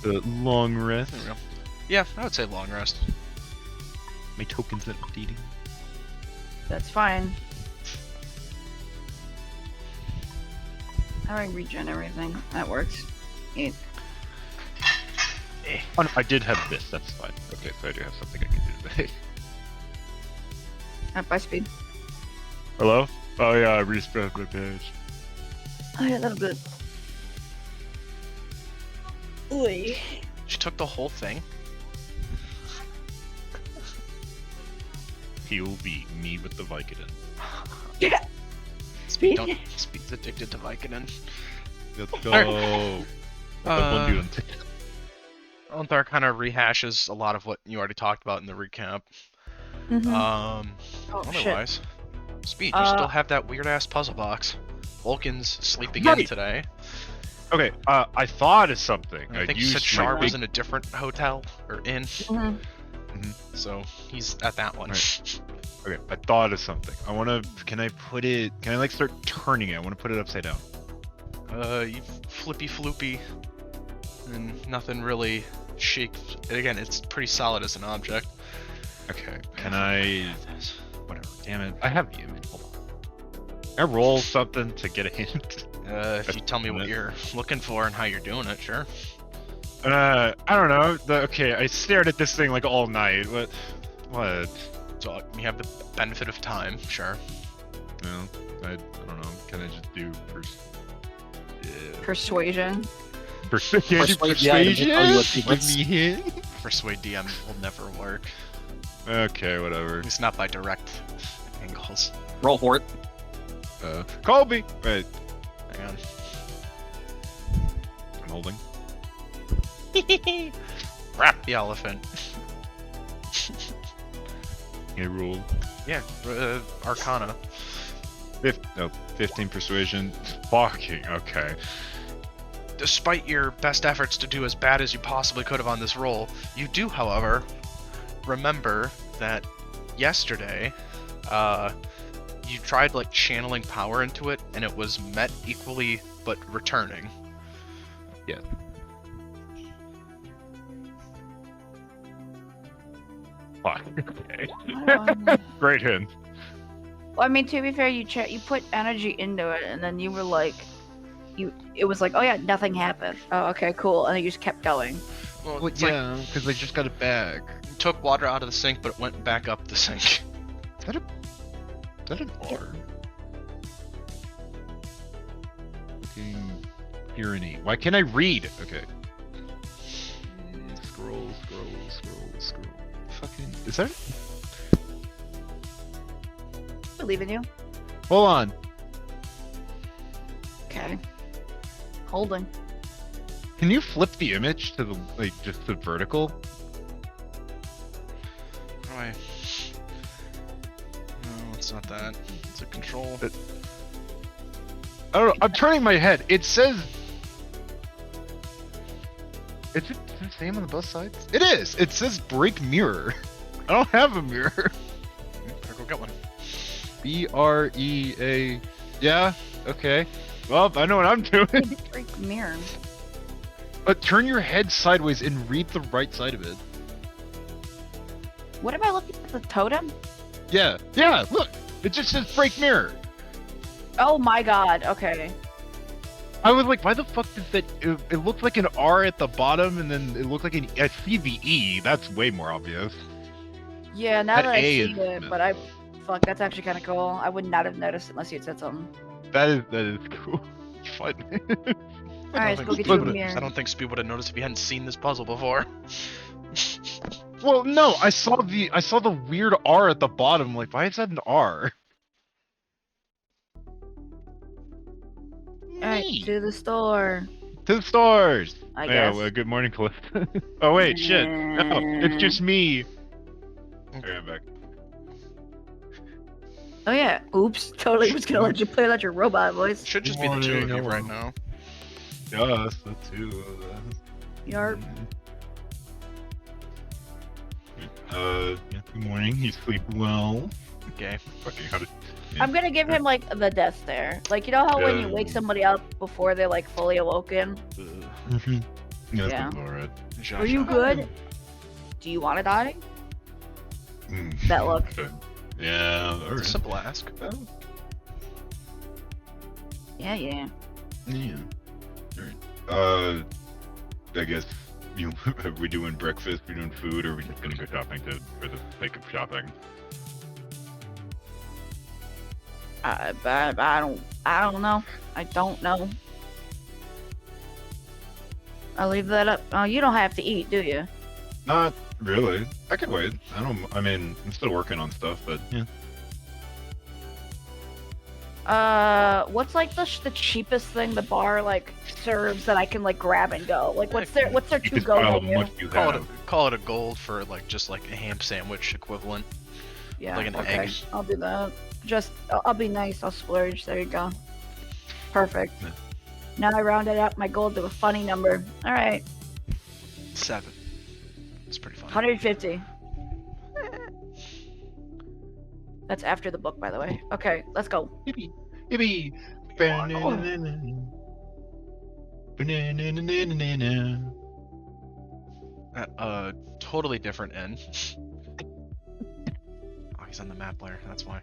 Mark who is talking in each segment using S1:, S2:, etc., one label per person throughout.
S1: long rest.
S2: There we go. Yeah, I would say long rest.
S1: My token's not updating.
S3: That's fine. How do I regen everything? That works. Yeah.
S1: Oh, no, I did have this. That's fine. Okay, so I do have something I can do today.
S3: At by speed.
S1: Hello? Oh yeah, I respawned my page.
S3: Oh yeah, that'll good. Oy.
S2: She took the whole thing.
S1: POV, me with the Vicodin.
S3: Yeah.
S2: Speed,
S3: Speed?
S2: Speed's addicted to Vicodin.
S1: Let's go.
S2: Alright.
S1: One dude on
S2: Onthar kind of rehashes a lot of what you already talked about in the recap.
S3: Mm-hmm.
S2: Oh,
S3: shit.
S2: otherwise, Speed, you still have that weird ass puzzle box. Vulcan's sleeping in
S1: Right.
S2: today.
S1: Okay, I thought of something.
S2: I think you said
S1: used
S2: Char
S1: my
S2: was
S1: big-
S2: in a different hotel or inn,
S3: Mm-hmm.
S2: so he's at that one.
S1: Right. Okay, I thought of something. I wanna. Can I put it? Can I like start turning it? I wanna put it upside down.
S2: You flippy floopy, and nothing really shakes. Again, it's pretty solid as an object.
S1: Okay. Can I? Whatever. Damn it. I have the image. Hold on. Can I roll something to get a hint?
S2: If you tell me what you're looking for and how you're doing it, sure.
S1: I don't know. Okay, I stared at this thing like all night. What?
S2: So you have the benefit of time, sure.
S1: No, I don't know. Can I just do
S3: Persuasion.
S4: Persuade, yeah, to tell you what secrets.
S1: Give me hint?
S2: Persuade DM will never work.
S1: Okay, whatever.
S2: At least not by direct angles.
S4: Roll for it.
S1: Colby. Wait,
S2: Hang on.
S1: I'm holding.
S2: Wrap the elephant.
S1: I rolled.
S2: Yeah, Arcana.
S1: 15 persuasion. Fucking okay.
S2: Despite your best efforts to do as bad as you possibly could have on this roll, you do, however, remember that yesterday, you tried like channeling power into it, and it was met equally but returning.
S1: Yes. Fuck. Okay. Great hint.
S3: Well, I mean, to be fair, you put energy into it, and then you were like, it was like, oh yeah, nothing happened. Oh, okay, cool, and then you just kept going.
S2: Well, it's like
S1: yeah, because I just got it back.
S2: you took water out of the sink, but it went back up the sink.
S1: Is that an R? Fucking tyranny. Why can't I read? Okay. Scroll. Fucking. Is that?
S3: Believe in you.
S1: Hold on.
S3: Okay. Holding.
S1: Can you flip the image to the just the vertical?
S2: Right. No, it's not that. It's a control.
S1: I don't know. I'm turning my head. It says. Is it the same on both sides? It is. It says break mirror. I don't have a mirror.
S2: Better go get one.
S1: BREA. Yeah. Okay. Well, I know what I'm doing.
S3: Break mirror.
S1: But turn your head sideways and read the right side of it.
S3: What am I looking at? The totem?
S1: Yeah. Yeah. Look. It just says break mirror.
S3: Oh my god. Okay.
S1: I was like, why the fuck does that? It looked like an R at the bottom, and then it looked like an. I see the E. That's way more obvious.
S3: Yeah, now
S1: That
S3: that I
S1: A
S3: see
S1: is-
S3: it, but fuck, that's actually kind of cool. I would not have noticed unless you had said something.
S1: That is cool. Fun.
S3: Alright, let's go get
S2: Speed
S3: you a
S2: would've-
S3: mirror.
S2: I don't think Speed would have noticed if he hadn't seen this puzzle before.
S1: Well, no, I saw the weird R at the bottom. Like, why is that an R?
S3: Alright,
S1: Neat.
S3: to the store.
S1: To the stores.
S3: I
S1: Yeah,
S3: guess.
S1: well, good morning, Cliff. Oh wait, shit. No, it's just me. Okay, I'm back.
S3: Oh yeah. Oops. Totally was gonna let you play that your robot voice.
S2: Should just be the two of you
S1: Morning.
S2: right now.
S1: Just the two of us.
S3: Yarp.
S1: Yeah, good morning. You sleep well.
S2: Okay.
S1: Okay, how did?
S3: I'm gonna give him like the death stare. Like, you know how when you
S1: Yeah.
S3: wake somebody up before they're like fully awoken?
S1: Mhm. Yeah,
S3: Yeah.
S1: that's about right.
S2: Zha
S3: Are you
S2: zha.
S3: good? Do you want to die?
S1: Mm.
S3: That look.
S1: Yeah,
S2: It's a
S1: alright.
S2: simple ask.
S3: Yeah, yeah.
S1: Yeah. Alright. I guess are we doing breakfast? We doing food, or are we just gonna go shopping for the sake of shopping?
S3: I don't know. I don't know. I'll leave that up. Oh, you don't have to eat, do you?
S1: Not really. I could wait. I mean, I'm still working on stuff, but yeah.
S3: What's like the cheapest thing the bar like serves that I can like grab and go? Like, what's their
S1: You
S3: to
S1: can
S3: go
S1: pile how
S3: menu?
S1: much you
S2: Call it
S1: have.
S2: a gold for like just like a ham sandwich equivalent.
S3: Yeah,
S2: like an
S3: okay.
S2: egg.
S3: I'll do that. Just, I'll be nice. I'll splurge. There you go. Perfect.
S1: Yeah.
S3: Now I rounded up my goal to a funny number. All right,
S2: 7. It's pretty fun.
S3: 150. That's after the book, by the way. Okay, let's go.
S1: Yippee! Yippee! Banana.
S2: At a totally different inn. Oh, he's on the map layer. That's why.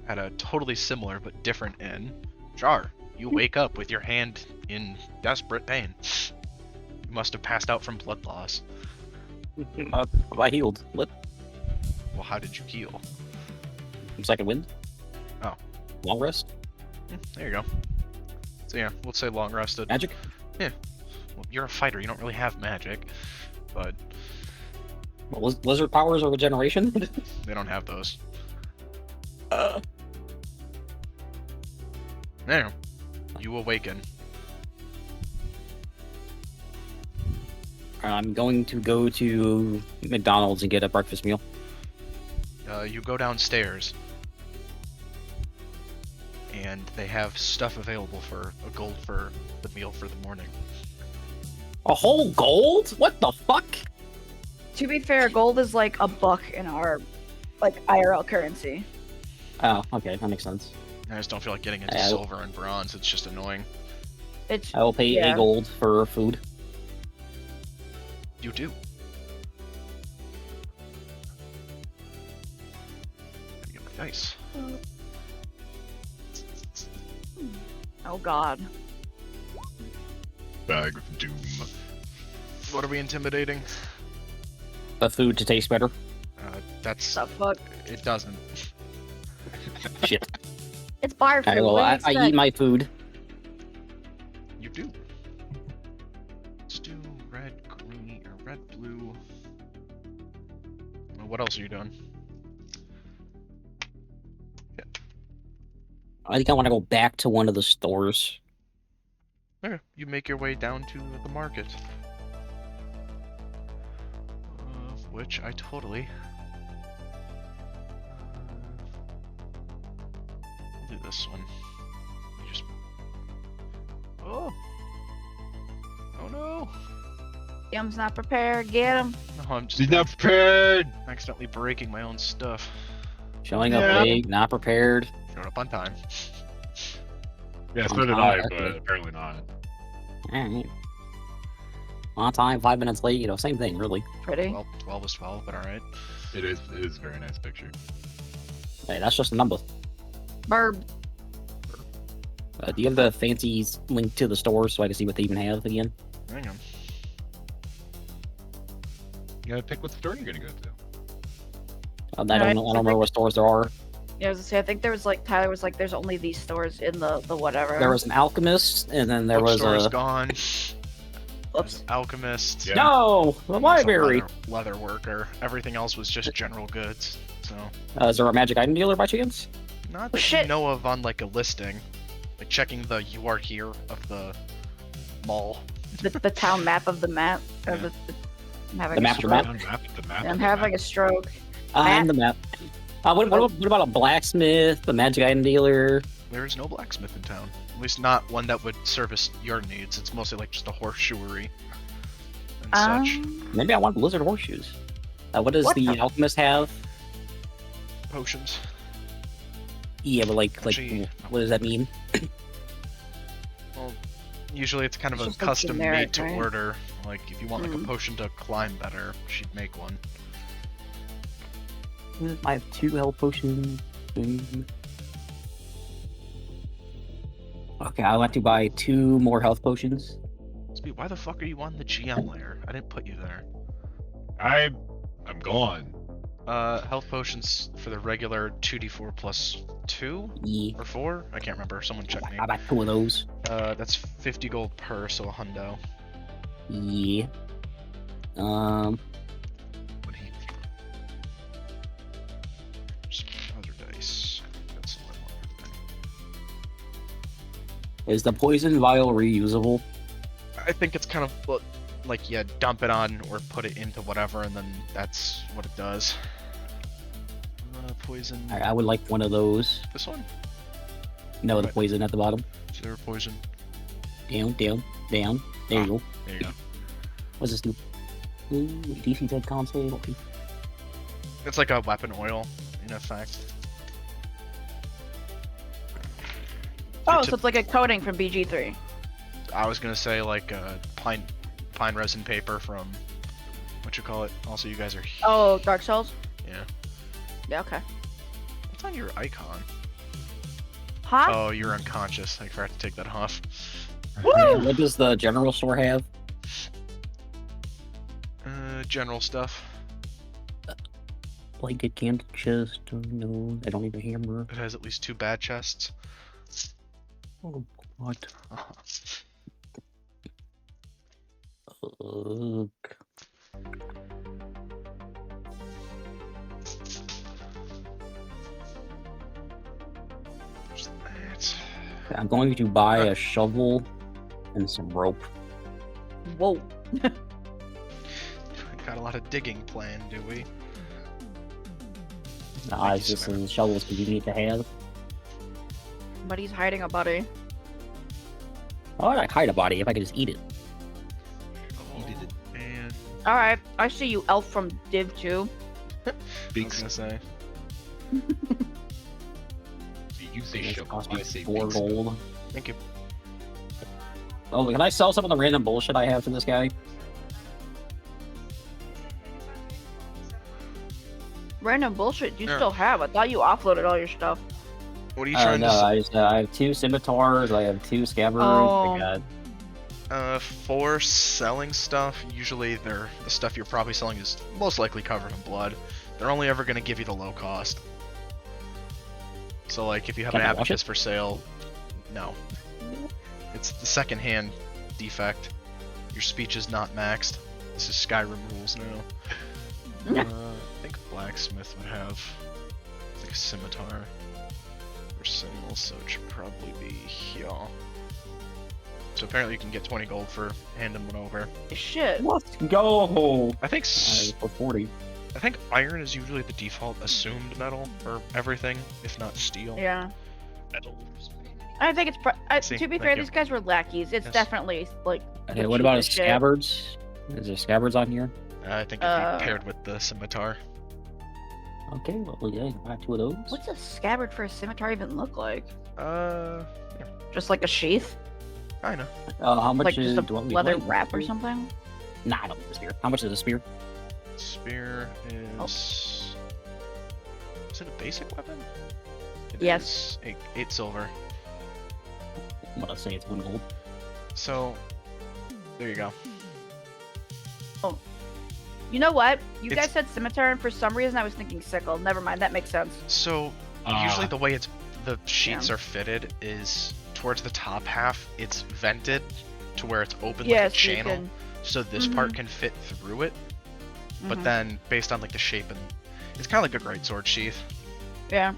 S2: At a totally similar but different inn, Jar, you wake up with your hand in desperate pain. You must have passed out from blood loss.
S5: I healed. What?
S2: Well, how did you heal?
S5: Second wind?
S2: Oh.
S5: Long rest?
S2: There you go. So yeah, we'll say long rested.
S5: Magic?
S2: Well, you're a fighter. You don't really have magic, but
S5: Well, lizard powers or regeneration?
S2: they don't have those.
S5: uh,
S2: There. You awaken.
S5: I'm going to go to McDonald's and get a breakfast meal.
S2: You go downstairs, and they have stuff available for a gold for the meal for the morning.
S5: A whole gold? What the fuck?
S3: To be fair, gold is like a buck in our like IRL currency.
S5: Oh, okay, that makes sense.
S2: I just don't feel like getting into
S5: Yeah.
S2: silver and bronze. It's just annoying.
S3: It's
S5: I will pay
S3: Yeah.
S5: a gold for food.
S2: You do. Let me get my dice.
S3: oh god.
S1: Bag of doom.
S2: What are we intimidating?
S5: The food to taste better.
S2: That's
S3: The fuck.
S2: it. Doesn't.
S5: Shit.
S3: It's bar food.
S5: Alright, well,
S3: what do you
S5: I
S3: expect?
S5: eat my food.
S2: You do. Let's do red, green, or red, blue. Well, what else are you doing?
S5: I think I want to go back to one of the stores.
S2: Okay, you make your way down to the market. Of which I totally... I'll do this one. Let me just... Oh! Oh no!
S3: Yum's not prepared. Get him.
S2: No, I'm just
S1: He's not prepared.
S2: accidentally breaking my own stuff.
S5: Showing up
S1: Yeah.
S5: late, not prepared.
S2: Showed up on time.
S1: Yeah, so
S5: On
S1: did
S5: time,
S1: I,
S5: okay.
S1: but apparently not.
S5: Alright. On time, 5 minutes late, same thing, really.
S3: Pretty.
S2: Well, 12 is 12, but alright.
S1: It is a very nice picture.
S5: Hey, that's just a number.
S3: Burb.
S5: Do you have the fancy link to the store so I can see what they even have again?
S2: Hang on.
S1: You gotta pick what store you're gonna go to.
S5: I don't know. I don't remember what stores there are.
S3: Yeah, I was gonna say, I think there was like, Tyler was like, there's only these stores in the whatever.
S5: There was an alchemist, and then there was
S2: Bookstore's
S5: a
S2: gone.
S3: Oops.
S2: Alchemist.
S1: Yeah.
S5: no the
S2: There's a
S5: library.
S2: leather worker. Everything else was just general goods. So,
S5: Is there a magic item dealer by chance?
S2: not that
S3: Shit.
S2: you know of on like a listing. Like checking the "you are here" of the mall.
S3: the town map of the map. Or
S2: Yeah.
S3: I'm having
S5: The
S3: a
S5: map of the
S3: stroke.
S5: map?
S1: The map.
S3: I'm having a stroke.
S5: I'm the map. What about a blacksmith, a magic item dealer?
S2: There is no blacksmith in town. At least not one that would service your needs. It's mostly like just a horseshoery and such.
S5: Maybe I want lizard horseshoes. What does
S3: What
S5: the
S3: the-
S5: alchemist have?
S2: Potions.
S5: Yeah, but like,
S2: Actually,
S5: what does that mean?
S2: Well, Usually it's kind of
S3: It's
S2: a
S3: just, like,
S2: custom
S3: generic,
S2: made to
S3: right?
S2: order. Like if you want like a
S3: Mm.
S2: potion to climb better, she'd make one.
S5: I have 2 health potions. Okay, I'll have to buy 2 more health potions.
S2: Speed, why the fuck are you on the GM layer? I didn't put you there.
S1: I'm gone.
S2: Health potions for the regular 2d4 plus 2
S5: Yeah,
S2: or 4? I can't remember. Someone check me.
S5: I got 2 of those.
S2: That's 50 gold per, so a hundo.
S5: Yeah.
S1: When he
S2: Just other dice. That's a little more thing.
S5: Is the poison vial reusable?
S2: I think it's kind of like, yeah, dump it on or put it into whatever, and then that's what it does. Poison.
S5: I would like one of those.
S2: This one?
S5: No, the
S2: Right.
S5: poison at the bottom.
S2: Zero poison.
S5: Down, down, down. There you go.
S2: There you go.
S5: What's this do? Ooh, DC 10 con save. Okay.
S2: It's like a weapon oil, in effect.
S3: Oh,
S2: Your
S3: so it's like a coating from BG3.
S2: I was gonna say like pine resin paper from what you call it. Also, you guys are.
S3: Oh, Dark Souls?
S2: Yeah.
S3: Yeah, okay.
S2: What's on your icon?
S3: Huh?
S2: Oh, you're unconscious. I forgot to take that off.
S5: And what does the general store have?
S2: General stuff.
S5: Blanket, candle chest. Oh, no, I don't need a hammer.
S2: It has at least 2 bad chests.
S5: Oh, what? Ugh.
S2: There's that.
S5: I'm going to buy a shovel and some rope.
S3: Whoa.
S2: Got a lot of digging planned, do we?
S5: Nah,
S2: you,
S5: it's just
S2: Samara.
S5: some shovels that you need to have.
S3: But he's hiding a buddy.
S5: Oh, I hide a body if I could just eat it.
S2: And
S3: Alright, I see you, elf from Div 2.
S2: I was gonna say.
S1: You say
S5: This
S1: shovel,
S5: cost
S1: I
S5: me
S1: say
S5: 4
S1: big
S5: gold.
S2: Thank you.
S5: Oh, can I sell some of the random bullshit I have to this guy?
S3: Random bullshit you
S2: Yeah.
S3: still have. I thought you offloaded all your stuff.
S2: What are you trying
S5: No,
S2: to
S5: I have 2 scimitars, I have 2 scabbards,
S3: Oh.
S5: I got...
S2: for selling stuff, usually the stuff you're probably selling is most likely covered in blood. They're only ever going to give you the low cost. So like if you have
S5: Can
S2: an
S5: I wash
S2: abacus for sale, no. It's the second-hand defect. Your speech is not maxed. This is Skyrim rules now. I think blacksmith would have like a scimitar or signal, so it should probably be here. So apparently you can get 20 gold for handing one over.
S3: Shit.
S5: Let's go!
S2: I think
S5: For 40.
S2: I think iron is usually the default assumed metal for everything, if not steel.
S3: Yeah.
S1: metals.
S3: I think it's.
S2: See,
S3: To be
S2: thank
S3: fair,
S2: you.
S3: these guys were lackeys. It's
S2: Yes.
S3: definitely like.
S5: Okay,
S3: the
S5: what about his
S3: cheapest shit.
S5: scabbards? Is there scabbards on here?
S2: I think it'd be paired with the scimitar.
S5: Okay, well, yeah, I got 2 of those.
S3: What's a scabbard for a scimitar even look like?
S2: Yeah,
S3: Just like a sheath?
S2: I know.
S5: How much
S3: Like
S5: is...
S3: just
S5: do
S3: a
S5: I need
S3: leather
S5: light?
S3: wrap or something?
S5: Nah, I don't need a spear. How much is a spear?
S2: Spear is. Is it a basic weapon? It
S3: Yes.
S2: is 8 silver.
S5: I'm gonna say it's 1 gold.
S2: So, there you go.
S3: You know what? You
S2: It's-
S3: guys said scimitar, and for some reason I was thinking sickle. Never mind, that makes sense.
S2: So,
S1: Ah.
S2: usually the way the sheets are fitted is towards the top half, it's vented to where it's open like a
S3: Yes, you
S2: channel.
S3: can.
S2: So this part can fit through it, but
S3: Mhm.
S2: then based on like the shape and it's kind of like a greatsword sheath.
S3: Yeah.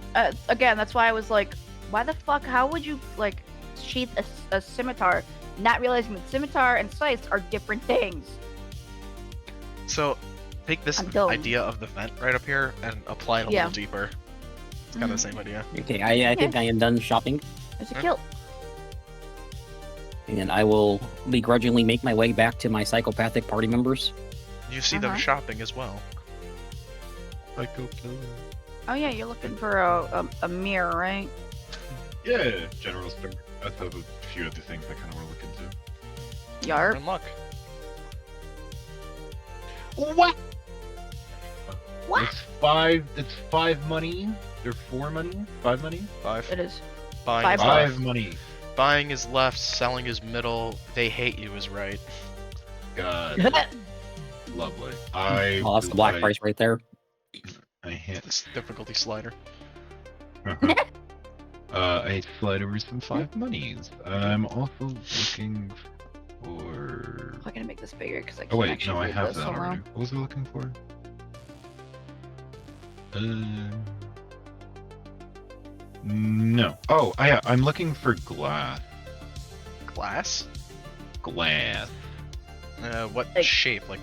S3: Again, that's why I was like, why the fuck? How would you like sheath a scimitar, not realizing that scimitar and scythe are different things?
S2: So take this
S3: I'm dumb.
S2: idea of the vent right up here and apply it a
S3: Yeah.
S2: little deeper. It's kind of the same idea.
S5: Okay, I think I am done shopping,
S3: There's a
S2: Huh?
S3: kilt.
S5: and I will begrudgingly make my way back to my psychopathic party members.
S2: You see them
S3: Uh-huh.
S2: shopping as well.
S3: Oh yeah, you're looking for a mirror, right?
S1: Yeah, general store. I have a few other things I kind of want to look into.
S3: Yarp.
S2: In luck.
S1: What?
S3: What?
S1: It's 5 money. Or 4 money? 5 money?
S2: 5.
S3: It is.
S2: Buying
S3: Five
S2: is
S3: bucks.
S2: left.
S1: 5 money.
S2: Buying is left. Selling is middle. They hate you is right.
S1: God, lovely.
S5: Oh, that's the black price right there.
S1: I hit.
S2: It's difficulty slider.
S1: I slide over some 5 monies. I'm also looking for.
S3: I'm gonna make this bigger because I can't
S1: Oh wait,
S3: actually
S1: no, I
S3: read
S1: have
S3: this.
S1: that
S3: Hold
S1: already.
S3: on.
S1: What was I looking for? No. Oh, I'm looking for glass.
S2: Glass?
S1: Glass.
S2: What
S3: Like-
S2: shape? Like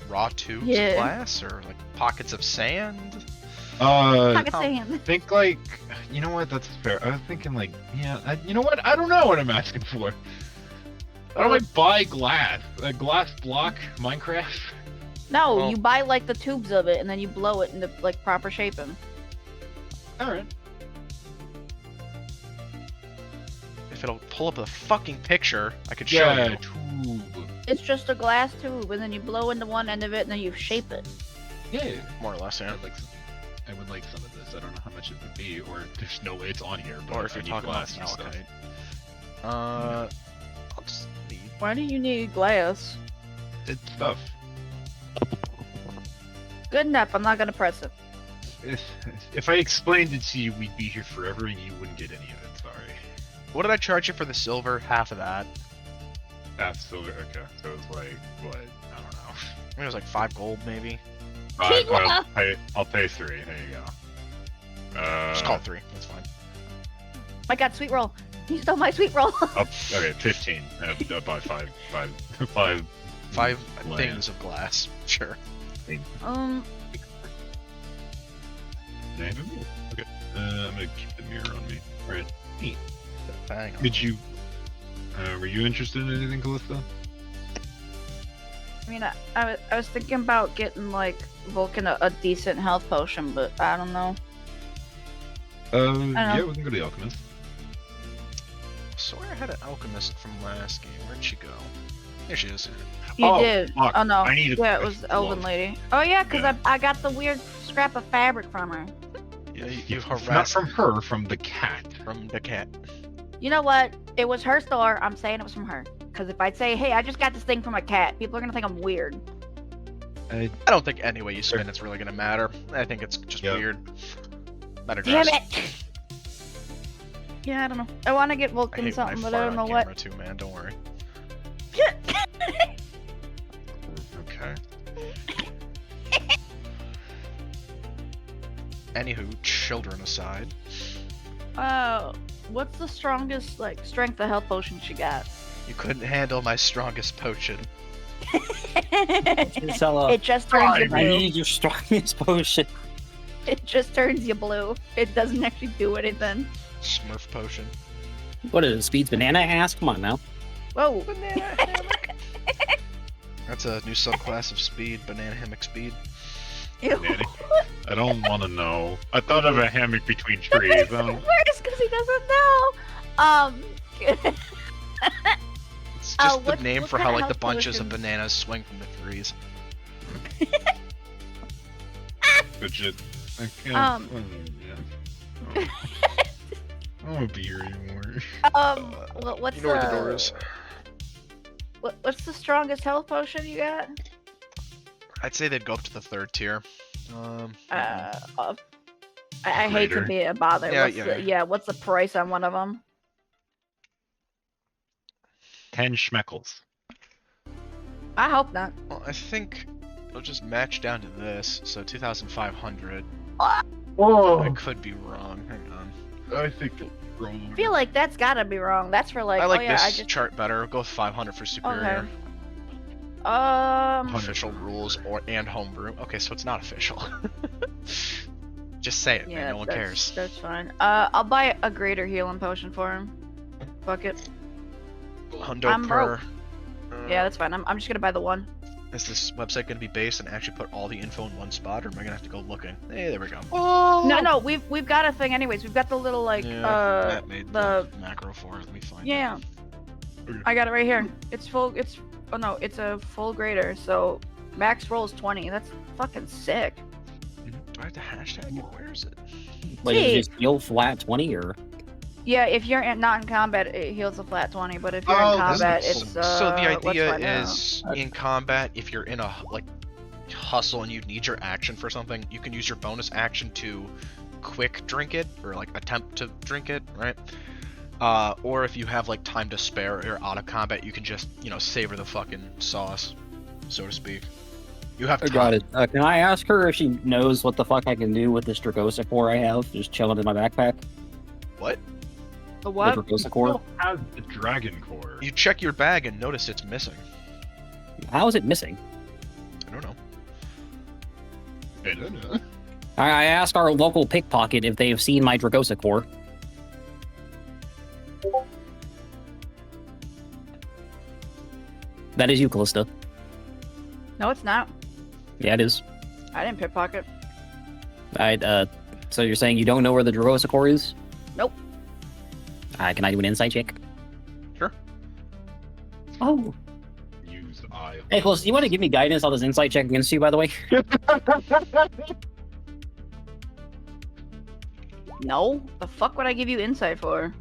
S2: raw tubes
S3: Yeah.
S2: of glass, or like pockets of sand?
S3: Pocket
S2: Oh.
S3: sand.
S1: Think like, you know what? That's fair. I was thinking like, yeah. You know what? I don't know what I'm asking for. How do I buy glass? A glass block, Minecraft?
S3: No,
S2: Well-
S3: you buy like the tubes of it and then you blow it into like proper shaping.
S1: All right.
S2: If it'll pull up a fucking picture, I could show
S1: Yeah,
S2: you.
S1: tube.
S3: It's just a glass tube and then you blow into one end of it and then you shape it.
S1: Yeah.
S2: More or less, yeah.
S1: I would like some of this. I don't know how much it would be, or there's no way it's on here. But
S2: Or if
S1: I
S2: you're
S1: need
S2: talking about
S1: glass and stuff.
S2: malachite. I'll just leave.
S3: Why do you need glass?
S1: It's stuff.
S3: Good enough. I'm not gonna press it.
S1: If I explained it to you, we'd be here forever, and you wouldn't get any of it. Sorry.
S2: What did I charge you for the silver? Half of that.
S1: That's silver. Okay, so it's like what? I don't know.
S2: I think it was like 5 gold, maybe.
S1: I'll pay 3. There you go.
S2: Just call it 3. That's fine.
S3: I got sweet roll. You stole my sweet roll.
S1: Okay, 15. By 5. 5.
S2: 5
S1: Land.
S2: things of glass. Sure.
S3: um,
S1: Okay. I'm gonna keep the mirror on me. Right.
S2: Hang on.
S1: Did you? Were you interested in anything, Callista?
S3: I mean, I was thinking about getting like Vulcan a decent health potion, but I don't know.
S1: Yeah,
S3: know.
S1: we can go to the alchemist.
S2: So I had an alchemist from last game. Where'd she go? Here she is.
S3: You
S1: Oh,
S3: did.
S1: fuck.
S3: Oh no.
S1: I need a-
S3: Yeah, it was
S1: I
S3: Elven
S1: love-
S3: Lady. Oh yeah, because
S1: Yeah.
S3: I got the weird scrap of fabric from her.
S2: Yeah, you
S1: Not
S2: harassed
S1: from her, from the cat.
S2: from the cat.
S3: You know what? It was her store. I'm saying it was from her. Because if I'd say, hey, I just got this thing from a cat, people are gonna think I'm weird.
S2: I don't think any way you spin it's really gonna matter. I think it's just
S1: Yeah.
S2: weird. Better
S3: Damn
S2: dress.
S3: it! Yeah, I don't know. I want to get
S2: I
S3: Vulcan
S2: hate
S3: something,
S2: when
S3: but I
S2: fart
S3: don't know
S2: on
S3: what.
S2: camera too, man. Don't worry.
S1: Okay.
S2: Anywho, children aside.
S3: What's the strongest like strength of health potion she got?
S2: You couldn't handle my strongest potion.
S5: Sell
S3: It just turns you
S5: I
S3: blue.
S5: need your strongest potion.
S3: It just turns you blue. It doesn't actually do anything.
S2: Smurf potion.
S5: What is it? Speed's banana ass? Come on now.
S3: Whoa.
S2: That's a new subclass of speed, banana hammock speed.
S3: Ew.
S1: Nanny? I don't want to know. I thought of a hammock between trees. I don't...
S3: Worse because he doesn't know.
S2: It's just the
S3: what-
S2: name
S3: what
S2: for how
S3: kinda
S2: like the
S3: health
S2: bunches of
S3: potions?
S2: bananas swing from the trees.
S1: Legit. I can't. Yeah. I don't want to be here anymore.
S3: What's
S2: You know where the door is.
S3: What's the strongest health potion you got?
S2: I'd say they'd go up to the 3rd tier.
S3: I hate to
S1: Greater.
S3: be a bother.
S2: Yeah,
S3: What's the price on one of them?
S1: 10 schmeckles.
S3: I hope not.
S2: Well, I think it'll just match down to this, so 2,500.
S1: Oh,
S2: I could be wrong. Hang on.
S1: I think it's wrong.
S3: I feel like that's gotta be wrong. That's for like.
S2: I like
S3: oh, yeah,
S2: this
S3: I just.
S2: chart better. Go with 500 for superior. Official rules and homebrew. Okay, so it's not official. Just say it, man.
S3: Yeah,
S2: No one
S3: that's,
S2: cares.
S3: That's fine. I'll buy a greater healing potion for him. Fuck it.
S2: Hundo
S3: I'm
S2: per.
S3: Yeah, that's fine. I'm just gonna buy the one.
S2: Is this website going to be based and actually put all the info in one spot, or am I going to have to go looking? Hey, there we go.
S3: No, we've got a thing anyways. We've got the little like
S2: Matt made
S3: the
S2: macro for it. Let me find
S3: yeah.
S2: it.
S3: I got it right here. It's full. It's Oh no, it's a full grader, so max roll is 20. That's fucking sick.
S2: Do I have to hashtag it? Where is it?
S5: Like, is it just heal flat 20 or?
S3: Yeah, if you're not in combat, it heals a flat 20. But if you're
S1: Oh,
S3: in combat,
S1: this
S3: it's
S1: is-
S2: So the
S3: what's
S2: idea
S3: that now?
S2: is in combat, if you're in a like hustle and you need your action for something, you can use your bonus action to quick drink it or like attempt to drink it, right? Or if you have like time to spare or you're out of combat, you can just savor the fucking sauce, so to speak. You have
S5: I
S2: time.
S5: got it. Can I ask her if she knows what the fuck I can do with this Dracosa core I have just chilling in my backpack?
S2: What?
S3: The
S5: The
S3: what?
S5: Dracosa core?
S1: Still has the dragon core.
S2: You check your bag and notice it's missing.
S5: How is it missing?
S2: I don't know.
S1: I don't know.
S5: I asked our local pickpocket if they have seen my Dracosa core. That is you, Callista.
S3: No, it's not.
S5: Yeah, it is.
S3: I didn't pickpocket.
S5: So you're saying you don't know where the Dracosa core is?
S3: Nope.
S5: Can I do an insight check?
S2: Sure.
S5: Oh.
S1: Use eye.
S5: Hey, Callista, you want to give me guidance on this insight check against you, by the way?
S3: No. The fuck would I give you insight for?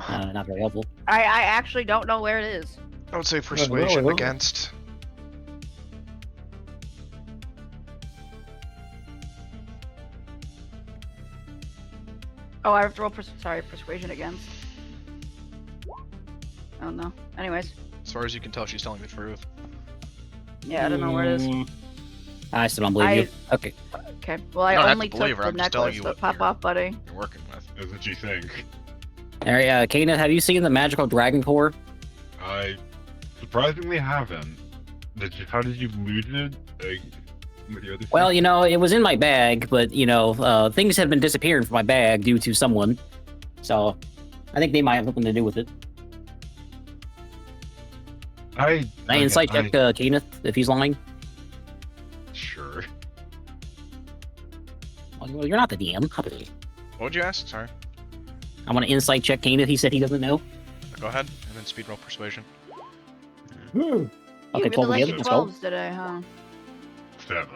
S5: Not very helpful.
S3: I actually don't know where it is.
S2: I would say persuasion
S5: well.
S2: against.
S3: Oh, I have to roll persuasion against. Oh no. Anyways,
S2: As far as you can tell, she's telling the truth.
S3: yeah, I don't know where it is.
S5: I still don't believe you. Okay.
S3: Okay. Well, I
S2: You don't have
S3: only
S2: to believe
S3: took
S2: her,
S3: the
S2: I'm just telling
S3: necklace,
S2: you
S3: but
S2: what
S3: pop
S2: you're-
S3: off, buddy.
S2: You're working with.
S1: That's what you think.
S5: All right, Kana, have you seen the magical dragon core?
S1: I surprisingly haven't. How did you lose it? Like, with your other
S5: Well,
S1: stuff?
S5: it was in my bag, but things have been disappearing from my bag due to someone. So, I think they might have something to do with it.
S1: I
S5: Can I insight check Kenneth if he's lying?
S1: Sure.
S5: Well, you're not the DM.
S2: What would you ask? Sorry.
S5: I want to insight check Kenneth. He said he doesn't know.
S2: Go ahead, and then speed roll persuasion.
S3: You
S5: Okay,
S3: really
S5: 12
S3: like
S5: again.
S3: your
S5: Let's go.
S3: 12s today, huh?
S1: 7.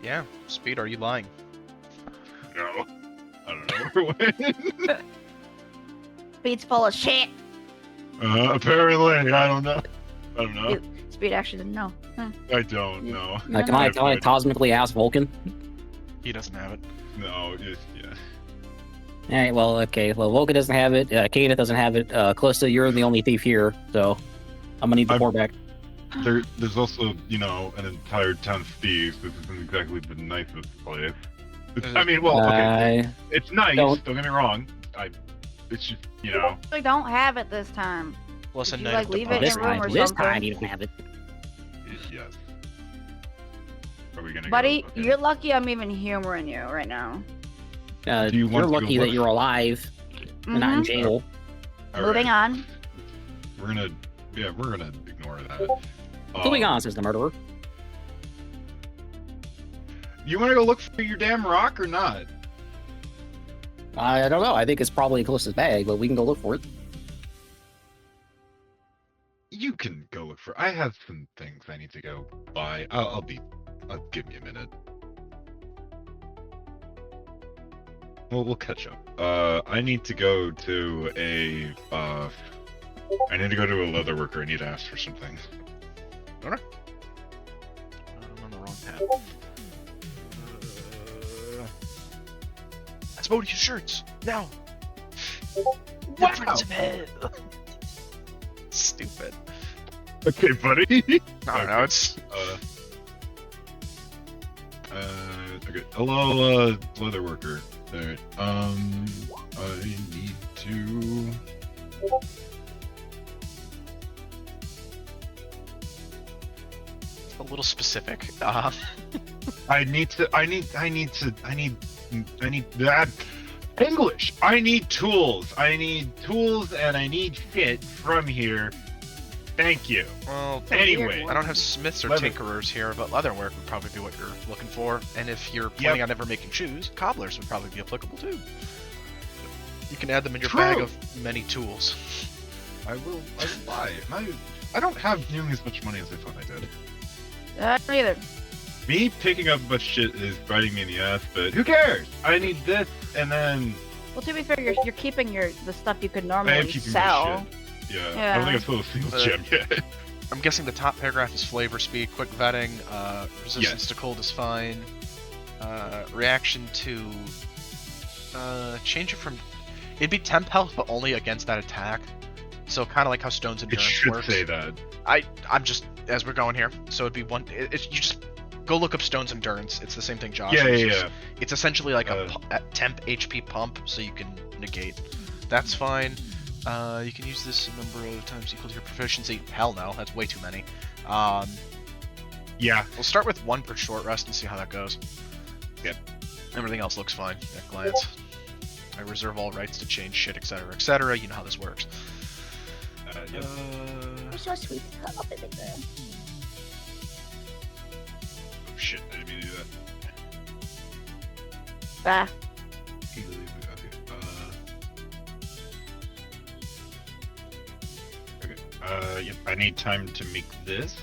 S2: Yeah. Speed, are you lying?
S1: No. I don't know.
S3: Speed's full of shit.
S1: Apparently, I don't know. I don't know.
S3: Speed actually didn't know. Huh.
S1: I don't know.
S3: You don't
S5: Can I
S3: know?
S5: cosmically ask Vulcan?
S2: He doesn't have it.
S1: No, just yeah.
S5: All right, well, okay. Well, Vulcan doesn't have it. Kenneth doesn't have it. Callista, you're the only thief here, so I'm gonna need the
S1: I'm-
S5: core back.
S1: There's also, an entire town of thieves. This isn't exactly the nicest place. I mean, well, okay, it's nice.
S5: don't-
S1: Don't get me wrong. It's just,
S3: We don't have it this time.
S2: Listen,
S3: Did you,
S2: Knight
S3: like,
S2: of the
S3: leave it in
S5: This
S3: your
S2: Punch
S3: room
S5: time,
S3: or
S5: this
S3: something?
S5: time you don't have it.
S1: yes. Are we gonna
S3: Buddy,
S1: go? Okay.
S3: you're lucky I'm even humoring you right now.
S1: Do you want
S5: You're
S1: to go
S5: lucky that
S1: look?
S5: you're alive and not in
S3: Mhm.
S5: jail.
S1: All
S3: Moving
S1: right.
S3: on.
S1: We're gonna ignore that.
S5: Moving on, says the murderer.
S1: You want to go look for your damn rock or not?
S5: I don't know. I think it's probably in Callista's bag, but we can go look for it.
S1: You can go look for. I have some things I need to go buy. I'll give me a minute. We'll catch up. I need to go to a I need to go to a leather worker. I need to ask for some things.
S2: I'm on the wrong tab. Let's vote your shirts now. Difference of head. Stupid.
S1: Okay, buddy.
S2: No, no, it's
S1: Okay. Hello, leather worker. There. I need to.
S2: a little specific.
S1: I need that English. I need tools. And I need shit from here. Thank you.
S2: Well,
S1: Anyway,
S2: I don't have smiths or
S1: Leather.
S2: tinkerers here, but leatherwork would probably be what you're looking for. And if you're planning on never making shoes, cobblers would probably be applicable too. You can add them in your bag
S1: True.
S2: of many tools.
S1: I will buy. I don't have nearly as much money as I thought I did.
S3: Neither.
S1: Me picking up a bunch of shit is biting me in the ass, but who cares? I need this, and then
S3: Well, to be fair, you're keeping the stuff you could
S1: I am
S3: normally
S1: keeping
S3: sell.
S1: my shit. Yeah, I don't think I've sold a single gem yet.
S2: I'm guessing the top paragraph is flavor speed, quick vetting, resistance to cold is fine, reaction to change it from it'd be temp health but only against that attack. So kind of like how Stone's
S1: It
S2: endurance
S1: should
S2: works.
S1: say that.
S2: I'm just as we're going here. So it'd be one. You just go look up Stone's endurance. It's the same thing Josh
S1: Yeah,
S2: uses.
S1: yeah.
S2: It's essentially like a temp HP pump, so you can negate. That's fine. You can use this a number of times equal to your proficiency. Hell no, that's way too many.
S1: Yeah.
S2: We'll start with one per short rest and see how that goes.
S1: Yep.
S2: Everything else looks fine at glance. I reserve all rights to change shit, etc., etc. You know how this works.
S1: Yep.
S3: You're so sweet. Oh, baby girl.
S1: Oh, shit, I didn't mean to do that.
S3: Bah.
S1: Okay. Yep. I need time to make this.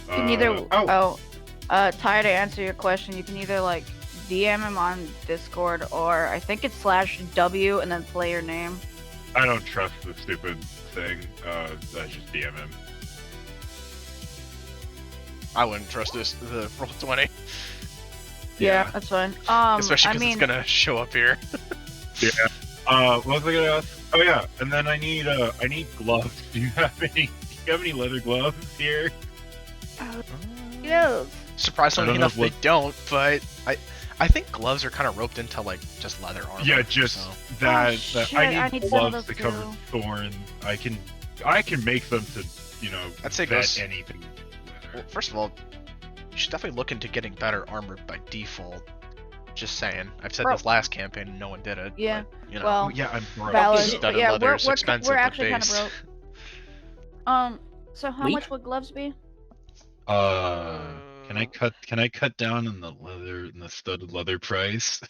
S3: You can either Ty, to answer your question, you can either like DM him on Discord or I think it's /W and then player name.
S1: I don't trust the stupid thing. I just DM him.
S2: I wouldn't trust the roll 20,
S3: Yeah, that's fine.
S2: especially
S3: I
S2: because
S3: mean,
S2: it's gonna show up here.
S1: Yeah. What was I gonna ask? Oh yeah, and then I need gloves. Do you have any leather gloves here?
S3: yes.
S2: Surprisingly
S1: I don't know
S2: enough, they don't. But I think gloves are kind of roped into like just leather armor.
S1: Yeah, just
S2: so.
S1: that.
S3: shit,
S1: I need
S3: some of
S1: gloves
S3: those
S1: to cover
S3: too.
S1: thorn. I can make them to
S2: I'd say
S1: vet
S2: goes-
S1: anything.
S2: Well, first of all, you should definitely look into getting better armor by default. Just saying. I've said
S3: Bro.
S2: this last campaign and no one did it.
S3: Yeah,
S2: But, you know.
S3: well,
S1: Yeah, I'm broke.
S3: valid.
S2: Studded
S3: But yeah,
S2: leather is expensive,
S3: we're
S2: but
S3: actually kind of
S2: base.
S3: broke. So how
S5: Weak?
S3: much would gloves be?
S1: Can I cut down on the studded leather price?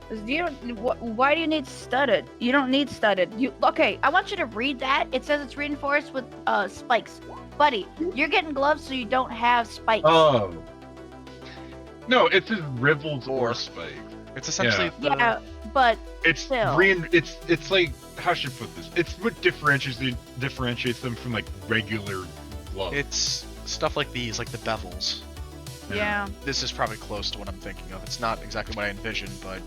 S3: Why do you need studded? You don't need studded. Okay? I want you to read that. It says it's reinforced with spikes, buddy. You're getting gloves so you don't have spikes.
S1: Oh. No, it says rivels
S2: Or-
S1: or spikes.
S2: It's essentially the,
S3: yeah, but
S1: It's
S3: Still.
S1: it's like, how should I put this? It's what differentiates them from like regular gloves.
S2: it's stuff like these, like the bevels.
S3: yeah.
S2: This is probably close to what I'm thinking of. It's not exactly what I envisioned, but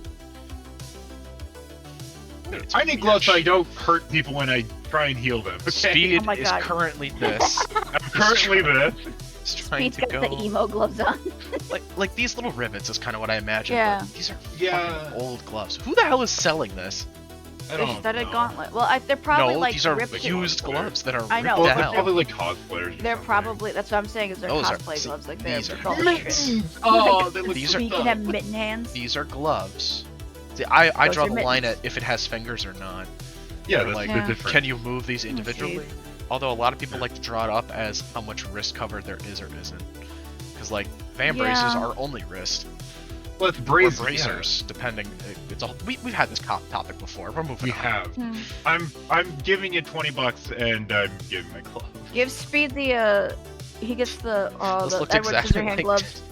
S2: it's
S1: I need
S2: weird.
S1: gloves so I don't hurt people when I try and heal them. Okay?
S2: Speed
S3: Oh my
S2: is
S3: God.
S2: currently this.
S1: I'm currently this.
S2: It's trying
S3: Speed's
S2: to
S3: got
S2: go
S3: the emo gloves on.
S2: like these little rivets is kind of what I imagined.
S3: Yeah.
S2: But these are
S1: Yeah.
S2: fucking old gloves. Who the hell is selling this?
S1: I
S3: They're
S1: don't
S3: studded
S1: know.
S3: gauntlet. Well, they're probably
S2: no,
S3: like
S2: these are
S3: ripped-
S2: used gloves that are
S3: I know.
S2: ripped
S1: Well,
S2: to
S1: they're
S2: hell.
S1: probably like cosplayers. or
S3: They're
S1: something.
S3: probably that's what I'm saying is they're
S2: Those are-
S3: cosplay
S2: see,
S3: gloves like they're
S2: these are
S3: bullshit.
S1: Oh, they look
S2: These
S1: so
S2: are-
S3: You can have mitten hands.
S2: These are gloves. See, I
S3: Those
S2: draw
S3: are
S2: the line
S3: mittens.
S2: at if it has fingers or not.
S1: Yeah,
S2: Or,
S1: that's
S2: like,
S1: the
S3: Yeah.
S1: difference.
S2: Can you move these
S3: Oh,
S2: individually?
S3: jeez.
S2: Although a lot of people like to draw it up as how much wrist cover there is or isn't. Because like fan braces
S3: Yeah.
S2: are only wrist.
S1: Well, it's
S2: Or
S1: bracers.
S2: bracers, depending. It's all we've had this topic before. We're moving
S1: We
S2: on.
S1: have.
S3: Hmm.
S1: I'm giving you $20 and I'm giving my gloves.
S3: Give Speed the he gets the
S2: This
S3: the
S2: looks
S3: Edward
S2: exactly
S3: Scissorhand
S2: like
S3: gloves.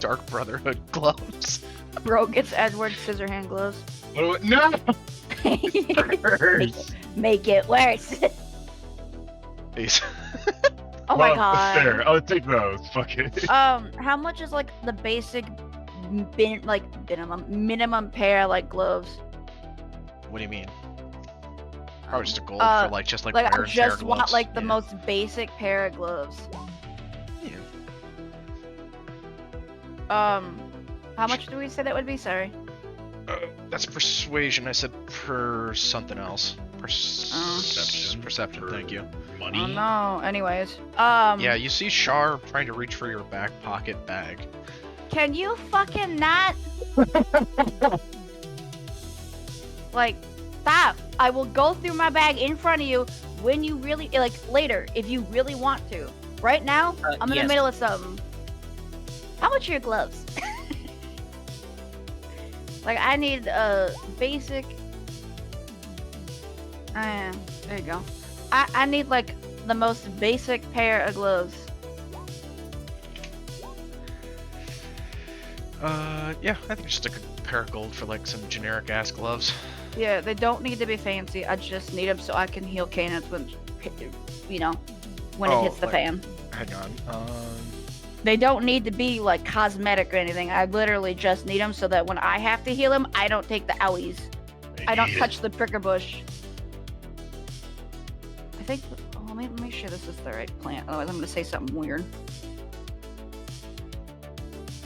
S2: Dark Brotherhood gloves.
S3: Bro gets Edward Scissorhand gloves.
S1: What do I, no!
S3: Make it worse.
S2: These.
S3: Oh my
S1: Well,
S3: god.
S1: There, I'll take those. Fuck it.
S3: How much is like the basic minimum pair like gloves?
S2: What do you mean? Probably just a gold
S3: Uh,
S2: for like just like
S3: Like I
S2: wear and tear
S3: just want
S2: gloves.
S3: like the
S2: Yeah.
S3: most basic pair of gloves.
S2: Yeah.
S3: How much do we say that would be? Sorry.
S2: That's persuasion. I said per something else.
S1: Perception.
S2: Perception. Thank you.
S1: Money.
S3: Oh no. Anyways.
S2: Yeah, you see Char trying to reach for your back pocket bag.
S3: Can you fucking not? Like, stop. I will go through my bag in front of you when you really, like, later, if you really want to. Right now, I'm in
S5: yes.
S3: the middle of something. How much are your gloves? Like, I need a basic. There you go. I need like the most basic pair of gloves.
S2: Yeah, I think just a good pair of gold for like some generic ass gloves.
S3: Yeah, they don't need to be fancy. I just need them so I can heal cannons when, you know, when it hits the
S2: like-
S3: fan.
S2: Hang on.
S3: They don't need to be like cosmetic or anything. I literally just need them so that when I have to heal him, I don't take the owies. I don't touch the pricker bush. I think. Oh, let me make sure this is the right plant. Otherwise, I'm gonna say something weird.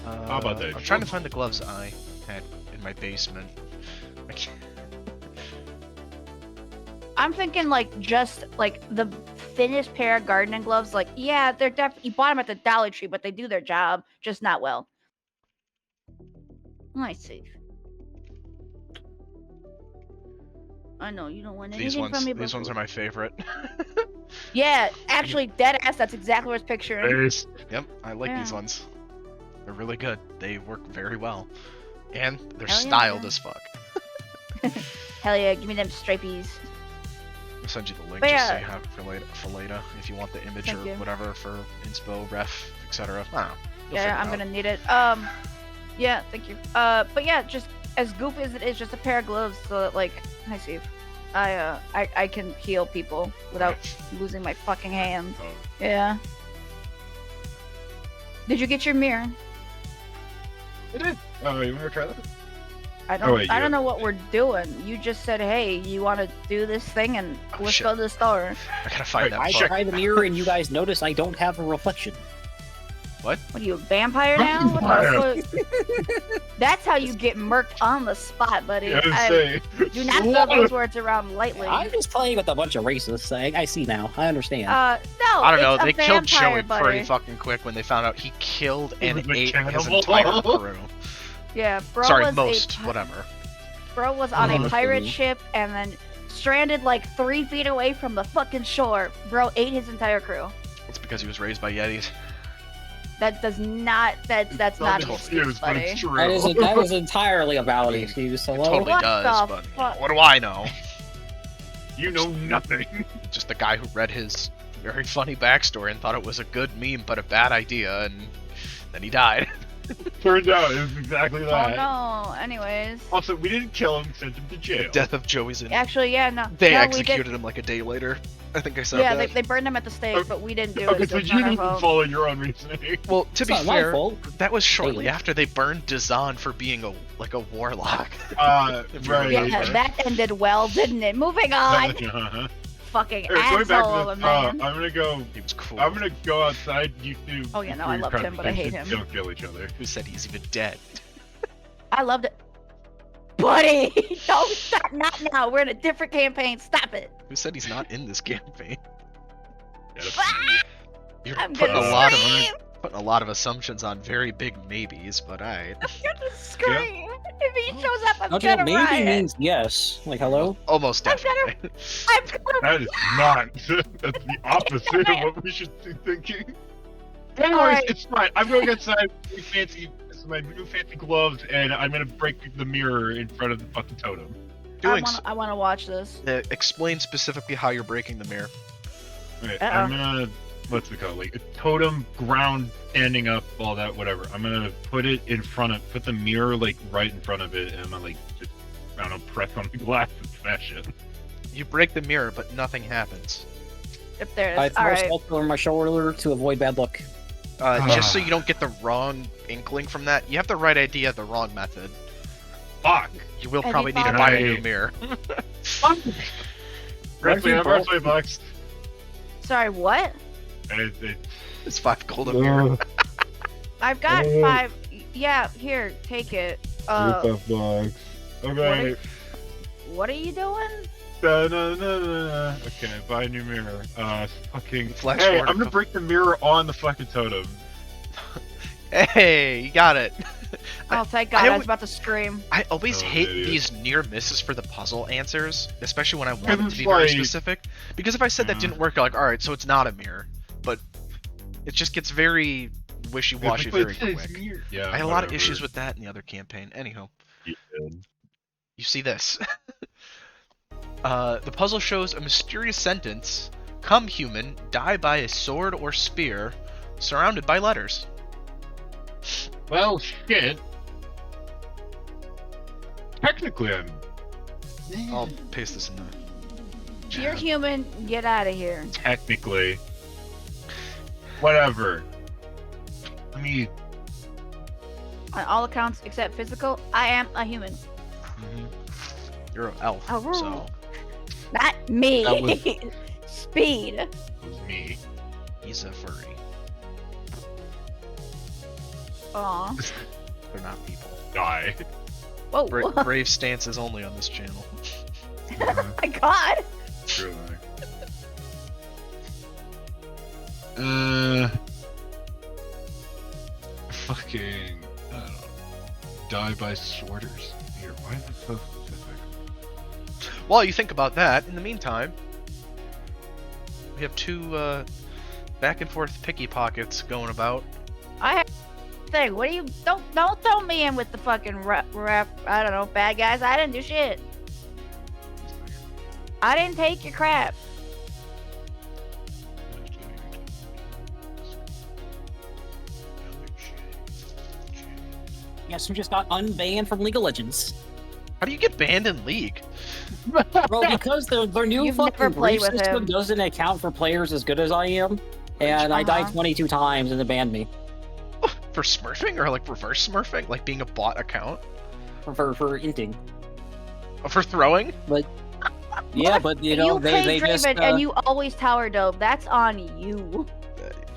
S1: How about that?
S2: I'm trying to find the gloves I had in my basement. I can't.
S3: I'm thinking like just like the thinnest pair of gardening gloves. Like, yeah, they're definitely you bought them at the Dollar Tree, but they do their job, just not well. Let's see. I know you don't want anything from me.
S2: These ones are my favorite.
S3: Yeah, actually, dead ass. That's exactly what I was picturing.
S1: Nice.
S2: Yep, I like these
S3: Yeah.
S2: ones. They're really good. They work very well, and they're
S3: Hell yeah.
S2: styled as fuck.
S3: Hell yeah, give me them stripies.
S2: I'll send you the link
S3: But
S2: just so
S3: yeah.
S2: you have it for later if you want the image
S3: Thank
S2: or
S3: you.
S2: whatever for inspo, ref, etc. I don't know. You'll figure
S3: Yeah,
S2: it
S3: I'm
S2: out.
S3: gonna need it. Yeah, thank you. But yeah, just as goofy as it is, just a pair of gloves so that like, hi Steve, I can heal people without losing my fucking hand.
S1: Oh,
S3: Yeah. Did you get your mirror?
S1: I did. Oh, you want to try that?
S3: I don't.
S1: wait,
S3: I
S1: you-
S3: don't know what we're doing. You just said, "Hey, you want to do this thing?" And
S2: Oh,
S3: let's
S2: shit.
S3: go to the store.
S2: I gotta find that
S5: I
S2: book.
S5: try the mirror and you guys notice I don't have a reflection.
S3: What are you, a vampire now? What the fuck? That's how you get murked on the spot, buddy.
S1: Yeah,
S3: I-
S1: say.
S3: do not throw those words around lightly.
S5: I'm just playing with a bunch of racists. I see now. I understand.
S3: No.
S2: I don't know.
S3: it's a
S2: They killed
S3: vampire,
S2: Joey pretty
S3: buddy.
S2: fucking quick when they found out he killed
S1: He
S2: and
S1: was a
S2: ate his
S1: cannibal.
S2: entire crew.
S3: Yeah, bro
S2: Sorry,
S3: was
S2: most.
S3: a,
S2: Whatever.
S3: Bro was on a
S5: Oh,
S3: pirate
S5: cool.
S3: ship and then stranded like 3 feet away from the fucking shore. Bro ate his entire crew.
S2: It's because he was raised by Yetis.
S3: That does not. That's not an
S1: excuse,
S3: excuse,
S1: but
S3: buddy.
S1: it's true.
S5: that is entirely a valid excuse.
S2: It
S5: Hello?
S2: totally
S3: What
S2: does,
S3: the
S2: but
S3: fuck?
S2: what do I know?
S1: You know nothing.
S2: Just the guy who read his very funny backstory and thought it was a good meme but a bad idea, and then he died.
S1: Turns out it was exactly
S3: Oh
S1: that.
S3: no. Anyways.
S1: Also, we didn't kill him, sent him to jail.
S2: Death of Joey's in.
S3: Actually, yeah, no.
S2: They
S3: no,
S2: executed him like a day later. I think I said
S3: Yeah,
S2: that.
S3: they burned him at the stake, but we didn't do
S1: Okay,
S3: it.
S1: so
S3: it's
S1: you
S3: not our
S1: didn't
S3: fault.
S1: follow your own reasoning.
S2: Well, to
S5: It's
S2: be
S5: not my
S2: fair,
S5: fault.
S2: that was shortly
S5: Hey.
S2: after they burned Dazan for being a warlock.
S1: Right.
S3: Yeah, that ended well, didn't it? Moving on.
S1: Uh-huh.
S3: Fucking
S1: Here, going back
S3: asshole
S1: to
S3: of a
S1: this,
S3: man.
S1: I'm gonna go.
S2: He was cool.
S1: I'm gonna go outside. You two.
S3: Oh, yeah, no,
S1: do
S3: I
S1: your
S3: loved him, but I hate
S1: conversations.
S3: him.
S1: Don't kill each other.
S2: Who said he's even dead?
S3: I loved it. Buddy, don't stop. Not now. We're in a different campaign. Stop it.
S2: Who said he's not in this campaign?
S1: Yeah, that's-
S3: Ah,
S2: You're
S3: I'm
S2: putting
S3: gonna
S2: a lot of
S3: scream.
S2: putting a lot of assumptions on very big maybes, but alright.
S3: I'm gonna scream. If he shows up, I'm
S5: Don't
S3: gonna
S5: maybe
S3: riot.
S5: means yes. Like, hello?
S2: Almost
S3: I'm gonna-
S2: definitely.
S3: I'm gonna.
S1: That is not. That's the opposite of what we should be thinking. Anyways,
S3: Alright.
S1: it's fine. I'm going outside with my new fancy gloves, and I'm gonna break the mirror in front of the fucking totem.
S2: Doing
S3: I want to watch this.
S2: explain specifically how you're breaking the mirror.
S1: Right,
S3: Uh-oh.
S1: I'm gonna what's it called? Like a totem, ground, standing up, all that, whatever. I'm gonna put the mirror like right in front of it, and I'm gonna like just I don't know, press on the glass and smash it.
S2: You break the mirror, but nothing happens.
S3: If there
S5: I
S3: is.
S5: throw
S3: All right.
S5: salt over my shoulder to avoid bad luck.
S2: Just so you don't get the wrong inkling from that, you have the right idea, the wrong method.
S1: Fuck.
S2: You will
S3: Have
S2: probably
S3: you
S2: need to
S3: thought
S2: buy a
S1: of-
S2: new mirror.
S1: Wrestling, I'm
S5: both-
S1: $20.
S3: Sorry, what?
S2: It's 5 gold a mirror.
S3: I've got
S1: Oh.
S3: 5. Yeah, here, take it.
S1: $5. Okay.
S3: What are you doing?
S1: Okay, buy a new mirror. Fucking.
S2: Flash
S1: Hey,
S2: forward
S1: I'm gonna
S2: to-
S1: break the mirror on the fucking totem.
S2: Hey, you got it.
S3: Oh, thank God!
S2: I
S3: I,
S2: alwa-
S3: was about to scream.
S2: I always
S1: Oh,
S2: hate
S1: idiot.
S2: these near misses for the puzzle answers, especially when I want them to
S1: it's
S2: be very
S1: like-
S2: specific. Because if I said that
S1: Yeah.
S2: didn't work, you're like, alright, so it's not a mirror. But it just gets very wishy-washy very quick.
S1: Yeah.
S2: I had a lot of
S1: whatever.
S2: issues with that in the other campaign. Anyhow,
S1: Yeah.
S2: you see this. The puzzle shows a mysterious sentence: "Come human, die by a sword or spear," surrounded by letters.
S1: Well, shit. Technically, I'm.
S2: I'll paste this in the.
S3: You're human. Get out of here.
S1: Technically. Whatever. I mean,
S3: On all accounts except physical, I am a human.
S2: You're an elf,
S3: Oh.
S2: so
S3: Not me.
S5: That was-
S3: Speed.
S1: it was me.
S2: he's a furry.
S3: Aw.
S2: They're not people.
S1: Die.
S3: Whoa.
S2: Brave stances only on this channel.
S3: My God.
S1: Truly. Fucking. I don't know. Die by sword or spear. Why is it so specific?
S2: While you think about that, in the meantime, we have two back and forth picky pockets going about.
S3: I have thing. What do you don't throw me in with the fucking rap I don't know, bad guys. I didn't do shit. I didn't take your crap.
S5: Yes, we just got unbanned from League of Legends.
S2: How do you get banned in League?
S5: Bro, because their new
S3: You've never
S5: fucking
S3: played
S5: grief
S3: with
S5: system
S3: him.
S5: doesn't account for players as good as I am. And I died
S3: Uh-huh.
S5: 22 times and they banned me
S2: For smurfing or like reverse smurfing, like being a bot account?
S5: for inting.
S2: Oh, for throwing?
S5: Yeah, but you know,
S3: play
S5: they
S3: Draven
S5: just
S3: and you always tower dove. That's on you.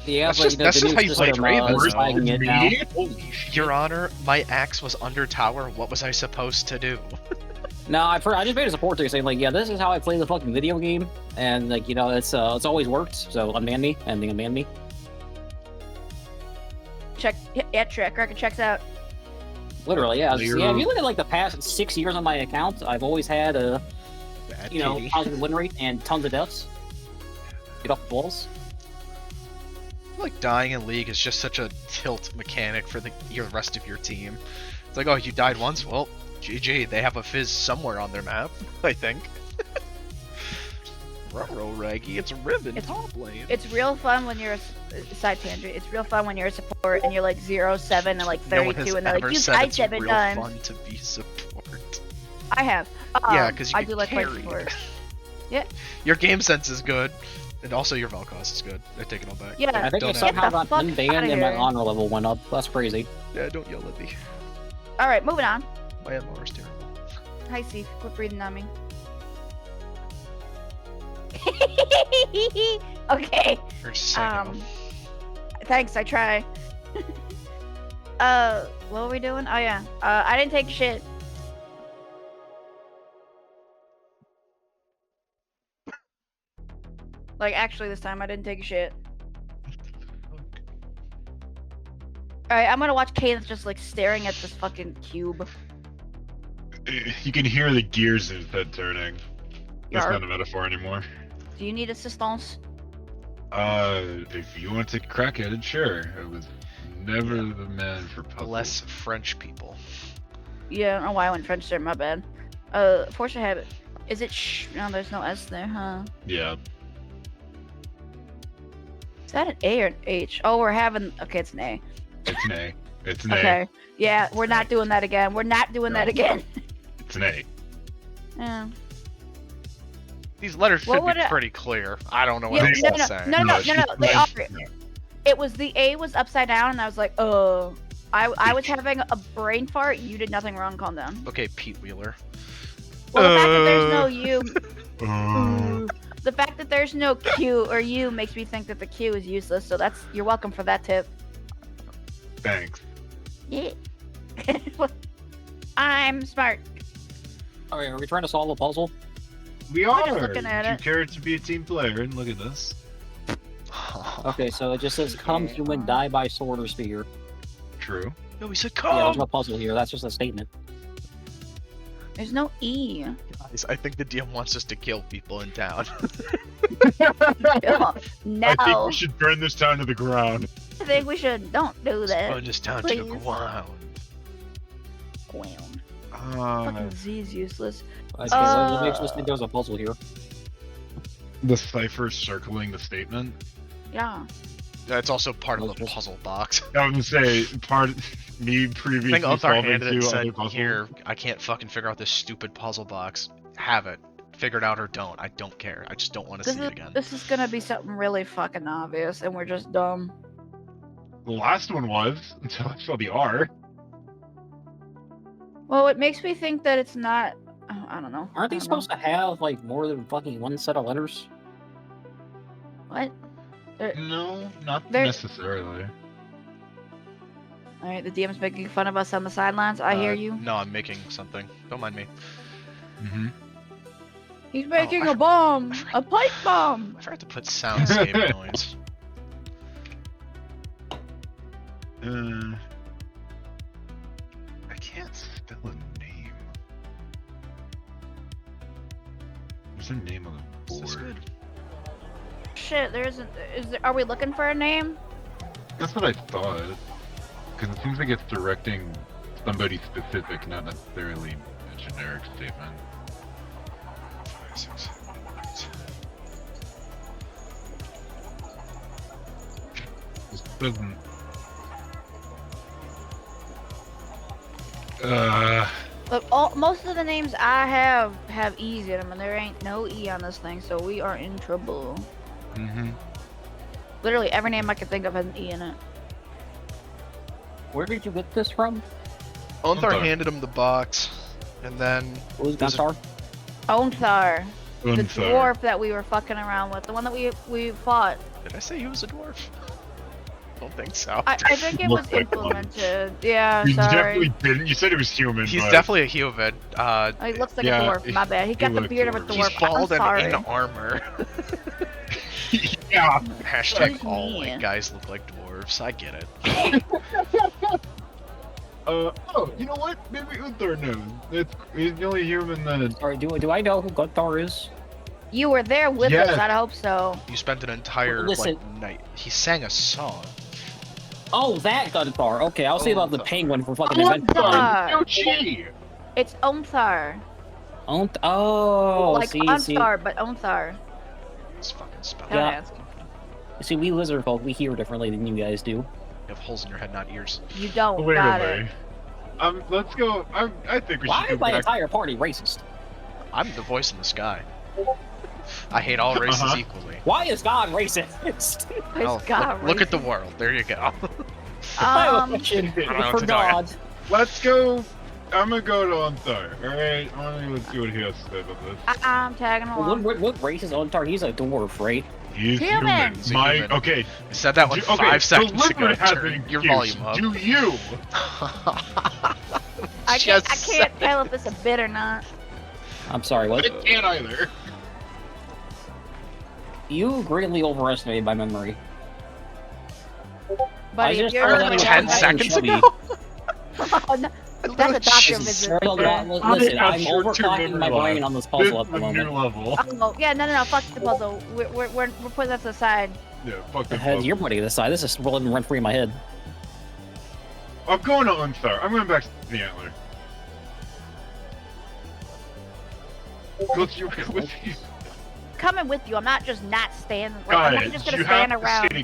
S5: yeah,
S2: That's
S5: but
S2: just-
S5: you know,
S2: that's
S5: the
S2: just
S5: new
S2: how you play
S5: system,
S2: Draven,
S5: is
S2: though.
S5: flagging it now.
S1: Me? Holy shit.
S2: Your Honor, my axe was under tower. What was I supposed to do?
S5: No, I just made a support thing saying like, yeah, this is how I play the fucking video game, and like you know, it's always worked. So unban me and they unban me.
S3: Check. Yeah, check. Kraken checks out.
S5: Literally, yeah.
S1: Clear.
S5: Yeah, if you look at like the past 6 years on my account, I've always had a
S2: Bad
S5: you know
S2: kitty.
S5: positive win rate and tons of deaths. Get off the balls.
S2: I feel like dying in League is just such a tilt mechanic for the rest of your team. It's like, oh, you died once? Well, GG. They have a fizz somewhere on their map, I think. Ruh-roh, Raggy, it's a ribbon.
S3: It's-
S2: top lane.
S3: It's real fun when you're a side tangent. It's real fun when you're a support and you're like 0-7 and like
S2: No one
S3: 32
S2: has
S3: and they're like,
S2: ever
S3: you
S2: said
S3: died
S2: it's
S3: 7
S2: real
S3: times.
S2: fun to be support.
S3: I have.
S2: Yeah, because you
S3: I
S2: get
S3: do like play
S2: carried.
S3: support. Yeah.
S2: Your game sense is good, and also your Vel'Koz is good. I take it all back.
S3: Yeah.
S5: I think I
S2: Don't
S5: somehow
S3: Get the
S5: got
S3: fuck
S5: unbanned
S3: outta
S5: and my
S3: here.
S5: honor level went up. That's crazy.
S2: Yeah, don't yell at me.
S3: All right, moving on.
S2: My MR is terrible.
S3: Hi, Steve. Quit breathing on me. Okay.
S2: You're just saying
S3: Thanks. I try. What were we doing? Oh yeah. I didn't take shit. Like actually, this time I didn't take a shit. All right, I'm gonna watch Cadence just like staring at this fucking cube.
S1: You can hear the gears in his head turning. That's
S3: Yarp.
S1: not a metaphor anymore.
S3: Do you need assistance?
S1: If you want to crack at it, sure. I was never
S2: Yeah.
S1: the man for puzzles.
S2: less French people.
S3: Yeah, I don't know why I went French there. My bad. Force your habit. Is it no, there's no S there, huh?
S1: Yeah.
S3: Is that an A or an H? Oh, we're having. Okay, it's an A.
S1: It's an A. It's an A.
S3: Okay. Yeah, we're not doing that again. We're not doing that
S1: No.
S3: again.
S1: It's an A.
S3: Yeah.
S2: These letters
S3: What
S2: should
S3: would
S2: be
S3: it-
S2: pretty clear. I don't know what
S3: Yeah,
S2: else
S3: no,
S2: to
S3: no,
S2: say.
S3: no, no,
S1: she-
S3: no, they
S1: no,
S3: are.
S1: no.
S3: It was the A was upside down, and I was like, oh. I was having a brain fart. You did nothing wrong. Calm down.
S2: Okay, Pete Wheeler.
S3: Well, the fact that there's no U,
S1: Uh,
S3: the fact that there's no Q or U makes me think that the Q is useless. So that's you're welcome for that tip.
S1: thanks.
S3: Yeah. I'm smart.
S5: Alright, are we trying to solve a puzzle?
S1: We
S3: We're
S1: are.
S3: just looking at
S1: you
S3: it.
S1: care to be a team player, and look at this.
S5: Okay, so it just says come
S3: Okay.
S5: human, die by sword or spear.
S1: True.
S2: No, he said
S5: Yeah, there's
S2: come!
S5: no puzzle here, that's just a statement.
S3: There's no E.
S2: Guys, I think the DM wants us to kill people in town.
S3: No.
S1: I think we should burn this town to the ground.
S3: I think we should. Don't do that.
S2: Burn this town to the
S3: Please.
S2: ground.
S3: Ground. Fucking Z is useless.
S5: Okay, what makes us think there's a puzzle here?
S1: The cipher circling the statement.
S3: Yeah.
S2: It's also part of the puzzle box.
S1: I was gonna say me
S2: I
S1: previously
S2: think Othar
S1: solving
S2: handed it and
S1: two
S2: said,
S1: other puzzles.
S2: "Here, I can't fucking figure out this stupid puzzle box. Have it. Figure it out or don't. I don't care. I just don't want to
S3: This
S2: see
S3: is
S2: it again."
S3: this is gonna be something really fucking obvious, and we're just dumb.
S1: The last one was until I saw the R.
S3: Well, it makes me think that it's not. I don't know.
S5: Aren't they supposed to have like more than fucking one set of letters?
S3: What?
S1: No, not
S3: There-
S1: necessarily.
S3: All right, the DM's making fun of us on the sidelines. I hear you.
S2: No, I'm making something. Don't mind me.
S1: Mm-hmm.
S3: He's making
S2: I
S3: a bomb, a pipe bomb.
S2: I forgot to put soundscape noise.
S1: I can't spell a name. There's a name on the
S2: Is this
S1: board.
S2: good?
S3: Shit, there isn't. Is there? Are we looking for a name?
S1: That's what I thought. Because it seems like it's directing somebody specific, not necessarily a generic statement.
S2: 5, 6, 7, 8.
S1: This doesn't.
S3: Look, most of the names I have E's in them, and there ain't no E on this thing, so we are in trouble.
S1: Mm-hmm.
S3: Literally every name I can think of has an E in it.
S5: Where did you get this from?
S2: Onthar
S1: Onthar.
S2: handed him the box, and then
S5: What was
S2: There's a-
S5: Guntar?
S3: Onthar, the
S1: Unfair.
S3: dwarf that we were fucking around with, the one that we fought.
S2: did I say he was a dwarf? Don't think so.
S3: I think it was
S1: Looks like one.
S3: implemented. Yeah,
S1: You
S3: sorry.
S1: definitely didn't. You said it was human.
S2: He's
S1: but
S2: definitely a human.
S3: Oh, he looks like
S1: Yeah,
S3: a dwarf. My bad. He got the
S1: looks
S3: beard of a
S1: dwarf.
S3: dwarf.
S2: He's bald
S3: I'm sorry.
S2: and in armor.
S1: yeah.
S2: Hashtag
S3: Excuse
S2: all
S3: me.
S2: white guys look like dwarves. I get it.
S1: Oh, you know what? Maybe Uthar knows. He's the only human that.
S5: Sorry, do I know who Guntar is?
S3: You were there with
S1: Yes.
S3: us. I hope so.
S2: You spent an entire
S5: Listen.
S2: night. He sang a song.
S5: Oh, that Guntar. Okay, I'll say about the
S2: Guntar.
S5: penguin from fucking
S3: Guntar.
S5: Adventure Time.
S1: No chi.
S3: It's Onthar.
S5: Oh,
S3: Like
S5: see.
S3: Onthar, but Onthar.
S2: It's fucking spelled.
S3: Don't
S5: Yeah.
S3: ask.
S5: See, we lizard folk, we hear differently than you guys do.
S2: You have holes in your head, not ears.
S3: You don't.
S1: Wait
S3: got
S1: a
S3: it.
S1: minute. Let's go. I think we
S5: Why
S1: should
S5: is
S1: go
S5: my
S1: back.
S5: entire party racist?
S2: I'm the voice in the sky. I hate all races
S1: Uh-huh.
S2: equally.
S5: Why is God racist?
S3: Praise
S2: Oh,
S3: God.
S2: look at the
S3: racist.
S2: world. There you go.
S5: I have a
S3: Um,
S5: question
S2: I don't know what
S5: for
S2: to tell ya.
S5: God.
S1: Let's go. I'm gonna go to Uthar. All right. Let's see what he has to say about this.
S3: I'm tagging along.
S5: What race is Ontar? He's a dwarf, right?
S1: He's
S3: Human.
S1: human.
S2: He's a
S1: My
S2: human.
S1: okay.
S2: I said that like
S1: okay,
S2: 5 seconds ago.
S1: Deliberate has
S2: Turn
S1: an
S2: your
S1: excuse.
S2: volume up.
S1: Do you?
S3: I
S2: Just
S3: can't tell if it's a bit or not.
S5: I'm sorry, what?
S1: I can't either.
S5: You greatly overestimated my memory.
S3: Buddy,
S5: just
S3: if you're
S5: heard
S3: gonna
S5: that
S3: be
S2: 10
S5: about
S2: seconds
S5: Chubby.
S2: ago?
S3: Oh, no, that's a doctor
S2: Jesus.
S3: visit.
S5: Well,
S3: right there.
S5: listen,
S1: I'm
S5: I'm
S1: sure
S5: overclocking
S1: two
S5: my
S1: memory
S5: brain
S1: loss.
S5: on this
S1: This
S5: puzzle
S1: is
S5: at the
S1: a new
S5: moment.
S1: level.
S3: Oh, yeah, no, fuck the puzzle. We're putting that to the side.
S1: Yeah, fuck this
S5: You're
S1: level.
S5: putting it aside. This is rolling rent free in my head.
S1: I'm going to Uthar. I'm going back to the Antler. What's your? What's your
S3: Coming with you. I'm not just not staying. Like,
S1: got
S3: I'm not
S1: it.
S3: just gonna
S1: You
S3: stand
S1: have
S3: around.
S1: to stay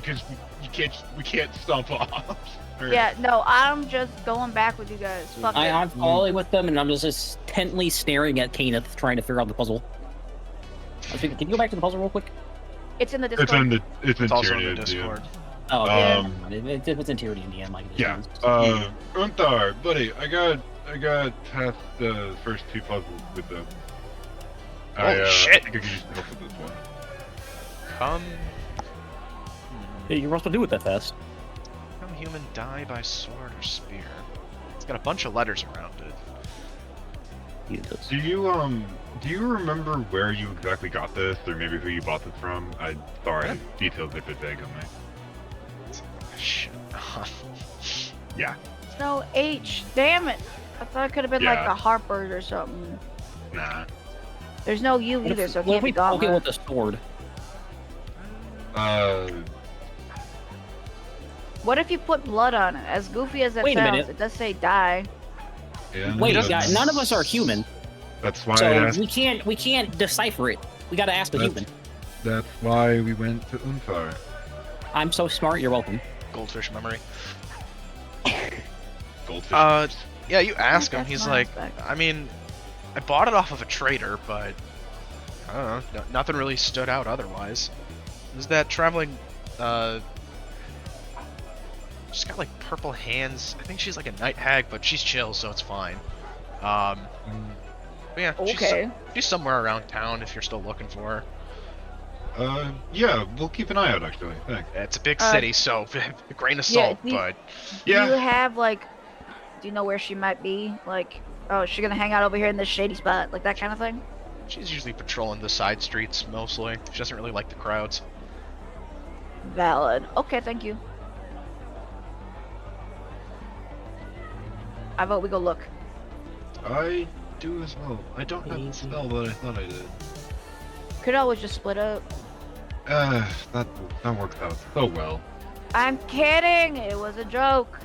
S1: because we can't stomp off. Alright.
S3: Yeah, no, I'm just going back with you guys. Fuck it.
S5: I'm following with them, and I'm just intently staring at Kenneth, trying to figure out the puzzle. Can you go back to the puzzle real quick?
S3: It's in the
S1: It's
S3: Discord.
S1: in the
S2: It's also in the
S1: interior, dude.
S2: Discord.
S5: Oh, yeah.
S1: Um,
S5: It's in Tyranny in the end, like it
S1: Yeah.
S5: is.
S1: Uthar, buddy, I got past the first 2 puzzles with them.
S2: Holy shit.
S1: I think I can use help with this one.
S2: Come,
S5: Hey, you're supposed to do it that fast.
S2: come human, die by sword or spear. It's got a bunch of letters around it.
S5: You just-
S1: Do you remember where you exactly got this, or maybe who you bought this from? Sorry, details a bit vague on me.
S2: Shit.
S3: No H. Damn it. I thought it could have been like
S1: Yeah.
S3: a Harper's or something.
S1: Nah.
S3: There's no U
S5: What
S3: either,
S5: if,
S3: so it
S5: what if
S3: can't
S5: we
S3: be
S5: poke it
S3: Gauntlet.
S5: with a sword?
S3: What if you put blood on it? As goofy as that
S5: Wait a
S3: sounds,
S5: minute.
S3: it does say die.
S1: Yeah,
S5: Wait,
S1: that's-
S5: none of us are human,
S1: That's why I
S5: so
S1: asked.
S5: we can't decipher it. We gotta ask the human.
S1: That's why we went to Unfar.
S5: I'm so smart. You're welcome.
S2: Goldfish memory.
S1: Goldfish.
S2: Yeah, you ask him.
S3: That's
S2: He's
S3: my
S2: like,
S3: respect.
S2: I mean, I bought it off of a trader, but I don't know. Nothing really stood out otherwise. Is that traveling? She's got like purple hands. I think she's like a night hag, but she's chill, so it's fine. But yeah,
S3: Okay.
S2: she's somewhere around town if you're still looking for her.
S1: Yeah, we'll keep an eye out. Actually, thanks.
S2: It's a big
S3: Uh,
S2: city, so a grain of
S3: yeah,
S2: salt.
S3: do you-
S2: But
S3: Do
S1: Yeah.
S3: you have like? Do you know where she might be? Like, oh, is she gonna hang out over here in this shady spot, like that kind of thing?
S2: she's usually patrolling the side streets mostly. She doesn't really like the crowds.
S3: Valid. Okay, thank you. I vote we go look.
S1: I do as well. I don't have the spell, but I thought I did.
S3: Could always just split up.
S1: That works out so well.
S3: I'm kidding. It was a joke.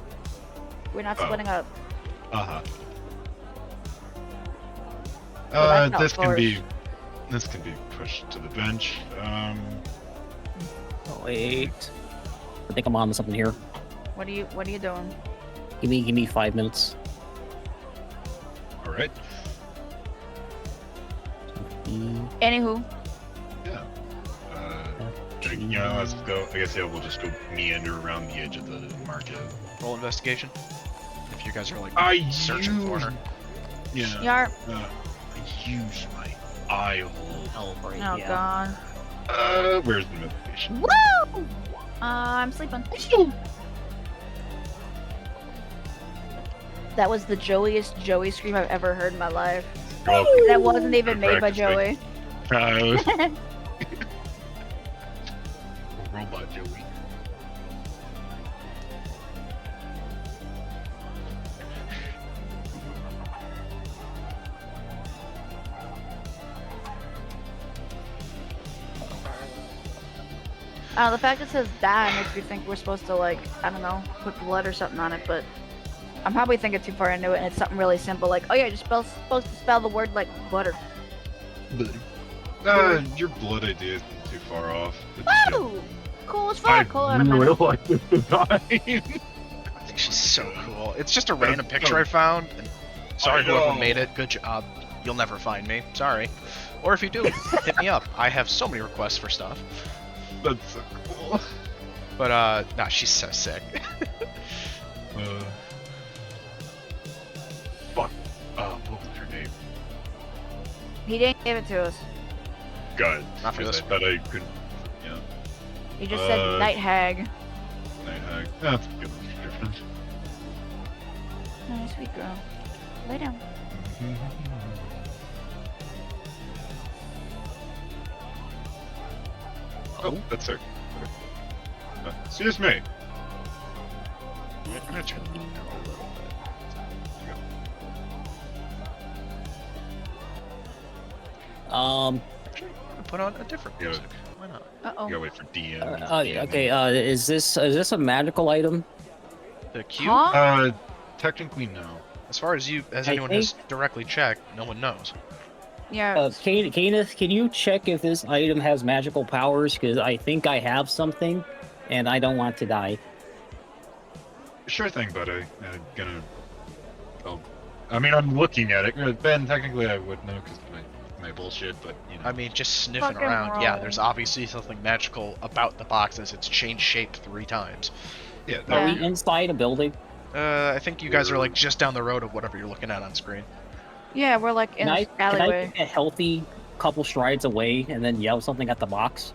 S3: We're not
S1: Oh.
S3: splitting up.
S1: Uh-huh.
S3: Well, that's
S1: This can
S3: outdoors.
S1: be pushed to the bench.
S5: Oh, wait. I think I'm on to something here.
S3: What are you doing?
S5: Give me 5 minutes.
S1: All right.
S3: Anywho,
S1: Yeah. Yeah, let's go. I guess, yeah, we'll just go meander around the edge of the market.
S2: Roll investigation. If you guys are like
S1: I
S2: searching for her.
S1: Yeah.
S3: Yar.
S1: I use my eye hole.
S5: Oh, right,
S3: Oh
S5: yeah.
S3: god.
S1: Where's the investigation?
S3: Woo! I'm sleeping. That was the joeyest Joey scream I've ever heard in my life.
S1: Well,
S3: That wasn't even made by Joey.
S1: Robot Joey.
S3: The fact it says die makes me think we're supposed to, like, I don't know, put blood or something on it, but I'm probably thinking too far into it, and it's something really simple, like, oh yeah, you're supposed to spell the word like butter.
S1: Your blood idea isn't too far off. It's just-
S3: Woo! Cool as
S1: I
S3: fuck. Hold on a minute.
S1: really like this design.
S2: I think she's so cool. It's just a random picture I found. And sorry,
S1: I
S2: whoever
S1: know.
S2: made it. Good job. You'll never find me. Sorry. Or if you do, hit me up. I have so many requests for stuff.
S1: That's so cool.
S2: But nah, she's so sick.
S1: Fuck. What was her name?
S3: He didn't give it to us.
S1: God.
S2: Not for
S1: because
S2: this
S1: I thought I couldn't. Yeah.
S3: He just said night hag.
S1: Night hag. That's good. Different.
S3: Oh, sweet girl. Lay down.
S1: Oh, that's her. Excuse me.
S2: I'm gonna turn the game down a little bit. Actually, I'm gonna put on a different
S1: Yeah.
S2: music. Why not?
S3: Uh-oh.
S1: Gotta wait for DM.
S5: Okay. Is this a magical item?
S2: The cube?
S3: Huh?
S1: Technically no.
S2: As far as
S5: I
S2: anyone has directly checked, no one knows.
S3: Yeah.
S5: Kenneth, can you check if this item has magical powers? Because I think I have something, and I don't want to die.
S1: Sure thing, buddy. I'm gonna. I mean, I'm looking at it. Ben, technically, I would know because my bullshit, but you know.
S2: I mean, just sniffing
S3: Fucking
S2: around. Yeah,
S3: wrong.
S2: there's obviously something magical about the box as it's changed shape 3 times.
S1: yeah.
S5: Are
S1: That,
S5: we inside a building?
S2: I think you guys are like just down the road of whatever you're looking at on screen.
S3: Yeah, we're like in
S5: Can
S3: this
S5: I
S3: alleyway.
S5: take a healthy couple strides away and then yell something at the box?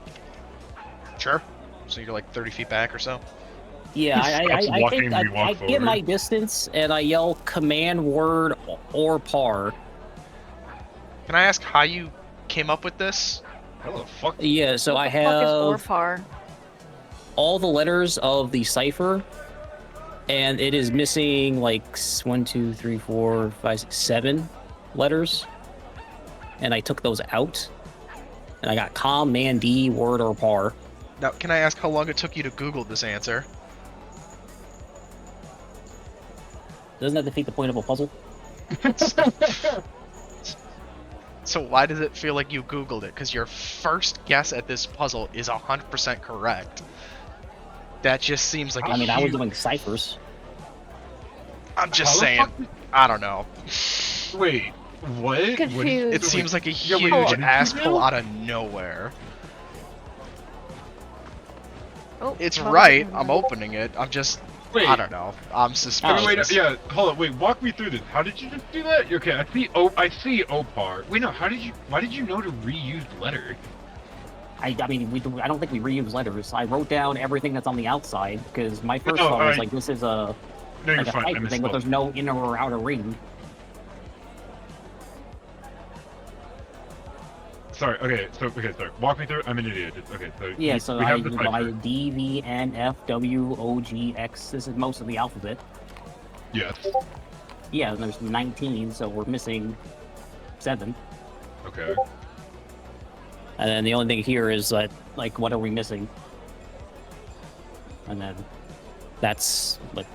S2: Sure. So you're like 30 feet back or so.
S5: Yeah,
S1: He
S5: I
S1: stops walking
S5: think
S1: and we
S5: I
S1: walk
S5: get
S1: forward.
S5: my distance and I yell command word or par.
S2: Can I ask how you came up with this?
S1: how the fuck?
S5: Yeah, so
S3: What
S5: I
S3: the fuck is
S5: have
S3: Orpar?
S5: all the letters of the cipher, and it is missing like 1, 2, 3, 4, 5, 6, 7 letters, and I took those out, and I got com, man, d, word, or par.
S2: Now, can I ask how long it took you to Google this answer?
S5: Doesn't that defeat the point of a puzzle?
S2: So why does it feel like you Googled it? Because your first guess at this puzzle is 100% correct. That just seems like
S5: I mean, I was
S2: huge...
S5: doing ciphers.
S2: I'm just
S1: How the
S2: saying.
S1: fuck
S2: I don't know.
S1: Wait, what?
S3: Confused.
S2: It seems like a
S1: Yeah, wait,
S2: huge
S1: what did you
S2: ass
S1: do?
S2: pull out of nowhere.
S3: Oh,
S2: It's
S3: well,
S2: right. I'm opening it. I'm just...
S1: Wait.
S2: I don't know. I'm suspicious.
S1: Wait, yeah, hold on, wait, walk me through this. How did you just do that? Okay, I see Opar. Wait, no, why did you know to reuse letter?
S5: I mean, I don't think we reuse letters. I wrote down everything that's on the outside because my first
S1: No,
S5: thought was
S1: I-
S5: like, this is a
S1: No, you're
S5: like a
S1: fine, I
S5: cipher thing, but
S1: misspoke.
S5: there's no inner or outer ring.
S1: Sorry, sorry. Walk me through, I'm an idiot. Okay, so
S5: Yeah,
S1: we
S5: so
S1: have
S5: I
S1: the
S5: my
S1: cipher.
S5: D, V, N, F, W, O, G, X. This is most of the alphabet.
S1: Yes.
S5: Yeah, and there's 19, so we're missing 7.
S1: Okay.
S5: And then the only thing here is that, like, what are we missing? And then that's like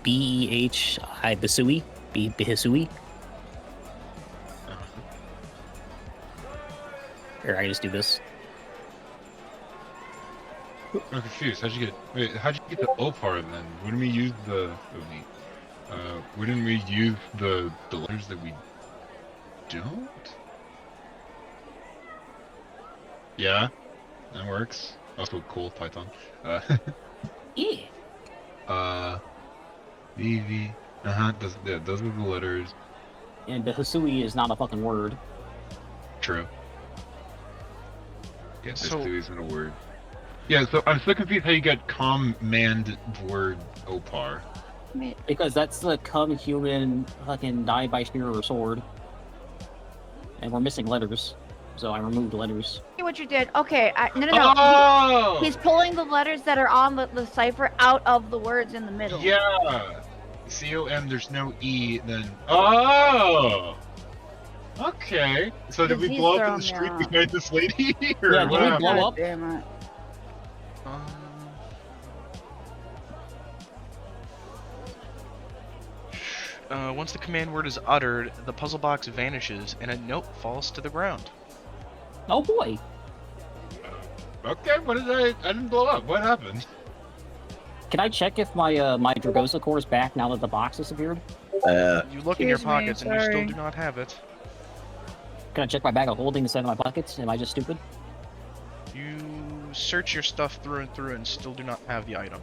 S5: B-E-H, Bisui, Bihisui. Here, I just do this.
S1: I'm confused. How'd you get the Opar then? Wouldn't we use wouldn't we use the letters that we don't? Yeah, that works. Also cool, Python.
S5: Yeah.
S1: VV. Those are the letters.
S5: And Bihisui is not a fucking word.
S1: True. Yeah, this
S2: So-
S1: isn't a word. Yeah, so I'm so confused how you get command word Opar.
S5: Because that's the come human fucking die by spear or sword. And we're missing letters. So I removed letters.
S3: See what you did. Okay, no.
S1: Oh!
S3: He's pulling the letters that are on the cipher out of the words in the middle.
S1: Yeah! C-O-M, there's no E, then... Oh! Okay. So did we
S3: He's
S1: blow up in
S3: throwing
S1: the
S3: me
S1: street
S3: off.
S1: behind this lady? Or
S5: Yeah, did
S1: what
S5: we
S1: happened?
S5: blow
S3: God
S5: up?
S3: damn it.
S2: Once the command word is uttered, the puzzle box vanishes and a note falls to the ground.
S5: Oh boy.
S1: Okay, what did I didn't blow up. What happened?
S5: Can I check if my my Dragosa core is back now that the box disappeared?
S2: You look in your
S3: Excuse me,
S2: pockets and you still
S3: sorry.
S2: do not have it.
S5: Can I check my bag of holding instead of my pockets? Am I just stupid?
S2: You search your stuff through and through and still do not have the item.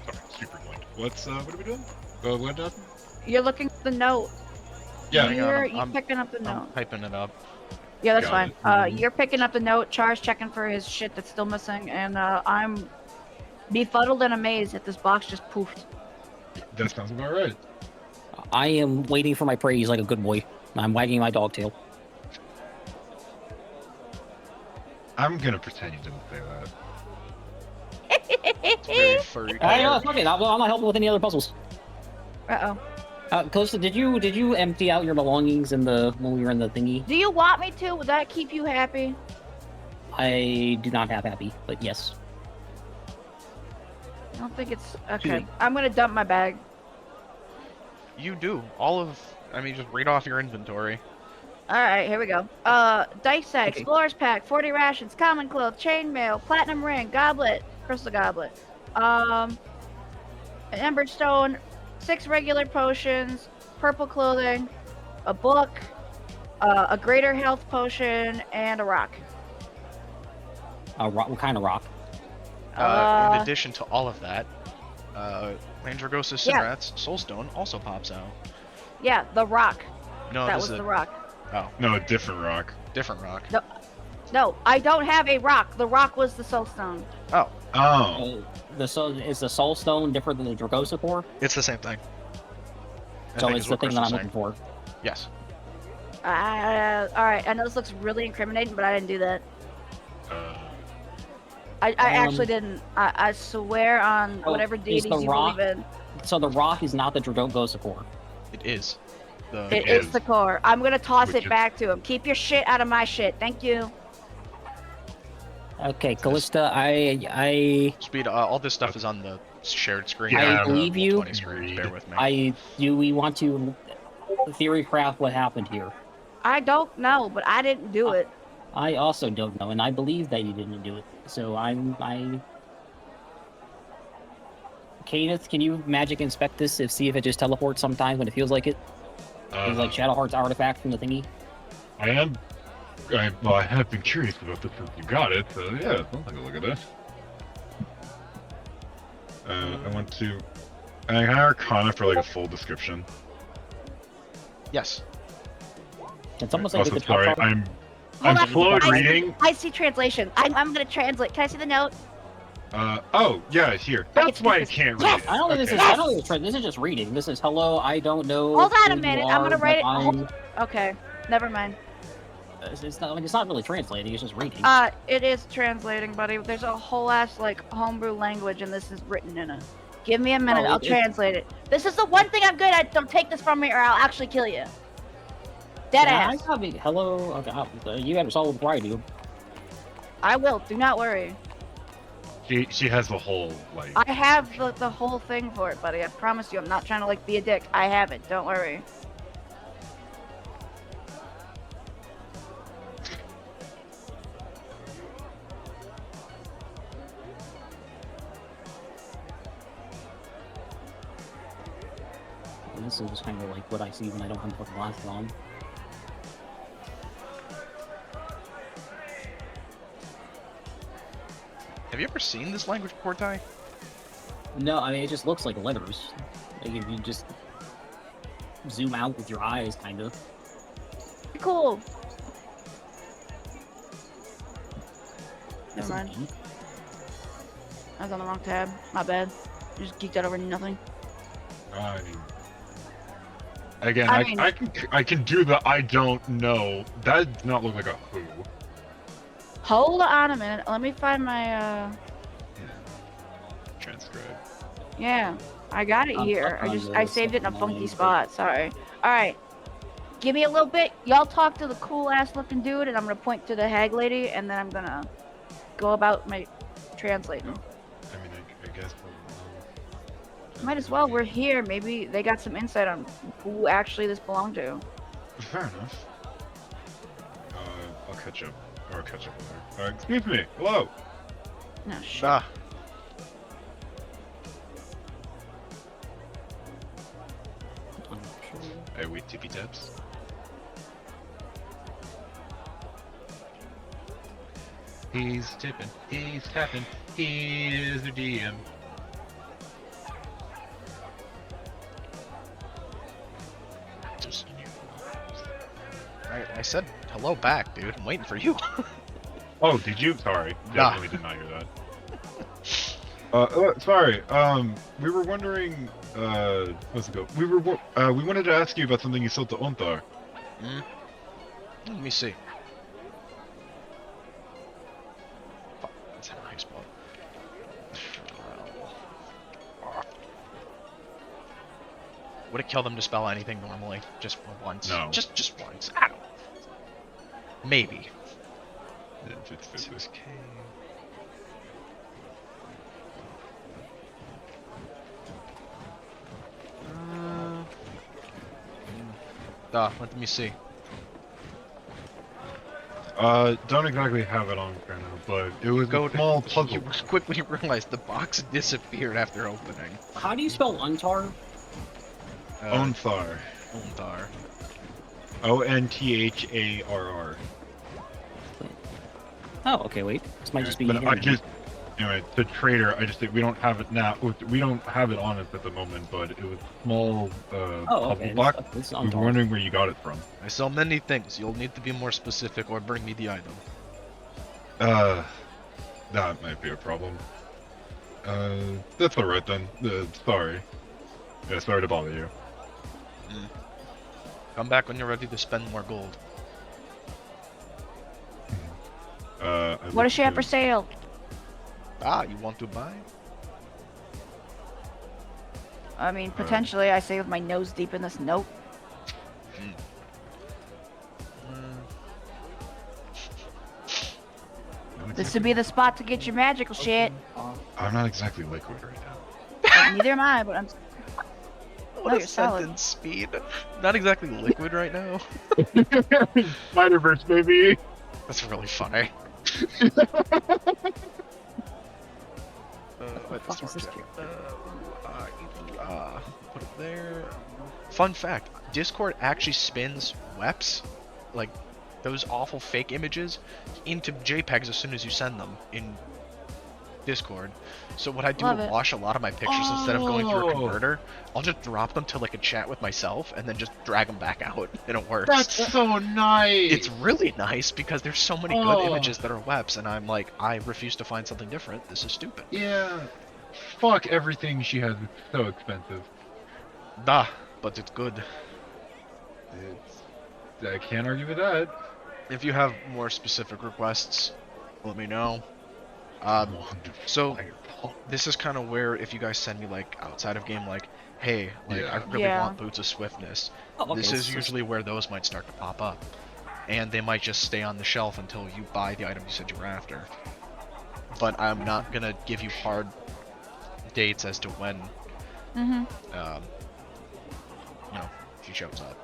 S1: Sorry, super blind. What are we doing? What happened?
S3: You're looking at the note.
S1: Yeah,
S2: Hang on,
S3: You're
S2: I'm-
S3: picking up the
S2: I'm
S3: note.
S2: typing it up.
S3: Yeah, that's
S1: Got
S3: fine. You're picking up the note. Char's checking for his shit that's still missing, and I'm befuddled and amazed that this box just poofed.
S1: that sounds about right.
S5: I am waiting for my praise like a good boy. I'm wagging my dog tail.
S1: I'm gonna pretend you didn't say that.
S2: It's very furry.
S5: I
S2: color.
S5: fuck it. I'm not helping with any other puzzles.
S3: Uh-oh.
S5: Costa, did you empty out your belongings in the when we were in the thingy?
S3: Do you want me to? Would that keep you happy?
S5: I do not have happy, but yes.
S3: I don't think it's... Okay. I'm gonna dump my bag.
S2: You do. Just read off your inventory.
S3: Alright, here we go. Dice set,
S5: Okay.
S3: Explorer's Pack, 40 rations, Common Cloth, Chainmail, Platinum Ring, Goblet, Crystal Goblet. An Ember Stone, 6 regular potions, purple clothing, a book, a greater health potion, and a rock.
S5: What kind of rock?
S2: In addition to all of that, Mandragosa
S3: Yeah.
S2: Sinrat's Soulstone also pops out.
S3: Yeah, the rock.
S2: No,
S3: That
S2: this
S3: was
S2: is
S3: the
S2: a
S3: rock.
S1: No, a different rock.
S2: different rock.
S3: No, I don't have a rock. The rock was the soul stone.
S1: Oh.
S5: Is the Soul Stone different than the Dragosa core?
S2: It's the same thing. I
S5: So
S2: think
S5: it's
S2: is
S5: the
S2: what
S5: thing that I'm
S2: Crystal's
S5: looking
S2: saying.
S5: for.
S2: Yes.
S3: Alright, I know this looks really incriminating, but I didn't do that. I
S5: Um,
S3: actually didn't. I swear on
S5: Oh,
S3: whatever
S5: is
S3: deities
S5: the
S3: you
S5: rock-
S3: believe in.
S5: So the rock is not the Dragosa core.
S2: It is.
S3: It's
S1: is.
S3: the core. I'm gonna toss
S1: Which
S3: it
S1: is-
S3: back to him. Keep your shit out of my shit. Thank you.
S5: Okay, Callista, I
S2: Speed, all this stuff is on the shared screen.
S1: Yeah,
S5: I believe you.
S2: 20 screen. Bear with me.
S5: do we want to theory craft what happened here?
S3: I don't know, but I didn't do it.
S5: I also don't know, and I believe that you didn't do it. So Kenneth, can you magic inspect this and see if it just teleports sometimes when it feels like it? It's like Shadowheart's artifact from the thingy.
S1: I have been curious about this since you got it, so yeah, I'll take a look at this. I want to... I Arcana for like a full description.
S2: Yes.
S5: It's almost like
S1: Also,
S5: we could
S1: sorry,
S5: talk about-
S1: I'm
S3: Hold on,
S1: slow at
S3: I-
S1: reading.
S3: I see translation. I'm gonna translate. Can I see the note?
S1: Oh, yeah, here. That's why I can't read
S3: Yes!
S1: it.
S5: I don't think this is.
S1: Okay.
S5: I don't think this is just reading. This is hello. I don't know.
S3: Hold on a
S5: who you
S3: minute, I'm gonna
S5: are,
S3: write it-
S5: but I'm-
S3: Okay, never mind.
S5: It's not. It's not really translating. It's just reading.
S3: It is translating, buddy. There's a whole ass like homebrew language, and this is written in it. Give me a minute,
S5: Oh,
S3: I'll translate it. This is the one thing I'm good at. Don't take this from me, or I'll actually kill you. Dead
S5: Yeah,
S3: ass.
S5: I got me. Hello. Okay, you got a solid reply, dude.
S3: I will. Do not worry.
S1: She has the whole, like...
S3: I have the whole thing for it, buddy. I promise you. I'm not trying to like be a dick. I have it. Don't worry.
S5: This is just kind of like what I see when I don't have fucking glasses on.
S2: Have you ever seen this language before, Ty?
S5: No, I mean it just looks like letters. Like if you just zoom out with your eyes, kind of.
S3: Cool.
S5: That's
S3: Never mind.
S5: neat.
S3: I was on the wrong tab. My bad. I just geeked out over nothing.
S1: Again,
S3: I mean-
S1: I can do the I don't know. That does not look like a who.
S3: Hold on a minute. Let me find my
S1: Transcribe.
S3: Yeah, I got it
S5: I'm
S3: here.
S5: stuck on
S3: I
S5: the
S3: saved it in a
S5: second
S3: funky
S5: line,
S3: spot. Sorry. All right. Give me a little bit. Y'all talk to the cool ass looking dude, and I'm gonna point to the hag lady, and then I'm gonna go about my translating.
S1: I mean, I guess.
S3: Might as well. We're here. Maybe they got some insight on who actually this belonged to.
S1: Fair enough. I'll catch up. Or I'll catch up with her. Excuse me. Hello.
S3: No shit.
S2: Ah.
S1: Are we tippy taps? He's tipping. He's tapping. He is the DM. Just
S2: I said hello back, dude. I'm waiting for you.
S1: Oh, did you? Sorry.
S2: Nah.
S1: Definitely did not hear that. Sorry. We were wondering. What's it go? We wanted to ask you about something you sold to Ontar.
S2: Let me see. Fuck, that's how I spell. Would it kill them to spell anything normally? Just for once?
S1: No.
S2: Just once. I don't. Maybe.
S1: Yeah, it's
S2: 6K. Let me see.
S1: Don't exactly have it on right now, but it was
S2: Go
S1: a small
S2: to,
S1: puzzle.
S2: you quickly realized the box disappeared after opening.
S5: How do you spell Untar?
S1: Onthar.
S2: Ontar.
S1: Ontarr.
S5: Oh, okay. Wait. This might just be.
S1: But I just, anyway, the trader. I just think we don't have it now. We don't have it on us at the moment, but it was a small
S5: Oh,
S1: puzzle
S5: okay.
S1: block.
S5: This is
S1: I was
S5: Untar.
S1: wondering where you got it from.
S2: I sell many things. You'll need to be more specific or bring me the item.
S1: That might be a problem. That's alright then. Sorry. Yeah, sorry to bother you.
S2: Come back when you're ready to spend more gold.
S3: What does she have for sale?
S2: You want to buy?
S3: I mean, potentially, I say with my nose deep in this note. This would be the spot to get your magical shit.
S1: I'm not exactly liquid right now.
S3: Neither am I, but I'm.
S2: What
S3: No,
S2: a
S3: you're solid.
S2: sentence speed. Not exactly liquid right now.
S1: Spider-Verse, baby.
S2: That's really funny.
S5: the fuck is this here?
S2: Put it there. Fun fact: Discord actually spins WEPs, like those awful fake images, into JPEGs as soon as you send them in Discord. So what I do
S3: Love
S2: to
S3: it.
S2: wash a lot of my pictures instead of going through a
S1: Oh.
S2: converter, I'll just drop them to like a chat with myself and then just drag them back out, and it works.
S1: That's so nice.
S2: It's really nice because there's so many good
S1: Oh.
S2: images that are WEPs, and I'm like, I refuse to find something different. This is stupid.
S1: Yeah. Fuck everything she has. It's so expensive.
S2: Duh, but it's good.
S1: I can't argue with that.
S2: If you have more specific requests, let me know. So this is kind of where if you guys send me like outside of game, like, hey, like I
S1: Yeah.
S2: really
S3: Yeah.
S2: want Boots of Swiftness.
S5: Oh, okay,
S2: This
S5: it's
S2: is
S5: just-
S2: usually where those might start to pop up, and they might just stay on the shelf until you buy the item you said you were after. But I'm not gonna give you hard dates as to when,
S3: Mm-hmm.
S2: she shows up.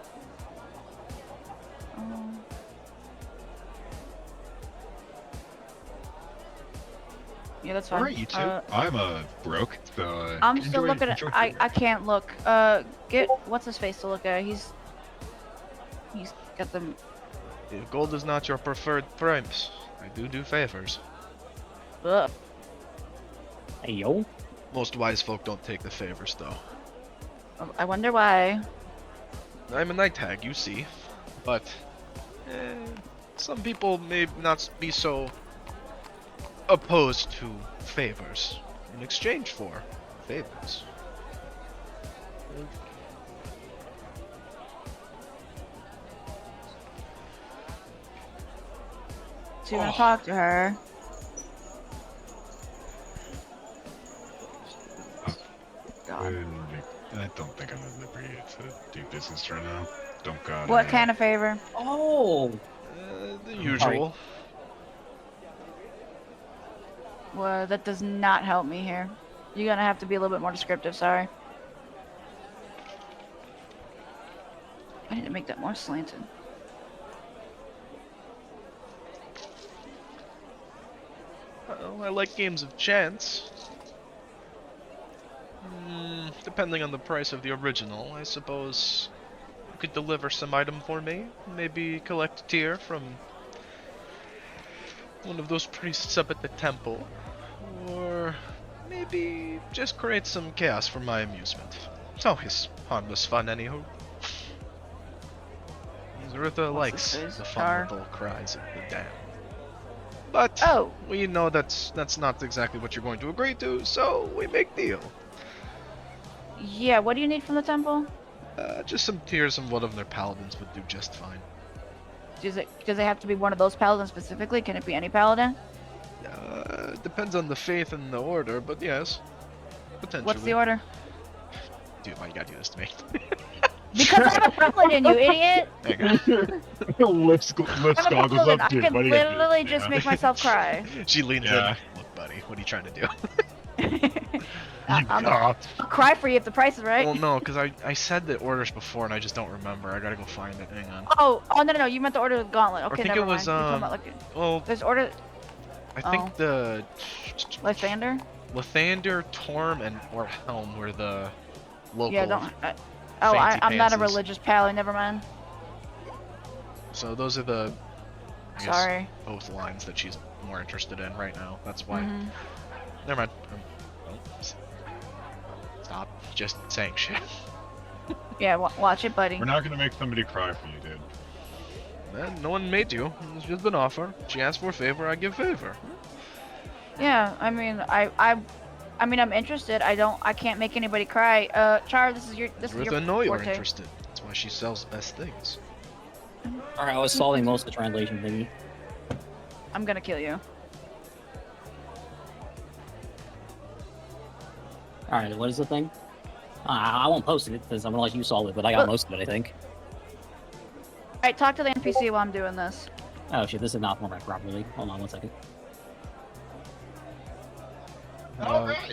S3: Yeah, that's fine.
S1: Alright, you two. I'm broke, so.
S3: I'm still
S1: enjoy-
S3: looking at.
S1: enjoy
S3: I can't look. Get what's his face to look at. He's got them.
S2: If gold is not your preferred price, I do favors.
S3: Ugh.
S5: Hey, yo.
S2: Most wise folk don't take the favors, though.
S3: I wonder why.
S2: I'm a night hag, you see, but some people may not be so opposed to favors in exchange for favors.
S3: So you want to talk to her? God.
S1: I don't think I'm at liberty to do business right now. Don't God.
S3: What kind of favor?
S5: Oh,
S2: The usual.
S3: Well, that does not help me here. You're gonna have to be a little bit more descriptive. Sorry. I need to make that more slanted.
S2: Well, I like games of chance. Depending on the price of the original, I suppose you could deliver some item for me. Maybe collect a tier from one of those priests up at the temple. Or maybe just create some chaos for my amusement. It's always harmless fun, anywho. Zarutha likes
S3: his face?
S2: the
S3: Char?
S2: fun little cries of the damned. But
S3: Oh,
S2: we know that's not exactly what you're going to agree to, so we make deal.
S3: yeah. What do you need from the temple?
S2: Just some tears and one of their paladins would do just fine.
S3: Does it have to be one of those paladins specifically? Can it be any paladin?
S2: Depends on the faith and the order, but yes, potentially.
S3: What's the order?
S2: Dude, why you gotta do this to me?
S3: Because I'm a paladin, you idiot!
S2: There you go.
S1: Lift
S3: I'm a
S1: goggles
S3: paladin.
S1: up,
S3: I
S1: dude.
S3: can
S1: What are you gonna do?
S3: literally just
S1: Yeah.
S3: make myself cry.
S2: She leans
S1: Yeah.
S2: in. Look, buddy, what are you trying to do?
S3: I'll
S1: Ah,
S3: cry for you if the price is right.
S2: Well, no, because I said the orders before and I just don't remember. I gotta go find it. Hang on.
S3: Oh, no, you meant the order of the gauntlet. Okay,
S2: think
S3: never
S2: it was,
S3: mind. You're talking about, like,
S2: Well,
S3: there's order
S2: I think the
S3: Lysander.
S2: Lathander, Torm, and or Helm were the local.
S3: Yeah, don't.
S2: fancy
S3: I'm not a
S2: pantses.
S3: religious paladin. Never mind.
S2: So those are the I guess,
S3: Sorry.
S2: both lines that she's more interested in right now. That's why.
S3: Mhm.
S2: Never mind. Stop just saying shit.
S3: Yeah, watch it, buddy.
S1: We're not gonna make somebody cry for you, dude.
S2: Man, no one made you. It's just an offer. She asked for a favor, I give favor.
S3: Yeah, I mean, I'm interested. I can't make anybody cry. Char, this is your
S2: Rutha know you're
S3: forte.
S2: interested. That's why she sells best things.
S5: alright, I was solving most of the translation thingy.
S3: I'm gonna kill you.
S5: Alright, what is the thing? I won't post it because I'm gonna let you solve it, but I got
S3: Well-
S5: most of it, I think.
S3: Alright, talk to the NPC while I'm doing this.
S5: Oh shit, this is not formatted properly. Hold on one second.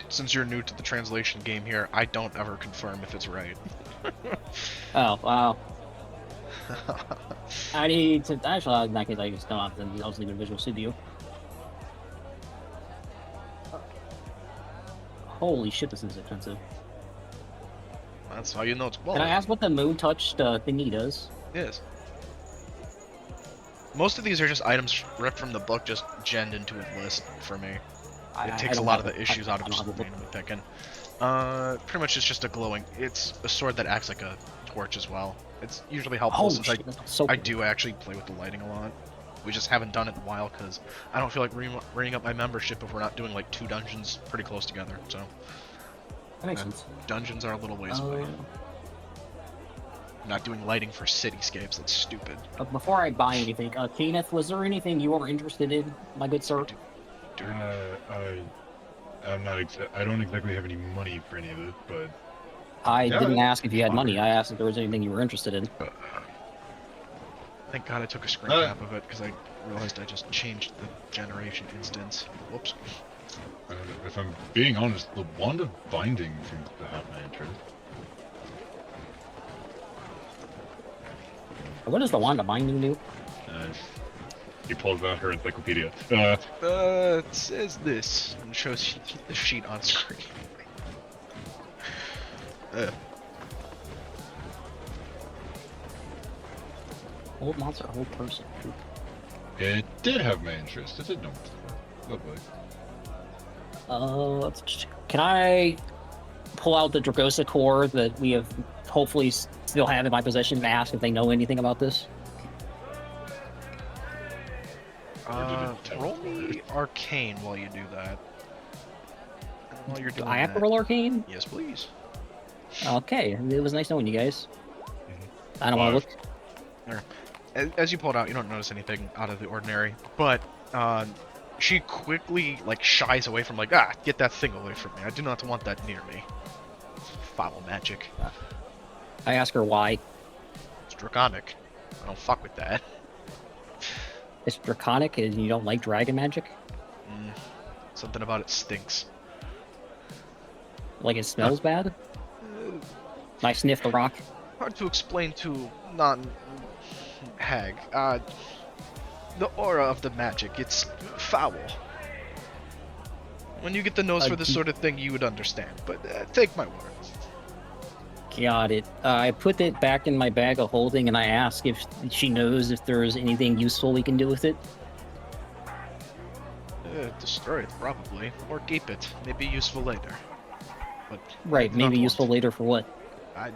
S2: Since you're new to the translation game here, I don't ever confirm if it's right.
S5: Oh, wow. I need to... Actually, in that case, I just don't have to... I'll just leave it in Visual Studio. Holy shit, this is expensive.
S2: That's how you know it's
S5: Can
S2: quality.
S5: I ask what the moon touched thingy does?
S2: Yes. Most of these are just items ripped from the book, just genned into a list for me. It takes a lot of the issues out of just randomly picking. Pretty much it's just a glowing... It's a sword that acts like a torch as well. It's usually helpful since
S5: shit, that's so
S2: I
S5: cool.
S2: do actually play with the lighting a lot. We just haven't done it in a while because I don't feel like ringing up my membership if we're not doing like 2 dungeons pretty close together. So
S5: That makes sense.
S2: dungeons are a little ways away. I'm not doing lighting for cityscapes. That's stupid.
S5: Before I buy anything, Kenneth, was there anything you were interested in, my good sir?
S1: I'm not. I don't exactly have any money for any of this, but
S5: I
S1: Yeah,
S5: didn't ask if you had
S1: fine.
S5: money. I asked if there was anything you were interested in.
S2: Thank God I took a screen cap of it because I realized I just changed the generation instance. Whoops.
S1: if I'm being honest, the Wand of Binding seems to have my interest.
S5: What does the wand of binding do?
S1: He pulls out her encyclopedia.
S2: It says this and shows the sheet on screen.
S5: Hold monster, hold person.
S1: It did have my interest. It did know what to do.
S5: Can I pull out the Dragosa core that we have hopefully still have in my possession and ask if they know anything about this?
S2: Roll me arcane while you do that. And while you're
S5: Do
S2: doing
S5: I have to
S2: that-
S5: roll arcane?
S2: Yes, please.
S5: Okay, it was nice knowing you guys. I don't want to look.
S2: As you pull it out, you don't notice anything out of the ordinary, but she quickly shies away from get that thing away from me. I do not want that near me. Foul magic.
S5: I ask her why.
S2: It's draconic. I don't fuck with that.
S5: It's draconic and you don't like dragon magic?
S2: Something about it stinks.
S5: Like it smells bad? I sniff the rock.
S2: Hard to explain to non-hag. The aura of the magic, it's foul. When you get the nose for this sort of thing, you would understand, but take my word.
S5: Got it. I put it back in my bag of holding and I ask if she knows if there's anything useful we can do with it.
S2: Destroy it, probably. Or keep it. Maybe useful later. But
S5: Right,
S2: not
S5: maybe
S2: want.
S5: useful later for what?
S2: How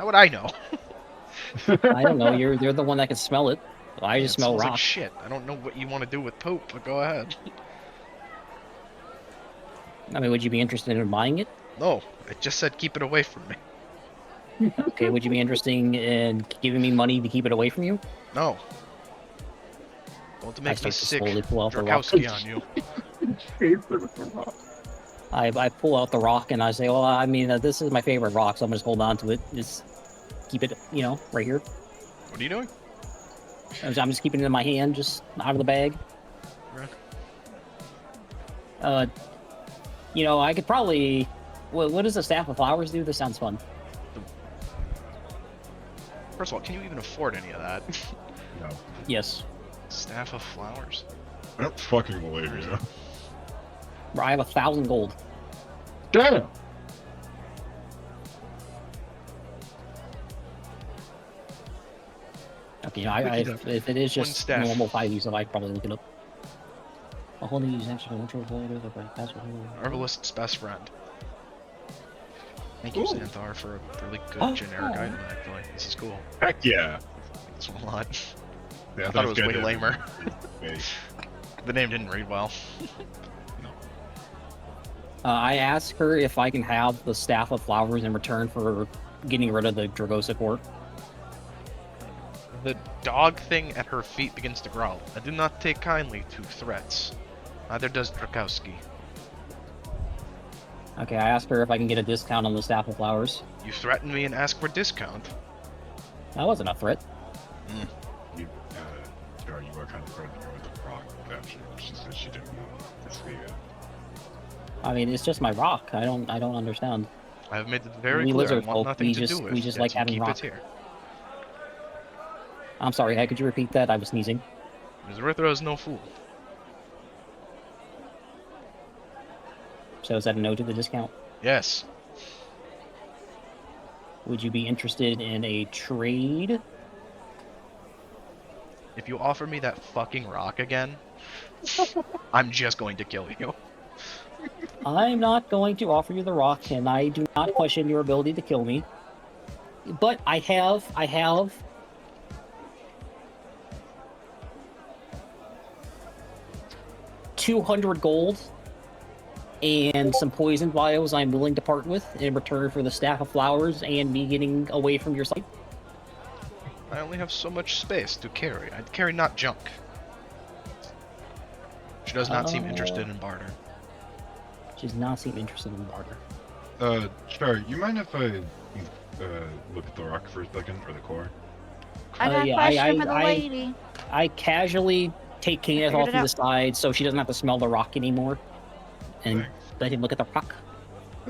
S2: would I know?
S5: I don't know, you're the one that can smell it. I just
S2: It
S5: smell
S2: smells
S5: rock.
S2: like shit. I don't know what you want to do with poop, but go ahead.
S5: I mean, would you be interested in buying it?
S2: No, I just said keep it away from me.
S5: Okay, would you be interested in giving me money to keep it away from you?
S2: No. Don't make me
S5: start to
S2: sick.
S5: slowly pull out the rock.
S2: Drakowski on you.
S5: I pull out the rock and I say, well, I mean, this is my favorite rock, so I'm just hold on to it. Just keep it, right here.
S2: What are you doing?
S5: I'm just keeping it in my hand, just out of the bag.
S2: Right.
S5: I could probably... What does the Staff of Flowers do? This sounds fun.
S2: First of all, can you even afford any of that?
S1: No.
S5: Yes.
S2: Staff of flowers.
S1: I don't fucking believe you.
S5: I have 1,000 gold.
S1: Damn!
S5: Okay,
S2: Look it up.
S5: if it is
S2: One
S5: just
S2: staff.
S5: normal 5e stuff, I could probably look it up. A whole new actually
S2: Herbalist's best friend. Thank you,
S5: Ooh.
S2: Xanthar, for a really good
S5: Oh.
S2: generic item, actually. This is cool.
S1: Heck yeah!
S2: This one a lot.
S1: Yeah,
S2: I thought it was
S1: that's
S2: way
S1: good.
S2: lamer.
S1: Wait.
S2: The name didn't read well.
S5: I asked her if I can have the Staff of Flowers in return for getting rid of the Dragosa core.
S2: The dog thing at her feet begins to growl. I do not take kindly to threats. Neither does Drakowski.
S5: Okay, I asked her if I can get a discount on the Staff of Flowers.
S2: You threaten me and ask for discount.
S5: That wasn't a threat.
S1: You are kind of threatening her with a rock. She said she didn't want to see it.
S5: I mean, it's just my rock. I don't understand.
S2: I have made it very
S5: We
S2: clear I
S5: lizard
S2: want
S5: folk,
S2: nothing
S5: we
S2: to
S5: just-
S2: do with
S5: we just
S2: it.
S5: like
S2: You
S5: having
S2: keep
S5: rock.
S2: it here.
S5: I'm sorry, hey, could you repeat that? I was sneezing.
S2: Zerithra is no fool.
S5: So is that a no to the discount?
S2: Yes.
S5: Would you be interested in a trade?
S2: If you offer me that fucking rock again, I'm just going to kill you.
S5: I'm not going to offer you the rock, and I do not question your ability to kill me. But I have 200 gold and some poison vials I'm willing to part with in return for the staff of flowers and me getting away from your site.
S2: I only have so much space to carry. I carry not junk. She does not seem interested in barter.
S5: She does not seem interested in barter.
S1: Char, you mind if I look at the rock for a second, or the core?
S3: I got a
S5: yeah,
S3: question for the lady.
S5: I casually take Kenneth
S3: figured
S5: off
S3: it
S5: to the
S3: out.
S5: side so she doesn't have to smell the rock anymore. And
S1: Thanks.
S5: let him look at the rock.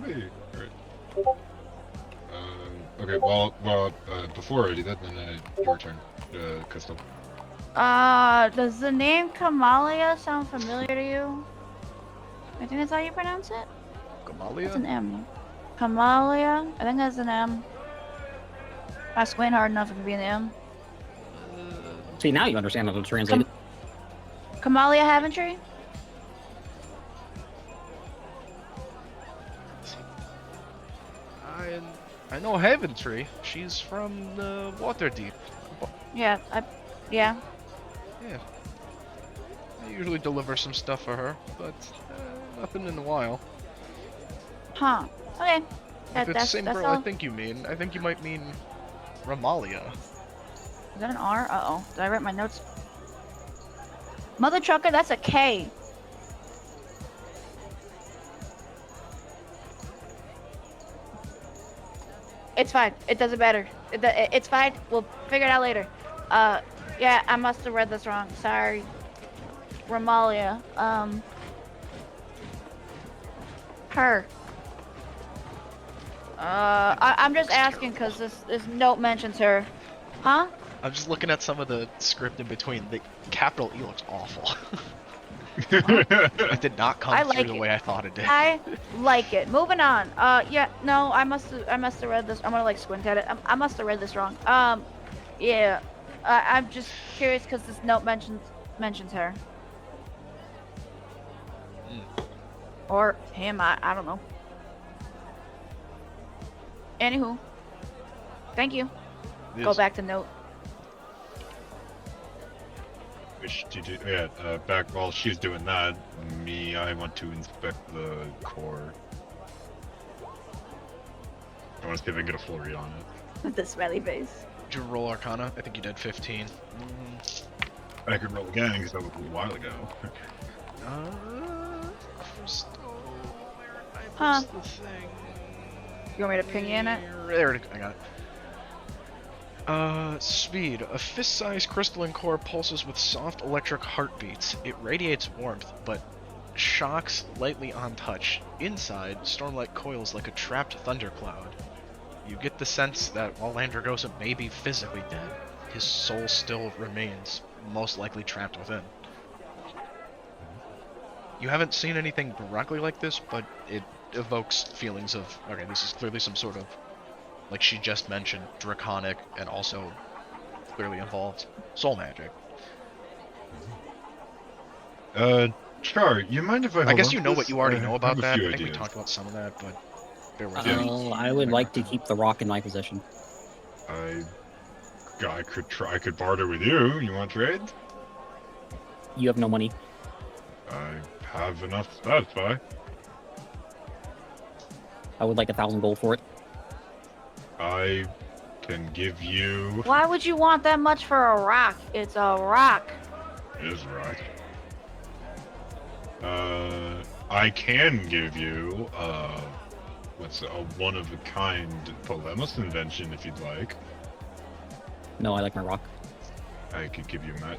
S1: Hey, alright. Okay, well, before I do that, then your turn, Crystal.
S3: Does the name Kamalia sound familiar to you? I think that's how you pronounce it? That's an
S2: Kamalia?
S3: M. Kamalia? I think that's an M. I squint hard enough, it could be an M.
S5: See, now you understand how to translate it.
S3: Kamalia Haventry?
S2: I know Haventry. She's from the Waterdeep.
S3: Yeah, yeah.
S2: Yeah. I usually deliver some stuff for her, but nothing in a while.
S3: Huh. Okay.
S2: If it's the
S3: That's
S2: same girl I
S3: all.
S2: think you mean, I think you might mean Ramalia.
S3: Is that an R? Uh-oh. Did I write my notes? Mother trucker, that's a K. It's fine. It doesn't matter. It's fine. We'll figure it out later. Yeah, I must have read this wrong. Sorry. Ramalia. Her. I'm just asking because this note mentions her. Huh?
S2: I'm just looking at some of the script in between. The capital E looks awful. It did not come
S3: I
S2: through
S3: like
S2: the
S3: it.
S2: way I thought it did.
S3: I like it. Moving on. Yeah, no, I must have read this. I'm gonna like squint at it. I must have read this wrong. Yeah. I'm just curious because this note mentions her. Or him. I don't know. Anywho. Thank you. Go
S2: Yes.
S3: back to note.
S1: Which to do? Yeah. Back while she's doing that, I want to inspect the core. I want to see if I can get a full read on it.
S3: With the smelly face.
S2: Did you roll Arcana? I think you did 15.
S1: I could roll again because that was a little while ago.
S2: Crystal, where did I
S3: Huh.
S2: miss the thing?
S3: You want me to ping you in it?
S2: There it is. I got it. Speed. A fist-sized crystalline core pulses with soft electric heartbeats. It radiates warmth, but shocks lightly on touch. Inside, Stormlight coils like a trapped thundercloud. You get the sense that while Andragosa may be physically dead, his soul still remains, most likely trapped within. You haven't seen anything directly like this, but it evokes feelings of, okay, this is clearly some sort of, like she just mentioned, draconic and also clearly involved soul magic.
S1: Char, you mind if I?
S2: I
S1: hold
S2: guess
S1: on
S2: you
S1: to
S2: know
S1: this?
S2: what you already
S1: I
S2: know
S1: have
S2: about
S1: a
S2: that.
S1: few
S2: I think we
S1: ideas.
S2: talked about some of that, but bear with
S1: Yeah.
S2: me.
S5: I would like to keep the rock in my possession.
S1: I could try. I could barter with you. You want trade?
S5: You have no money.
S1: I have enough to satisfy.
S5: I would like 1,000 gold for it.
S1: I can give you.
S3: Why would you want that much for a rock? It's a rock.
S1: Is right. I can give you what's a one-of-a-kind Polemus invention if you'd like.
S5: No, I like my rock.
S1: I could give you my.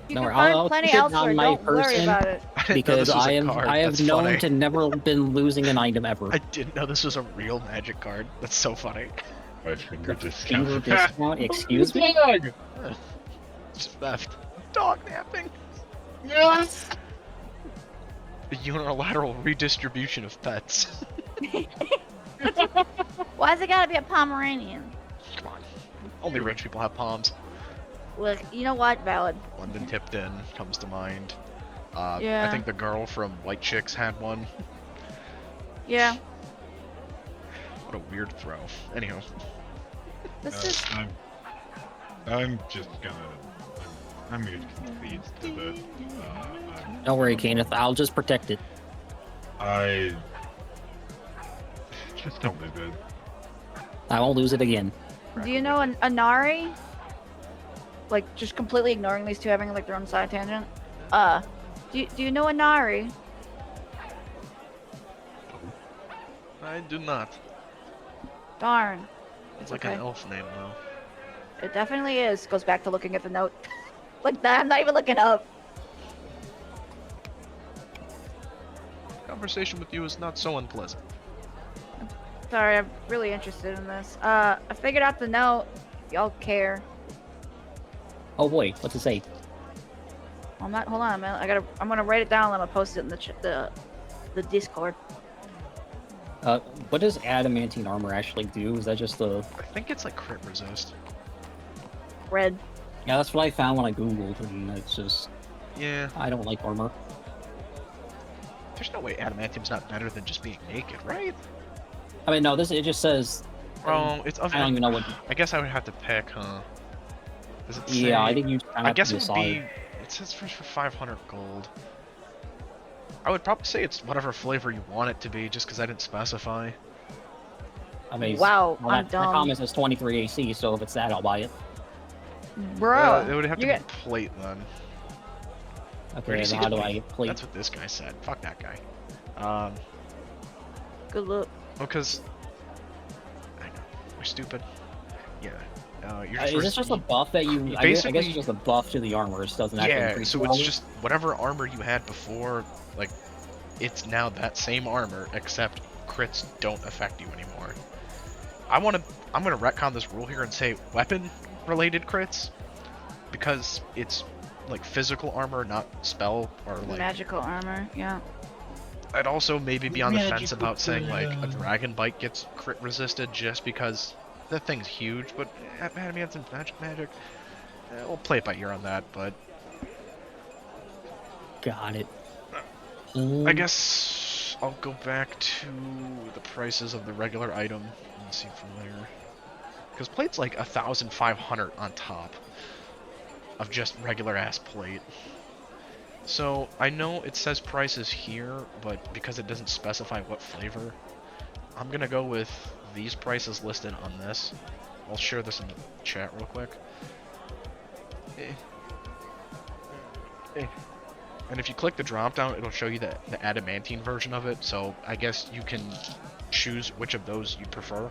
S3: You
S5: No,
S3: can
S5: I'll
S3: find plenty
S5: keep it on
S3: elsewhere.
S5: my
S3: Don't worry
S5: person.
S3: about it.
S2: didn't know
S5: because
S2: this was
S5: I
S2: a
S5: have
S2: card.
S5: I have
S2: That's
S5: known
S2: funny.
S5: to never been losing an item ever.
S2: I didn't know this was a real magic card. That's so funny.
S1: My finger
S5: Finger
S1: discount.
S5: discount? Excuse me?
S1: Dog!
S2: It's theft. Dog napping.
S1: Yes!
S2: A unilateral redistribution of pets.
S3: Why's it gotta be a Pomeranian?
S2: Come on. Only rich people have palms.
S3: Look, you know what? Valid.
S2: London Tipton comes to mind. I
S3: Yeah.
S2: think the girl from White Chicks had one.
S3: Yeah.
S2: What a weird throw. Anyhow.
S3: This is.
S1: I'm just gonna. I'm gonna concede to this.
S5: Don't worry, Kenneth. I'll just protect it.
S1: I just don't live it.
S5: I won't lose it again.
S3: Do you know an Anari? Like, just completely ignoring these two having like their own side tangent. Do you know Anari?
S2: I do not.
S3: Darn.
S2: It's like
S3: okay.
S2: an elf name though.
S3: It definitely is. Goes back to looking at the note. Like that. I'm not even looking up.
S2: Conversation with you is not so unpleasant.
S3: Sorry, I'm really interested in this. I figured out the note. Y'all care.
S5: Oh boy, what's it say?
S3: I'm not. Hold on, man. I'm gonna write it down. And I'm gonna post it in the Discord.
S5: What does adamantine armor actually do? Is that just the?
S2: I think it's like crit resist.
S3: Red.
S5: Yeah, that's what I found when I googled, and it's just
S2: Yeah.
S5: I don't like armor.
S2: There's no way adamantium's not better than just being naked, right?
S5: I mean, no, it just says.
S2: Oh, it's.
S5: I don't even know what.
S2: I guess I would have to pick, huh? Does it say?
S5: Yeah, I think you kind
S2: I
S5: of
S2: guess
S5: have
S2: it
S5: to
S2: would be.
S5: decide.
S2: It says for 500 gold. I would probably say it's whatever flavor you want it to be, just because I didn't specify.
S5: I mean,
S3: Wow,
S5: well,
S3: I'm
S5: that
S3: dumb.
S5: comment says 23 AC, so if it's that, I'll buy it.
S3: Bro.
S2: It would have to
S3: you
S2: be
S3: get-
S2: plate then.
S5: Okay,
S2: Where do you
S5: then
S2: see
S5: how
S2: the
S5: do
S2: plate?
S5: I play?
S2: That's what this guy said. Fuck that guy.
S3: Good look.
S2: Because I know we're stupid. Yeah. You're
S5: Is this just a buff that you? I guess
S2: Basically-
S5: it's just a buff to the armor. It doesn't actually
S2: Yeah,
S5: increase
S2: so
S5: the
S2: it's
S5: armor?
S2: just whatever armor you had before, like, it's now that same armor, except crits don't affect you anymore. I'm gonna retcon this rule here and say weapon-related crits, because it's like physical armor, not spell or like.
S3: Magical armor. Yeah.
S2: I'd also maybe be on the fence
S1: Magical
S2: about saying like a
S1: crap.
S2: dragon bite gets crit resisted just because that thing's huge, but adamantium magic. We'll play it by ear on that, but.
S5: Got it.
S2: I guess I'll go back to the prices of the regular item and see from there. Because plate's like 1,500 on top of just regular ass plate. So I know it says prices here, but because it doesn't specify what flavor, I'm gonna go with these prices listed on this. I'll share this in the chat real quick. And if you click the drop down, it'll show you the adamantine version of it, so I guess you can choose which of those you prefer.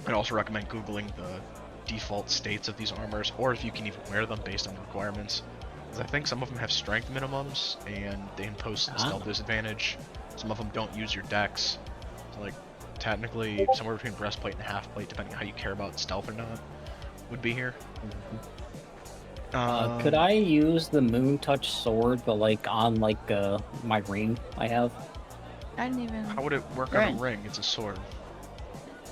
S2: I'd also recommend googling the default states of these armors, or if you can even wear them based on the requirements. Because I think some of them have strength minimums, and they impose stealth disadvantage. Some of them don't use your dex. So like, technically, somewhere between breastplate and half plate, depending on how you care about stealth or not, would be here.
S5: Could I use the Moon Touch sword, but like on like my ring I have?
S3: I didn't even.
S2: How would it work on
S3: Right.
S2: a ring? It's a sword.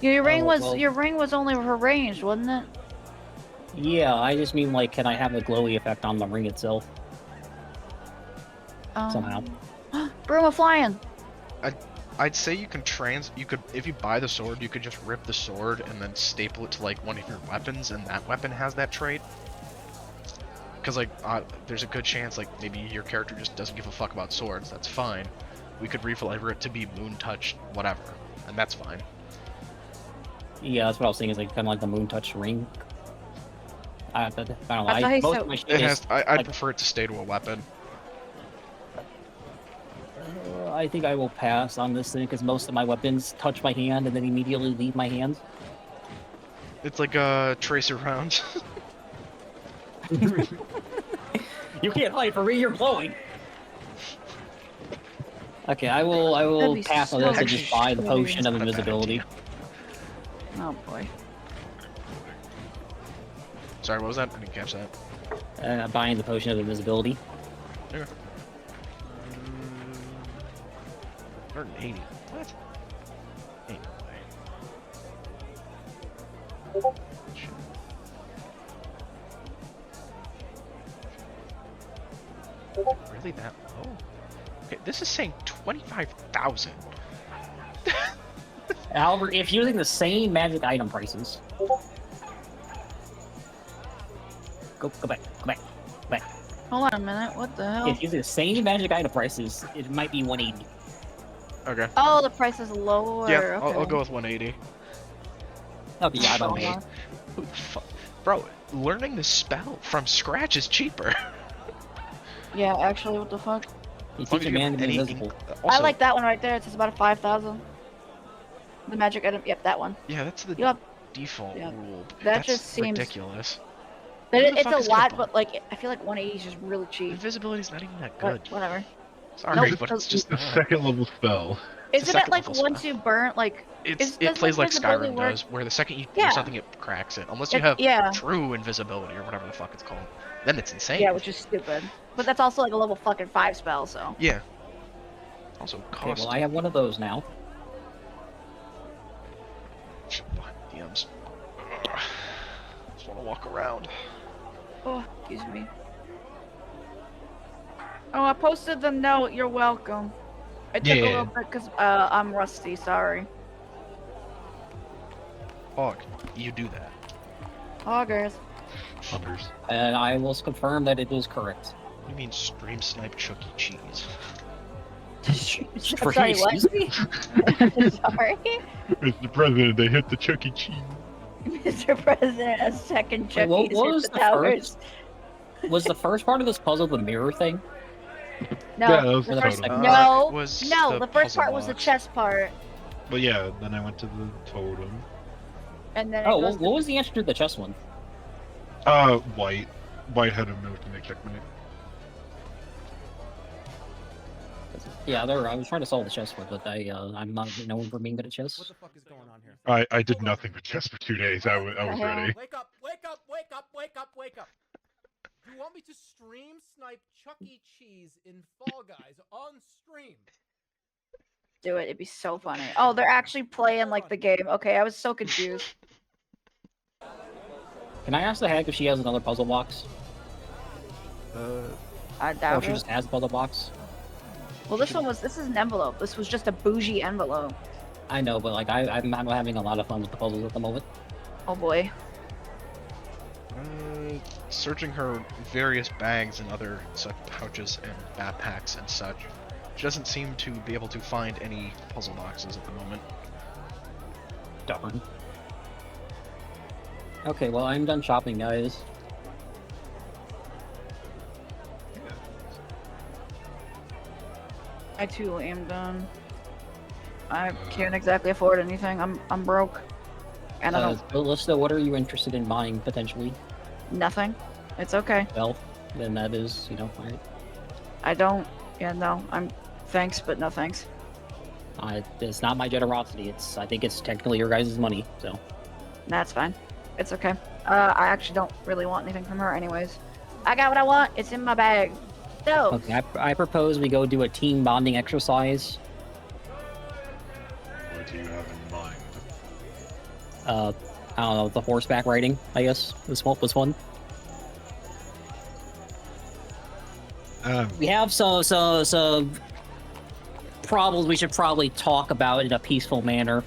S3: Your ring
S5: Oh,
S3: was
S5: well-
S3: your ring was only for range, wasn't it?
S5: Yeah, I just mean like, can I have a glowy effect on the ring itself somehow?
S3: Broom of flying.
S2: I'd say you could if you buy the sword, you could just rip the sword and then staple it to like one of your weapons, and that weapon has that trait. Because like, there's a good chance like maybe your character just doesn't give a fuck about swords. That's fine. We could reflavor it to be Moon Touch, whatever, and that's fine.
S5: Yeah, that's what I was saying. Is like kind of like the Moon Touch ring. I don't know.
S3: I thought he
S5: Most
S3: said-
S5: of my shit
S2: It
S5: is,
S2: has. I'd
S5: like-
S2: prefer it to stay to a weapon.
S5: I think I will pass on this thing because most of my weapons touch my hand and then immediately leave my hand.
S2: It's like a tracer round.
S5: You can't hide from me. You're glowing. Okay, I will
S3: That'd be
S5: pass on
S3: so
S5: this and just buy the
S3: extreme.
S5: potion of
S2: Not a bad
S5: invisibility.
S2: idea.
S3: Oh boy.
S2: Sorry, what was that? I didn't catch that.
S5: Buying the potion of invisibility.
S2: Okay. 180. What? Ain't no way. Shit. Really that low? Okay, this is saying 25,000.
S5: However, if you're using the same magic item prices, go back.
S3: Hold on a minute. What the hell?
S5: If you're using the same magic item prices, it might be 180.
S2: Okay.
S3: Oh, the price is lower.
S2: Yeah,
S3: Okay.
S2: I'll go with 180.
S5: Okay, yeah, I don't
S3: Hold
S5: know.
S3: on.
S2: Who the fuck? Bro, learning the spell from scratch is cheaper.
S3: Yeah, actually, what the fuck?
S5: You
S2: As long
S5: teach
S2: as
S5: a
S2: you
S5: man
S2: have
S5: to be
S2: any
S5: invisible.
S3: I like that one right there. It says about a 5,000. The magic item. Yep, that one.
S2: Yeah, that's the
S3: Yep.
S2: default
S3: Yeah.
S2: rule.
S3: That
S2: That's
S3: just seems-
S2: ridiculous.
S3: But
S2: Who the
S3: it's
S2: fuck
S3: a
S2: is gonna
S3: lot,
S2: buy-
S3: but like I feel like 180 is just really cheap.
S2: Invisibility's not even that
S3: But
S2: good.
S3: whatever.
S2: Sorry,
S3: Nope,
S2: but it's just
S1: It's a
S2: not.
S1: second level spell.
S2: It's a
S3: Isn't it
S2: second
S3: like
S2: level
S3: once
S2: spell.
S3: you burn like
S2: It
S3: does
S2: plays like
S3: invisibility
S2: Skyrim
S3: work?
S2: does, where the second you
S3: Yeah.
S2: do something, it cracks it. Unless you
S3: It-
S2: have
S3: yeah.
S2: true invisibility or whatever the fuck it's called, then it's insane.
S3: Yeah, which is stupid. But that's also like a level fucking 5 spell, so.
S2: Yeah. Also,
S5: Okay,
S2: cost.
S5: well, I have one of those now.
S2: Fuck, DMs. Ugh. Just want to walk around.
S3: Oh, excuse me. Oh, I posted the note. You're welcome. It took a
S1: Yeah.
S3: little bit because I'm rusty. Sorry.
S2: Hog, you do that.
S3: Augers.
S1: Others.
S5: And I will confirm that it is correct.
S2: You mean stream snipe Chuck E. Cheese?
S3: Sorry, what?
S5: Excuse me?
S3: Sorry.
S1: Mr. President, they hit the Chuck E. Cheese.
S3: Mr. President, a second
S5: Wait,
S3: Chucky's
S5: what
S3: hit
S5: was
S3: the
S5: the
S3: towers.
S5: Was the first part of this puzzle the mirror thing?
S3: No,
S1: Yeah, that was
S3: the
S1: the
S3: first,
S1: totem.
S3: no,
S2: It was
S3: no. The first
S2: puzzle
S3: part was the
S2: box.
S3: chess part,
S1: But yeah, then I went to the totem.
S3: and then
S5: Oh,
S3: it goes
S5: what was the answer to the chess one?
S1: White. White had a move to make checkmate.
S5: Yeah, I was trying to solve the chess one, but I'm not known for being good at chess.
S6: What the fuck is going on here?
S1: I did nothing but chess for 2 days. I was
S3: Uh-huh.
S1: ready.
S6: Wake up! Wake up! Wake up! Wake up! Wake up! You want me to stream snipe Chuck E. Cheese in Fall Guys on stream?
S3: do it. It'd be so funny. Oh, they're actually playing like the game. Okay, I was so confused.
S5: Can I ask the hack if she has another puzzle box?
S3: I
S5: Or
S3: doubt
S5: if she
S3: it.
S5: just has a puzzle box?
S3: Well, this is an envelope. This was just a bougie envelope.
S5: I know, but like I'm having a lot of fun with the puzzles at the moment.
S3: Oh boy.
S2: Searching her various bags and other such pouches and backpacks and such. She doesn't seem to be able to find any puzzle boxes at the moment.
S5: Darn. Okay, well I'm done shopping, guys.
S3: I too am done. I can't exactly afford anything. I'm broke, and I don't
S5: Ballista, what are you interested in buying potentially?
S3: nothing. It's okay.
S5: Well, then that is, alright.
S3: I don't. Yeah, no. Thanks, but no thanks.
S5: It's not my generosity. I think it's technically your guys' money. So
S3: That's fine. It's okay. I actually don't really want anything from her, anyways. I got what I want. It's in my bag. So,
S5: okay, I propose we go do a team bonding exercise.
S1: What do you have in mind?
S5: I don't know, the horseback riding. I guess was one. We have some problems we should probably talk about in a peaceful manner.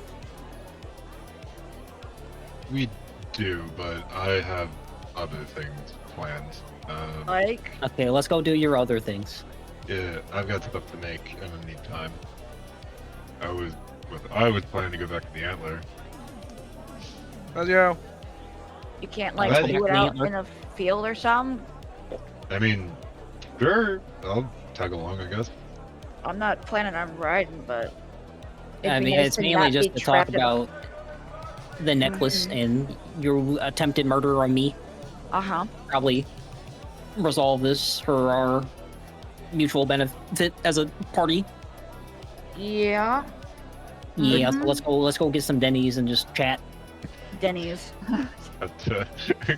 S1: We do, but I have other things planned.
S3: like,
S5: Okay, let's go do your other things.
S1: Yeah, I've got stuff to make and I need time. I was planning to go back to the Antler.
S2: Let's go.
S3: you can't, like,
S1: Alright.
S3: do it out in a field or something.
S1: I mean, sure, I'll tag along, I guess.
S3: I'm not planning on riding, but. it'd
S5: I
S3: be
S5: mean,
S3: nice
S5: it's
S3: to
S5: mainly
S3: not
S5: just
S3: be
S5: to talk
S3: trapped in a-
S5: about the necklace and your attempted murder on me.
S3: Uh-huh.
S5: Probably resolve this for our mutual benefit as a party.
S3: Yeah.
S5: Yeah,
S3: Mhm.
S5: so let's go get some Denny's and just chat.
S3: Denny's.
S1: Cut to,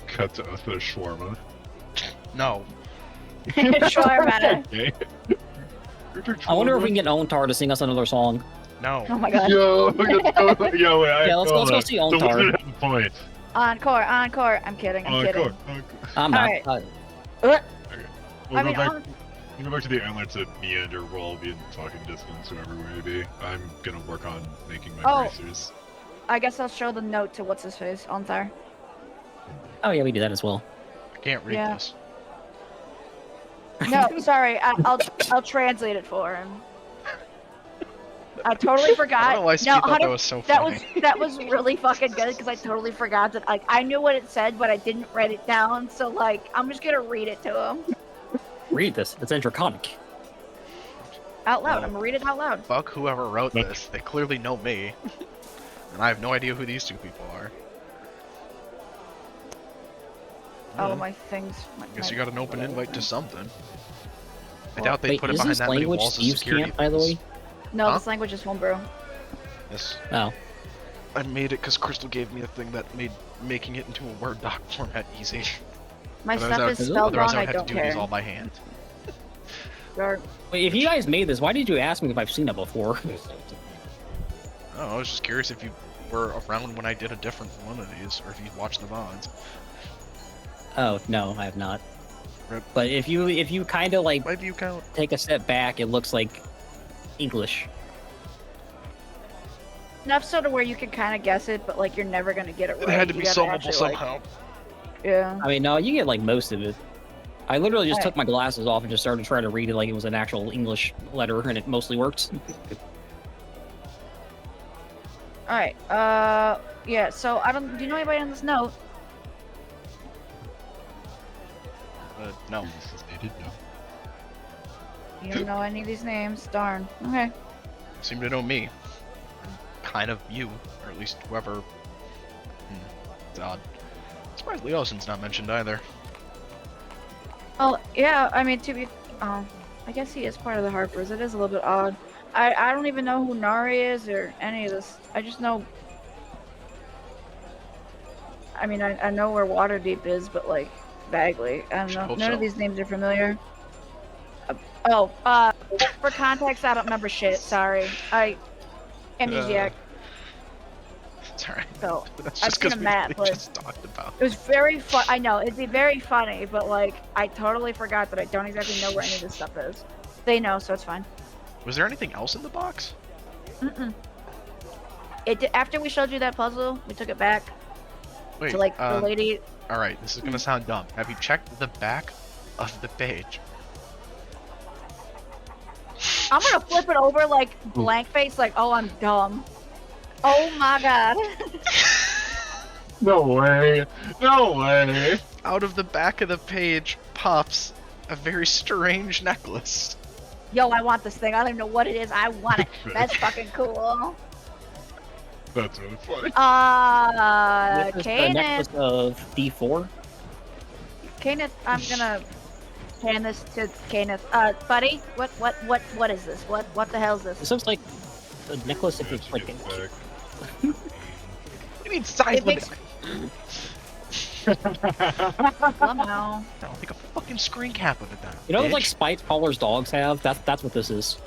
S1: cut to us at shawarma.
S2: No.
S3: Shawarma.
S1: Okay.
S5: I wonder if we can get Ontar to sing us another song.
S2: No.
S3: Oh my god.
S1: Yo, yo, wait,
S5: Yeah, let's go see
S1: The
S5: Ontar.
S1: wizard has a point.
S3: Encore, encore. I'm kidding. I'm kidding.
S1: Encore.
S5: I'm not.
S3: Alright.
S1: We'll
S3: I
S1: go
S3: mean,
S1: back. We'll go back to the antler to meander. We'll all be in talking distance, whoever we may be. I'm gonna work on making my
S3: Oh.
S1: bracers.
S3: I guess I'll show the note to what's his face on there.
S5: Oh yeah, we do that as well.
S2: I can't read
S3: Yeah.
S2: this.
S3: No, sorry. I'll translate it for him. I totally
S2: I
S3: forgot.
S2: don't know why Steve
S3: No,
S2: thought that
S3: 100
S2: was so
S3: that
S2: funny.
S3: that was really fucking good because I totally forgot that. Like, I knew what it said, but I didn't write it down. So like, I'm just gonna read it to him
S5: Read this. It's Draconic.
S3: out loud.
S2: No.
S3: I'm gonna read it out loud.
S2: Fuck whoever wrote
S1: Look.
S2: this. They clearly know me. And I have no idea who these two people are.
S3: Oh,
S2: Hmm.
S3: my things.
S2: Guess you got an open invite to something. I
S3: Well,
S2: doubt they
S5: Wait,
S2: put it
S5: is
S2: behind
S5: this
S2: that many
S5: language
S2: walls of
S5: Steve's
S2: security.
S5: camp, by the way?
S3: No,
S2: Huh?
S3: this language is homebrew.
S2: Yes.
S5: Oh.
S2: I made it because Crystal gave me a thing that made making it into a Word doc format easy.
S3: My
S2: Otherwise
S3: stuff
S2: I
S3: is
S2: would-
S3: spelled
S2: Otherwise
S3: wrong.
S2: I
S3: I
S2: would have
S3: don't
S2: to do these
S3: care.
S2: all by hand.
S3: Or-
S5: Wait, if you guys made this, why did you ask me if I've seen it before?
S2: Oh, I was just curious if you were around when I did a different one of these, or if you watched the VODs.
S5: Oh no, I have not.
S2: Rip.
S5: But if you kind of like
S2: My view count.
S5: take a step back, it looks like English.
S3: Enough so to where you can kind of guess it, but like you're never gonna get it right.
S2: It had to
S3: You
S2: be
S3: gotta
S2: solvable
S3: actually,
S2: somehow.
S3: Yeah.
S5: I mean, no, you get like most of it. I literally just
S3: Alright.
S5: took my glasses off and just started trying to read it like it was an actual English letter, and it mostly worked.
S3: All right. Yeah. So I don't. Do you know anybody on this note?
S2: No.
S1: They did know.
S3: You don't know any of these names? Darn. Okay.
S2: Seem to know me. And kind of you, or at least whoever. It's odd. Surprised Leoson's not mentioned either.
S3: Oh yeah. I mean, to be. I guess he is part of the Harpers. It is a little bit odd. I don't even know who Nari is or any of this. I just know. I mean, I know where Waterdeep is, but like vaguely. I don't
S2: Should
S3: know.
S2: hope
S3: None
S2: so.
S3: of these names are familiar. For context, I don't remember shit. Sorry. I amnesiac.
S2: It's alright.
S3: So
S2: That's
S3: I've
S2: just
S3: seen
S2: because
S3: a
S2: we
S3: map, but-
S2: just talked about.
S3: it was very fun. I know it'd be very funny, but like I totally forgot that I don't exactly know where any of this stuff is. They know, so it's fine.
S2: Was there anything else in the box?
S3: Mm-mm. After we showed you that puzzle, we took it back
S2: Wait,
S3: to like the lady.
S2: alright, this is gonna sound dumb. Have you checked the back of the page?
S3: I'm gonna flip it over like blank face, like oh I'm dumb. Oh my god.
S1: No way. No way.
S2: Out of the back of the page pops a very strange necklace.
S3: Yo, I want this thing. I don't even know what it is. I want it. That's fucking cool.
S1: That's really funny.
S5: This is the
S3: Kenneth.
S5: necklace of D4.
S3: Kenneth, I'm gonna hand this to Kenneth. Buddy, what is this? What the hell is
S5: This
S3: this?
S5: looks like a necklace if it's like.
S1: Back.
S2: What do you mean size
S3: It makes-
S2: limit?
S3: Somehow.
S2: I'll take a fucking screen cap of it then.
S5: You know those like
S2: bitch.
S5: spikes Paula's dogs have? That's what this is.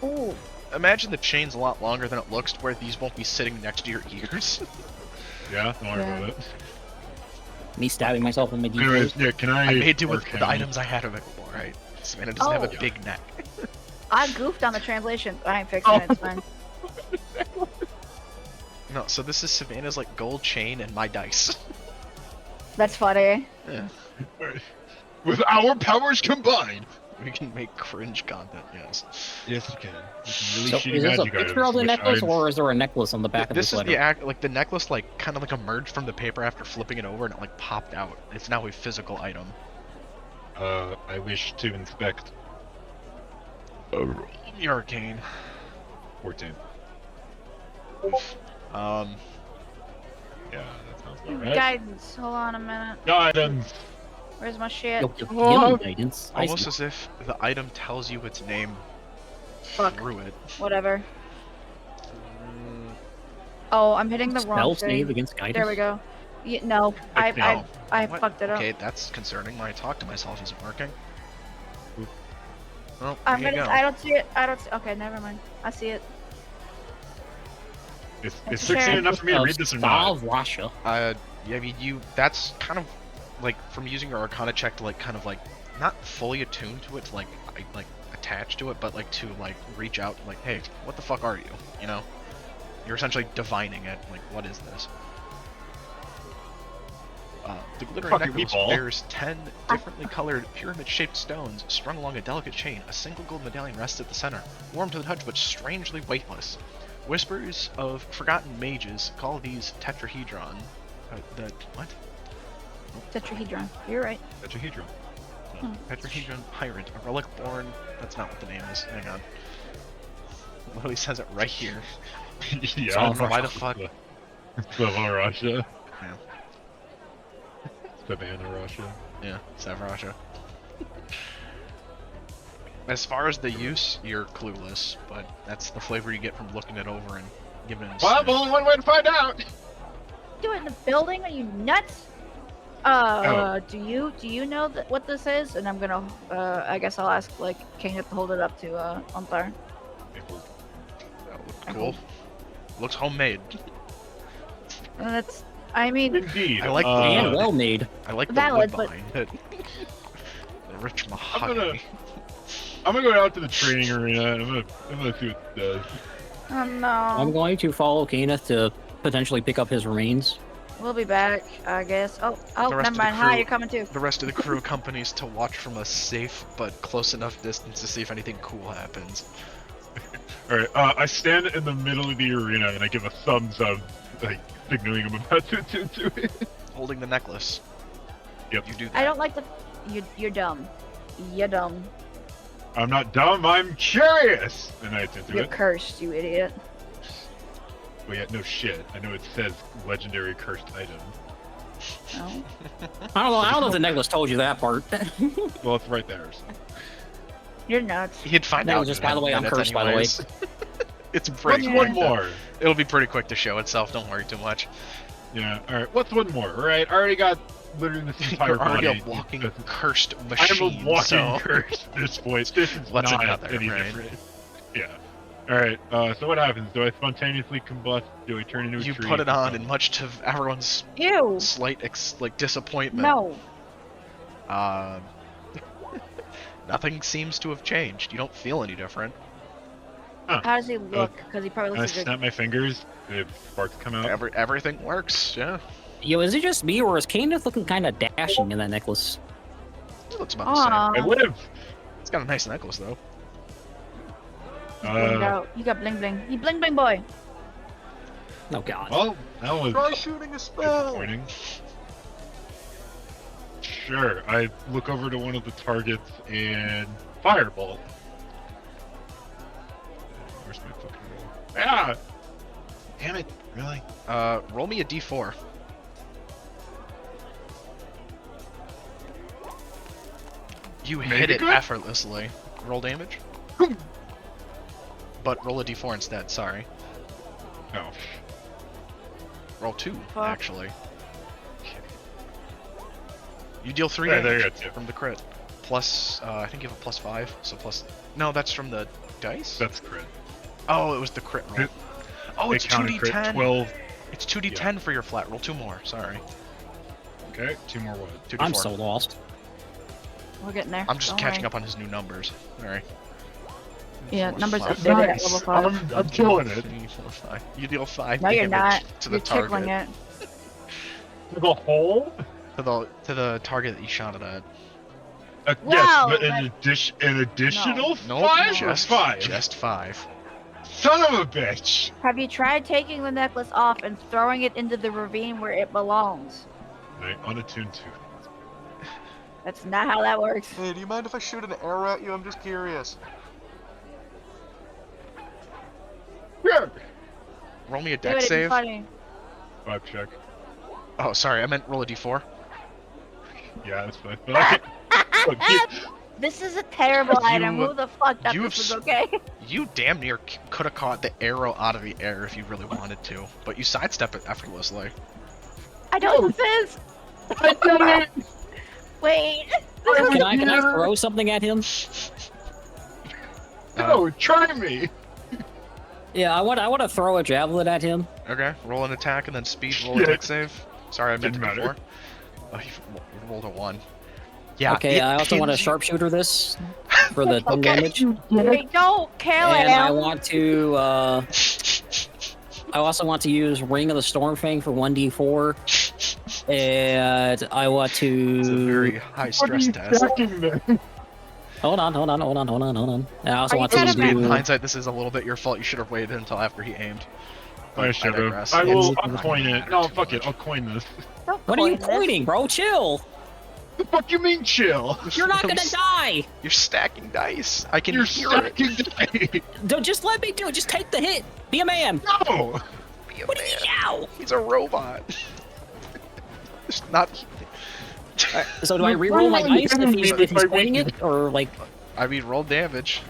S3: Ooh.
S2: Imagine the chain's a lot longer than it looks, to where these won't be sitting next to your ears.
S1: Yeah, don't worry
S3: Yeah.
S1: about it.
S5: Me stabbing myself in my D4s.
S1: Anyways, yeah, can I?
S2: I made do with
S1: work
S2: the
S1: him?
S2: items I had available, right? Savannah doesn't have a
S3: Oh.
S2: big neck.
S3: I goofed on the translation. I ain't fixing it. It's fine.
S2: No, so this is Savannah's like gold chain and my dice.
S3: That's funny.
S2: Yeah.
S1: With our powers combined.
S2: We can make cringe content, yes.
S1: Yes, you can. Really
S5: So
S1: shitty
S5: is this a
S1: magic
S5: picture of
S1: items,
S5: the
S1: which
S5: necklace,
S1: I'm-
S5: or is there a necklace on the back of
S2: This
S5: this
S2: is
S5: letter?
S2: the act, like the necklace, like kind of like emerged from the paper after flipping it over, and it like popped out. It's now a physical item.
S1: I wish to inspect.
S2: The arcane.
S1: 14.
S2: Um,
S1: Yeah, that sounds about right.
S3: Guidance. Hold on a minute.
S1: Guidance.
S3: Where's my shit?
S5: Yo, give me guidance. I
S2: almost
S5: see.
S2: as if the item tells you its name
S3: Fuck.
S2: through it.
S3: Whatever. Oh, I'm hitting the wrong
S5: Spell
S3: thing.
S5: save against guidance.
S3: There we go. No, I
S2: What?
S3: fucked it up.
S2: Okay, that's concerning. When I talk to myself, isn't working. Well,
S3: I'm
S2: there you
S3: gonna.
S2: go.
S3: I don't see it. I don't see. Okay, never mind. I see it.
S1: Is 16 enough for me to read this or not?
S5: Russia.
S2: Yeah, I mean, that's kind of like from using your Arcana check to like kind of like not fully attuned to it, to like attach to it, but like to like reach out, like, hey, what the fuck are you? You know, you're essentially divining it. Like, what is this? The glittering
S1: Fucking
S2: necklace
S1: meatball.
S2: bears 10 differently colored pyramid-shaped stones strung along a delicate chain. A single gold medallion rests at the center, warm to the touch but strangely weightless. Whispers of forgotten mages call these tetrahedron. What?
S3: Tetrahedron. You're right.
S1: Tetrahedron.
S2: Tetrahedron Pirate, a relic born. That's not what the name is. Hang on. Lily says it right here.
S1: Yeah.
S2: I don't know why the fuck.
S1: Savannah, Russia.
S2: Yeah.
S1: Savannah, Russia.
S2: Yeah, Savrasha. As far as the use, you're clueless, but that's the flavor you get from looking it over and giving it a
S1: Well,
S2: sniff.
S1: only one way to find out.
S3: Do it in the building? Are you nuts? Do you know what this is? And I'm gonna. I guess I'll ask like King to hold it up to Umthar.
S2: That looked cool. Looks homemade.
S3: That's. I mean,
S1: Indeed.
S2: I like
S5: And well made.
S2: I like the
S3: Valid,
S2: wood
S3: but-
S2: behind it. The rich mahogany.
S1: I'm gonna go out to the training arena and I'm gonna see what it does.
S3: oh
S5: I'm
S3: no.
S5: going to follow Kenneth to potentially pick up his remains.
S3: We'll be back, I guess. Oh,
S2: The rest
S3: never
S2: of the
S3: mind. Hi,
S2: crew-
S3: you're coming too.
S2: The rest of the crew accompanies to watch from a safe but close enough distance to see if anything cool happens.
S1: Alright, I stand in the middle of the arena and I give a thumbs up, like, signaling I'm about to attend to it.
S2: Holding the necklace.
S1: Yep.
S2: You do that.
S3: I don't like the. You're dumb. You're dumb.
S1: I'm not dumb, I'm curious! And I attend to
S3: You're
S1: it.
S3: cursed, you idiot.
S1: Well, yeah, no shit. I know it says legendary cursed item.
S3: No.
S5: I don't know if the necklace told you that part.
S1: Well, it's right there. So.
S3: You're nuts.
S2: He'd find
S5: No,
S2: out.
S5: just
S2: in
S5: by the way, I'm
S2: minutes
S5: cursed, by the way.
S2: anyways. It's pretty
S1: What's
S2: quick.
S1: one more?
S2: It'll be pretty quick to show itself. Don't worry too much.
S1: Yeah, alright, what's one more? Alright, I already got literally this entire
S2: You're already
S1: body.
S2: a walking cursed
S1: I am
S2: machine.
S1: a walking
S2: so...
S1: curse at this point. This is
S2: What's
S1: not
S2: another,
S1: any
S2: right?
S1: different. Yeah. Alright, so what happens? Do I spontaneously combust? Do I turn into a
S2: You
S1: tree?
S2: put it on, and much to everyone's
S3: Ew.
S2: slight disappointment,
S3: No.
S2: nothing seems to have changed. You don't feel any different.
S3: How does he look? Because he probably
S1: And I
S3: looks like
S1: snap my fingers, the sparks come out.
S2: Everything works. Yeah,
S5: Yo, is it just me or is Kenneth looking kind of dashing in that necklace?
S2: it looks about the same.
S3: Aw.
S1: I live!
S2: It's got a nice necklace though.
S3: blinged out. You got bling bling. You bling bling boy.
S5: Oh god.
S1: Well, that was
S2: shooting a
S1: disappointing. Sure, I look over to one of the targets and fireball. Where's my fucking roll? Ah! Damn it, really?
S2: Roll me a d4. You hit
S1: Maybe
S2: it
S1: good?
S2: effortlessly. Roll damage. But roll a d4 instead. Sorry.
S1: Oh,
S2: Roll 2
S3: Fuck.
S2: actually. You deal 3
S1: There you
S2: damage
S1: go, two.
S2: from the crit. Plus, I think you have a plus 5. So plus. No, that's from the dice.
S1: that's crit.
S2: Oh, it was the crit roll.
S1: It-
S2: Oh,
S1: It
S2: it's
S1: counted crit
S2: 2d10.
S1: 12.
S2: It's 2d10 for your flat. Roll 2 more. Sorry.
S1: Okay, 2 more what?
S2: 2d4.
S5: I'm so lost.
S3: We're getting there.
S2: I'm just
S3: Don't
S2: catching
S3: worry.
S2: up on his new numbers. Sorry.
S3: Yeah, numbers
S2: Five.
S3: updated at
S1: Nice.
S3: level 5.
S1: I'm killing it.
S2: 3, 4, 5. You deal 5
S3: No, you're
S2: damage
S3: not.
S2: to the
S3: You're tickling
S2: target.
S3: it.
S1: The hole?
S2: To the target that you shot it at.
S3: Wow,
S1: yes, but an additional
S2: Nope,
S1: 5
S2: just
S1: or 5?
S2: Just 5.
S1: Son of a bitch!
S3: Have you tried taking the necklace off and throwing it into the ravine where it belongs?
S1: Right, unattuned to.
S3: That's not how that works.
S2: Hey, do you mind if I shoot an arrow at you? I'm just curious.
S1: Yeah.
S2: Roll me a
S3: Do
S2: deck
S3: it, it'd be
S2: save.
S3: funny.
S1: 5 check.
S2: Oh, sorry, I meant roll a d4.
S1: Yeah, that's fine. But I can, look,
S3: This is a terrible item.
S2: You-
S3: Who the fuck thought
S2: you
S3: this was
S2: have
S3: okay?
S2: You damn near could have caught the arrow out of the air if you really wanted to, but you sidestep it effortlessly.
S3: I know what this is.
S1: I did it!
S3: Wait.
S5: Can I throw something at him?
S1: No, try me!
S5: Yeah, I want to throw a javelin at him.
S2: Okay, roll an attack and then speed, roll a
S1: Shit.
S2: deck save. Sorry, I meant
S1: Didn't
S2: it
S1: matter.
S2: before. Oh, you rolled a 1. Yeah,
S5: Okay,
S2: it
S5: I also want to
S2: pins you-
S5: sharpshooter this for the 10
S2: Okay.
S5: damage.
S3: Wait, don't kill
S5: And I
S3: him.
S5: want to, I also want to use Ring of the Stormfang for 1d4. And I want
S2: It's a very
S5: to...
S2: high
S1: What are
S2: stress
S1: you
S2: test.
S1: stacking them?
S5: Hold on. And I also
S3: Are you
S5: want
S3: kind
S5: to
S3: of
S2: In
S5: do...
S2: hindsight, this is a little bit your fault. You should have waited until after he aimed. But
S1: I should have.
S2: digress.
S1: I will.
S2: It's
S1: I'll
S2: not
S1: coin
S2: gonna
S1: it.
S2: matter
S1: No,
S2: too
S1: fuck it.
S2: much.
S1: I'll coin this.
S3: Don't
S5: What are you
S3: coin this.
S5: pointing, bro? Chill!
S1: The fuck you mean chill?
S5: You're not gonna die!
S2: You're stacking dice. I can
S1: You're
S2: hear it.
S1: stacking dice.
S5: Don't just let me do it. Just take the hit. Be a man.
S1: No!
S2: Be a
S5: What do you
S2: man.
S5: mean now?
S2: He's a robot. It's not.
S5: So do I reroll my dice if he's pointing it, or like?
S2: I mean, roll damage.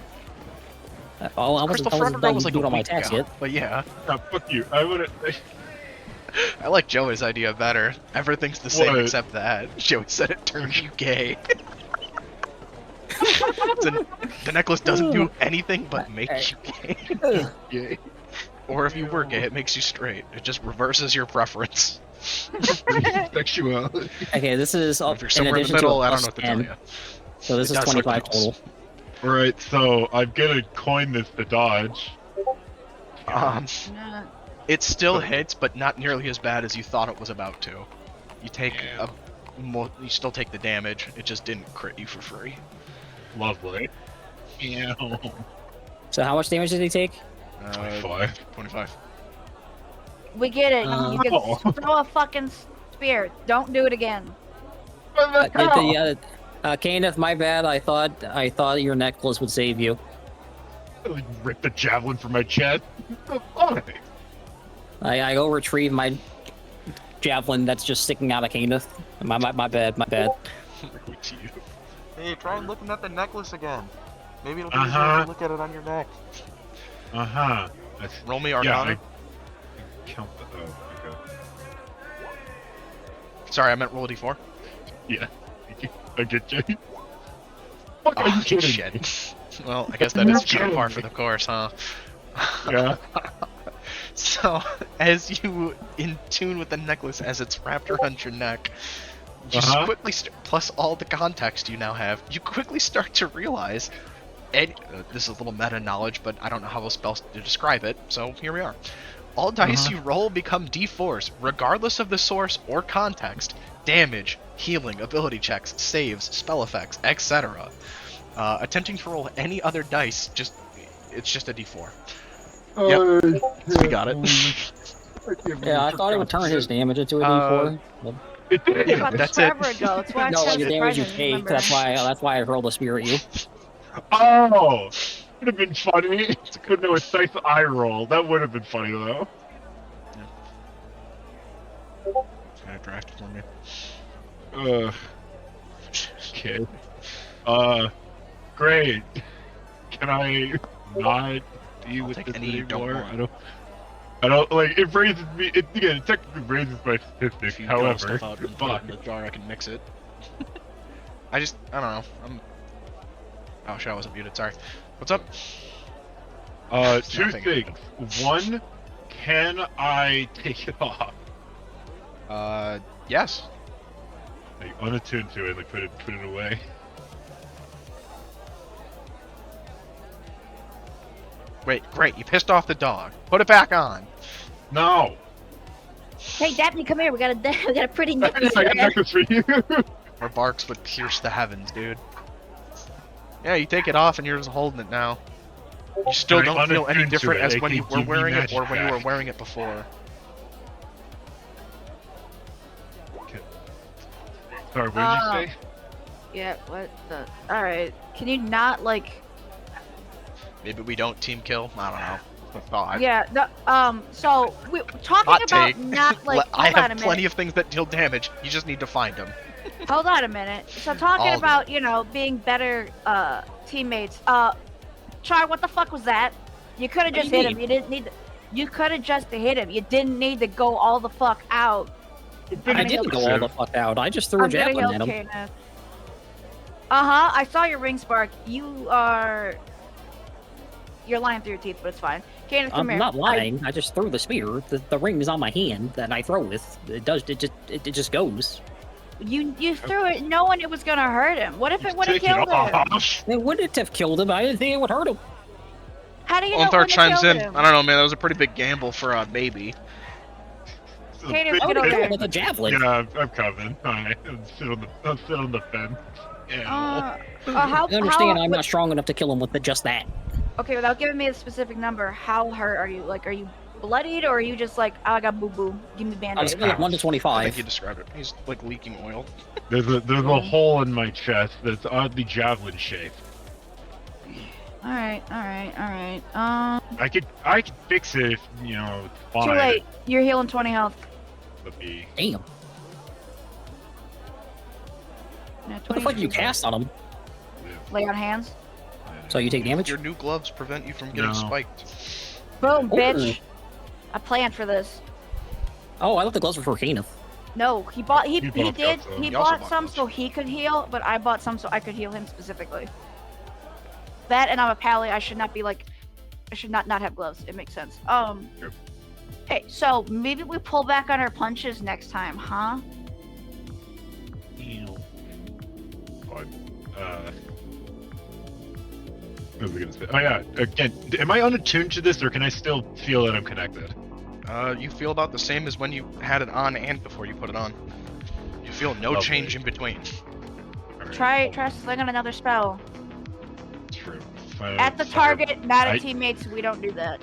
S5: Oh, I
S2: Crystal
S5: wasn't
S2: Forever Girl was like
S5: doing
S2: a
S5: all my
S2: week
S5: attacks
S2: ago,
S5: yet.
S2: but yeah,
S1: No, fuck you. I would have.
S2: I like Joey's idea better. Everything's the same
S1: What?
S2: except that. Joey said it turns you gay. The necklace doesn't do anything but make you gay.
S1: Gay.
S2: Or if you were gay, it makes you straight. It just reverses your preference.
S1: Sexuality.
S5: Okay, this is
S2: If you're
S5: in
S2: somewhere in
S5: addition
S2: the middle,
S5: to a
S2: I don't know
S5: plus
S2: what to tell
S5: 10,
S2: you.
S5: so this
S2: It
S5: is
S2: does look
S5: 25
S2: close.
S5: total.
S1: Alright, so I'm gonna coin this to dodge.
S3: Nah.
S2: It still hits, but not nearly as bad as you thought it was about to. You take
S1: Yeah.
S2: you still take the damage. It just didn't crit you for free.
S1: Lovely. Yeah.
S5: So how much damage did he take?
S1: 25.
S2: 25.
S3: We get it. You
S1: Oh.
S3: can throw a fucking spear. Don't do it again.
S5: Kenneth, my bad. I thought your necklace would save you.
S1: Rip the javelin from my chest. Fuck.
S5: I go retrieve my javelin that's just sticking out of Kenneth. My bad.
S4: Hey, try looking at the necklace again. Maybe it'll be
S1: Uh-huh.
S4: easier to look at it on your neck.
S1: Uh-huh.
S2: Roll me
S1: Yeah,
S2: Arcana.
S1: I count the... Oh, okay.
S2: Sorry, I meant roll a d4.
S1: Yeah. I get you. Fuck, are you
S2: Oh,
S1: kidding
S2: shit.
S1: me?
S2: Well, I guess that is
S1: You're
S2: kind of par
S1: kidding
S2: for
S1: me.
S2: the course, huh?
S1: Yeah.
S2: So, as you in tune with the necklace as it's wrapped around your neck, you quickly plus all the context you now have, you quickly start to realize, and this is a little meta knowledge, but I don't know how else to describe it, so here we are. All dice you roll become d4s, regardless of the source or context, damage, healing, ability checks, saves, spell effects, etc. Attempting to roll any other dice, it's just a d4. So we got it.
S5: Yeah, I thought it would turn his damage into a D4. But
S1: It did.
S2: Yeah,
S3: Fuck, this
S2: that's it.
S3: forever ago. That's why I
S5: no,
S3: said
S5: like the damage you
S3: surprises,
S5: take.
S3: remember?
S5: That's why I hurled a spear at you.
S1: Oh! Would have been funny. Could know a nice eye roll. That would have been funny though.
S2: Draft for me.
S1: Okay. Great. Can I not be with
S2: take
S1: this
S2: any you don't
S1: anymore?
S2: want.
S1: I don't like it raises me. It technically raises my statistics.
S2: If you draw
S1: However,
S2: stuff out and put it
S1: fuck.
S2: in the jar, I can mix it. I don't know. Oh shit, I wasn't muted. Sorry. What's up?
S1: Two
S2: Nothing.
S1: things. One, can I take it off?
S2: Yes.
S1: Like unattuned to it, like put it away.
S2: Wait, great. You pissed off the dog. Put it back on.
S1: No.
S3: Hey, Daphne, come here. We got a pretty necklace
S1: I got
S3: here.
S1: necklace for you.
S2: Or barks would pierce the heavens, dude. Yeah, you take it off and you're just holding it now. You still
S1: Very
S2: don't feel any
S1: unattuned to
S2: different
S1: it.
S2: as
S1: It
S2: when
S1: can
S2: you were
S1: give me
S2: wearing it
S1: magic
S2: or when you were
S1: back.
S2: wearing it before.
S1: Sorry, what did you say?
S3: Yeah, what the? Alright. Can you not, like.
S2: Maybe we don't team kill. I don't know. That's a thought.
S3: Yeah, so, talking
S2: Hot
S3: about
S2: take.
S3: not, like.
S2: I
S3: hold on a
S2: have plenty
S3: minute.
S2: of things that deal damage. You just need to find them.
S3: Hold on a minute. So talking
S2: All of
S3: about, you know, being better teammates. Char, what the fuck was that? You could have
S5: What do
S3: just
S5: you
S3: hit him. You didn't need. You could have just hit him. You didn't need to go all the fuck out.
S5: I didn't go all the fuck out. I just threw a
S3: I'm gonna
S5: javelin
S3: heal
S5: at him.
S3: Kenneth. I saw your ring spark. You're lying through your teeth, but it's fine. Kenneth, come
S5: I'm
S3: here.
S5: not lying. I just threw the spear. The ring is on my hand that I throw with. It just goes.
S3: You threw it knowing it was gonna hurt him. What if it would have
S1: Take it
S3: killed him?
S1: off.
S5: It wouldn't have killed him. I didn't think it would hurt him.
S3: How do you know it
S2: Onthar
S3: wouldn't have
S2: chimes
S3: killed
S2: in.
S3: him?
S2: I don't know, man. That was a pretty big gamble for a baby.
S3: Katie,
S5: I
S3: get
S5: would have
S3: over
S5: killed
S3: here.
S5: him with a javelin.
S1: Yeah, I'm coming. Alright, I'm sitting on the fence. Yeah.
S3: How?
S5: I understand
S3: how,
S5: I'm not strong enough to kill him with just that.
S3: Okay, without giving me a specific number, how hurt are you? Like, are you bloodied, or are you just like, oh, I got boo boo? Give me
S5: On a
S3: band-aid.
S5: scale of 1 to
S2: I think
S5: 25.
S2: you described it. He's like leaking oil.
S1: There's a hole in my chest that's oddly javelin shaped.
S3: All right.
S1: I could fix it if you know it's fine.
S3: Too late. You're healing 20 health.
S1: But be
S5: Damn.
S3: Yeah,
S5: What the fuck did you cast on him?
S3: Lay on hands.
S5: So you take damage?
S2: Your new gloves prevent you from getting
S1: No.
S2: spiked.
S3: Boom,
S5: Ooh.
S3: bitch. I planned for this.
S5: Oh, I thought the gloves were for Kenneth.
S3: No, he bought. He
S1: both
S3: did.
S1: got some.
S3: He
S2: You also
S3: bought
S2: bought
S3: some
S2: those.
S3: so he could heal, but I bought some so I could heal him specifically. That and I'm a pally. I should not be like. I should not have gloves. It makes sense.
S1: Yep.
S3: Okay, so maybe we pull back on our punches next time, huh?
S1: What was I gonna say? Oh yeah, again, am I unattuned to this, or can I still feel that I'm connected?
S2: You feel about the same as when you had it on and before you put it on. You feel no
S1: Lovely.
S2: change in between.
S3: Try slinging another spell
S1: True.
S3: at the target, not at teammates. We don't do that.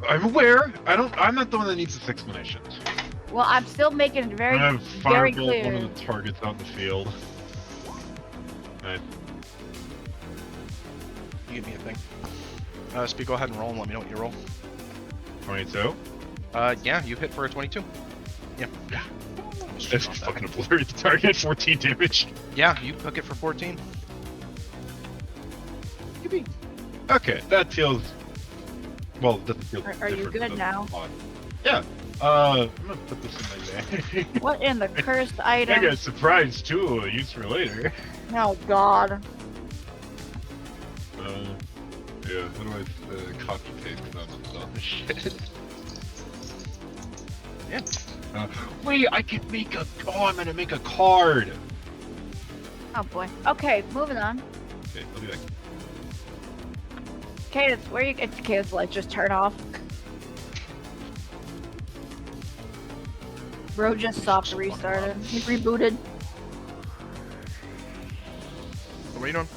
S1: I'm aware. I'm not the one that needs this explanation.
S3: Well, I'm still making it very,
S1: I'm gonna
S3: very
S1: firebolt one
S3: clear.
S1: of the targets out in the field. Nice.
S2: You give me a thing. Speed, go ahead and roll and let me know what you roll.
S1: 22.
S2: Yeah, you hit for a 22. Yeah.
S1: Yeah.
S2: Almost
S1: That's
S2: forgot
S1: just
S2: that.
S1: fucking obliterated the target. 14 damage.
S2: Yeah, you hook it for 14.
S1: Yippee. Okay, that feels. Well, it doesn't feel.
S3: Are you
S1: different
S3: good
S1: than
S3: now?
S1: the mod. Yeah. I'm gonna put this in my bag.
S3: What in the cursed
S1: I got a
S3: item?
S1: surprise tool to use for later.
S3: Oh God.
S1: Yeah, how do I copy paste all this shit?
S2: Yeah.
S1: Wait, I could make a. Oh, I'm gonna make a card.
S3: Oh boy. Okay, moving on.
S1: Okay, I'll be back.
S3: Cadence, where you? It's Cadence light just turn off. Bro just soft restarted. He rebooted.
S2: What are you doing?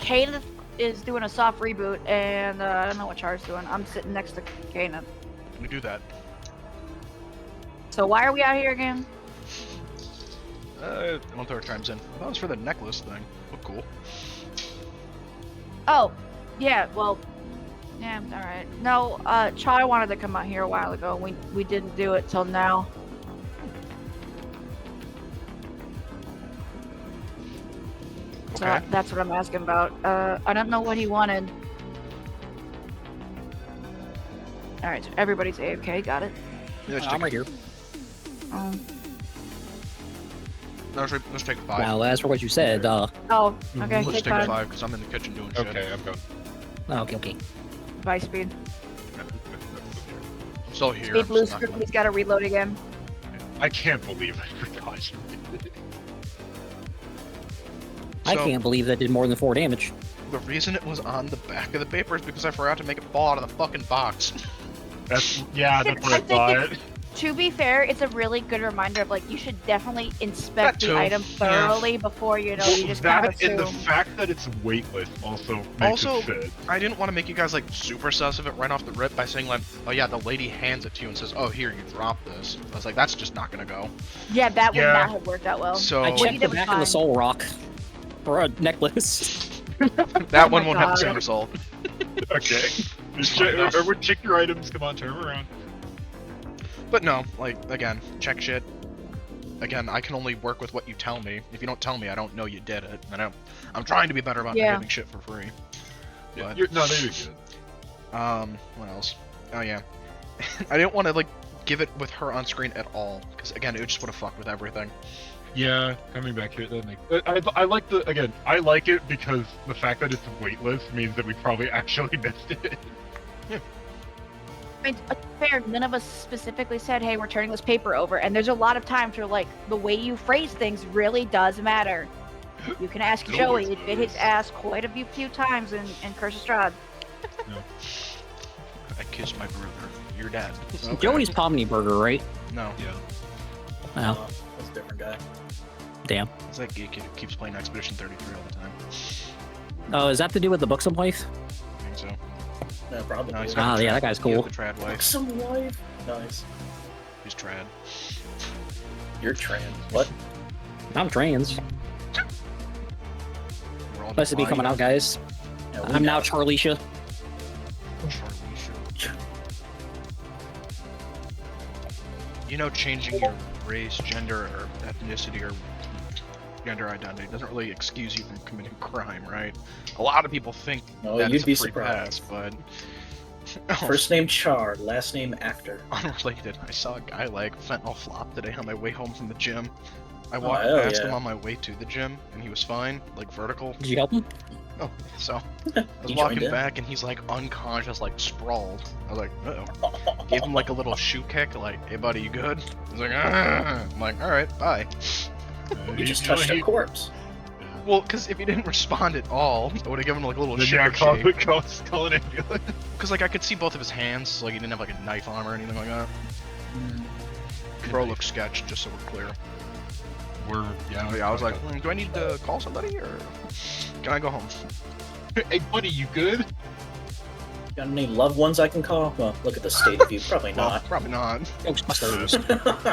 S3: Cadence is doing a soft reboot, and I don't know what Char's doing. I'm sitting next to Cadence.
S2: We do that.
S3: So why are we out here again?
S2: Onthar chimes in. That was for the necklace thing. Oh, cool.
S3: Oh, yeah. Well, yeah. All right. No, Char wanted to come out here a while ago. We didn't do it till now. So
S2: Okay.
S3: that's what I'm asking about. I don't know what he wanted. All right, so everybody's AFK. Got it.
S2: Yeah, let's
S5: I'm right here.
S3: Um,
S2: No, let's take 5.
S5: Now, as for what you said,
S3: oh, okay.
S2: Let's
S3: Take
S2: take
S3: 5.
S2: 5 because I'm in the kitchen doing shit.
S1: Okay, I'm going.
S5: okay.
S3: By speed.
S2: I'm still here.
S3: Speed
S2: I'm
S3: blue
S2: just not
S3: script.
S2: gonna-
S3: He's got to reload again.
S1: I can't believe I forgot.
S5: I
S2: So-
S5: can't believe that did more than 4 damage.
S2: The reason it was on the back of the paper is because I forgot to make it fall out of the fucking box.
S1: That's what I
S3: think
S1: thought.
S3: To be fair, it's a really good reminder of like you should definitely inspect
S2: That
S3: the
S2: too,
S3: item
S2: yeah.
S3: thoroughly before you just kind of
S1: That and the
S3: assume.
S1: fact that it's weightless also makes
S2: Also,
S1: it fit.
S2: I didn't want to make you guys like super sus of it right off the rip by saying like, oh yeah, the lady hands it to you and says, oh here, you drop this. I was like, that's just not gonna go.
S3: Yeah, that would
S1: Yeah.
S3: not have worked out well.
S2: So
S5: I
S3: What
S5: checked
S3: you
S5: the
S3: did was
S5: back of the
S3: fine.
S5: soul rock for a necklace.
S2: that
S3: Oh
S2: one
S3: my
S2: won't have the
S3: God.
S2: same result.
S1: Okay. Just
S2: Fine
S1: check,
S2: enough.
S1: everyone check your items. Come on, turn 'em around.
S2: But no, like again, check shit. again, I can only work with what you tell me. If you don't tell me, I don't know you did it. And I'm trying to be better about
S3: Yeah.
S2: not getting shit for free.
S1: Yeah,
S2: But,
S1: no, they're good.
S2: what else? Oh yeah, I didn't want to like give it with her on screen at all, because again, it just would have fucked with everything.
S1: Yeah, coming back here, that makes. I like I like it because the fact that it's weightless means that we probably actually missed it.
S3: I mean, to be fair, none of us specifically said, "Hey, we're turning this paper over." And there's a lot of times where, like, the way you phrase things really does matter. You can ask
S1: No,
S3: Joey;
S1: it
S3: he bit his
S1: does.
S3: ass quite a few times in Curse of Strahd.
S2: I kissed my brother. You're dead. Okay.
S5: Joey's Pomni Burger, right?
S2: No,
S1: Yeah.
S5: Oh,
S7: That's a different guy.
S5: damn.
S2: it's that geek who keeps playing Expedition 33 all the time.
S5: Oh, is that to do with the Buxom wife?
S2: I think so.
S7: No, probably.
S2: No, he's
S5: Ah,
S2: got
S5: yeah, that guy's
S2: he has
S5: cool.
S2: the trad wife.
S7: Some wife. Nice.
S2: He's trad.
S7: You're trans. What?
S5: I'm trans.
S2: We're all
S5: Nice to be coming out, guys.
S7: Yeah, we
S5: I'm now
S7: know.
S5: Charlicia.
S2: You know, changing your race, gender, or ethnicity, or gender identity doesn't really excuse you from committing crime, right? A lot of people think
S7: No,
S2: that
S7: you'd
S2: it's a
S7: be
S2: free
S7: surprised.
S2: pass, but
S7: First name Char, last name Actor.
S2: unrelated. I saw a guy like fentanyl flop today on my way home from the gym. I
S7: Oh,
S2: walked
S7: hell
S2: past
S7: yeah.
S2: him on my way to the gym, and he was fine, like vertical.
S5: Did you help him?
S2: Oh, so I was
S7: You
S2: walking
S7: joined in?
S2: back, and he's like unconscious, like sprawled. I was like, uh-oh. Gave him like a little shoe kick, like, "Hey, buddy, you good?" He's like, "Ah." I'm like, "All right, bye."
S7: You just touched a corpse.
S2: Well, because if he didn't respond at all, I would have given him like a little
S1: Then
S2: shit
S1: yeah,
S2: shake.
S1: call an ambulance.
S2: Because like I could see both of his hands, like he didn't have like a knife on him or anything like that. Bro looked sketch, just so we're clear.
S1: Yeah,
S2: I was like, do I need to call somebody or can I go home?
S1: hey buddy, you good?
S7: Got any loved ones I can call? Well, look at the state of you. Probably
S2: Well,
S7: not.
S2: probably not.
S5: Ghostbusters.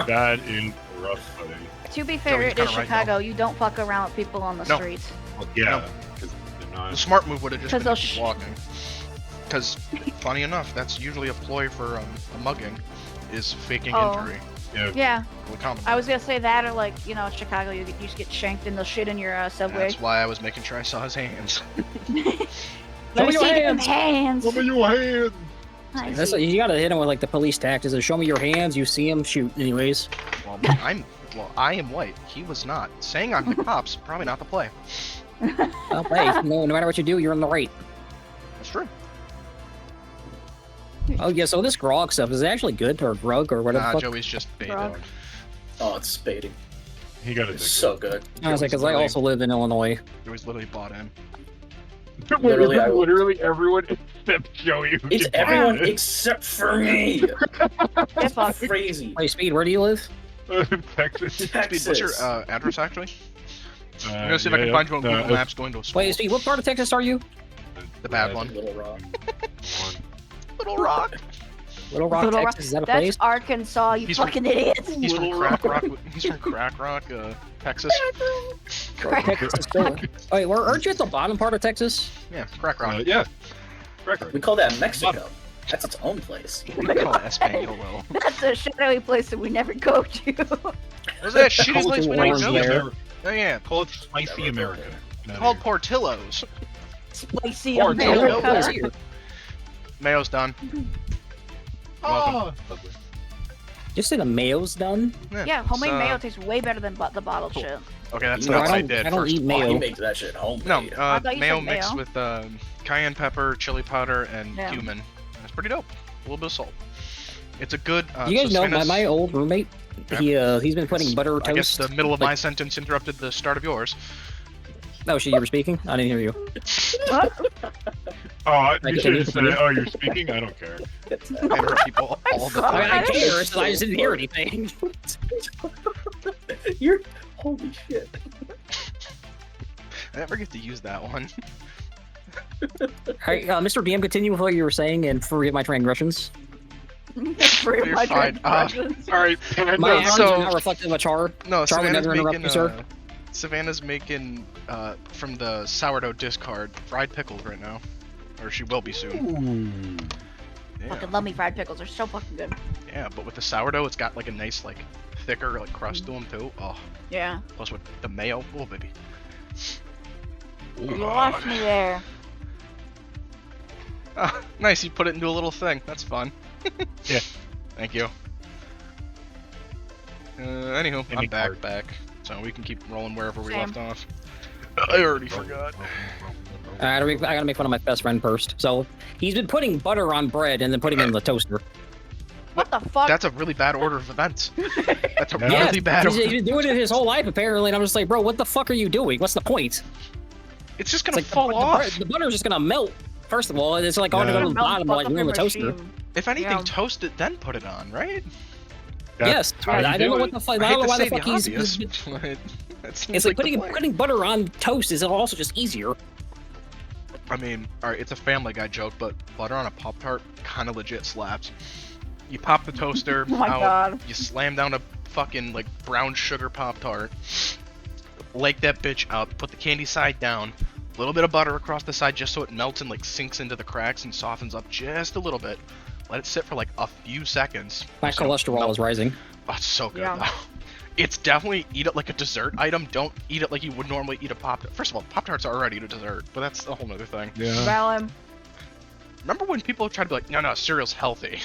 S1: That is rough, buddy.
S3: To be fair,
S2: Joey's
S3: it is
S2: kinda right,
S3: Chicago. You don't fuck around with people on the
S2: No.
S3: streets.
S1: Well, yeah, because they're
S2: The
S1: not.
S2: smart move would have just
S3: 'Cause
S2: been
S3: they'll
S2: to keep
S3: sh-
S2: walking. Because, funny enough, that's usually a ploy for a mugging, is faking
S3: Oh.
S2: injury.
S3: Yeah,
S2: Really common.
S3: I was gonna say that, or like, you know, Chicago, you just get shanked and they'll shit in your subway.
S2: That's why I was making sure I saw his hands.
S3: Let me
S5: Show me
S3: see
S5: your
S3: them hands.
S1: Open your hand.
S3: I
S5: That's
S3: see.
S5: you gotta hit him with like the police tactics. Show me your hands. You see him, shoot. Anyways.
S2: Well, I am white. He was not. Saying I'm the cops, probably not the play.
S5: Well, hey, no matter what you do, you're in the right.
S2: That's true.
S5: Oh yeah. So this grog stuff is it actually good or grug or whatever.
S2: Nah,
S5: the fuck?
S2: Joey's just baited.
S3: Grog.
S7: Oh, it's spading.
S1: He got
S7: It's
S1: addicted.
S7: so good.
S5: I was like, because I also live in Illinois.
S2: Joey's literally bought in.
S7: Literally, I will-
S1: Literally everyone except Joey. Who
S7: It's
S1: can buy
S7: everyone
S1: it.
S7: except for me.
S3: Get fucked.
S7: Crazy.
S5: Hey, Speed, where do you live?
S1: Texas.
S2: Speed,
S7: Texas.
S2: what's your address actually? I'm gonna see if I can find you on Google Maps going to a school.
S5: Wait, Speed, what part of Texas are you?
S2: The bad one.
S7: Little Rock.
S2: Little Rock.
S5: Little Rock,
S3: Little Rock-
S5: Texas. Is that a
S3: That's
S5: place?
S3: Arkansas, you
S2: He's from-
S3: fucking idiots.
S2: He's from Crack Rock. He's from Crack Rock, Texas.
S5: Texas. Still. Wait, aren't you at the bottom part of Texas?
S2: Yeah, Crack Rock.
S1: Yeah. Correct.
S7: We call that Mexico. That's its own place.
S2: We call it Espanol.
S3: That's a shadowy place that we never go to.
S2: What's that shitty
S5: Call it
S2: place we
S5: the
S2: never
S5: orange
S2: go
S5: layer.
S2: to? Oh yeah,
S1: Call it Spicy America.
S2: called Portillo's.
S3: Spicy
S2: Or
S5: Hey, what
S3: America.
S5: is here?
S2: Mayo's done.
S1: Oh,
S5: You say the mayo's done?
S3: Yeah, homemade
S2: it's,
S3: mayo tastes way better than the bottled shit.
S2: Okay, that's
S5: No,
S2: not what I
S5: I
S2: did.
S5: don't
S2: first
S5: eat
S2: of all.
S7: Oh, he
S5: mayo.
S7: makes that shit homemade.
S2: No,
S3: I thought you
S2: mayo
S3: said
S2: mixed
S3: mayo.
S2: with cayenne pepper, chili powder, and
S3: Yeah.
S2: cumin. It's pretty dope. A little bit of salt. It's a good.
S5: You guys
S2: so
S5: know
S2: Santa's-
S5: my old roommate? He's been putting butter
S2: I guess
S5: toast.
S2: the middle of
S5: like-
S2: my sentence interrupted the start of yours.
S5: Oh shit, you were speaking? I didn't hear you.
S1: Oh,
S5: I
S1: you
S5: can
S1: should
S5: hear
S1: have said,
S5: you.
S1: "Oh, you're speaking." I don't care.
S2: I interrupt people all the
S3: sorry.
S5: I mean, I
S2: time.
S5: care, it's just I just didn't hear anything.
S7: You're holy shit.
S2: I never get to use that one.
S5: Alright, Mr. DM, continue with what you were saying and forgive my transgressions.
S3: Pretty
S2: You're
S3: much
S2: fine.
S3: transgressions.
S1: All right, Panda.
S5: My actions
S2: so-
S5: are not reflective of a char.
S2: No,
S5: Charlie,
S2: Savannah's
S5: never interrupt
S2: making.
S5: you, sir.
S2: Savannah's making from the sourdough discard fried pickles right now, or she will be soon.
S1: Ooh.
S2: Yeah.
S3: Fucking love me fried pickles. They're so fucking good.
S2: Yeah, but with the sourdough, it's got like a nice like thicker like crust to them too. Oh,
S3: Yeah.
S2: plus with the mayo, oh baby.
S3: You lost me there.
S2: Ah, nice, you put it into a little thing. That's fun.
S1: Yeah.
S2: Thank you. Anywho,
S1: Any
S2: I'm back,
S1: card.
S2: so we can keep rolling wherever we
S3: Same.
S2: left off. I already forgot.
S5: I gotta make fun of my best friend first. So he's been putting butter on bread and then putting it in the toaster.
S3: What the fuck?
S2: That's a really bad order of events. That's a
S1: Yeah.
S2: really bad
S5: he's,
S2: order.
S5: he's been doing it his whole life apparently, and I'm just like, bro, what the fuck are you doing? What's the point?
S2: It's just
S5: It's
S2: gonna
S5: like
S2: fall off.
S5: the butter's just gonna melt. First of all, it's like on
S1: Yeah.
S5: the
S3: Melt
S5: bottom,
S3: fuck
S5: like
S3: up
S5: in
S3: your
S5: the toaster.
S3: machine.
S2: If anything,
S3: Yeah.
S2: toast it, then put it on, right?
S5: Yes,
S1: how you
S5: I don't know
S1: do
S5: what
S1: it.
S5: the fuck.
S2: I
S5: I
S2: hate
S5: don't know
S2: to
S5: why
S2: say
S5: the fuck
S2: the
S5: he's.
S2: obvious, but that seems
S5: It's like
S2: the plan.
S5: putting butter on toast is also just easier.
S2: I mean, alright, it's a Family Guy joke, but butter on a Pop-Tart kind of legit slaps. You pop the toaster
S3: Oh my
S2: out,
S3: God.
S2: you slam down a fucking, like, brown sugar Pop-Tart, lake that bitch up, put the candy side down, a little bit of butter across the side just so it melts and, like, sinks into the cracks and softens up just a little bit. Let it sit for, like, a few seconds.
S5: My
S2: Just gonna
S5: cholesterol
S2: melt.
S5: is rising.
S2: Oh, it's so good,
S3: Yeah.
S2: though. It's definitely eat it like a dessert item. Don't eat it like you would normally eat a Pop-Tart. First of all, Pop-Tarts are already a dessert, but that's a whole other thing.
S1: Yeah.
S3: Valid.
S2: Remember when people tried to be like, no, cereal's healthy?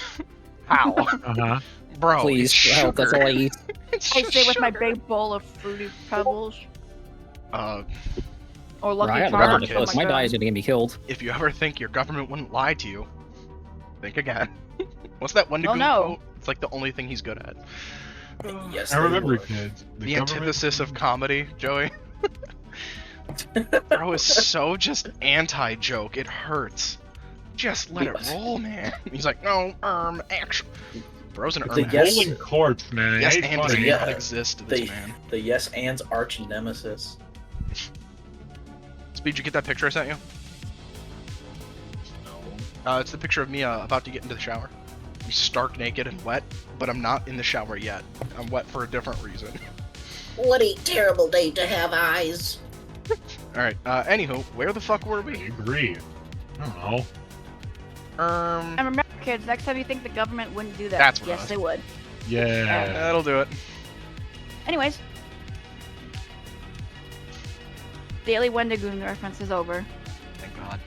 S2: How?
S1: Uh-huh.
S2: Bro,
S5: Please,
S2: it's sugar.
S5: help. That's all I eat.
S2: It's
S3: I
S2: just
S3: stay with my
S2: sugar.
S3: big bowl of Fruity Pebbles
S2: Uh,
S3: or
S5: Bro, I
S3: Lucky
S5: got
S2: Charms.
S5: rubber
S3: Charms.
S2: Kids.
S5: clips. My diet's gonna get me killed.
S2: if you ever think your government wouldn't lie to you, think again. What's that Wendigo
S3: Oh, no.
S2: quote? It's like the only thing he's good at.
S7: Yes,
S1: I
S7: they
S1: remember,
S7: would.
S1: kids.
S2: The
S1: government-
S2: antithesis of comedy, Joey. Bro is so just anti-joke. It hurts. Just let it roll, man. He's like, no, action. Bro's an
S7: The
S2: erm.
S7: yes-
S1: Rolling corpse, man.
S2: Yes,
S1: Ain't
S2: and does
S1: funny.
S7: Yeah.
S2: not exist to this
S7: The
S2: man.
S7: the yes and's arch nemesis.
S2: Speed, you get that picture I sent you? It's the picture of me about to get into the shower. I'm stark naked and wet, but I'm not in the shower yet. I'm wet for a different reason.
S7: What a terrible day to have eyes.
S2: Alright, anywho, where the fuck were
S1: I
S2: we?
S1: agree. I don't know.
S3: And remember, kids, next time you think the government wouldn't do that,
S2: That's what I
S3: yes,
S2: was-
S3: they would.
S1: Yeah.
S2: That'll do it.
S3: Anyways, daily Wendigoon reference is over.
S2: Thank God.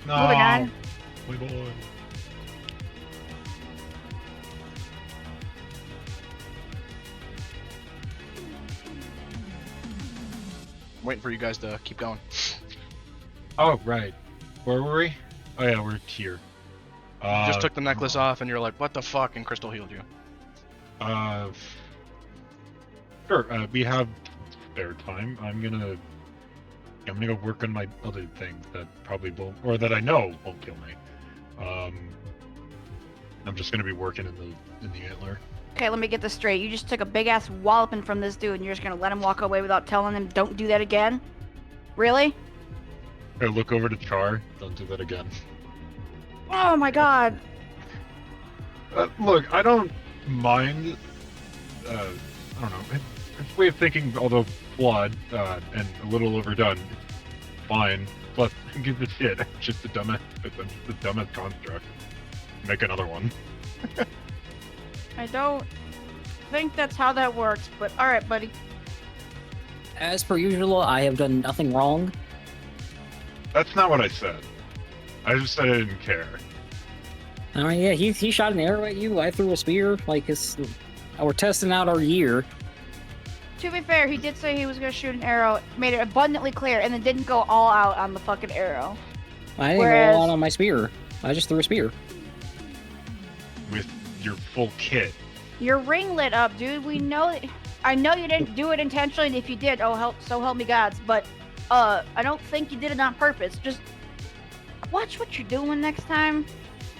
S1: No.
S3: Moving on.
S1: My boy.
S2: I'm waiting for you guys to keep going.
S1: Oh, right. Where were we? Oh, yeah, we're here.
S2: You just took the necklace off and you're like, what the fuck? And Crystal healed you.
S1: Sure. We have spare time. I'm gonna go work on my other things that probably won't, or that I know won't kill me. I'm just gonna be working in the antler.
S3: Okay, let me get this straight. You just took a big ass walloping from this dude and you're just gonna let him walk away without telling him don't do that again? Really?
S1: I look over to Char. Don't do that again.
S3: Oh my god.
S1: Look, I don't mind. I don't know. His way of thinking, although flawed and a little overdone, fine. Plus, who gives a shit? It's just the dumbest. It's the dumbest construct. Make another one.
S3: I don't think that's how that works, but alright, buddy.
S5: As per usual, I have done nothing wrong.
S1: That's not what I said. I just said I didn't care.
S5: I mean, yeah, he shot an arrow at you. I threw a spear. Like, we're testing out our year.
S3: To be fair, he did say he was gonna shoot an arrow, made it abundantly clear, and then didn't go all out on the fucking arrow.
S5: I didn't
S3: Whereas-
S5: go out on my spear. I just threw a spear.
S1: With your full kit.
S3: Your ring lit up, dude. We know. I know you didn't do it intentionally, and if you did, oh help me gods. But I don't think you did it on purpose. Just watch what you're doing next time,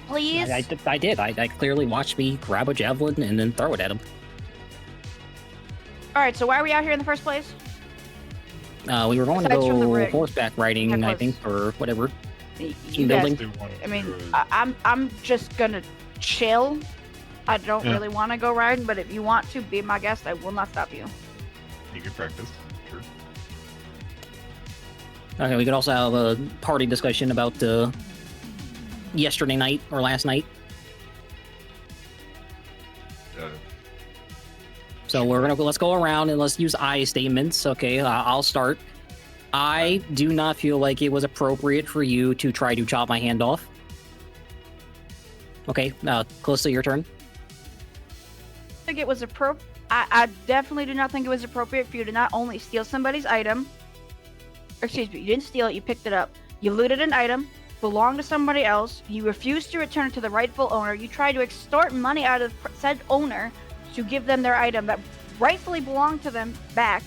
S3: please.
S5: I did. I clearly watched me grab a javelin and then throw it at him.
S3: All right. So why are we out here in the first place?
S5: We were going to
S3: Aside from the
S5: go
S3: rig.
S5: horseback riding, I
S3: Necklace.
S5: think, or whatever.
S3: You
S5: Team
S3: guys-
S5: building.
S1: Do one
S3: I mean,
S1: through it.
S3: I'm just gonna chill. I don't
S1: Yeah.
S3: really want to go riding, but if you want to be my guest, I will not stop you.
S1: You can practice. Sure.
S5: Okay, we could also have a party discussion about yesterday night or last night. So let's go around and let's use I statements. Okay, I'll start. I do not feel like it was appropriate for you to try to chop my hand off. Okay, close to your turn.
S3: I think it was I definitely do not think it was appropriate for you to not only steal somebody's item. Excuse me, you didn't steal it, you picked it up. You looted an item, belonged to somebody else. You refused to return it to the rightful owner. You tried to extort money out of said owner to give them their item that rightfully belonged to them back.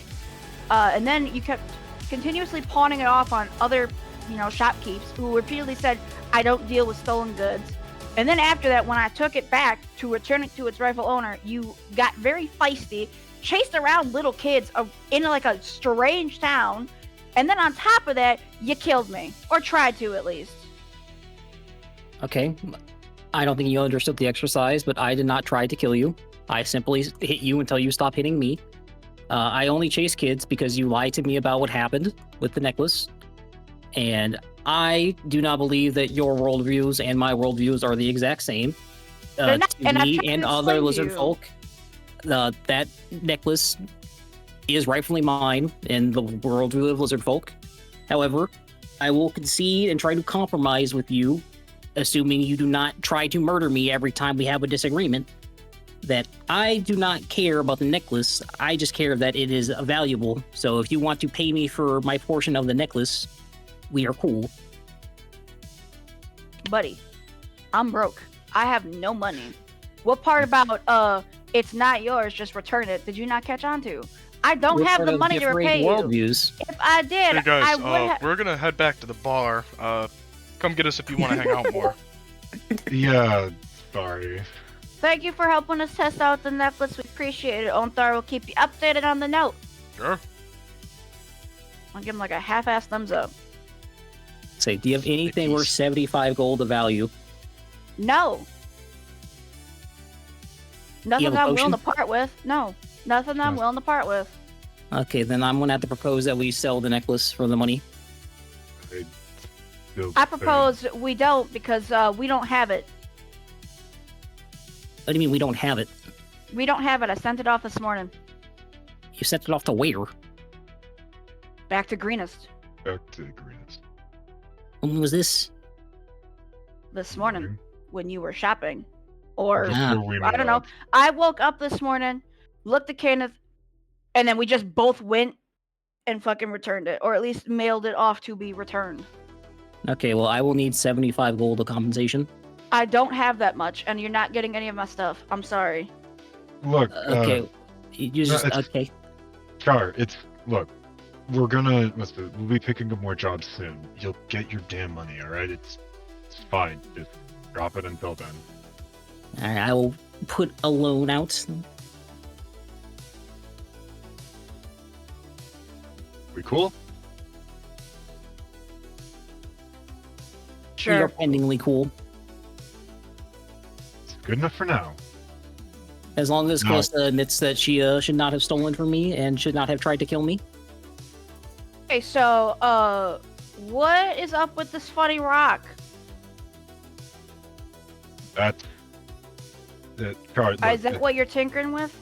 S3: And then you kept continuously pawning it off on other, shopkeepers who repeatedly said, I don't deal with stolen goods. And then after that, when I took it back to return it to its rightful owner, you got very feisty, chased around little kids in like a strange town, and then on top of that, you killed me. Or tried to, at least.
S5: Okay. I don't think you understood the exercise, but I did not try to kill you. I simply hit you until you stop hitting me. I only chase kids because you lied to me about what happened with the necklace. And I do not believe that your worldviews and my worldviews are the exact same.
S3: They're not,
S5: to
S3: and I'm
S5: me
S3: trying
S5: and
S3: to
S5: other
S3: explain to
S5: lizard
S3: you.
S5: folk, that necklace is rightfully mine in the worldview of lizard folk. However, I will concede and try to compromise with you, assuming you do not try to murder me every time we have a disagreement, that I do not care about the necklace. I just care that it is valuable. So if you want to pay me for my portion of the necklace, we are cool.
S3: Buddy, I'm broke. I have no money. What part about it's not yours, just return it, did you not catch on to? I don't
S5: We're
S3: have
S5: part
S3: the
S5: of
S3: money to
S5: differing
S3: repay you.
S5: worldviews.
S3: If I did,
S2: Hey guys,
S3: I would have.
S2: we're gonna head back to the bar. Come get us if you want to hang out more.
S1: Yeah, sorry.
S3: Thank you for helping us test out the necklace. We appreciate it. Onthar will keep you updated on the note.
S2: Sure.
S3: I'll give him like a half-ass thumbs up.
S5: Say, do you have anything worth 75 gold of value?
S3: No. Nothing
S5: have a
S3: I'm willing to
S5: potion?
S3: part with. No. Nothing I'm
S1: No.
S3: willing to part with.
S5: Okay, then I'm gonna have to propose that we sell the necklace for the money.
S3: I propose we don't because we don't have it.
S5: What do you mean we don't have it?
S3: We don't have it. I sent it off this morning.
S5: You sent it off to where?
S3: Back to Greenest
S1: Back to the greens.
S5: When was this?
S3: this morning when you were shopping. Or
S5: Ah.
S1: Before we
S3: I don't
S1: met
S3: know.
S1: up.
S3: I woke up this morning, looked at Kenneth, and then we just both went and fucking returned it, or at least mailed it off to be returned.
S5: Okay, well, I will need 75 gold of compensation.
S3: I don't have that much, and you're not getting any of my stuff. I'm sorry.
S1: Look,
S5: Okay, you just
S1: it's-
S5: okay.
S1: Char, look, we'll be picking up more jobs soon. You'll get your damn money, alright? It's fine. Just drop it until then.
S5: All right, I will put a loan out.
S1: We cool?
S5: We are
S3: Sure.
S5: pendingly cool.
S1: It's good enough for now.
S5: As long as
S1: No.
S5: Callista admits that she should not have stolen from me and should not have tried to kill me.
S3: Okay, so, what is up with this funny rock?
S1: That's Char.
S3: Is
S1: Look,
S3: that what you're tinkering with?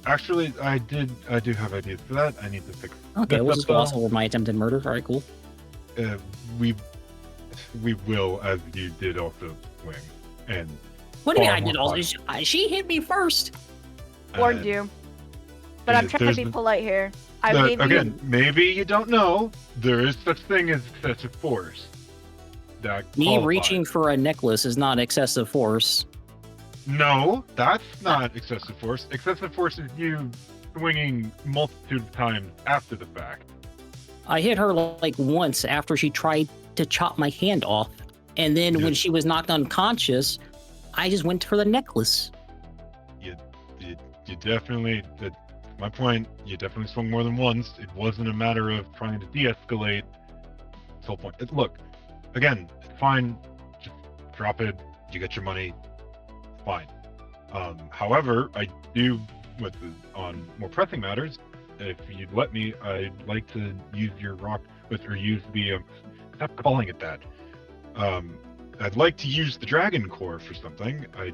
S1: actually, I do have ideas for that. I need to fix.
S5: Okay,
S1: That's
S5: we'll just
S1: up,
S5: gloss over my attempted murder. All right, cool.
S1: We will, as you did also swing, and
S5: What do you mean
S1: Far
S5: I did
S1: more
S5: all
S1: fun.
S5: this? She hit me first.
S3: Warned you. But I'm trying to be
S1: there's-
S3: polite here. I
S1: But
S3: gave you.
S1: again, maybe you don't know. There is such thing as excessive force. That
S5: Me
S1: qualifies.
S5: reaching for a necklace is not excessive force.
S1: No, that's not excessive force. Excessive force is you swinging multitude of times after the fact.
S5: I hit her like once after she tried to chop my hand off. And then
S1: Yeah.
S5: when she was knocked unconscious, I just went for the necklace.
S1: You definitely. That's my point. You definitely swung more than once. It wasn't a matter of trying to de-escalate. That's the whole point. Look, again, it's fine. Just drop it. You get your money. Fine. However, I do, on more pressing matters, if you'd let me, I'd like to use your rock or use the. Stop calling it that. I'd like to use the dragon core for something. I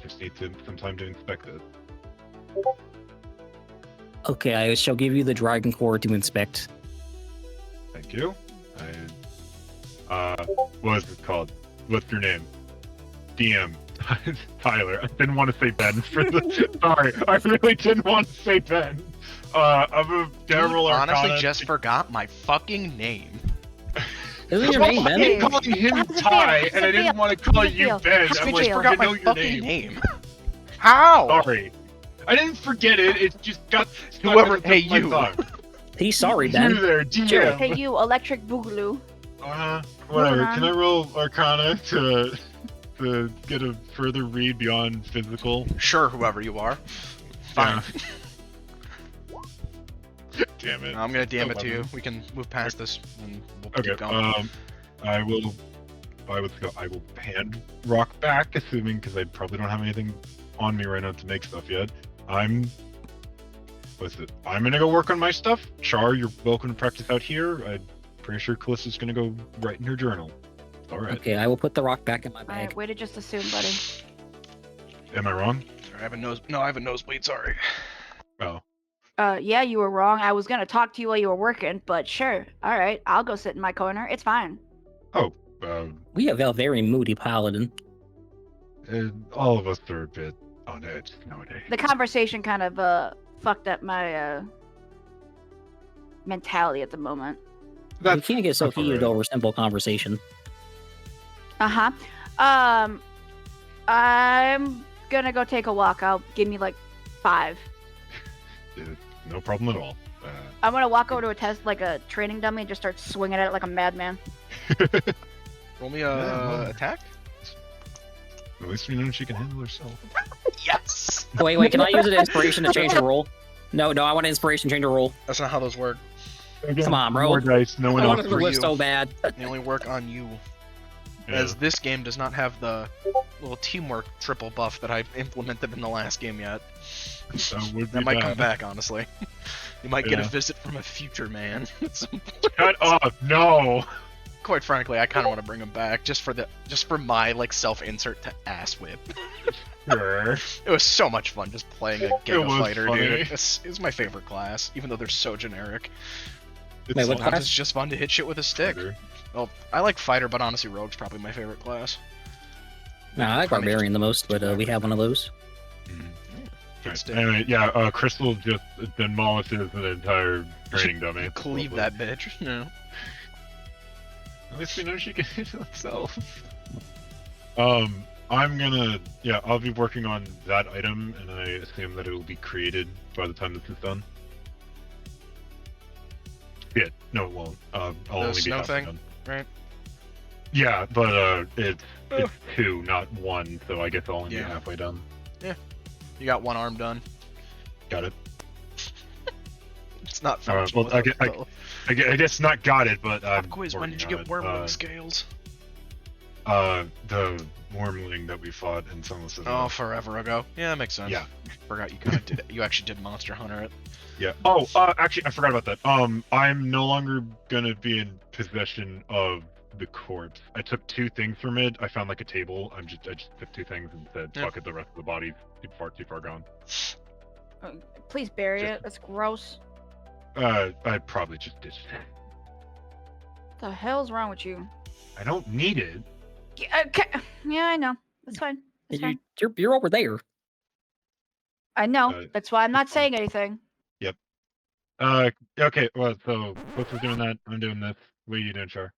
S1: just need some time to inspect it.
S5: Okay, I shall give you the Dragon Core to inspect.
S1: Thank you. What is it called? What's your name? DM. Tyler. I didn't want to say Ben for the. Sorry, I really didn't want to say Ben. I'm a Daryl
S2: You honestly
S1: Arcana.
S2: just forgot my fucking name.
S5: Isn't your
S1: Well,
S5: name
S1: I
S5: Ben?
S1: keep calling him
S3: How's it feel?
S1: Ty,
S3: How's
S1: and I
S3: it
S1: didn't
S3: feel?
S1: want to call
S3: How's it
S1: you
S3: feel?
S1: Ben.
S3: How's
S1: I'm
S3: it
S1: like,
S3: feel?
S1: I
S2: Forgot my
S1: know your
S2: fucking
S1: name.
S2: name. How?
S1: Sorry. I didn't forget it. It just got stuck
S2: Whoever-
S1: on the tip
S2: hey,
S1: of my
S2: you.
S1: tongue.
S5: He's sorry,
S1: You
S5: Ben.
S1: there, DM.
S3: Hey, you, Electric Boogaloo.
S1: Whatever.
S3: Moving on.
S1: Can I roll Arcana to get a further read beyond physical?
S2: Sure, whoever you are. Fine.
S1: Damn it.
S2: I'm gonna DM it to you.
S1: 11.
S2: We can move past this and we'll
S1: Okay.
S2: keep going.
S1: I will hand rock back, assuming because I probably don't have anything on me right now to make stuff yet. I'm gonna go work on my stuff. Char, you're welcome to practice out here. I'm pretty sure Callista's gonna go write in her journal. All right.
S5: Okay, I will put the rock back in my bag.
S3: Alright, way to just assume, buddy.
S1: Am I wrong?
S2: Sorry, I have a nose. No, I have a nosebleed. Sorry.
S1: Oh.
S3: Yeah, you were wrong. I was gonna talk to you while you were working, but sure. Alright, I'll go sit in my corner. It's fine.
S5: We have a very moody paladin.
S1: All of us are a bit on edge nowadays.
S3: The conversation kind of, fucked up my, mentality at the moment.
S5: You can't get so
S1: that's all
S5: heated
S1: right.
S5: over simple conversation.
S3: Uh-huh. I'm gonna go take a walk. Give me, like, 5.
S1: No problem at all.
S3: I'm gonna walk over to a test, like a training dummy, and just start swinging at it like a madman.
S2: Roll me
S1: Yeah,
S2: a
S1: well.
S2: attack.
S1: At least we know she can handle herself.
S2: Yes.
S5: Wait, can I use an inspiration to change the roll? No, I want an inspiration to change the roll.
S2: That's not how those work.
S1: Again,
S5: Come on, bro.
S1: More dice. No one
S5: I
S1: else.
S5: wanted to
S2: for
S5: live
S2: you.
S5: so bad.
S2: They only work on you.
S1: Yeah.
S2: As this game does not have the little teamwork triple buff that I implemented in the last game yet.
S1: That would be
S2: That might come
S1: bad.
S2: back, honestly. You might get a
S1: Yeah.
S2: visit from a future man.
S1: Shut up! No.
S2: Quite frankly, I kind of want to bring him back just for my like self-insert to ass whip.
S1: Sure.
S2: It was so much fun just playing a
S1: It
S2: Giga
S1: was
S2: Fighter,
S1: funny.
S2: dude. It's my favorite class, even though they're so generic.
S1: It's
S5: Wait, what
S1: fun.
S5: class?
S2: It's just fun to hit shit with a stick.
S1: Harder.
S2: Well, I like Fighter, but honestly, Rogue's probably my favorite class.
S5: Nah, I like
S2: Funny.
S5: Barbarian the most, but we have one of those.
S2: Good
S1: Right.
S2: stick.
S1: Anyway, yeah, Crystal just demolishes an entire training dummy.
S2: Cleave that bitch. No.
S1: At least we know she can handle herself. I'm gonna, I'll be working on that item, and I assume that it will be created by the time this is done. Yeah, no, it won't. I'll only be
S2: snow
S1: halfway
S2: thing?
S1: done.
S2: Right.
S1: Yeah, but it's 2, not 1, so I guess I'll only
S2: Yeah.
S1: be halfway done.
S2: You got one arm done.
S1: Got it.
S2: It's not
S1: Alright,
S2: functional.
S1: well, I guess not got it, but I'm
S2: Quiz, when did you
S1: working
S2: get
S1: on it.
S2: wormling scales?
S1: The wormling that we fought in some of the
S2: Oh, forever ago. Yeah, that makes sense.
S1: Yeah.
S2: Forgot you kind of did. You actually did Monster Hunter it.
S1: Yeah. Oh, actually, I forgot about that. I'm no longer gonna be in possession of the corpse. I took 2 things from it. I found like a table. I just took 2 things and said,
S2: Yeah.
S1: "Fuck it, the rest of the body's too far gone."
S3: Please bury
S1: Just-
S3: it. That's gross.
S1: I probably just ditched it.
S3: What the hell's wrong with you?
S1: I don't need it.
S3: Yeah, okay. Yeah, I know. That's fine. That's fine.
S5: You're over there.
S3: I know.
S1: Uh,
S3: That's why I'm not saying anything.
S1: Okay. Well, so Cliff is doing that. I'm doing this. What are you doing, Char?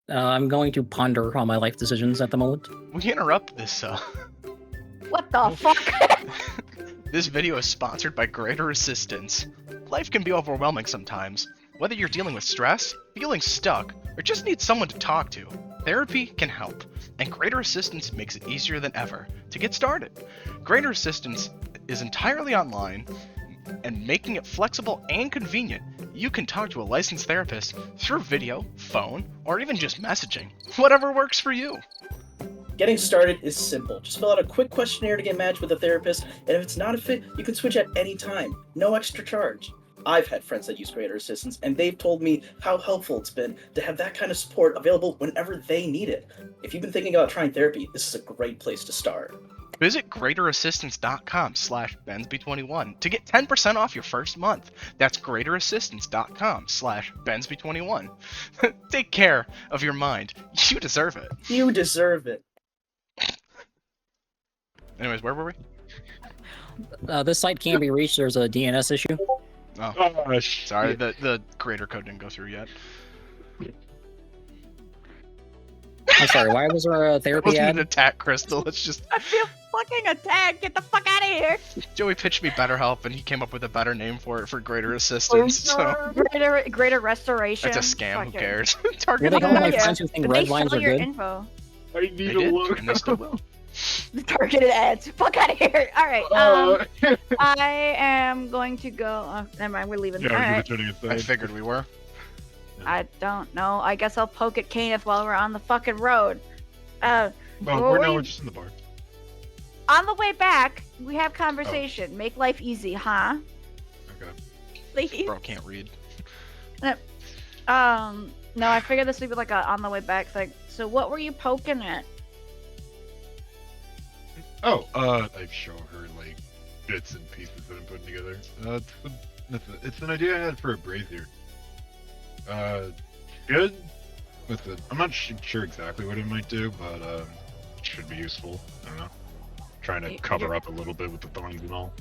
S5: I'm going to ponder on my life decisions at the moment.
S2: We interrupt this.
S3: What the fuck?
S2: This video is sponsored by Greater Assistance. Life can be overwhelming sometimes. Whether you're dealing with stress, feeling stuck, or just need someone to talk to, therapy can help, and Greater Assistance makes it easier than ever to get started. Greater Assistance is entirely online, and making it flexible and convenient. You can talk to a licensed therapist through video, phone, or even just messaging. Whatever works for you.
S7: Getting started is simple. Just fill out a quick questionnaire to get matched with a therapist, and if it's not a fit, you can switch at any time. No extra charge. I've had friends that use Greater Assistance, and they've told me how helpful it's been to have that kind of support available whenever they need it. If you've been thinking about trying therapy, this is a great place to start.
S2: Visit greaterassistance.com/Bensby21 to get 10% off your first month. That's greaterassistance.com/Bensby21. Take care of your mind. You deserve it.
S7: You deserve it.
S2: Anyways, where were we?
S5: This site can't be reached. There's a DNS issue.
S2: Oh,
S1: Oh,
S2: sorry. The greater code didn't go through yet.
S5: I'm sorry. Why was there a
S2: It
S5: therapy
S2: wasn't
S5: ad?
S2: an attack, Crystal. It's just
S3: I feel fucking attacked. Get the fuck out of here.
S2: Joey pitched me BetterHelp, and he came up with a better name for it for greater assistance. So
S3: Greater restoration.
S2: it's a scam. Who
S3: Fucking-
S2: cares?
S5: Will
S2: Target
S5: they
S3: Oh,
S5: help my
S3: yeah.
S5: friends who think
S3: But
S5: red
S3: they
S5: lines
S3: sell
S5: are
S3: your
S5: good?
S3: info.
S1: I need
S2: They
S1: a
S2: did,
S1: logo.
S2: and they still will.
S3: The targeted ads. Fuck out of here. All right. I am going to go. Oh, never mind. We're leaving.
S1: Yeah,
S3: All
S1: you're
S3: right.
S1: returning
S2: I
S1: inside.
S2: figured we were.
S3: I don't know. I guess I'll poke at Kenneth while we're on the fucking road.
S1: Well,
S3: Were
S1: we're
S3: we-
S1: just in the bar.
S3: On the way back, we have conversation. Make life easy, huh?
S1: Okay.
S3: Please.
S2: Bro, can't read.
S3: No, I figured this would be like a on the way back thing. So what were you poking at?
S1: Oh, I show her like bits and pieces that I'm putting together. It's an idea I had for a brazier. Good. I'm not sure exactly what it might do, but it should be useful. I don't know. Trying to cover up a little bit with the thorns and all.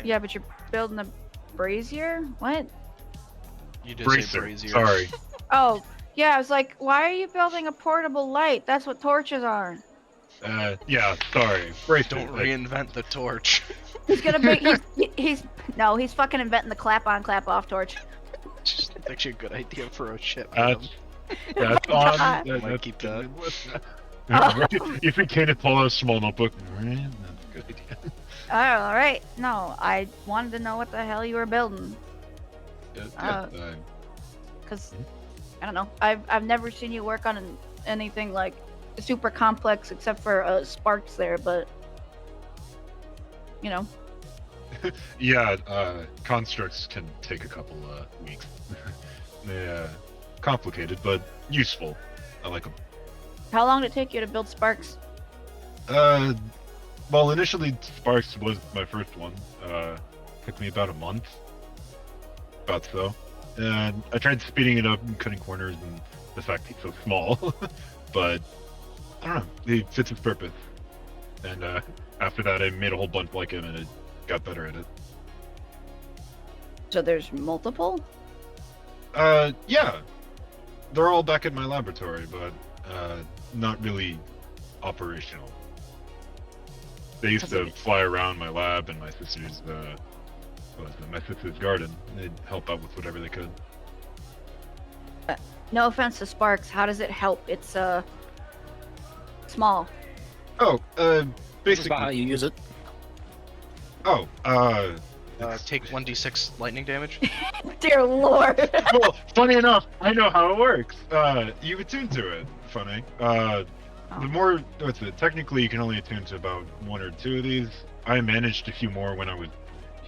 S3: Yeah, but you're building a brazier? What?
S2: You did say
S1: Bracer.
S2: brazier.
S1: Sorry.
S3: Oh, yeah, I was like, why are you building a portable light? That's what torches are.
S1: Yeah. Sorry. Bracer.
S2: Don't reinvent the torch.
S3: He's gonna be. He's fucking inventing the clap on, clap off torch.
S2: Just actually a good idea for a shit
S1: That's
S3: God.
S1: on.
S2: Might
S1: That's
S2: keep that.
S1: If we can't pull out a small notebook, right? That's a good idea.
S3: Oh, all right. No, I wanted to know what the hell you were building,
S1: Yeah,
S3: cause I don't know. I've never seen you work on anything like super complex except for sparks there, but you know.
S1: yeah, constructs can take a couple weeks. They're complicated, but useful. I like them.
S3: How long did it take you to build sparks?
S1: Well, initially Sparks was my first one. Took me about a month. About so. And I tried speeding it up and cutting corners and the fact he's so small. But, I don't know, he fits his purpose. And after that I made a whole bunch like him and it got better at it.
S3: So there's multiple?
S1: Yeah. They're all back in my laboratory, but not really operational. They used to fly around my lab and my sister's garden. They'd help out with whatever they could.
S3: No offense to sparks. How does it help? It's small.
S1: Oh,
S5: That's
S1: basically.
S5: about how you use it.
S1: Oh,
S2: Take 1d6 lightning damage.
S3: Dear Lord.
S1: well, funny enough, I know how it works. You attune to it. Funny. The more, what's it? Technically, you can only attune to about 1 or 2 of these. I managed a few more when I was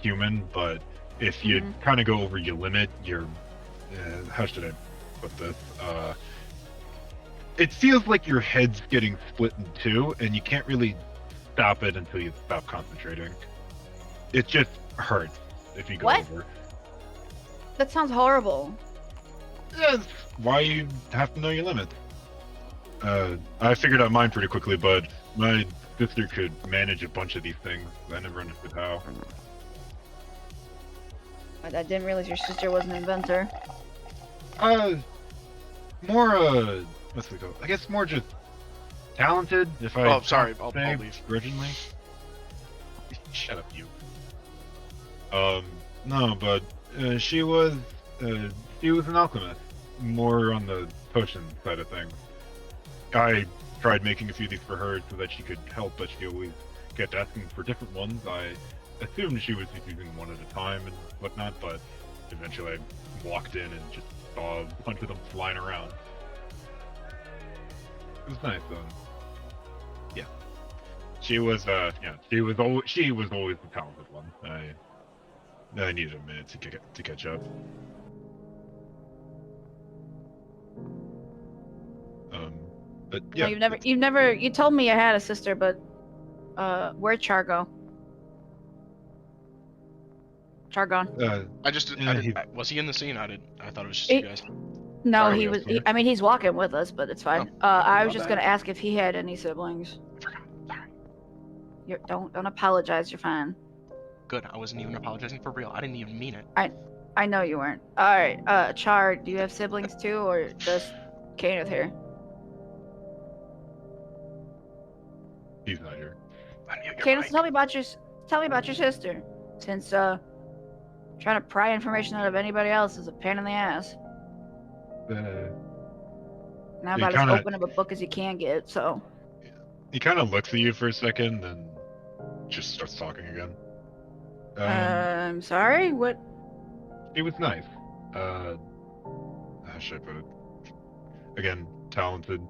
S1: human, but if you kind of go over your limit, you're. How should I put this? It feels like your head's getting split in 2, and you can't really stop it until you stop concentrating. It just hurts if you go
S3: What?
S1: over.
S3: That sounds horrible.
S1: That's why you have to know your limits. I figured out mine pretty quickly, but my sister could manage a bunch of these things. I never understood how.
S3: I didn't realize your sister was an inventor.
S1: More, what's it called? I guess more just talented, if I
S2: Oh, sorry, I'll
S1: say
S2: leave.
S1: originally. Shut up, you. No, but she was an alchemist, more on the potion side of things. I tried making a few of these for her so that she could help, but she always kept asking for different ones. I assumed she was just using one at a time and whatnot, but eventually I walked in and just saw a bunch of them flying around. It was nice, though. Yeah. She was always the talented one. I needed a minute to catch up. But yeah.
S3: No, you told me you had a sister, but Where'd Char go? Char gone.
S2: I just
S1: Yeah,
S2: was he in the scene? I thought it was just
S3: He-
S2: you guys.
S3: No,
S2: Sorry.
S3: he
S1: Oh,
S3: was.
S1: sorry.
S3: I mean, he's walking with us, but it's fine.
S2: Oh.
S3: I
S1: My
S3: was just
S1: bad.
S3: gonna ask if he had any siblings.
S2: I forgot. Sorry.
S3: Don't apologize. You're fine.
S2: Good. I wasn't even apologizing for real. I didn't even mean it.
S3: I know you weren't. All right. Char, do you have siblings too, or just Kenneth here?
S1: He's not here.
S2: You're
S3: Kenneth,
S2: right.
S3: tell me about your sister. Since trying to pry information out of anybody else is a pain in the ass. Now
S1: He
S3: about as
S1: kinda-
S3: open of a book as you can get. So.
S1: He kind of looks at you for a second, then just starts talking again.
S3: I'm sorry. What?
S1: He was nice. How should I put it? Again, talented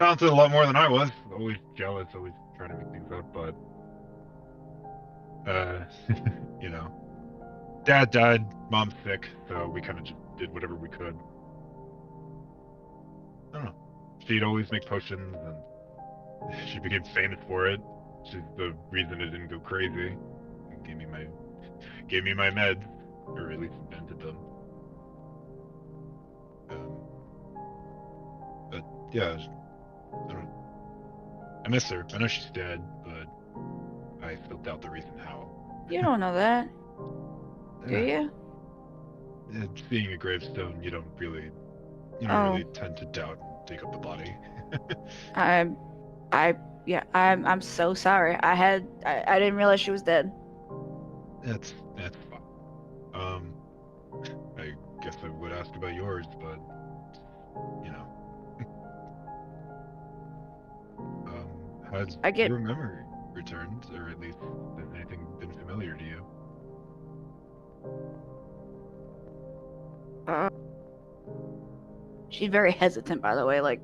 S1: a lot more than I was. Always jealous, always trying to make things up, but you know, Dad died, Mom's sick, so we kind of just did whatever we could. I don't know. She'd always make potions, and she became famous for it. She's the reason it didn't go crazy. It gave me my meds, or at least invented them. But yeah, I don't. I miss her. I know she's dead, but I still doubt the reason how.
S3: You don't know that, do you?
S1: Seeing a gravestone, you don't really tend to doubt and dig up the body.
S3: I'm so sorry. I didn't realize she was dead.
S1: That's fine. I guess I would ask about yours, but you know. Has your memory returned, or at least has anything been familiar to you?
S3: She's very hesitant, by the way, like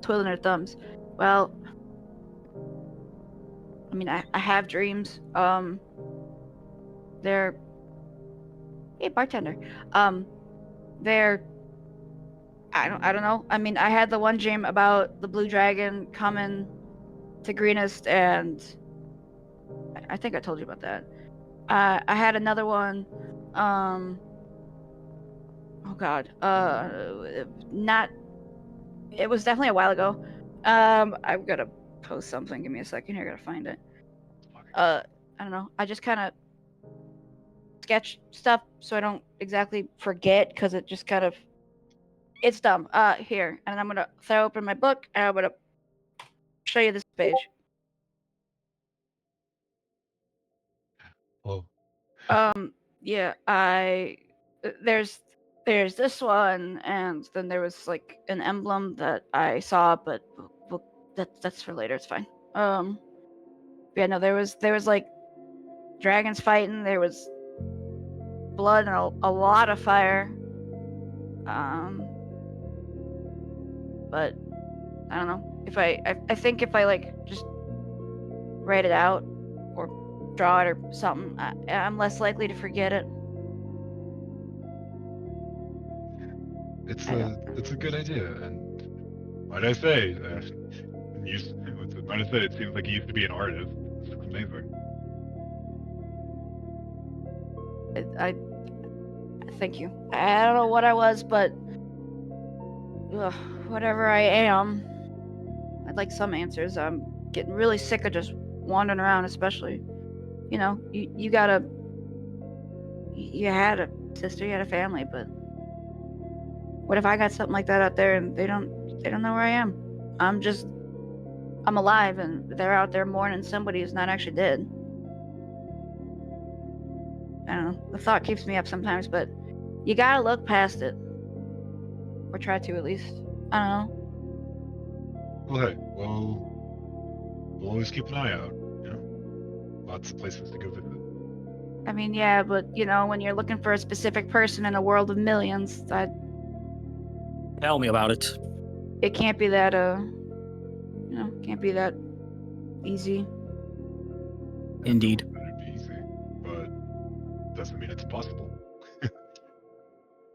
S3: twiddling her thumbs. Well, I mean, I have dreams. They're hey bartender. They're I don't know. I mean, I had the one dream about the blue dragon coming to Greenest, and I think I told you about that. I had another one. Oh God. Not. It was definitely a while ago. I've got to post something. Give me a second here. I gotta find it. I don't know. I just kind of sketch stuff so I don't exactly forget, because it just kind of. It's dumb. Here, and I'm gonna throw open my book, and I'm gonna show you this page.
S1: Well,
S3: Yeah, there's this one, and then there was like an emblem that I saw, but that's for later. It's fine. Yeah, no, there was like dragons fighting. There was blood and a lot of fire. But I don't know if I think if I like just write it out or draw it or something, I'm less likely to forget it.
S1: it's a good idea, and might I say, might I say, it seems like you used to be an artist. This looks amazing.
S3: I thank you. I don't know what I was, but whatever I am, I'd like some answers. I'm getting really sick of just wandering around, especially. You know, you had a sister, you had a family, but what if I got something like that out there and they don't know where I am? I'm alive, and they're out there mourning somebody who's not actually dead. I don't know. The thought keeps me up sometimes, but you gotta look past it. Or try to, at least. I don't know.
S1: Well, hey, we'll always keep an eye out. You know, lots of places to go visit.
S3: I mean, yeah, but, you know, when you're looking for a specific person in a world of millions,
S5: Tell me about it.
S3: it can't be that, can't be that easy.
S5: Indeed.
S1: It'd be easy, but doesn't mean it's possible.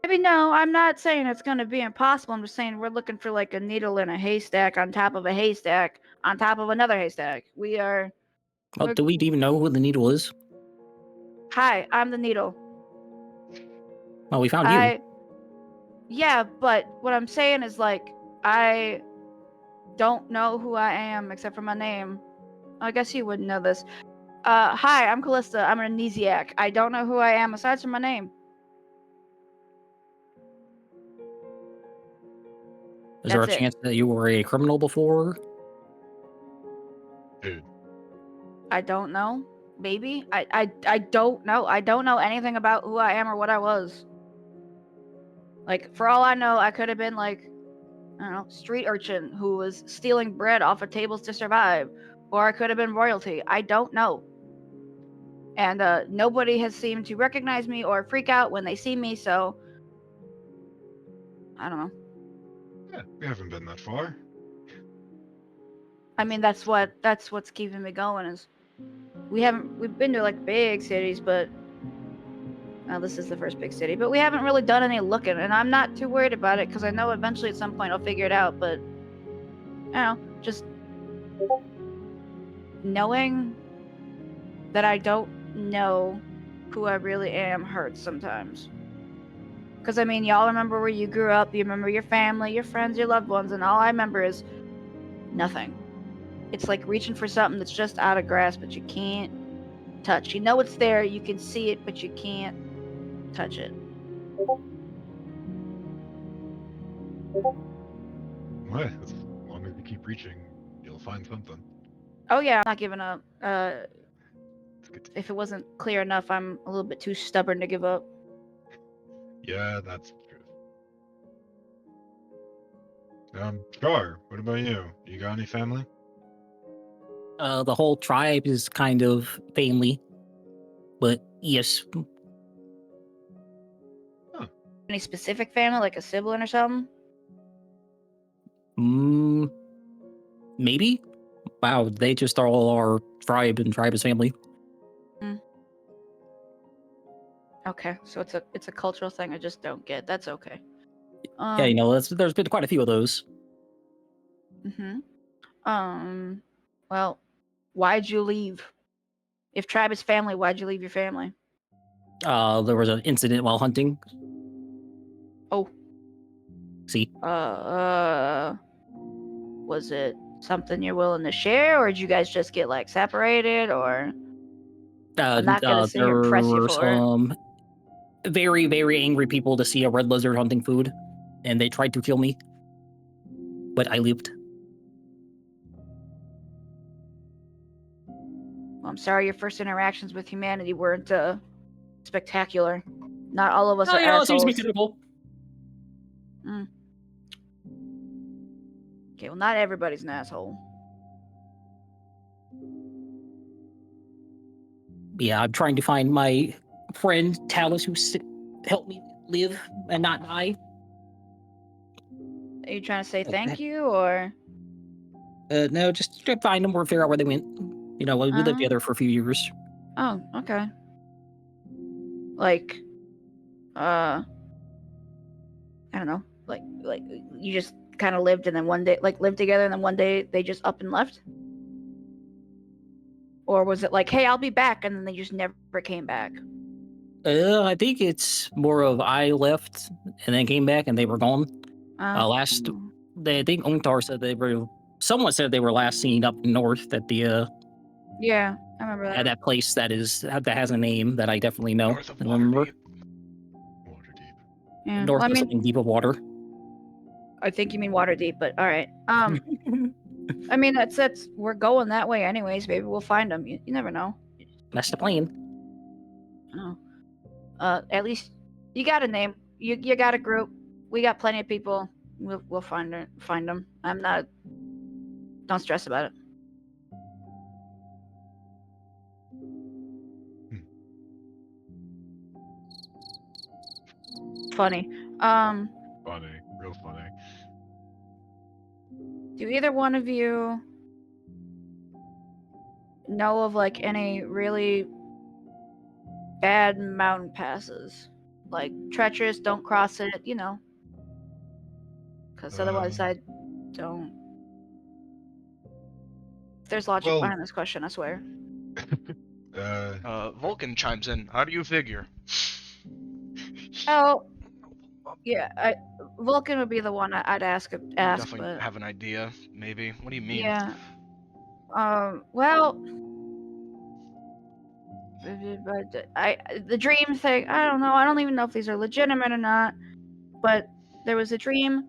S3: I mean, no, I'm not saying it's gonna be impossible. I'm just saying we're looking for like a needle in a haystack on top of a haystack on top of another haystack. We are.
S5: Well,
S3: We're-
S5: do we even know who the needle is?
S3: Hi, I'm the needle.
S5: Well, we found you.
S3: Yeah, but what I'm saying is like I don't know who I am except for my name. I guess you wouldn't know this. Hi, I'm Callista. I'm an amnesiac. I don't know who I am aside from my name.
S5: Is there a
S3: That's it.
S5: chance that you were a criminal before?
S1: Dude,
S3: I don't know. Maybe. I don't know. I don't know anything about who I am or what I was. Like, for all I know, I could have been like, I don't know, street urchin who was stealing bread off of tables to survive. Or I could have been royalty. I don't know. And nobody has seemed to recognize me or freak out when they see me, so I don't know.
S1: yeah, we haven't been that far.
S3: I mean, that's what's keeping me going is we've been to like big cities, but this is the first big city, but we haven't really done any looking, and I'm not too worried about it because I know eventually at some point I'll figure it out. But you know, just knowing that I don't know who I really am hurts sometimes. Because I mean, y'all remember where you grew up, you remember your family, your friends, your loved ones, and all I remember is nothing. It's like reaching for something that's just out of grasp, but you can't touch. You know it's there, you can see it, but you can't touch it.
S1: Well, as long as you keep reaching, you'll find something.
S3: Oh yeah, I'm not giving up.
S1: It's good to
S3: If it wasn't clear enough, I'm a little bit too stubborn to give up.
S1: Yeah, that's true. Char, what about you? You got any family?
S5: The whole tribe is kind of family, but yes,
S3: Any specific family, like a sibling or something?
S5: maybe. Wow, they just are all our tribe, and tribe is family.
S3: Okay, so it's a cultural thing I just don't get. That's okay.
S5: Yeah, you know, there's been quite a few of those.
S3: Well, why'd you leave? If tribe is family, why'd you leave your family?
S5: There was an incident while hunting.
S3: Oh.
S5: See,
S3: Was it something you're willing to share, or did you guys just get like separated, or I'm not gonna sit
S5: there
S3: here and press you
S5: were
S3: for it.
S5: some very, very angry people to see a red lizard hunting food, and they tried to kill me, but I lived.
S3: Well, I'm sorry your first interactions with humanity weren't spectacular. Not all of us are
S5: You know, it seems to be
S3: assholes.
S5: typical.
S3: Okay, well, not everybody's an asshole.
S5: Yeah, I'm trying to find my friend Talus, who helped me live and not die.
S3: Are you trying to say thank you, or?
S5: No, just to find them or figure out where they went. You know, we lived
S3: Oh.
S5: together for a few years.
S3: Oh, okay. Like, I don't know. Like you just kind of lived, and then one day, like, lived together, and then one day they just up and left? Or was it like, hey, I'll be back, and then they just never came back?
S5: I think it's more of I left and then came back and they were gone. I think Untar said someone said they were last seen up north at the
S3: Yeah, I remember that.
S5: at that place that has a name that I definitely know.
S2: North of
S5: and remember.
S1: Waterdeep.
S3: Yeah.
S5: North
S3: Well, I
S5: of
S3: mean,
S5: something deep of water.
S3: I think you mean Waterdeep, but all right. I mean, that's we're going that way anyways. Maybe we'll find them. You never know.
S5: That's the plan.
S3: Oh. At least you got a name. You got a group. We got plenty of people. We'll find them. I'm not. Don't stress about it. Funny.
S1: Funny, real funny.
S3: Do either one of you know of like any really bad mountain passes? like treacherous, don't cross it, you know. Because otherwise I don't. There's logic
S1: Well-
S3: behind this question, I swear.
S2: Vulcan chimes in. How do you figure?
S3: Oh, yeah, Vulcan would be the one I'd ask,
S2: Definitely
S3: but
S2: have an idea, maybe. What do you mean?
S3: yeah. Well, but the dream thing, I don't know. I don't even know if these are legitimate or not. But there was a dream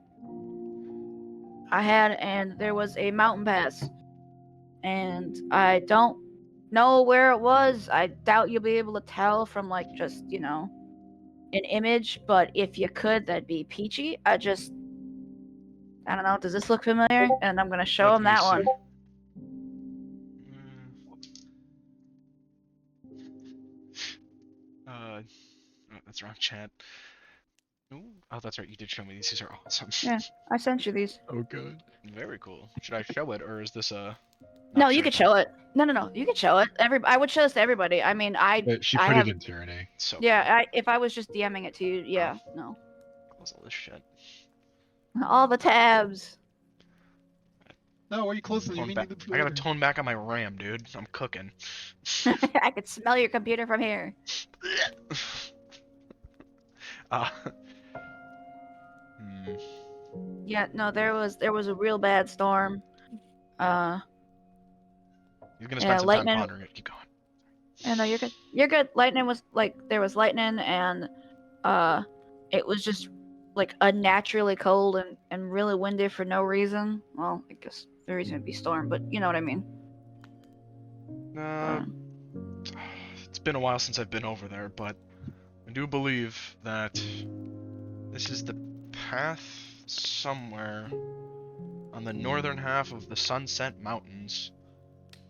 S3: I had, and there was a mountain pass, and I don't know where it was. I doubt you'll be able to tell from like just an image. But if you could, that'd be peachy. I don't know. Does this look familiar? And I'm gonna show
S2: Let
S3: him
S2: me
S3: that
S2: see.
S3: one.
S2: Oh, that's wrong, chat. Ooh, oh, that's right. You did show me these. These are awesome.
S3: Yeah. I sent you these.
S1: Oh, good.
S2: Very cool. Should I show it, or is this a?
S3: No, you could show it. No. You could show it. I would show this to everybody. I mean,
S1: But she
S3: I
S1: put
S3: have.
S1: it in Tyranny.
S2: So
S3: Yeah, if I was just DMing it to you, yeah, no.
S2: close all this shit.
S3: All the tabs.
S1: No, why are you closing? You
S2: Tone
S1: mean
S2: back.
S1: the
S2: I gotta tone back on my RAM, dude. I'm cooking.
S3: I could smell your computer from here.
S2: uh, hmm.
S3: Yeah, no, there was a real bad storm.
S2: He's gonna spend
S3: Yeah,
S2: some
S3: lightning.
S2: time pondering it. Keep going.
S3: Yeah, no, you're good. You're good. Lightning was like there was lightning and it was just like unnaturally cold and really windy for no reason. Well, I guess the reason would be storm, but you know what I mean.
S2: It's been a while since I've been over there, but I do believe that this is the path somewhere on the northern half of the Sunset Mountains,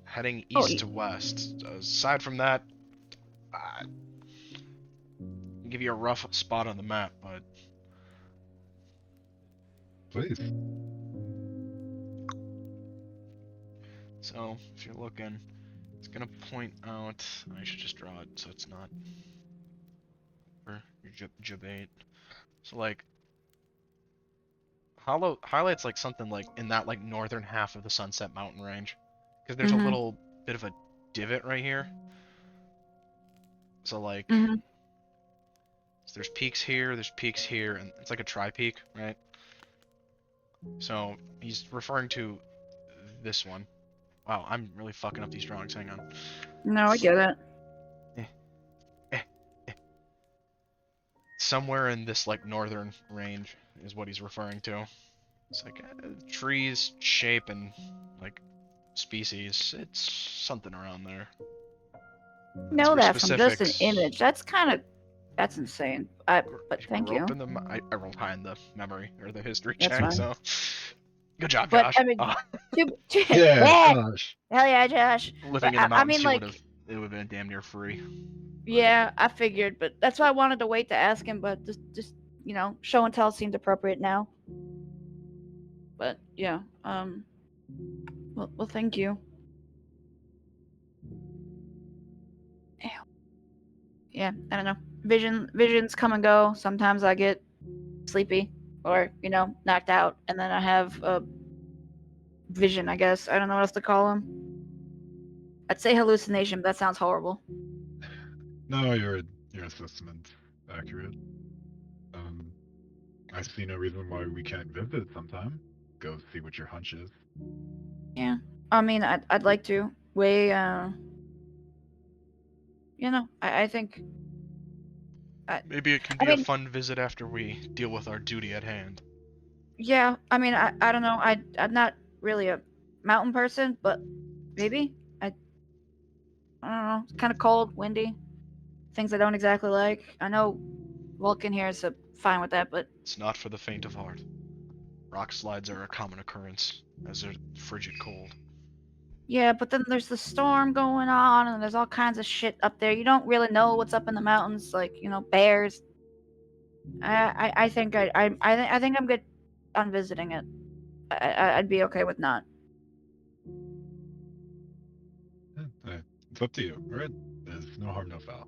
S2: heading east to west. Aside from that, I can give you a rough spot on the map, but
S1: Please.
S2: so if you're looking, it's gonna point out. I should just draw it so it's not for your debate. So like, highlights like something like in that like northern half of the Sunset Mountain range, because there's a little bit of a divot right here. So like, so there's peaks here, there's peaks here, and it's like a tri-peak, right? So he's referring to this one. Wow, I'm really fucking up these drawings. Hang on.
S3: No, I get it.
S2: Somewhere in this like northern range is what he's referring to. It's like trees, shape, and like species. It's something around there.
S3: Know
S2: for
S3: that from just an
S2: specifics.
S3: image. That's insane. But thank
S2: Grew
S3: you.
S2: up in the, I rolled high in the memory or the history
S3: That's
S2: check,
S3: fine.
S2: so good job,
S3: But,
S2: Josh.
S3: I mean,
S1: Yeah,
S3: yeah.
S1: gosh.
S3: Hell yeah, Josh.
S2: Living in
S3: But
S2: the
S3: I
S2: mountains,
S3: mean,
S2: you
S3: like,
S2: it would have been damn near free.
S3: yeah, I figured, but that's why I wanted to wait to ask him. But just show and tell seemed appropriate now. But yeah, well, thank you. Ew. Yeah, I don't know. Visions come and go. Sometimes I get sleepy or knocked out, and then I have a vision. I guess I don't know what else to call them. I'd say hallucination, but that sounds horrible.
S1: No, your assessment's accurate. I see no reason why we can't visit sometime. Go see what your hunch is.
S3: Yeah, I mean, I'd like to. I think.
S2: Maybe it can be a fun visit after we deal with our duty at hand.
S3: Yeah, I mean, I don't know. I'm not really a mountain person, but maybe I don't know. It's kind of cold, windy, things I don't exactly like. I know Vulcan here is fine with that, but
S2: It's not for the faint of heart. Rock slides are a common occurrence, as they're frigid cold.
S3: yeah. But then there's the storm going on, and there's all kinds of shit up there. You don't really know what's up in the mountains, like bears. I think I think I'm good on visiting it. I'd be okay with not.
S1: Yeah, it's up to you. All right. There's no harm, no foul.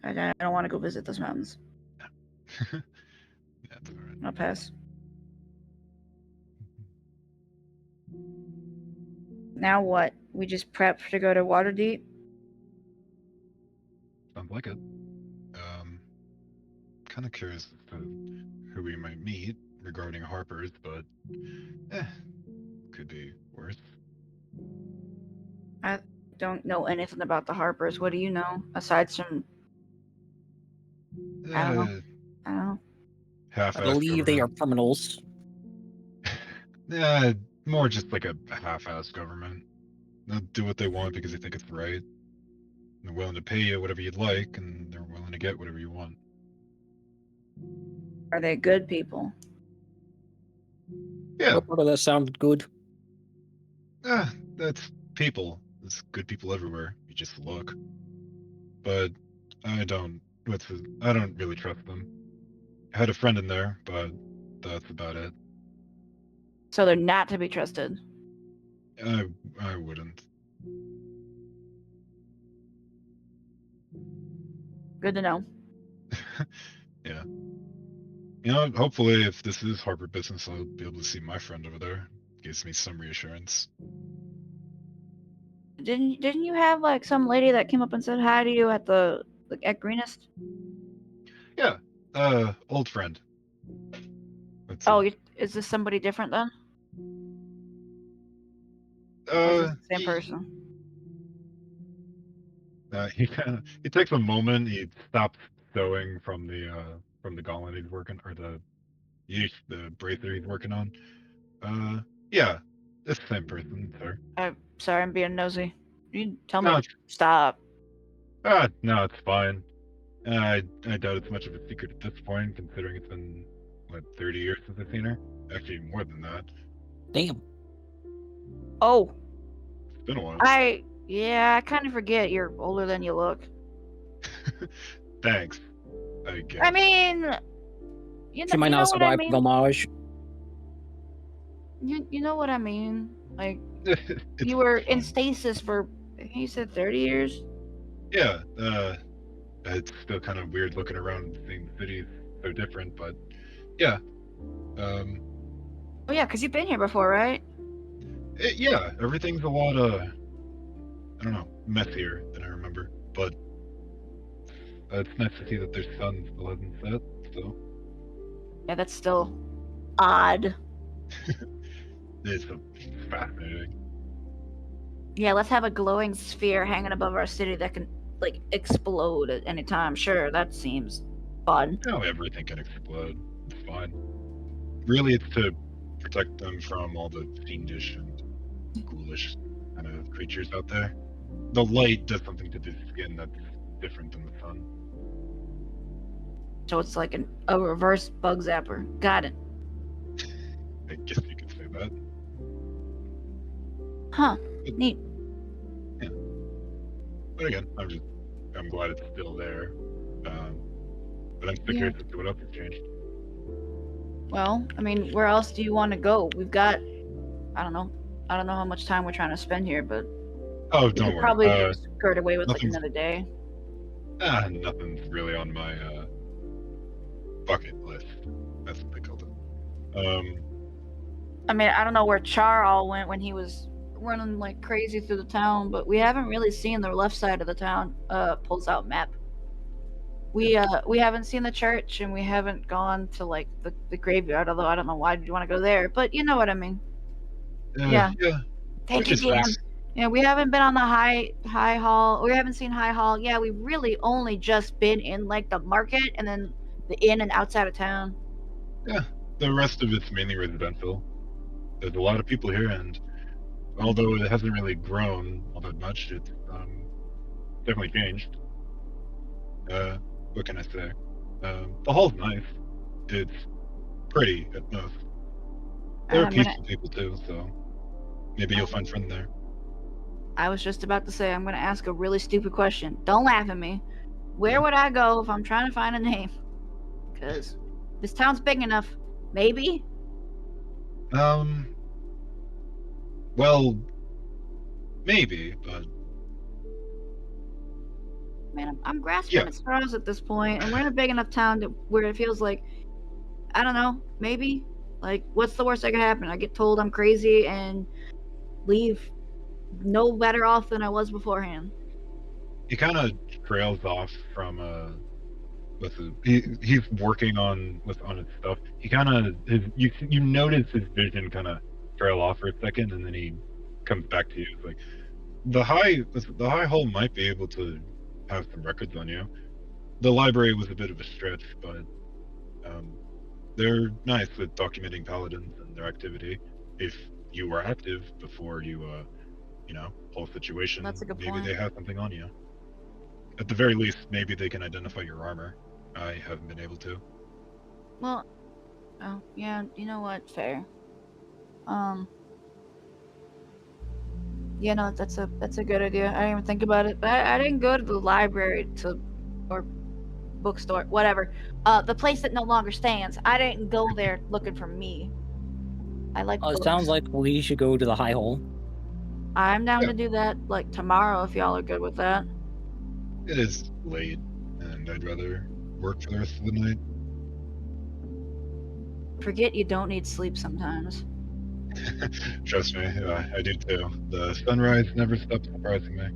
S3: I don't want to go visit those mountains.
S1: That's alright.
S3: I'll pass. Now what? We just prep to go to Waterdeep?
S1: Sounds like it. Kind of curious as to who we might meet regarding Harper's, but could be worse.
S3: Don't know anything about the Harpers. What do you know? Aside from I don't know. I don't know.
S1: Half.
S5: I believe they are criminals.
S1: Yeah, more just like a half-assed government. They'll do what they want because they think it's right. They're willing to pay you whatever you'd like, and they're willing to get whatever you want.
S3: Are they good people?
S1: Yeah,
S5: What part of that sounded good?
S1: that's people. There's good people everywhere. You just look. But I don't. I don't really trust them. I had a friend in there, but that's about it.
S3: So they're not to be trusted.
S1: I wouldn't.
S3: Good to know.
S1: Yeah. You know, hopefully, if this is Harper business, I'll be able to see my friend over there. Gives me some reassurance.
S3: Didn't you have like some lady that came up and said hi to you at at Greenest?
S1: Yeah, old friend. That's
S3: Oh,
S1: it.
S3: is this somebody different then? Or is this the same
S1: He-
S3: person?
S1: he takes a moment. He stops sewing from the gauntlet he's working, or the bracer he's working on. Yeah, it's the same person, sir.
S3: Sorry, I'm being nosy. You tell
S1: No,
S3: me to stop.
S1: no, it's fine. I doubt it's much of a secret at this point, considering it's been, what, 30 years since I've seen her? Actually, more than that.
S5: Damn.
S3: Oh,
S1: It's been a while.
S3: I kind of forget you're older than you look.
S1: Thanks. I guess.
S3: I mean,
S5: She might not
S3: what I
S5: survive
S3: mean?
S5: the homage.
S3: You know what I mean? Like,
S1: It's
S3: you were in
S1: fine.
S3: stasis for, I think you said 30 years?
S1: Yeah, it's still kind of weird looking around and seeing the cities so different, but yeah.
S3: Oh yeah, because you've been here before, right?
S1: Yeah, everything's a lot, I don't know, messier than I remember, but it's nice to see that their sun still hasn't set, so
S3: Yeah, that's still odd.
S1: it's fascinating.
S3: Yeah, let's have a glowing sphere hanging above our city that can, like, explode at any time. Sure, that seems fun.
S1: You know, everything can explode. It's fine. Really, it's to protect them from all the fiendish and ghoulish kind of creatures out there. The light does something to the skin that's different than the sun.
S3: So it's like a reverse bug zapper. Got it.
S1: I guess you could say that.
S3: Huh. Neat.
S1: But again, I'm glad it's still there. But I'm still
S3: Yeah.
S1: curious as to what else has changed.
S3: Well, I mean, where else do you want to go? We've got, I don't know how much time we're trying to spend here, but
S1: Oh,
S3: we
S1: don't
S3: could
S1: worry.
S3: probably just skirt away with like
S1: nothing's-
S3: another day.
S1: Nothing's really on my bucket list. That's what they called it.
S3: I mean, I don't know where Char all went when he was running like crazy through the town, but we haven't really seen the left side of the town. Pulls out map. We haven't seen the church, and we haven't gone to like the graveyard. Although I don't know why you want to go there, but you know what I mean. Yeah. Thank
S1: Which
S3: you,
S1: is
S3: Dan.
S1: nice.
S3: Yeah, we haven't been on the high hall. We haven't seen High Hall. Yeah, we really only just been in like the market and then the inn and outside of town.
S1: The rest of it's mainly residential. There's a lot of people here, and although it hasn't really grown all that much, it's definitely changed. What can I say? The hall's nice. It's pretty at most. There are
S3: I'm gonna-
S1: peaceful people too, so maybe you'll find friends there.
S3: I was just about to say I'm gonna ask a really stupid question. Don't laugh at me. Where
S1: Yeah.
S3: would I go if I'm trying to find a name? Because this town's big enough. Maybe.
S1: Well, maybe, but
S3: Man, I'm grasping
S1: Yeah.
S3: at straws at this point, and we're in a big enough town where it feels like, I don't know, maybe, like, what's the worst that could happen? I get told I'm crazy and leave no better off than I was beforehand.
S1: He kind of trails off from with he's working on his stuff. He kind of you notice his vision kind of trail off for a second, and then he comes back to you. It's like the high hall might be able to have some records on you. The library was a bit of a stretch, but um, they're nice with documenting paladins and their activity. If you were active before whole situation,
S3: That's a good
S1: maybe
S3: point.
S1: they have something on you. At the very least, maybe they can identify your armor. I haven't been able to.
S3: Well, oh, yeah, you know what? Fair. Yeah, no, that's a good idea. I didn't even think about it. But I didn't go to the library or bookstore, whatever. The place that no longer stands. I didn't go there looking for me. I like
S5: It
S3: books.
S5: sounds like we should go to the High Hall.
S3: I'm down
S1: Yeah.
S3: to do that like tomorrow if y'all are good with that.
S1: It is late, and I'd rather work for the rest of the night.
S3: Forget you don't need sleep sometimes.
S1: Trust me, I do too. The sunrise never stops surprising me.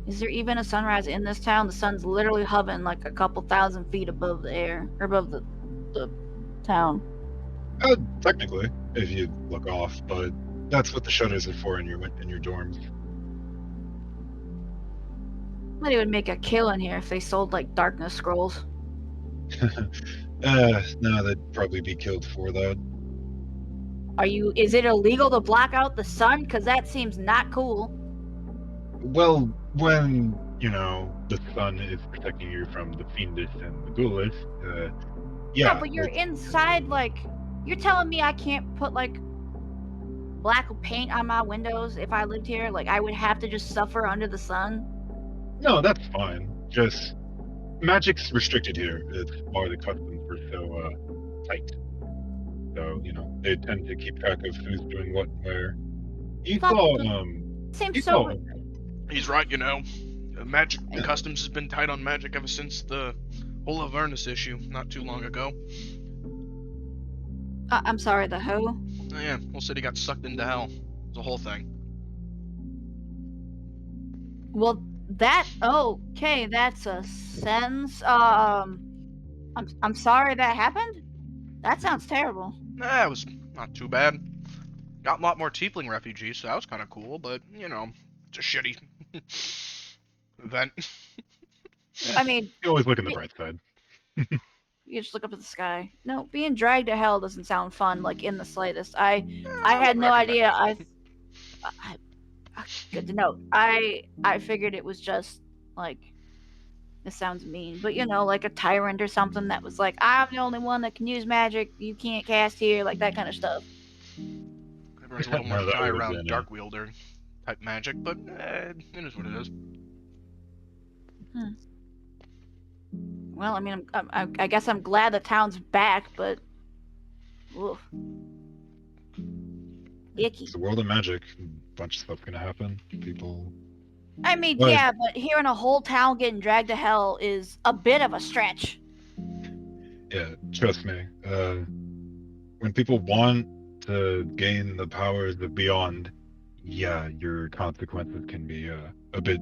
S3: Is there even a sunrise in this town? The sun's literally hovering like a couple thousand feet above the air, or above the town.
S1: Technically, if you look off, but that's what the shutters are for in your dorms.
S3: Somebody would make a killing here if they sold like darkness scrolls.
S1: No, they'd probably be killed for that.
S3: Is it illegal to block out the sun? Cause that seems not cool.
S1: Well, when the sun is protecting you from the fiendish and the ghoulish, yeah.
S3: But you're
S1: it's-
S3: inside, like, you're telling me I can't put like black paint on my windows if I lived here? Like I would have to just suffer under the sun?
S1: No, that's fine. Just magic's restricted here. It's why the customs were so tight. So they tend to keep track of who's doing what and where. You
S3: Fuck
S1: saw
S3: them. Seems
S1: you
S3: so.
S1: saw
S2: He's right, Magic customs has been tight on magic ever since the whole Avernus issue not too long ago.
S3: I'm sorry, the who?
S2: Oh, yeah, whole city got sucked into hell. It's a whole thing.
S3: Well, okay, that's a sentence. I'm sorry that happened. That sounds terrible.
S2: It was not too bad. Got a lot more tiefling refugees, so that was kind of cool, but, it's a shitty event.
S3: I mean,
S1: you always look on the bright side.
S3: you just look up at the sky. No, being dragged to hell doesn't sound fun, like in the slightest. I had no idea. I good to know. I figured it was just like, this sounds mean, but like a tyrant or something that was like, I'm the only one that can use magic. You can't cast here, like that kind of stuff.
S2: Everyone's a little more
S1: No, that
S2: tie
S1: would've
S2: around
S1: been,
S2: Dark Wielder type magic, but it is what it is.
S3: Well, I mean, I guess I'm glad the town's back, but oof. Icky.
S1: It's the world of magic. A bunch of stuff's gonna happen. People.
S3: I mean,
S1: Right.
S3: yeah, but hearing a whole town getting dragged to hell is a bit of a stretch.
S1: Yeah, trust me. When people want to gain the powers of beyond, yeah, your consequences can be a bit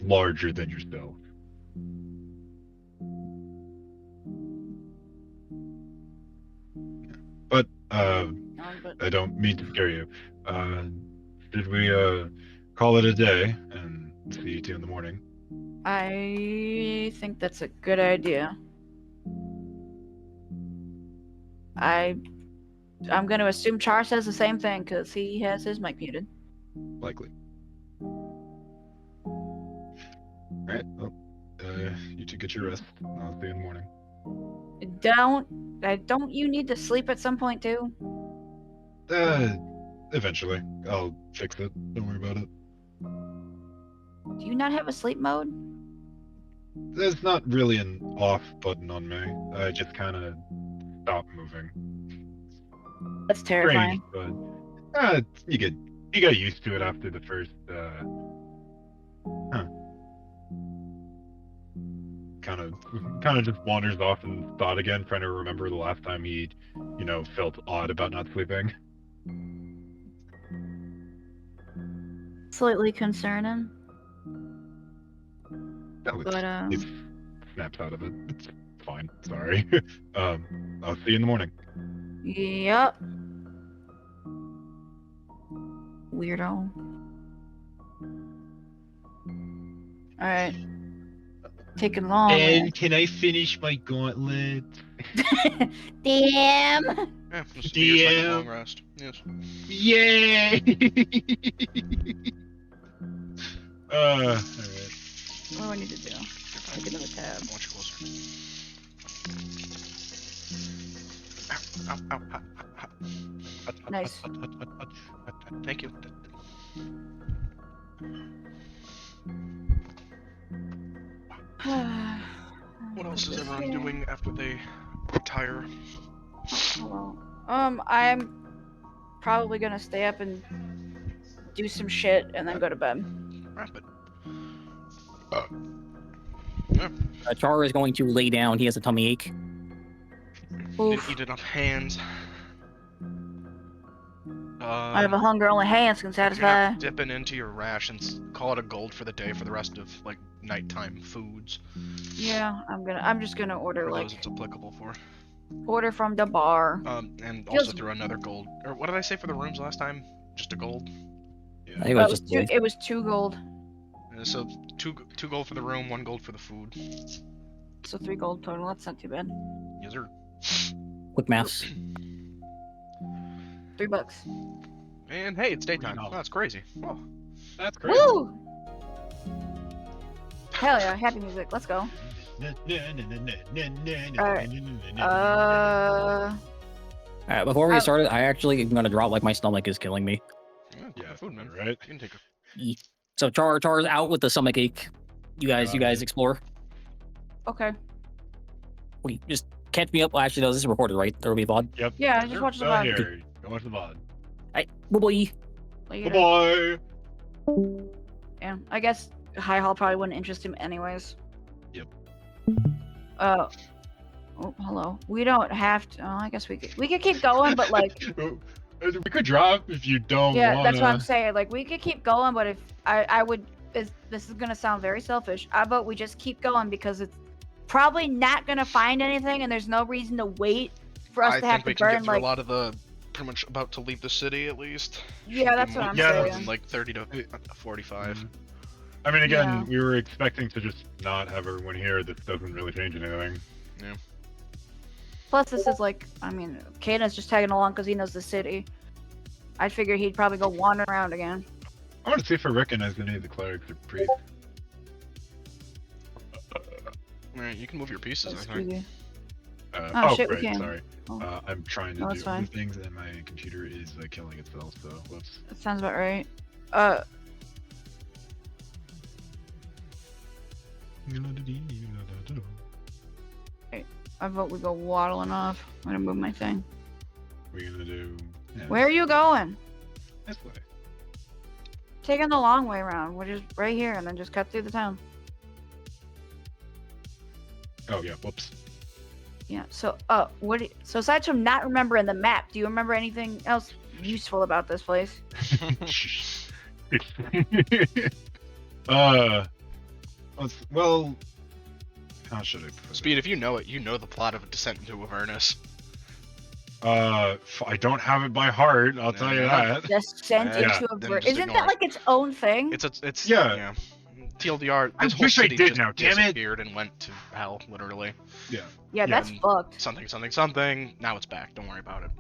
S1: larger than yourself. But
S3: But
S1: I don't mean to scare you. Did we call it a day and see you two in the morning?
S3: I think that's a good idea. I'm gonna assume Char says the same thing because he has his mic muted.
S1: Likely. Alright, well, you two get your rest. I'll see you in the morning.
S3: Don't you need to sleep at some point too?
S1: Eventually. I'll fix it. Don't worry about it.
S3: Do you not have a sleep mode?
S1: There's not really an off button on me. I just kind of stop moving.
S3: That's terrifying.
S1: Strange, but you get used to it after the first. kind of just wanders off in thought again, trying to remember the last time he, felt odd about not sleeping.
S3: Slightly concerning.
S1: No, it's,
S3: But,
S1: it snaps out of it. It's fine. Sorry. I'll see you in the morning.
S3: Yep. Weirdo. Alright. Taking long.
S1: Can I finish my gauntlet?
S3: Damn!
S2: Yeah, just use like a
S1: DM.
S2: long rest. Yes.
S1: Yay! Alright.
S3: What do I need to do? Take another tab.
S2: Much closer. Ow, ow, ow, ow, ow.
S3: Nice.
S2: Thank you. What else is everyone doing after they retire?
S3: Hello. I'm probably gonna stay up and do some shit and then go to bed.
S2: Rapid.
S5: Char is going to lay down. He has a tummy ache.
S2: Didn't
S3: Oof.
S2: eat enough hands.
S3: I have a hunger only hands can
S2: You're
S3: satisfy.
S2: not dipping into your rations. Call it a gold for the day for the rest of like nighttime foods.
S3: Yeah, I'm just gonna order
S2: For
S3: like
S2: those it's applicable for.
S3: order from the bar.
S2: And
S3: Feels-
S2: also throw another gold. Or what did I say for the rooms last time? Just a gold.
S5: I think it was just
S3: it was 2 gold,
S2: So two gold for the room, 1 gold for the food.
S3: so 3 gold total. That's not too bad.
S2: Yes, sir.
S5: quick maths.
S3: $3.
S2: And hey, it's daytime.
S1: $3.
S2: Oh, that's crazy. Oh,
S1: That's crazy.
S3: Woo! Hell yeah, happy music. Let's go.
S5: Alright, before we
S3: Oh.
S5: get started, I actually am gonna drop like my stomach is killing me.
S2: yeah, food, man.
S1: right.
S2: You can take a
S5: So Char's out with the stomach ache. You guys explore.
S3: Okay.
S5: Wait, just catch me up. Well, actually, no, this is recorded, right? There will be VOD.
S1: Yep.
S3: Yeah, just watch the
S1: Oh,
S3: VOD.
S1: here. Go watch the VOD.
S5: Alright, bye-bye.
S3: Later.
S1: Bye-bye.
S3: Yeah, I guess High Hall probably wouldn't interest him anyways.
S1: Yep.
S3: Oh, hello. We don't have to. Oh, I guess we could keep going, but like,
S1: We could drop if you don't
S3: yeah,
S1: wanna.
S3: that's what I'm saying. Like, we could keep going, but if I would, this is gonna sound very selfish. How about we just keep going because it's probably not gonna find anything, and there's no reason to wait for us
S2: I
S3: to have
S2: think we
S3: to
S2: can
S3: burn
S2: get through
S3: like.
S2: a lot of the pretty much about to leave the city at least.
S3: Yeah, that's what I'm
S1: Yeah,
S2: More
S3: saying.
S2: than like 30 to 45.
S1: I mean, again,
S3: Yeah.
S1: we were expecting to just not have everyone here. This doesn't really change anything.
S3: Plus, this is like, I mean, Caden's just tagging along because he knows the city. I figured he'd probably go wandering around again.
S1: I want to see if I recognize any of the clerics or priests.
S2: Alright, you can move your pieces,
S3: That's
S2: I think.
S3: creepy.
S1: Oh,
S3: shit, we
S1: right,
S3: can.
S1: sorry.
S3: Oh.
S1: I'm trying to
S3: No,
S1: do
S3: it's
S1: other
S3: fine.
S1: things, and my computer is killing itself. So, whoops.
S3: That sounds about right. I vote we go waddling off. I'm gonna move my thing.
S1: We're gonna do. Yeah,
S3: Where are you going?
S1: This way.
S3: Taking the long way around. We're just right here and then just cut through the town.
S1: Oh yeah. Whoops.
S3: Yeah. So, so aside from not remembering the map, do you remember anything else useful about this place?
S1: Well, how should I put
S2: Speed, if you know it, you know the plot of Descent into Avernus.
S1: it? I don't have it by heart. I'll tell you
S2: Yeah.
S1: that.
S3: Descent
S2: Yeah.
S3: into a
S2: Then
S3: bird.
S2: just
S3: Isn't
S2: ignore
S3: that
S2: it.
S3: like its own thing?
S2: It's
S1: Yeah.
S2: TLDR.
S1: I
S2: This whole
S1: wish I
S2: city
S1: did
S2: just
S1: now, damn it.
S2: disappeared and went to hell, literally.
S3: Yeah, that's
S2: and
S3: fucked.
S2: Something, something, something. Now it's back. Don't worry about it.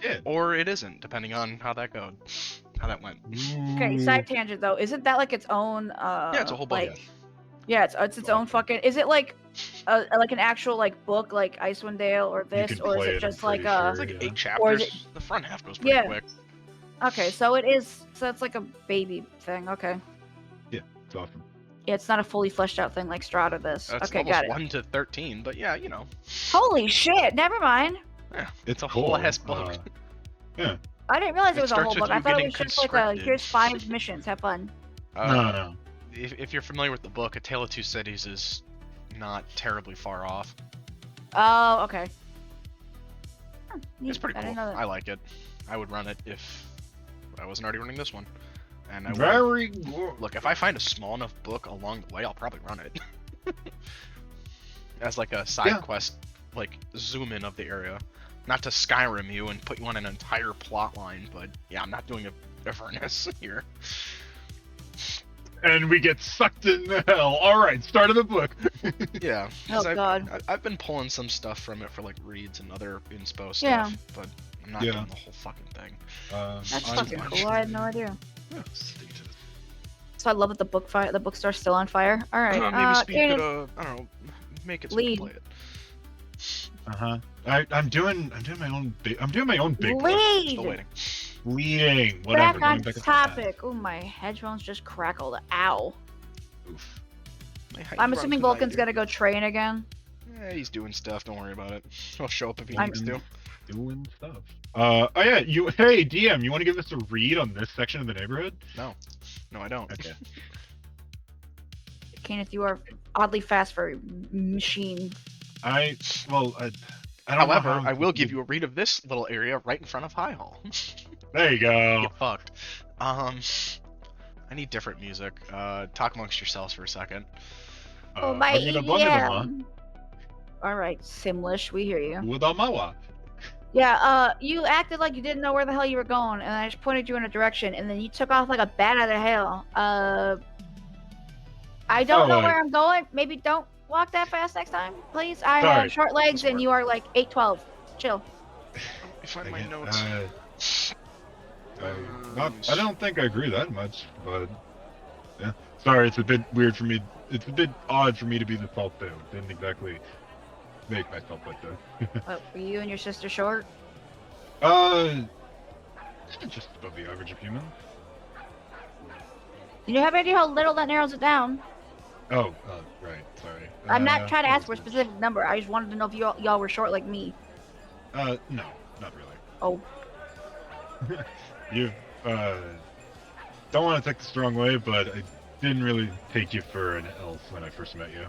S1: Yeah.
S2: Or it isn't, depending on how that goes, how that went.
S3: Okay, side tangent though. Isn't that like its own?
S2: Yeah, it's a whole book.
S3: Like, yeah, it's its own fucking. Is it like, like an actual like book like Icewind Dale or this,
S1: can
S3: or is
S1: play
S3: it
S1: it,
S3: just
S1: I'm
S3: like
S1: pretty
S3: a?
S1: sure.
S2: It's like
S1: Yeah.
S2: 8 chapters.
S3: it-
S2: The front half goes pretty
S3: Yeah.
S2: quick.
S3: Okay, so it is. So it's like a baby thing. Okay.
S1: It's awesome.
S3: Yeah, it's not a fully fleshed out thing like Strata. This.
S2: That's
S3: Okay,
S2: almost
S3: got it.
S2: 1 to 13, but yeah, you know.
S3: Holy shit! Never mind.
S2: Yeah,
S1: It's
S2: a whole
S1: cool.
S2: ass book.
S3: I didn't realize it
S2: It
S3: was a whole
S2: starts with
S3: book. I
S2: you
S3: thought it
S2: getting
S3: was just like a
S2: conscripted.
S3: here's 5 missions. Have fun.
S1: No.
S2: If you're familiar with the book, A Tale of Two Cities is not terribly far off.
S3: Oh, okay.
S2: It's pretty
S3: I
S2: cool.
S3: didn't know that.
S2: I like it. I would run it if I wasn't already running this one. And I would.
S1: Very good.
S2: Look, if I find a small enough book along the way, I'll probably run it. As like a side
S1: Yeah.
S2: quest, like zoom in of the area. Not to Skyrim you and put you on an entire plot line, but yeah, I'm not doing a Avernus here.
S1: And we get sucked into hell. All right, start of the book.
S2: Yeah. 'cause
S3: Oh, God.
S2: I've been pulling some stuff from it for like reads and other inspo stuff,
S3: Yeah.
S2: but I'm not
S1: Yeah.
S2: doing the whole fucking thing.
S3: That's
S1: I'm-
S3: fucking cool. I had no idea.
S1: Yeah, stick to this.
S3: So I love that the bookstore's still on fire. All right.
S2: Maybe Speed
S3: Kaden,
S2: could, I don't know, make it so we can
S3: Lead.
S2: play it.
S1: I'm doing my own big book.
S2: Still
S3: lead.
S2: waiting.
S1: Leading. Whatever.
S3: Back on
S1: going back up to that.
S3: topic. Oh, my headphones just crackled. Ow.
S1: Oof.
S2: Hey, how you
S3: I'm
S2: run
S3: assuming
S2: tonight,
S3: Vulcan's
S2: dude?
S3: gonna go train again.
S2: Yeah, he's doing stuff. Don't worry about it. He'll show up if he
S3: I'm-
S2: needs to.
S1: Doing stuff. Oh yeah, hey DM, you want to give us a read on this section of the neighborhood?
S2: No, I don't.
S1: Okay.
S3: Kenneth, you are oddly fast for a machine.
S1: I don't know
S2: However,
S1: how-
S2: I will give you a read of this little area right in front of High Hall.
S1: There you go.
S2: Get fucked. I need different music. Talk amongst yourselves for a second.
S3: Oh my
S1: I'm gonna bundle them, huh?
S3: All right, Simlish, we hear you.
S1: Udamawa.
S3: Yeah, you acted like you didn't know where the hell you were going, and I just pointed you in a direction, and then you took off like a bat out of hell. I don't know where I'm going. Maybe don't walk that fast next time, please. I
S1: Sorry.
S3: have short legs, and you are like 8'12". Chill.
S2: Let me find
S1: Dang
S2: my
S1: it.
S2: notes.
S1: I don't think I agree that much, but yeah. Sorry, it's a bit weird for me. It's a bit odd for me to be the salt though. Didn't exactly make myself like that.
S3: What, were you and your sister short?
S1: Just above the average of humans.
S3: You have any idea how little that narrows it down?
S1: Oh, right. Sorry.
S3: I'm not trying to ask for a specific number. I just wanted to know if y'all were short like me.
S1: No, not really.
S3: Oh,
S1: You don't want to take the strong way, but I didn't really take you for an elf when I first met you.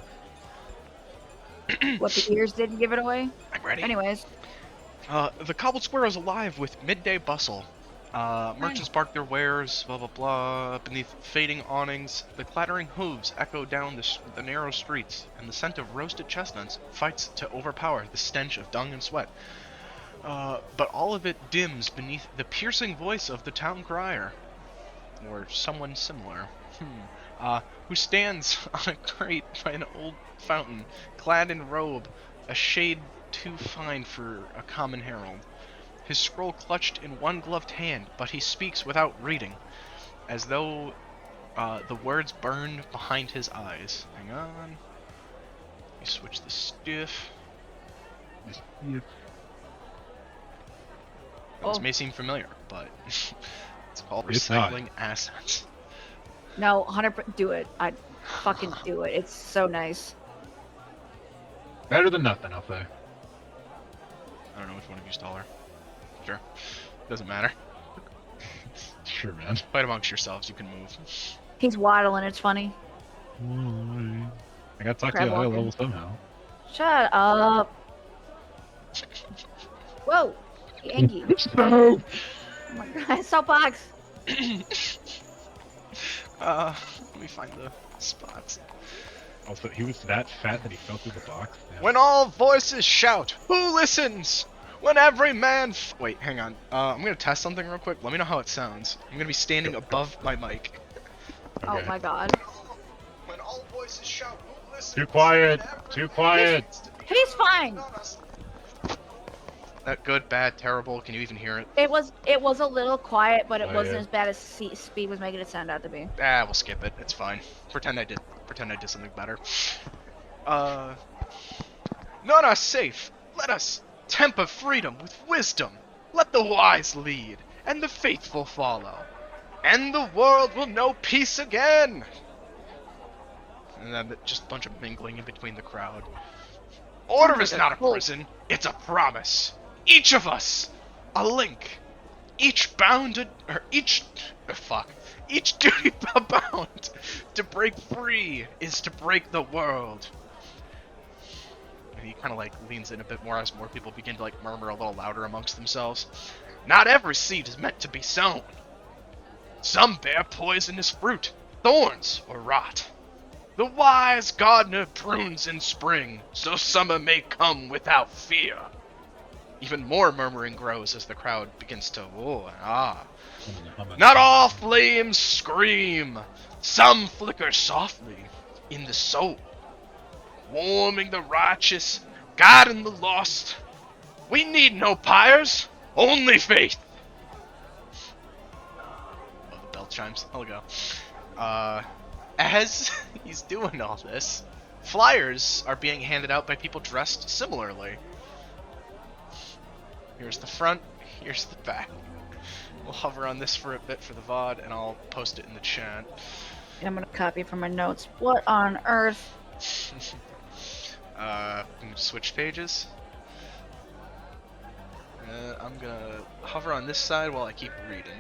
S3: what, the ears didn't give it away?
S2: I'm ready.
S3: Anyways,
S2: The cobbled square is alive with midday bustle. Merchants bark their wares, blah blah blah. Beneath fading awnings, the clattering hooves echo down the narrow streets, and the scent of roasted chestnuts fights to overpower the stench of dung and sweat. But all of it dims beneath the piercing voice of the town crier, or someone similar, who stands on a crate by an old fountain, clad in robe, a shade too fine for a common herald. His scroll clutched in one gloved hand, but he speaks without reading, as though the words burn behind his eyes. Hang on. Let me switch the stiff. This may seem familiar, but it's called
S1: It's not.
S2: recycling assets.
S3: no, 100%. Do it. I'd fucking do it. It's so nice.
S1: Better than nothing, I'll say.
S2: I don't know which one of you's taller. Sure. Doesn't matter.
S1: Sure, man.
S2: Fight amongst yourselves, you can move.
S3: He's waddling. It's funny.
S1: I got to talk to
S3: Crab
S1: you at high
S3: walking.
S1: level somehow.
S3: Shut up. Whoa, Yankee.
S1: No!
S3: Oh my god, soapbox.
S2: Let me find the spots.
S1: Also, he was that fat that he fell through the box. Yeah.
S2: When all voices shout, who listens? When every man wait, hang on. I'm gonna test something real quick. Let me know how it sounds. I'm gonna be standing above my mic.
S3: Oh
S1: Okay.
S3: my god.
S2: When all voices shout, who listens?
S1: Too quiet.
S2: When every
S1: Too
S2: man
S1: quiet.
S2: needs to be
S3: He's fine.
S2: on us. That good, bad, terrible? Can you even hear it?
S3: It was a little quiet, but it
S1: Oh,
S3: wasn't
S1: yeah.
S3: as bad as Speed was making it sound out to be.
S2: Ah, we'll skip it. It's fine. Pretend I did something better. None are safe. Let us temper freedom with wisdom. Let the wise lead, and the faithful follow. And the world will know peace again. And then just a bunch of mingling in between the crowd. Order
S3: Sounds
S2: is
S3: like
S2: not
S3: a
S2: a
S3: cult.
S2: prison. It's a promise. Each of us, a link. Each bounded, or each duty bound to break free is to break the world. kind of like leans in a bit more as more people begin to like murmur a little louder amongst themselves. Not every seed is meant to be sown. Some bear poisonous fruit, thorns, or rot. The wise gardener prunes in spring, so summer may come without fear. Even more murmuring grows as the crowd begins to oh and ah. Not all flames scream. Some flicker softly in the soul, warming the righteous, guiding the lost. We need no pyres, only faith. Oh, the bell chimes. I'll go. As he's doing all this, flyers are being handed out by people dressed similarly. Here's the front, here's the back. We'll hover on this for a bit for the VOD, and I'll post it in the chat.
S3: I'm gonna copy from my notes. What on earth?
S2: I'm gonna switch pages. I'm gonna hover on this side while I keep reading.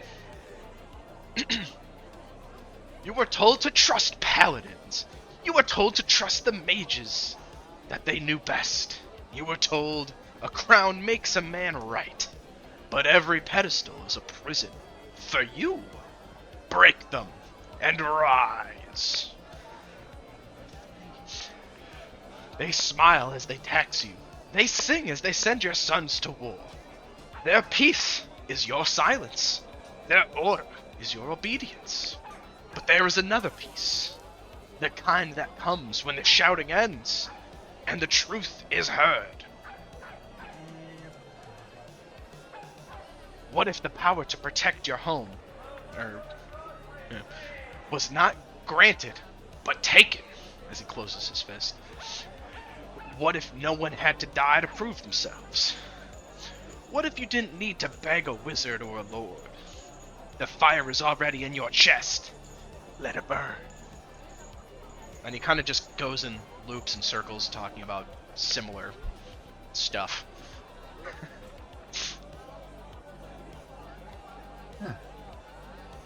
S2: You were told to trust paladins. You were told to trust the mages, that they knew best. You were told a crown makes a man right, but every pedestal is a prison. For you, break them and rise. They smile as they tax you. They sing as they send your sons to war. Their peace is your silence. Their order is your obedience. But there is another peace, the kind that comes when the shouting ends and the truth is heard. What if the power to protect your home was not granted, but taken, as he closes his fist? What if no one had to die to prove themselves? What if you didn't need to beg a wizard or a lord? The fire is already in your chest. Let it burn. And he kind of just goes in loops and circles talking about similar stuff.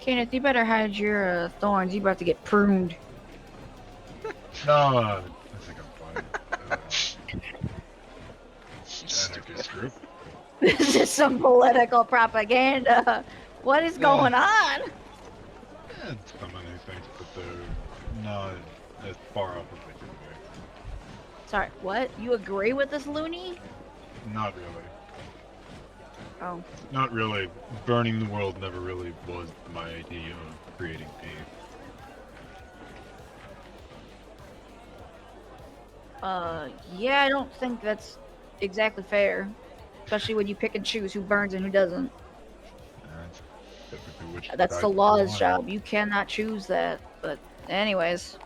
S3: Kenneth, you better hide your thorns. You about to get pruned.
S1: No, I think I'm fine. Anarchist group.
S3: This is some political propaganda. What is going on?
S1: So many things, but they're not as far off as they could be.
S3: Sorry, what? You agree with this loony?
S1: Not really.
S3: Oh.
S1: Not really. Burning the world never really was my idea of creating peace.
S3: Yeah, I don't think that's exactly fair. Especially when you pick and choose who burns and who doesn't.
S1: That's typically which
S3: That's
S1: side
S3: the
S1: you
S3: law's
S1: want.
S3: job. You cannot choose that. But anyways.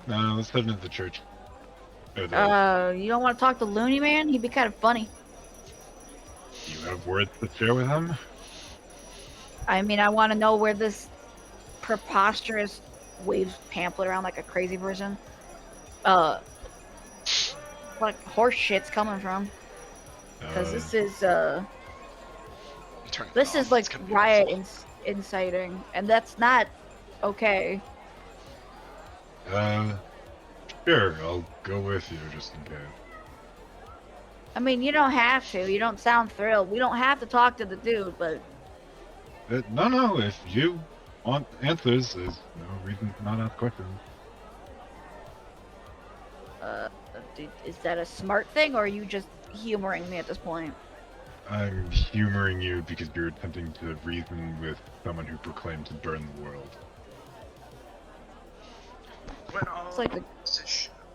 S1: Let's head into the church. Or the-
S3: You don't want to talk to Looney Man? He'd be kind of funny.
S1: you have words to share with him?
S3: I mean, I want to know where this preposterous waves pamphlet around like a crazy person. What horse shit's coming from? Because this is
S2: Turn it
S3: this
S2: off.
S3: is like
S2: It's gonna be
S3: riot
S2: awful.
S3: inciting, and that's not okay.
S1: Sure, I'll go with you just in case.
S3: I mean, you don't have to. You don't sound thrilled. We don't have to talk to the dude, but
S1: No, if you want answers, there's no reason to not ask questions.
S3: dude, is that a smart thing, or are you just humoring me at this point?
S1: I'm humoring you because you're attempting to reason with someone who proclaimed to burn the world.
S3: It's like the,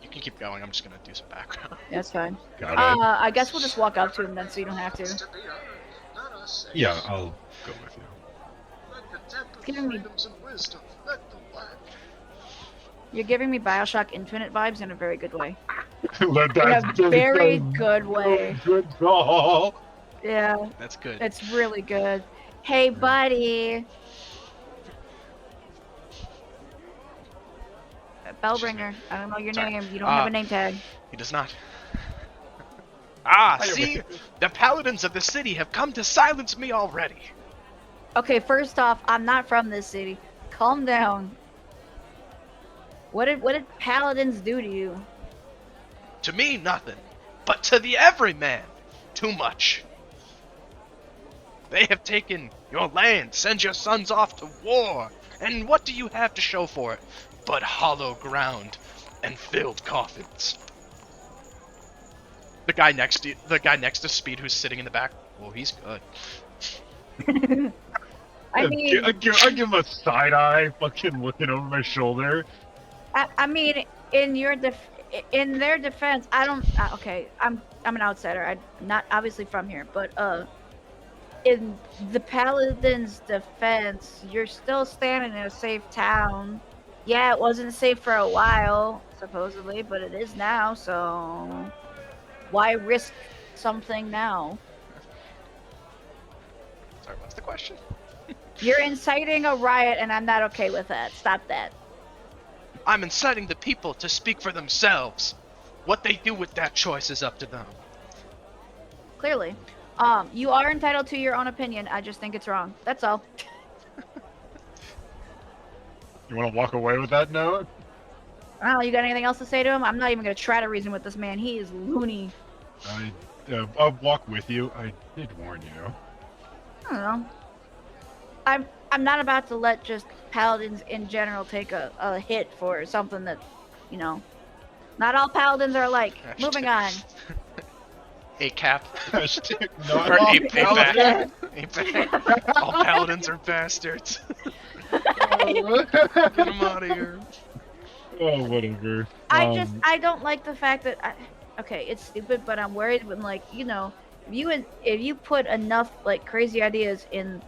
S2: You can keep going. I'm just gonna do some background.
S3: that's fine.
S1: Got it?
S3: I guess we'll just walk up to him then, so you don't have to.
S1: Yeah, I'll go with you.
S3: Giving me, you're giving me Bioshock Infinite vibes in a very good way.
S1: Let
S3: In
S1: that
S3: a
S1: just
S3: very
S1: a
S3: good way.
S1: Good call.
S3: Yeah,
S2: That's good.
S3: it's really good. Hey, buddy. Bellbringer. I don't know your
S2: Sorry.
S3: name. You don't have a name tag.
S2: He does not. See? The paladins of the city have come to silence me already.
S3: Okay, first off, I'm not from this city. Calm down. What did paladins do to you?
S2: To me, nothing. But to the everyman, too much. They have taken your land, send your sons off to war, and what do you have to show for it but hollow ground and filled coffins? The guy next to Speed, who's sitting in the back. Oh, he's good.
S3: I mean,
S1: I give him a side eye, fucking looking over my shoulder.
S3: I mean, in their defense, I don't. Okay, I'm an outsider. I'm not obviously from here, but in the Paladin's defense, you're still standing in a safe town. Yeah, it wasn't safe for a while, supposedly, but it is now. So why risk something now?
S2: Sorry, what's the question?
S3: You're inciting a riot, and I'm not okay with that. Stop that.
S2: I'm inciting the people to speak for themselves. What they do with that choice is up to them.
S3: Clearly. You are entitled to your own opinion. I just think it's wrong. That's all.
S1: You want to walk away with that note?
S3: I don't know. You got anything else to say to him? I'm not even going to try to reason with this man. He is loony.
S1: I'll walk with you. I did warn you.
S3: I don't know. I'm not about to let just paladins in general take a hit for something that, you know, not all paladins are alike. Moving on.
S2: A cap.
S1: Not
S2: Or
S1: all
S2: a
S1: paladins.
S2: payback. All paladins are bastards. Get them out of here.
S1: Oh, whatever.
S3: I don't like the fact that okay, it's stupid, but I'm worried when, like, you know, if you put enough like crazy ideas in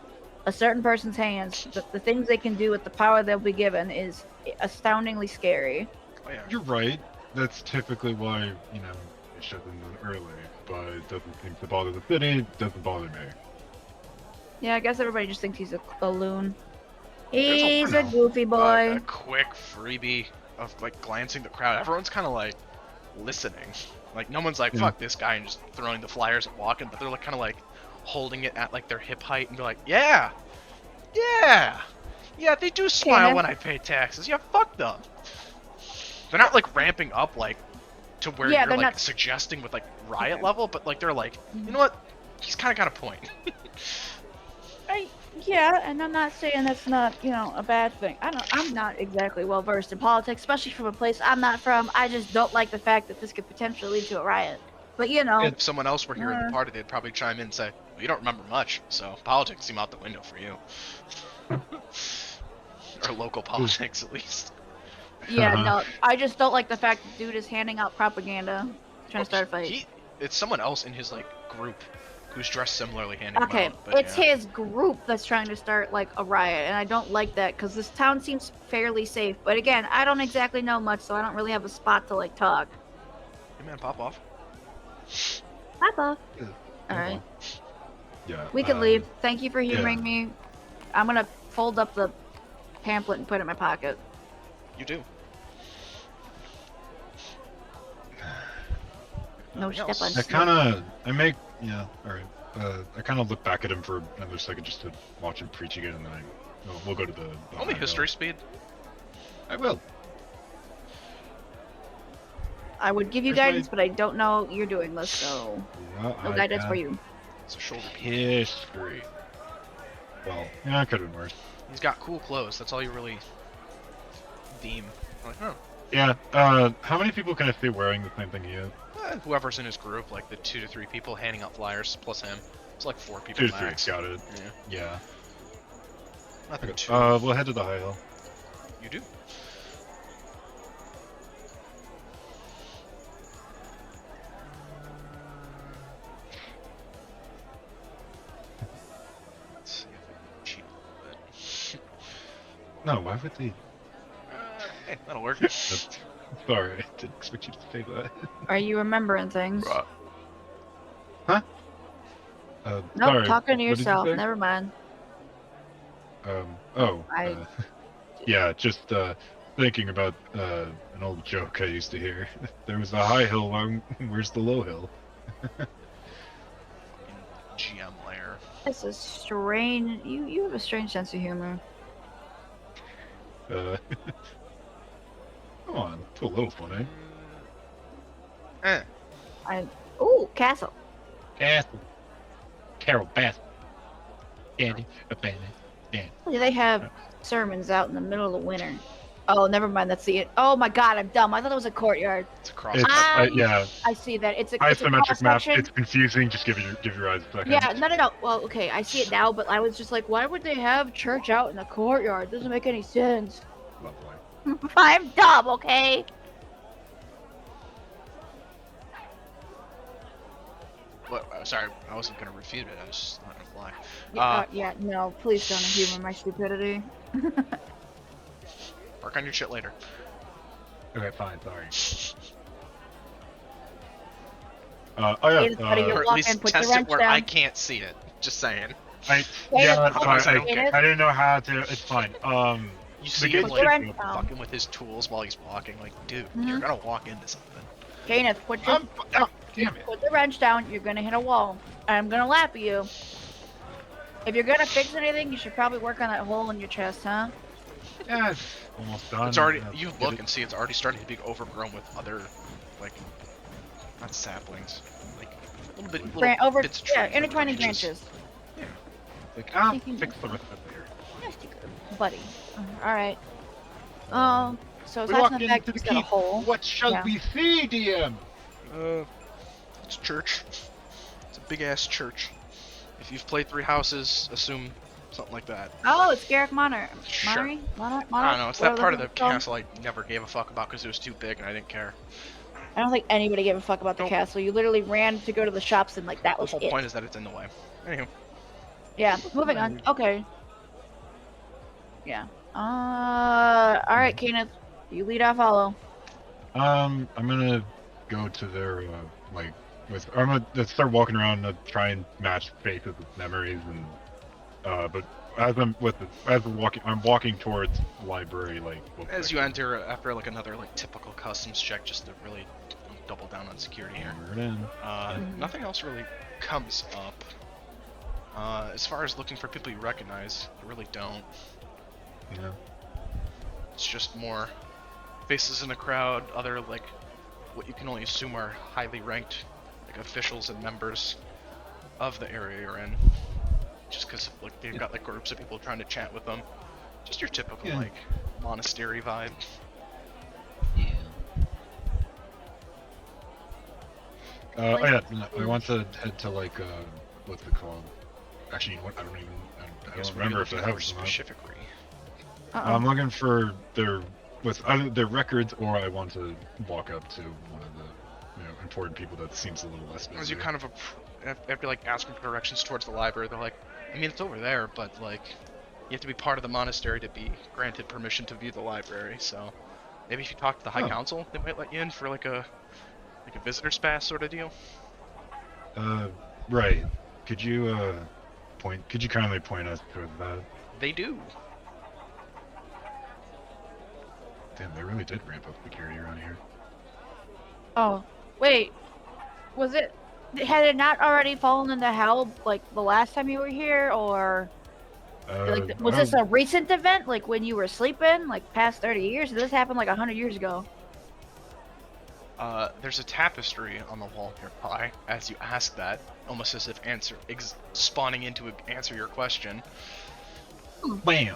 S3: a certain person's hands, the things they can do with the power they'll be given is astoundingly scary.
S2: Oh, yeah.
S1: You're right. That's typically why, you know, they shut them down early. But it doesn't seem to bother the city. It doesn't bother me.
S3: Yeah, I guess everybody just thinks he's a loon.
S2: There's
S3: He's a goofy boy.
S2: A quick freebie of like glancing the crowd. Everyone's kind of like listening. Like no one's like
S1: Yeah.
S2: fuck this guy and just throwing the flyers and walking, but they're like kind of like holding it at like their hip height and be like, yeah, they do smile
S3: man.
S2: when I pay taxes. Yeah, fuck them. They're not like ramping up like to where
S3: Yeah,
S2: you're
S3: they're
S2: like
S3: not-
S2: suggesting with like riot level, but like they're like, you know what? He's kind of got a point.
S3: Yeah, and I'm not saying that's not, you know, a bad thing. I'm not exactly well versed in politics, especially from a place I'm not from. I just don't like the fact that this could potentially lead to a riot. But you know,
S2: If someone else were here in the party, they'd probably chime in and say, well, you don't remember much, so politics seem out the window for you. Or local politics, at least.
S3: yeah, no, I just don't like the fact that dude is handing out propaganda, trying to start a fight.
S2: It's someone else in his, like, group who's dressed similarly handing them
S3: Okay,
S2: out, but
S3: it's
S2: yeah.
S3: his group that's trying to start like a riot, and I don't like that because this town seems fairly safe. But again, I don't exactly know much, so I don't really have a spot to like talk.
S2: Hey, man, pop off.
S3: Papa.
S1: Yeah,
S3: All right,
S1: Yeah.
S3: we can leave. Thank you for humoring me. I'm gonna fold up the pamphlet and put it in my pocket.
S2: You do.
S3: No
S2: Nothing
S3: step on.
S2: else.
S1: Alright. I kind of look back at him for another second just to watch him preach again, and then we'll go to the
S2: Only
S1: high
S2: history speed.
S1: hill. I will.
S3: I would give you
S1: Where's my-
S3: guidance, but I don't know you're doing this, so
S1: Yeah,
S3: no
S1: I
S3: guidance for
S1: got
S3: you.
S2: It's a shoulder piece.
S1: history. Well, yeah, it could have been worse.
S2: He's got cool clothes. That's all you really deem. I'm like, oh.
S1: Yeah. How many people can I see wearing the same thing he is?
S2: Whoever's in his group, like the 2 to 3 people handing out flyers, plus him. It's like 4 people
S1: 2 to 3.
S2: max.
S1: Got it.
S2: Yeah.
S1: Yeah.
S2: Nothing
S1: Okay.
S2: too.
S1: We'll head to the high hill.
S2: You do. Let's see if I can cheat a little bit.
S1: No, why would they?
S2: Hey, that'll work.
S1: Sorry, I didn't expect you to say that.
S3: Are you remembering things?
S1: Huh?
S3: Nope,
S1: Sorry.
S3: talking to
S1: what did you
S3: yourself.
S1: say?
S3: Never mind.
S1: Yeah, just thinking about an old joke I used to hear. There was a high hill, where's the low hill?
S2: GM layer.
S3: This is strange. You have a strange sense of humor.
S1: Come on, it's a little funny.
S3: Ooh, castle.
S1: Castle. Carol Baskin. Candy. Abandoned.
S3: They have sermons out in the middle of the winter. Oh, never mind. That's the. Oh my God, I'm dumb. I thought it was a courtyard.
S2: It's a cross.
S1: It's, yeah.
S3: I see that. It's a it's a
S1: Isometric map.
S3: cross-section.
S1: It's confusing. Just give your eyes a second.
S3: Yeah, no. Well, okay, I see it now, but I was just like, why would they have church out in the courtyard? Doesn't make any sense.
S1: Lovely.
S3: I'm dumb, okay?
S2: What? Sorry, I wasn't gonna refute it. I was just not gonna lie.
S3: Yeah, no, please don't humor my stupidity.
S2: Work on your shit later.
S1: Okay, fine. Sorry. Oh yeah.
S3: Hey, buddy, you're
S2: Or at
S3: walking,
S2: least
S3: put your
S2: test it
S3: wrench
S2: where
S3: down.
S2: I can't see it. Just saying.
S1: Yeah,
S3: hold
S1: that's
S3: on,
S1: fine.
S3: Kenneth.
S1: I didn't know how to. It's fine.
S2: You see
S1: good
S2: him
S3: Put your
S2: like
S3: wrench down.
S2: fucking with his tools while he's walking. Like, dude,
S3: Mhm.
S2: you're gonna walk into something.
S3: Kenneth,
S1: Damn it.
S3: put the wrench down. You're gonna hit a wall. I'm gonna lap you. If you're gonna fix anything, you should probably work on that hole in your chest, huh?
S1: Yeah, it's almost done.
S2: It's already.
S1: Yeah,
S2: You
S1: get
S2: look
S1: it.
S2: and see it's already starting to be overgrown with other, like, not saplings, like little bit. Little bits of trees, like
S3: intertwining
S2: branches.
S3: branches.
S1: Like, I'll
S3: Thinking-
S1: fix the rest of it here.
S3: Nasty good, buddy. All right. So
S1: We
S3: aside
S1: walk
S3: from the fact
S1: into
S3: that
S1: the
S3: it's got a
S1: keep.
S3: hole.
S1: What shall
S3: Yeah.
S1: we see, DM?
S2: It's a church. It's a big ass church. If you've played Three Houses, assume something like that.
S3: Oh, it's Garrick Monner.
S2: Sure.
S3: Monnery? Monner?
S2: I don't know. It's that part of the
S3: castle.
S2: castle I never gave a fuck about because it was too big and I didn't care.
S3: I don't think anybody gave a fuck about the
S2: Nope.
S3: castle. You literally ran to go to the shops and like that
S2: The
S3: was
S2: whole
S3: it.
S2: point is that it's in the way. Anywho,
S3: Yeah, moving on. Okay. Yeah. All right, Kenneth. You lead off follow.
S1: I'm gonna go to their I'm gonna start walking around to try and match faces with memories and but as I'm walking towards the library
S2: as you enter, after like another like typical customs check, just to really double down on security here.
S1: hammer it in.
S2: Nothing else really comes up. As far as looking for people you recognize, you really don't.
S1: Yeah.
S2: It's just more faces in the crowd, other like what you can only assume are highly ranked like officials and members of the area you're in. Just because like they've got like groups of people trying to chat with them. Just your typical
S1: Yeah.
S2: like monastery vibe.
S1: Oh yeah, I want to head to what's it called? Actually, you know what? I don't
S2: Guess what
S1: remember
S2: you're
S1: if they
S2: looking
S1: have
S2: for
S1: it or not.
S2: specifically.
S1: I'm looking for their either their records or I want to walk up to one of the important people that seems a little less busy.
S2: As you kind of after like asking for directions towards the library, they're like, I mean it's over there, but like you have to be part of the monastery to be granted permission to view the library. So maybe if you talk to the High Council, they might let you in for like a visitor's pass sort of deal.
S1: Right. Could you kindly point us towards that?
S2: They do.
S1: Damn, they really did ramp up security around here.
S3: Oh, wait. Was it? Had it not already fallen into hell like the last time you were here, or was this a recent event? Like when you were sleeping, like past 30 years? This happened like 100 years ago.
S2: There's a tapestry on the wall nearby. As you ask that, almost as if spawning into answer your question.
S1: Bam!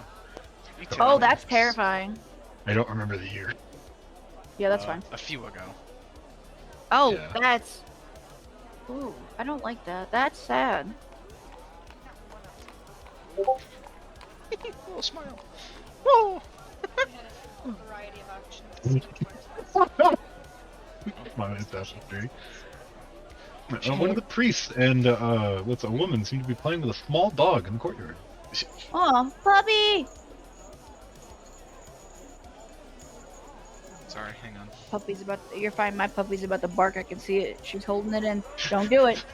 S3: Oh, that's terrifying.
S1: I don't remember the year.
S3: Yeah, that's fine.
S2: A few ago.
S3: Oh,
S1: yeah.
S3: that's. Ooh, I don't like that. That's sad.
S2: Oh, smile. Whoa!
S8: variety of options.
S1: My ancestry. One of the priests and what's a woman seem to be playing with a small dog in the courtyard.
S3: Oh, puppy!
S2: Sorry, hang on.
S3: Puppy's about. You're fine. My puppy's about to bark. I can see it. She's holding it in. Don't do it.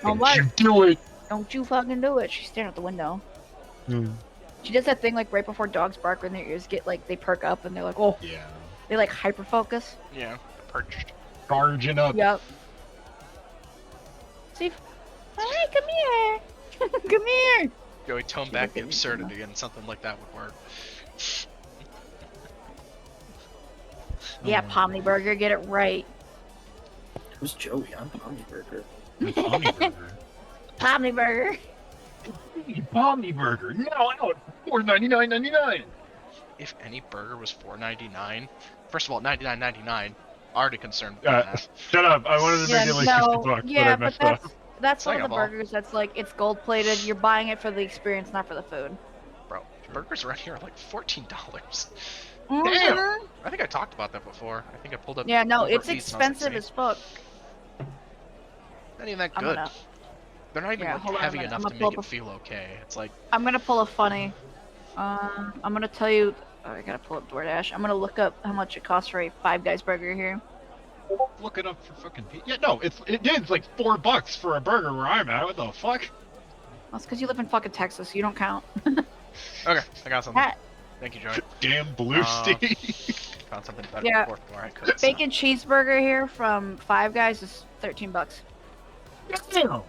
S1: Don't
S3: bark.
S1: you do it!
S3: Don't you fucking do it. She's staring out the window.
S1: Hmm.
S3: She does that thing like right before dogs bark when their ears get like they perk up and they're like, oh,
S1: Yeah.
S3: they like hyper focus.
S2: Yeah, perched.
S1: Charging up.
S3: Yep. See, hey, come here, come here.
S2: Joey, tone back the absurdity and something like that would work.
S3: Yeah, Pomni Burger, get it right.
S7: Who's Joey? I'm Pomni Burger.
S1: Pomni Burger.
S3: Pomni Burger.
S1: Pomni Burger. Now out $4.99.99.
S2: If any burger was $4.99, first of all, $99.99. Already concerned with that.
S1: Shut up. I wanted to make it like $50,
S3: yeah,
S1: but I
S3: but
S1: messed
S3: that's
S1: up.
S3: that's one of the
S2: Second of all-
S3: burgers that's like it's gold plated. You're buying it for the experience, not for the food.
S2: Bro, burgers around here are like $14.
S3: Mhm.
S2: I think I talked about that before. I think I pulled up.
S3: Yeah, no,
S2: Uber
S3: it's
S2: Eats and I was
S3: expensive
S2: like,
S3: as fuck.
S2: not even that
S3: I'm
S2: good.
S3: gonna,
S2: They're not even
S3: yeah,
S2: like,
S3: hold on a
S2: heavy
S3: minute.
S2: enough
S3: I'm
S2: to
S3: gonna
S2: make
S3: pull
S2: it feel okay. It's like,
S3: I'm gonna pull a funny. I'm gonna tell you. Oh, I gotta pull up DoorDash. I'm gonna look up how much it costs for a Five Guys burger here.
S1: Look it up for fucking. Yeah, no, it is like $4 for a burger where I'm at. What the fuck?
S3: That's because you live in fucking Texas. You don't count.
S2: okay, I got something.
S3: Hat.
S2: Thank you, Joey.
S1: Damn blue Steve.
S2: Found something better
S3: Yeah.
S2: before I could.
S3: Bacon cheeseburger here from Five Guys is $13.
S1: Damn.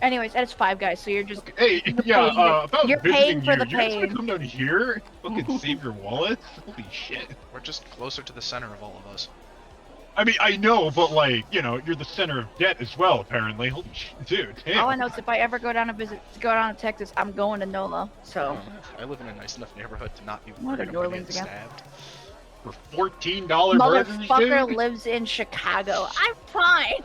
S3: Anyways, and it's Five Guys, so you're just
S1: Hey,
S3: You're
S1: yeah,
S3: paying-
S1: about
S3: you're
S1: visiting
S3: paying for
S1: you,
S3: the
S1: you guys wanna
S3: pain.
S1: come down here? Fucking save your wallets? Holy shit.
S2: We're just closer to the center of all of us.
S1: I mean, I know, but like, you know, you're the center of debt as well, apparently. Holy shit, dude, damn.
S3: all I know is if I ever go down to Texas, I'm going to NOLA. So
S2: I live in a nice enough neighborhood to not be
S3: What,
S2: worried
S3: New
S2: about
S3: Orleans
S2: getting
S3: again?
S2: stabbed.
S1: For $14 burgers,
S3: motherfucker
S1: dude?
S3: lives in Chicago. I'm fine.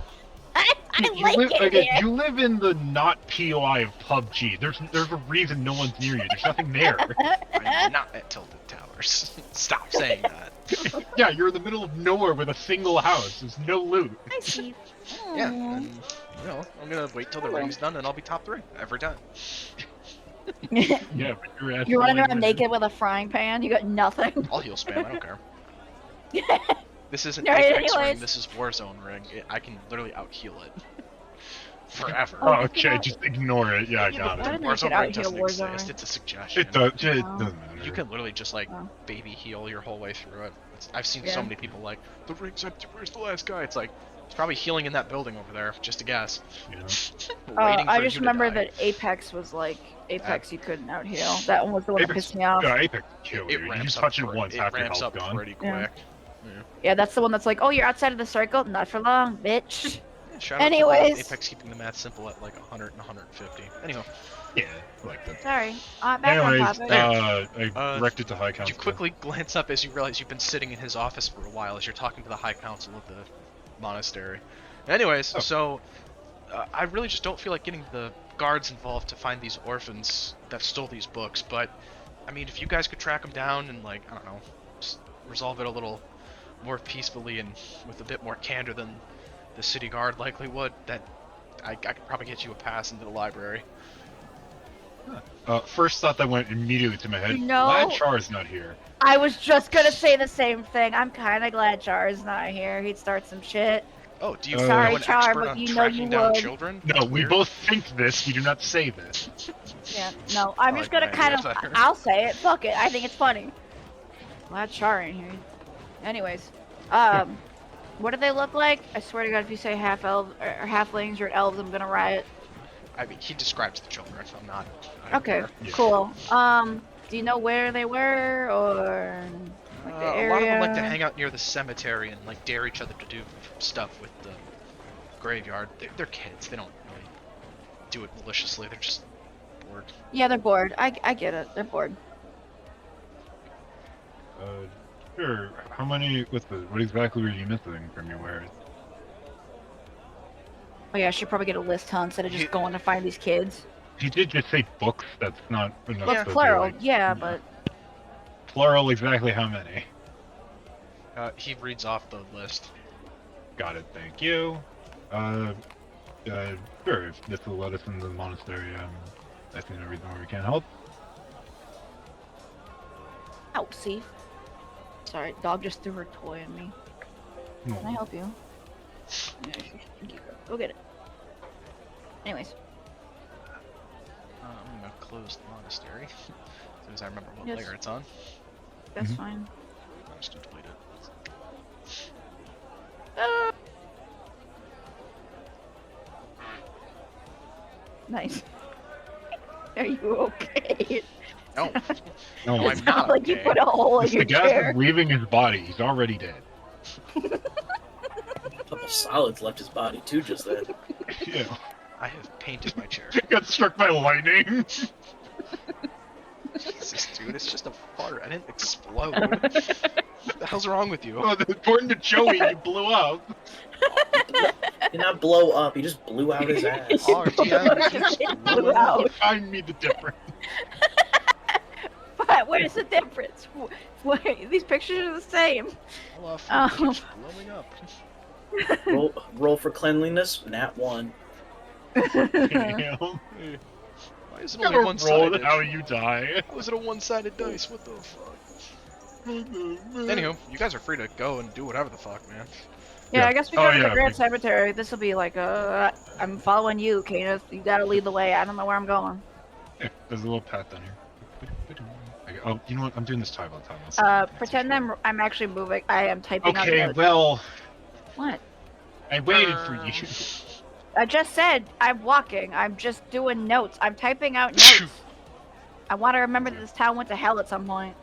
S3: I
S1: You
S3: like
S1: live,
S3: it
S1: okay,
S3: here.
S1: you live in the not POI of PUBG. There's a reason no one's near you. There's nothing there.
S2: I'm not at Tilted Towers. Stop saying that.
S1: Yeah, you're in the middle of nowhere with a single house. There's no loot.
S3: Hi, Steve.
S2: Yeah,
S3: Aw.
S2: and, you know, I'm gonna wait till the ring's done and I'll be top 3 every time.
S1: Yeah, but you're actually
S3: You're running
S1: like,
S3: around naked with a frying pan. You got nothing.
S2: I'll heal spam, I don't care. This isn't
S3: Alright,
S2: Apex ring,
S3: anyways.
S2: this is Warzone ring. I can literally out heal it. Forever.
S1: Oh, okay, just ignore it. Yeah, I got
S3: Why
S1: it.
S3: didn't they
S2: Warzone
S3: get
S2: ring
S3: out here,
S2: doesn't
S3: Warzone
S2: exist,
S3: ring?
S2: it's a suggestion.
S1: It doesn't
S3: Oh.
S1: matter.
S2: You can literally just like
S3: Oh.
S2: baby heal your whole way through it. I've seen
S3: Yeah.
S2: so many people like, the ring's empty, where's the last guy? It's like, he's probably healing in that building over there, just a guess.
S1: You know?
S2: Waiting
S3: I
S2: for
S3: just
S2: you to
S3: remember
S2: die.
S3: that Apex was like Apex. You couldn't out heal. That one was the one that
S1: Apex,
S3: pissed me off.
S1: yeah, Apex kill
S2: It
S1: you. You
S2: ramps
S1: just
S2: up
S1: touch it
S2: pre-
S1: once,
S2: it
S1: half your
S2: ramps
S1: health
S2: up
S1: gone.
S2: pretty
S3: Yeah.
S2: quick.
S3: Yeah, that's the one that's like, oh, you're outside of the circle. Not for long, bitch.
S2: Shout out to
S3: Anyways.
S2: Apex keeping the math simple at like 100 and 150. Anyhow,
S1: Yeah, I like that.
S3: Sorry. Back on
S1: Anyways,
S3: topic.
S1: I wrecked it to high council.
S2: you quickly glance up as you realize you've been sitting in his office for a while as you're talking to the High Council of the monastery. Anyways,
S1: Oh.
S2: so I really just don't feel like getting the guards involved to find these orphans that stole these books, but I mean, if you guys could track them down and like, I don't know, just resolve it a little more peacefully and with a bit more candor than the city guard likely would, that I could probably get you a pass into the library.
S1: First thought that went immediately to my head.
S3: You know-
S1: Glad Char's not here.
S3: I was just gonna say the same thing. I'm kind of glad Char's not here. He'd start some shit.
S2: Oh, do you
S1: Sorry,
S2: know an
S3: Char,
S2: expert
S3: but
S2: on
S3: you know
S2: tracking
S3: you
S2: down
S3: would.
S2: children?
S1: No,
S2: That's
S1: we
S2: weird.
S1: both think this. We do not say this.
S3: Yeah, no, I'm
S2: I
S3: just
S2: like
S3: gonna
S2: that
S3: kind
S2: idea
S3: of.
S2: better.
S3: I'll say it. Fuck it. I think it's funny. Glad Char ain't here. Anyways, what do they look like? I swear to God, if you say half elves or halflings or elves, I'm gonna riot.
S2: I mean, he describes the children. I'm not. I
S3: Okay,
S2: don't
S1: Yeah.
S3: cool. Do you know where they were or like the
S2: care.
S3: area?
S2: A lot of them like to hang out near the cemetery and like dare each other to do stuff with the graveyard. They're kids. They don't really do it maliciously. They're just bored.
S3: Yeah, they're bored. I get it. They're bored.
S1: Sure. How many? What exactly were you missing from your wares?
S3: Oh yeah, I should probably get a list, huh, instead of just going to find these kids.
S1: He did just say books. That's not enough.
S3: Well,
S1: to
S3: it's
S1: be
S3: plural,
S1: like-
S3: yeah, but
S1: Plural. Exactly how many?
S2: He reads off the list.
S1: Got it. Thank you. Sure. If this will let us into the monastery, I see no reason why we can't help.
S3: oh, see. Sorry, dog just threw her toy at me. Can I help you? Yeah, thank you. Go get it. Anyways,
S2: I'm gonna close the monastery as soon as I remember what
S3: Yes.
S2: layer it's on.
S3: that's
S1: Mhm.
S3: fine.
S2: I'll just delete it.
S3: Nice. Are you okay?
S2: No,
S1: No,
S2: I'm
S3: It's
S2: not
S3: like you
S2: okay.
S3: put a hole in
S1: the
S3: your
S1: gas
S3: chair.
S1: is leaving his body. He's already dead.
S7: couple solids left his body too just then.
S1: Yeah.
S2: I have painted my chair.
S1: Got struck by lightning.
S2: Jesus, dude, it's just a fart. I didn't explode. What the hell's wrong with you?
S1: Well, according to Joey, you blew up.
S7: He did not blow up. He just blew out his ass.
S2: RDM just
S3: Blew
S2: blew
S3: out.
S2: up.
S1: Find me the difference.
S3: But where's the difference? These pictures are the same.
S2: Olaf keeps blowing up.
S7: Roll for cleanliness. Nat 1.
S1: Damn.
S2: Why is it
S1: You
S2: only
S1: gotta roll
S2: one-sided?
S1: how you die.
S2: How is it a one-sided dice? What the fuck? Anywho, you guys are free to go and do whatever the fuck, man.
S3: Yeah,
S1: Yeah.
S3: I guess we
S1: Oh,
S3: go to the
S1: yeah,
S3: Grand
S1: we-
S3: Cemetery. This will be like, I'm following you, Kenneth. You gotta lead the way. I don't know where I'm going.
S1: Yeah, there's a little path down here. Oh, you know what? I'm doing this time on time.
S3: Pretend I'm actually moving. I am typing out
S1: Okay,
S3: notes.
S1: well,
S3: What?
S1: I waited for you.
S3: I just said I'm walking. I'm just doing notes. I'm typing out notes. I want to remember that this town went to hell at some point.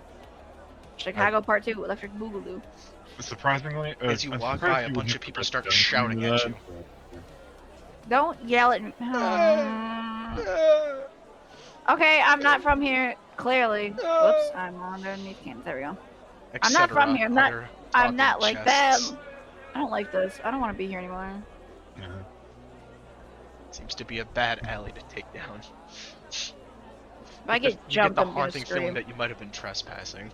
S3: Chicago Part 2, Electric Boogaloo.
S1: Surprisingly,
S2: As you
S1: I'm
S2: walk
S1: surprised
S2: by, a
S1: you
S2: bunch
S1: wouldn't
S2: of people
S1: have
S2: start
S1: done
S2: shouting at
S1: that.
S2: you.
S3: Don't yell at me. Okay, I'm not from here. Clearly. Whoops, I'm underneath camp. There we go. I'm not from here. I'm not like them. I don't like this. I don't want to be here anymore.
S1: Yeah.
S2: Seems to be a bad alley to take down.
S3: If I get
S2: You
S3: jumped,
S2: get the
S3: I'm gonna
S2: haunting feeling
S3: scream.
S2: that you might have been trespassing,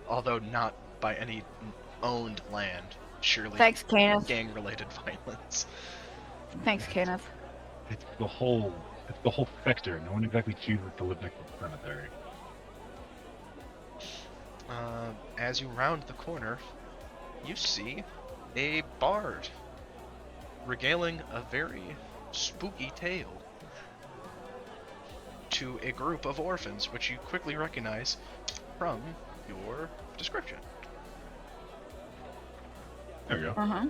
S2: although not by any owned land. Surely
S3: Thanks, Kenneth.
S2: gang-related violence.
S3: Thanks, Kenneth.
S1: It's the whole sector. No one exactly chooses to live next to the cemetery.
S2: As you round the corner, you see a bard regaling a very spooky tale to a group of orphans, which you quickly recognize from your description.
S1: There we go.
S3: Uh-huh.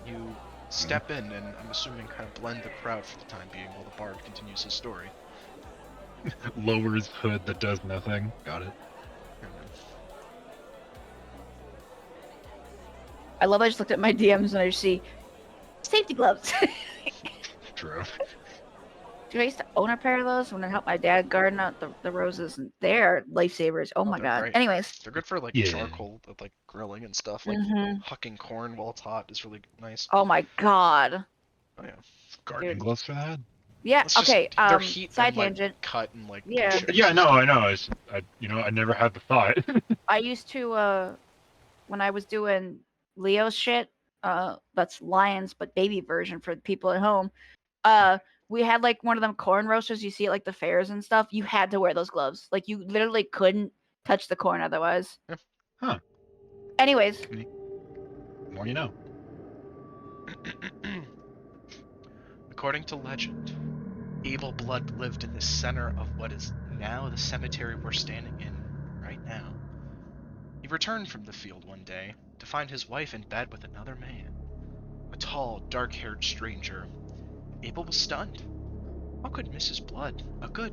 S2: You step in and I'm assuming kind of blend the crowd for the time being while the bard continues his story.
S1: Lowers hood that does nothing. Got it.
S3: I love I just looked at my DMs and I just see safety gloves.
S1: True.
S3: Dude, I used to own a pair of those when I helped my dad garden out the roses, and they're lifesavers. Oh my
S2: they're
S3: god.
S2: great.
S3: Anyways.
S2: They're good for like
S1: Yeah.
S2: charcoal, like grilling and stuff. Like
S3: Mhm.
S2: hucking corn while it's hot is really nice.
S3: Oh my god.
S2: Oh yeah.
S1: Gardening
S3: Dude.
S1: gloves for that?
S3: Yeah,
S2: It's just-
S3: okay,
S2: they're heat
S3: side
S2: and, like,
S3: tangent.
S2: cut and like.
S3: Yeah.
S2: chips
S1: Yeah,
S2: and
S1: no,
S2: stuff.
S1: I know. I never had the thought.
S3: I used to, when I was doing Leo's shit, that's Lions, but baby version for the people at home, we had like one of them corn roasters you see at like the fairs and stuff. You had to wear those gloves. Like you literally couldn't touch the corn otherwise.
S2: Yeah.
S1: Huh.
S3: Anyways,
S1: The more you know.
S2: According to legend, Evil Blood lived in the center of what is now the cemetery we're standing in right now. He returned from the field one day to find his wife in bed with another man, a tall, dark-haired stranger. Abel was stunned. How could Mrs. Blood, a good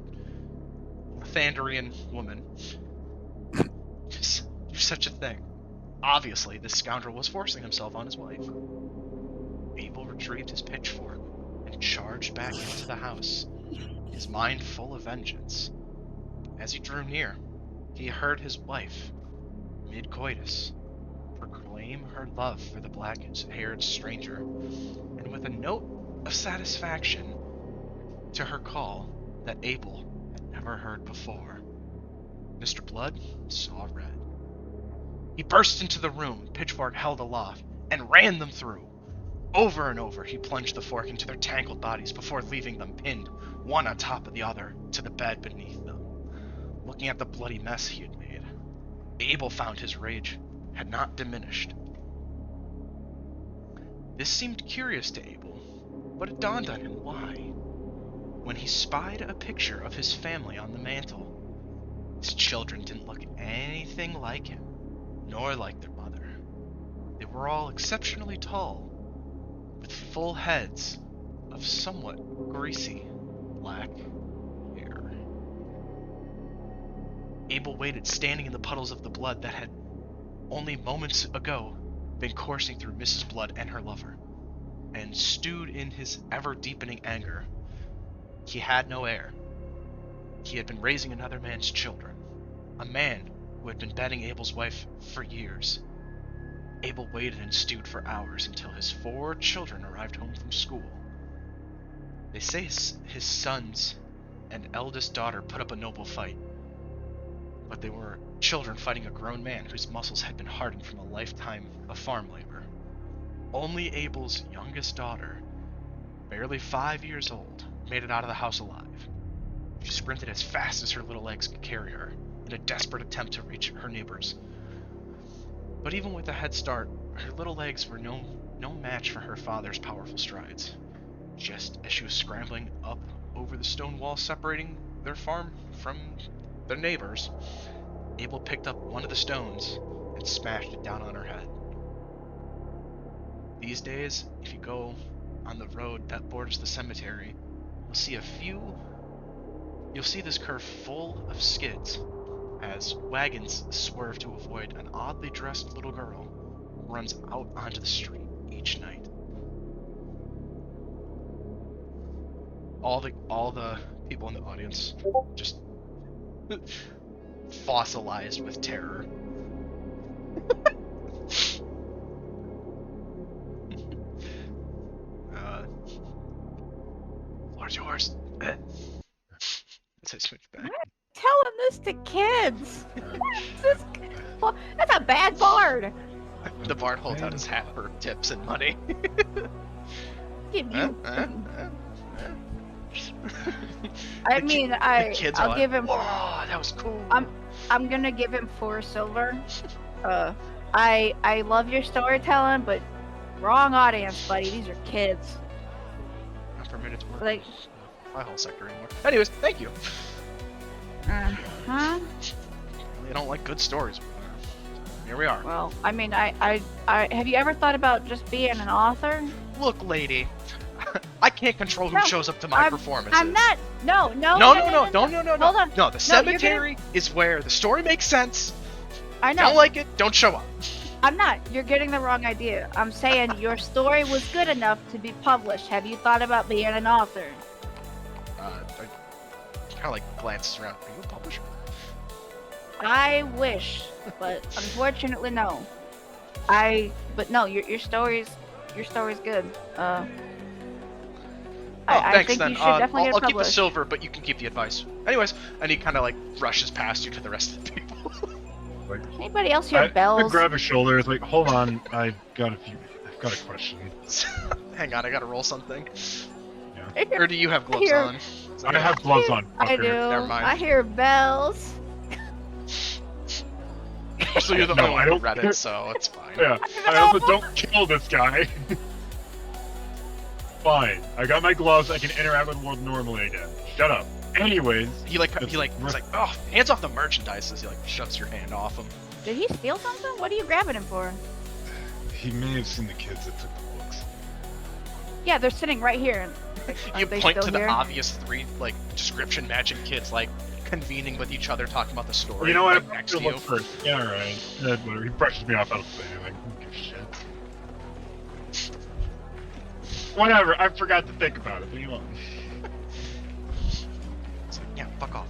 S2: Thandorian woman, just do such a thing? Obviously, this scoundrel was forcing himself on his wife. Abel retrieved his pitchfork and charged back into the house, his mind full of vengeance. As he drew near, he heard his wife, mid-coitus, proclaim her love for the black-haired stranger, and with a note of satisfaction to her call that Abel had never heard before, Mr. Blood saw red. He burst into the room, pitchfork held aloft, and ran them through. Over and over, he plunged the fork into their tangled bodies before leaving them pinned, one on top of the other, to the bed beneath them. Looking at the bloody mess he had made, Abel found his rage had not diminished. This seemed curious to Abel, but it dawned on him why. When he spied a picture of his family on the mantle, his children didn't look anything like him, nor like their mother. They were all exceptionally tall, with full heads of somewhat greasy black hair. Abel waited, standing in the puddles of the blood that had only moments ago been coursing through Mrs. Blood and her lover. and stewed in his ever-deepening anger. He had no heir. He had been raising another man's children. A man who had been bedding Abel's wife for years. Abel waited and stewed for hours until his 4 children arrived home from school. They say his sons and eldest daughter put up a noble fight, but they were children fighting a grown man whose muscles had been hardened from a lifetime of farm labor. Only Abel's youngest daughter, barely 5 years old, made it out of the house alive. She sprinted as fast as her little legs could carry her in a desperate attempt to reach her neighbors. But even with a head start, her little legs were no match for her father's powerful strides. Just as she was scrambling up over the stone wall separating their farm from their neighbors, Abel picked up one of the stones and smashed it down on her head. These days, if you go on the road that borders the cemetery, you'll see this curve full of skids as wagons swerve to avoid an oddly dressed little girl who runs out onto the street each night. All the people in the audience just fossilized with terror. Floor's yours. So I switch back.
S3: Telling this to kids. This, well, that's a bad bard.
S2: The bard holds out his hat for tips and money.
S3: Give you. I mean, I'll give him.
S2: Whoa, that was cool.
S3: I'm gonna give him 4 silver. I love your storytelling, but wrong audience, buddy. These are kids.
S2: Not permitted to work
S3: Like,
S2: my whole sector anymore. Anyways, thank you.
S3: huh?
S2: They don't like good stories. Here we are.
S3: Well, I mean, I have you ever thought about just being an author?
S2: Look, lady, I can't control who
S3: No,
S2: shows up to my performances.
S3: I'm not. No.
S2: No.
S3: Hold on.
S2: No, the cemetery is where the story makes sense.
S3: I know.
S2: Don't like it, don't show up.
S3: I'm not. You're getting the wrong idea. I'm saying your story was good enough to be published. Have you thought about being an author?
S2: I kind of like glances around. Are you a publisher?
S3: I wish, but unfortunately, no. But no, your story's good. I
S2: Thanks
S3: think
S2: then.
S3: you should definitely get
S2: I'll keep the
S3: published.
S2: silver, but you can keep the advice. Anyways, and he kind of like rushes past you to the rest of the people.
S1: Like,
S3: Anybody else hear
S1: I
S3: bells?
S1: grab his shoulder. It's like, hold on, I've got a question.
S2: Hang on, I gotta roll something.
S3: I hear-
S2: Or do you have gloves
S3: hear-
S2: on?
S1: I have gloves on.
S3: I
S1: fucker.
S3: do.
S2: Never mind.
S3: I hear bells.
S2: So you're the
S1: No,
S2: only
S1: I
S2: one who
S1: don't
S2: read
S1: care.
S2: it, so it's fine.
S1: Yeah, I also don't kill this guy. Fine, I got my gloves. I can interact with the world normally again. Shut up. Anyways,
S2: He's like, oh, hands off the merchandise as he like shoves your hand off him.
S3: Did he steal something? What are you grabbing him for?
S1: he may have seen the kids that took the books.
S3: Yeah, they're sitting right here.
S2: You
S3: Aren't they
S2: point to
S3: still
S2: the
S3: here?
S2: obvious 3 like description matching kids like convening with each other, talking about the story.
S1: You know what?
S2: Like, next
S1: I'm
S2: to
S1: gonna
S2: you.
S1: look first. Yeah, alright. Whatever. He brushes me off. I don't say anything. Who gives a shit? Whatever. I forgot to think about it. Leave me alone.
S2: It's like, yeah, fuck off,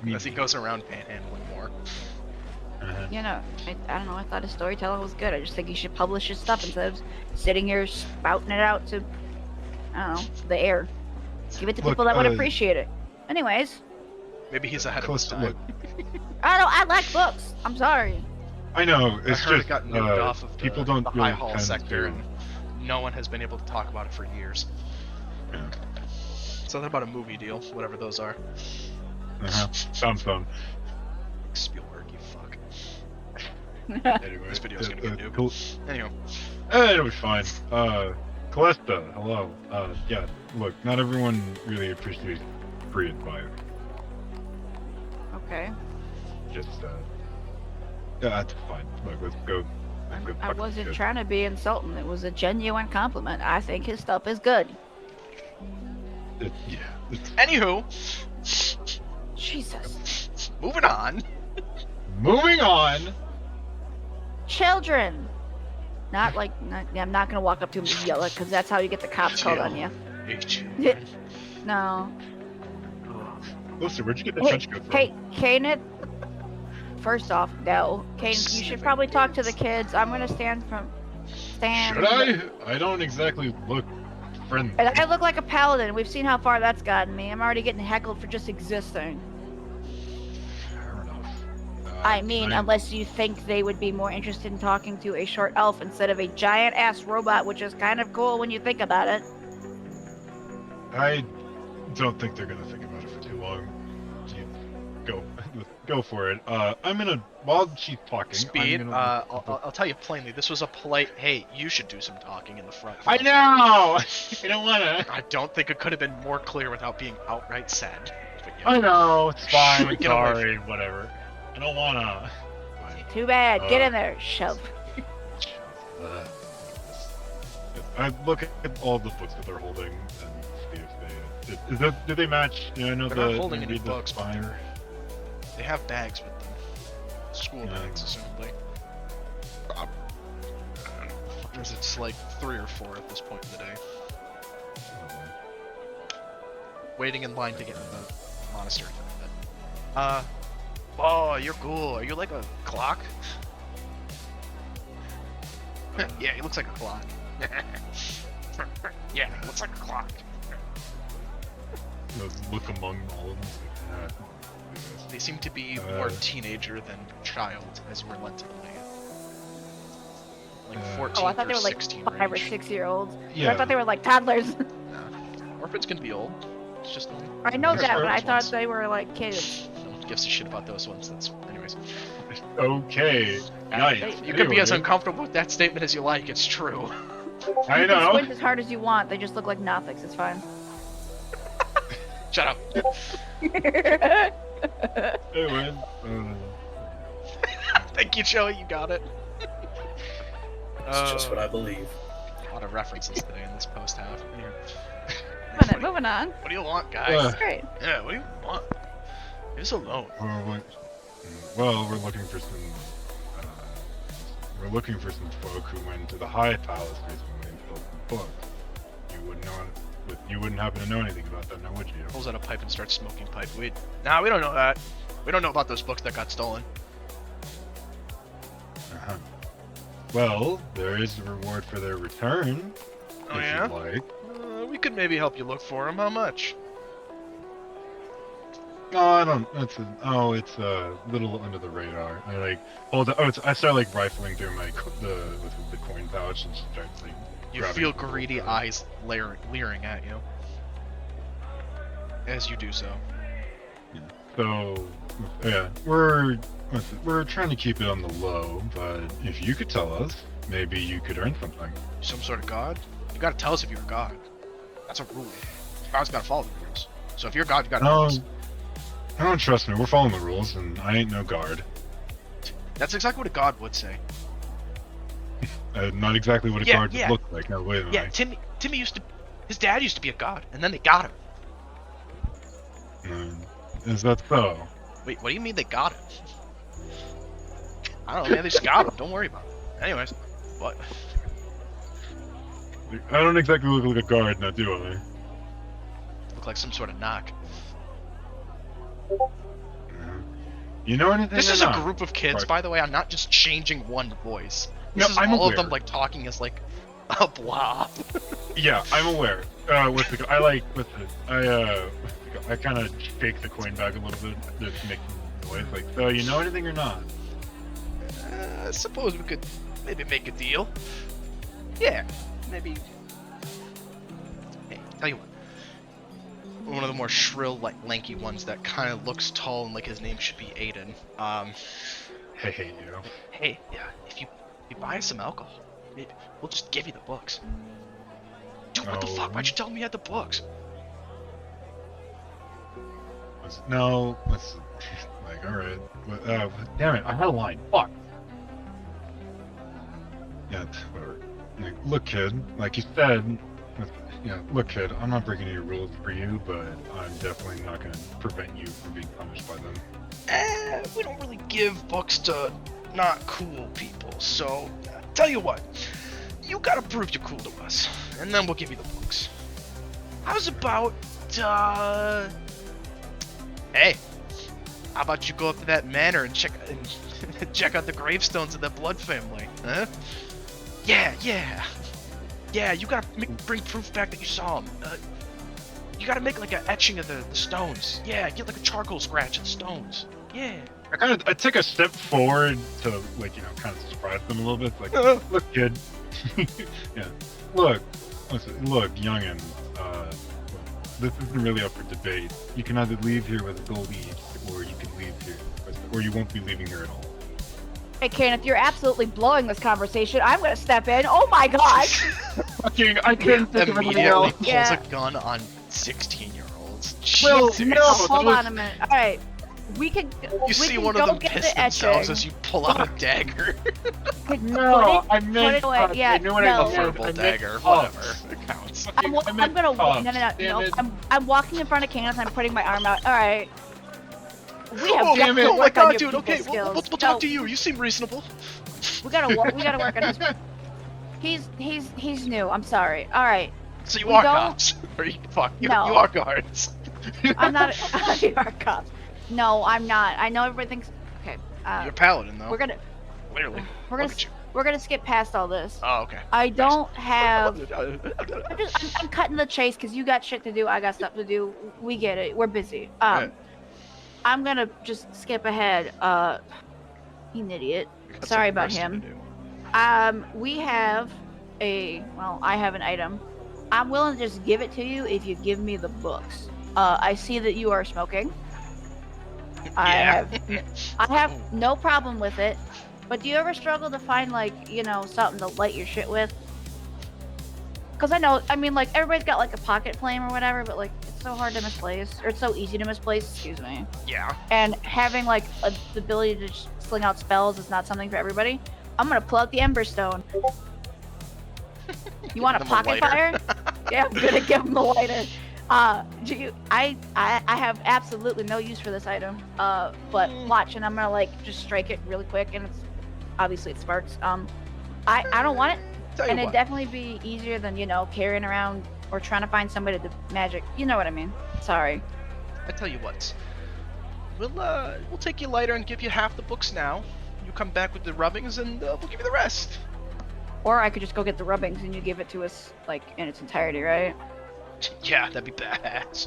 S2: dude. As he goes around panhandling more.
S3: You know, I don't know. I thought his storytelling was good. I just think he should publish his stuff instead of sitting here spouting it out to, I don't know, the air. Give it to
S1: Look,
S3: people that would appreciate it. Anyways,
S2: Maybe he's ahead of his
S1: Look,
S2: time.
S3: I don't know. I like books. I'm sorry.
S1: I know. It's
S2: I heard
S1: just
S2: it got moved off of
S1: people
S2: the
S1: don't
S2: high
S1: really
S2: hall
S1: tend
S2: sector,
S1: to-
S2: and no one has been able to talk about it for years. Something about a movie deal, whatever those are.
S1: Sounds fun.
S2: Spielberg, you fuck.
S1: Anyway,
S2: This video's gonna get nuked.
S1: cool.
S2: Anyway,
S1: It was fine. Callista, hello. Yeah, look, not everyone really appreciates free advice.
S3: Okay.
S1: Just, yeah, that's fine. Look, let's go. Let's go
S3: I
S1: talk to
S3: wasn't
S1: kids.
S3: trying to be insulting. It was a genuine compliment. I think his stuff is good.
S1: Yeah. It's
S2: anywho,
S3: Jesus.
S2: moving on.
S1: moving on.
S3: Children. Not like, I'm not gonna walk up to him and yell it, because that's how you get the cops called on you.
S2: H2.
S3: No.
S1: Listen, where'd you get the
S3: Hey,
S1: trench coat from?
S3: hey, Kanan. First off, no. Kanan, you should probably talk to the kids. I'm gonna stand.
S1: Should I? I don't exactly look friendly.
S3: And I look like a paladin. We've seen how far that's gotten me. I'm already getting heckled for just existing.
S1: Fair enough.
S3: I mean, unless you think they would be more interested in talking to a short elf instead of a giant ass robot, which is kind of cool when you think about it.
S1: I don't think they're gonna think about it for too long. You go for it. I'm gonna, while she's talking,
S2: Speed,
S1: I'm gonna...
S2: I'll tell you plainly, this was a polite, hey, you should do some talking in the front.
S1: I know! I don't wanna.
S2: I don't think it could have been more clear without being outright said. But yeah.
S1: I know, it's fine, I'm
S2: Get away
S1: sorry, whatever. I don't wanna.
S3: Too bad. Get in there. Shove.
S1: I look at all the books that they're holding and see if they... do they match? Yeah, I know
S2: They're
S1: the...
S2: not holding
S1: they
S2: any
S1: read the
S2: books, but
S1: spine.
S2: they have bags with them. School
S1: Yeah.
S2: bags, assumably. Because it's like 3 or 4 at this point in the day. Waiting in line to get in the monastery for a bit. Oh, you're cool. Are you like a clock? Yeah, he looks like a clock. Yeah, he looks like a clock.
S1: Look among all of them.
S2: They seem to be more teenager than child, as we're led to believe. Like 14
S3: Oh, I thought
S2: or
S3: they were like
S2: 16
S3: 5 or
S2: range.
S3: 6 year olds.
S1: Yeah.
S3: I thought they were like toddlers.
S2: Orphans can be old. It's just
S3: I know
S1: That's
S3: that, but
S1: fair.
S3: I thought they were like kids.
S2: no one gives a shit about those ones. That's, anyways.
S1: Okay. Nice.
S2: You can be as
S1: Anyway,
S2: uncomfortable with that statement as you like. It's true.
S1: I
S3: You can
S1: know.
S3: squint as hard as you want. They just look like Nothics. It's fine.
S2: Shut up.
S1: Anyway,
S2: Thank you, Joey. You got it.
S7: That's just what I believe.
S2: A lot of references today in this post half. Anyway.
S3: Moving on.
S2: What do you want, guys?
S3: Great.
S2: Yeah, what do you want? Leave us alone.
S1: well, we're looking for some. We're looking for some folk who went to the High Palace recently and filled some books. You wouldn't happen to know anything about that, now would you?
S2: Pulls out a pipe and starts smoking pipe. We don't know that. We don't know about those books that got stolen.
S1: Uh-huh. Well, there is a reward for their return.
S2: Oh
S1: if
S2: yeah?
S1: you'd like.
S2: We could maybe help you look for them. How much?
S1: Oh, I don't. It's a little under the radar. I like hold. I start like rifling through the coin pouch and start like.
S2: You
S1: grabbing
S2: feel
S1: some
S2: greedy
S1: gold.
S2: eyes leering at you. As you do so.
S1: So, yeah, we're trying to keep it on the low, but if you could tell us, maybe you could earn something.
S2: Some sort of god? You gotta tell us if you're a god. That's a rule. God's gotta follow the rules. So if you're a god, you gotta tell us.
S1: I don't trust me. We're following the rules, and I ain't no guard.
S2: That's exactly what a god would say.
S1: Not exactly what a
S2: Yeah,
S1: guard
S2: yeah.
S1: would look like. No, wait a minute.
S2: Yeah, Timmy used to. His dad used to be a god, and then they got him.
S1: Is that so?
S2: Wait, what do you mean they got him? I don't know, man. They just got him. Don't worry about it. Anyways, what?
S1: I don't exactly look like a guard, now do I?
S2: Look like some sort of knock.
S1: You know anything?
S2: This
S1: or
S2: is a
S1: not?
S2: group of kids,
S1: Right.
S2: by the way. I'm not just changing one voice. This
S1: No,
S2: is
S1: I'm
S2: all of
S1: aware.
S2: them like talking as like a blob.
S1: Yeah, I'm aware. I kind of shake the coin bag a little bit to make noise. Like, so you know anything or not?
S2: I suppose we could maybe make a deal. Yeah, maybe. Hey, tell you what. One of the more shrill, like lanky ones that kind of looks tall and like his name should be Aiden.
S1: Hey, you.
S2: Hey, yeah, if you buy us some alcohol, maybe we'll just give you the books. Dude, what the
S1: Oh.
S2: fuck? Why'd you tell me you had the books?
S1: No, that's like all right. Damn it, I had a line. Fuck. Yeah, whatever. Like, look, kid. Like you said. Yeah, look, kid. I'm not breaking any rules for you, but I'm definitely not going to prevent you from being punished by them.
S2: We don't really give books to not cool people, so tell you what. you gotta prove you're cool to us, and then we'll give you the books. How's about, hey, how about you go up to that manor and check out the gravestones of the Blood family, huh? Yeah, you gotta bring proof back that you saw them. You gotta make like an etching of the stones. Yeah, get like a charcoal scratch of the stones. Yeah.
S1: I take a step forward to, like, you know, kind of surprise them a little bit. Like, look, kid. Yeah. Look, youngin. This isn't really up for debate. You can either leave here with a gold each, or you can leave here, or you won't be leaving here at all.
S3: Hey, Kane, if you're absolutely blowing this conversation, I'm gonna step in. Oh my gosh!
S1: Fucking, I couldn't think of anything
S2: Immediately
S1: else.
S2: pulls
S3: Yeah.
S2: a gun on 16-year-olds.
S1: Well,
S2: Jesus.
S1: no,
S3: Hold
S1: was-
S3: on a minute. All right, we can.
S2: You see one of them piss themselves as you pull out a dagger.
S1: No, I
S3: put
S1: meant.
S3: it away. Yeah,
S1: you know what
S3: no.
S2: A
S1: I said?
S2: verbal
S1: I meant
S2: dagger,
S1: cups.
S2: whatever. It counts.
S3: I'm gonna.
S1: cups.
S3: No.
S1: Damn it.
S3: I'm walking in front of Candace and I'm putting my arm out. All right. We have
S2: Oh,
S3: got to
S2: oh my
S3: work on
S2: god,
S3: your
S2: dude,
S3: people
S2: okay,
S3: skills.
S2: we'll talk to you. You seem reasonable.
S3: We gotta work on this. He's new. I'm sorry. All right.
S2: So you
S3: We
S2: are
S3: don't-
S2: cops. Or you, fuck, you
S3: No.
S2: are guards.
S3: I'm not. You are cops. No, I'm not. I know everything's okay.
S2: You're a paladin, though.
S3: We're gonna
S2: Clearly.
S3: we're gonna
S2: Look at you.
S3: we're gonna skip past all this.
S2: Oh, okay.
S3: I don't have.
S2: Nice.
S3: I'm cutting the chase because you got shit to do. I got stuff to do. We get it. We're busy.
S2: Right.
S3: I'm gonna just skip ahead. He's an idiot.
S2: Got some
S3: Sorry about
S2: resting
S3: him.
S2: to do.
S3: We have I have an item. I'm willing to just give it to you if you give me the books. I see that you are smoking. I have no problem with it. But do you ever struggle to find, like, you know, something to light your shit with? Because I mean, like, everybody's got, like, a pocket flame or whatever, but, like, it's so hard to misplace. Or it's so easy to misplace, excuse me.
S2: Yeah.
S3: And having, like, the ability to just sling out spells is not something for everybody. I'm gonna pull out the Emberstone. You want a
S2: Give them a
S3: pocket
S2: lighter.
S3: fire? Yeah, I'm gonna give him the lighter. I have absolutely no use for this item. But watch, and I'm gonna, like, just strike it really quick, and it's obviously it sparks. I don't want it,
S2: Tell you
S3: and it'd
S2: what.
S3: definitely be easier than, you know, carrying around or trying to find somebody to magic. You know what I mean? Sorry.
S2: I tell you what. We'll take your lighter and give you half the books now. You come back with the rubbings, and we'll give you the rest.
S3: Or I could just go get the rubbings and you give it to us, like, in its entirety, right?
S2: Yeah, that'd be badass.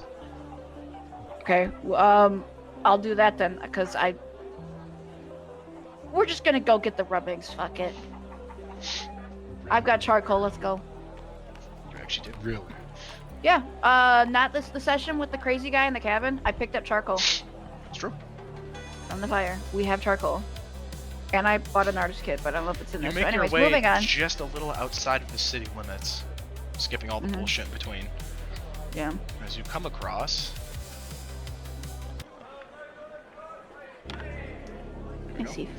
S3: Okay. I'll do that then, because we're just gonna go get the rubbings. Fuck it. I've got charcoal. Let's go.
S2: You actually did.
S1: Really?
S3: Yeah. Not the session with the crazy guy in the cabin. I picked up charcoal
S2: It's true.
S3: from the fire. We have charcoal. And I bought an artist kit, but I don't know if it's in
S2: You
S3: there. So
S2: make
S3: anyways,
S2: your way
S3: moving on.
S2: just a little outside of the city limits, skipping all the
S3: Mhm.
S2: bullshit in between.
S3: Yeah.
S2: As you come across.
S3: I see.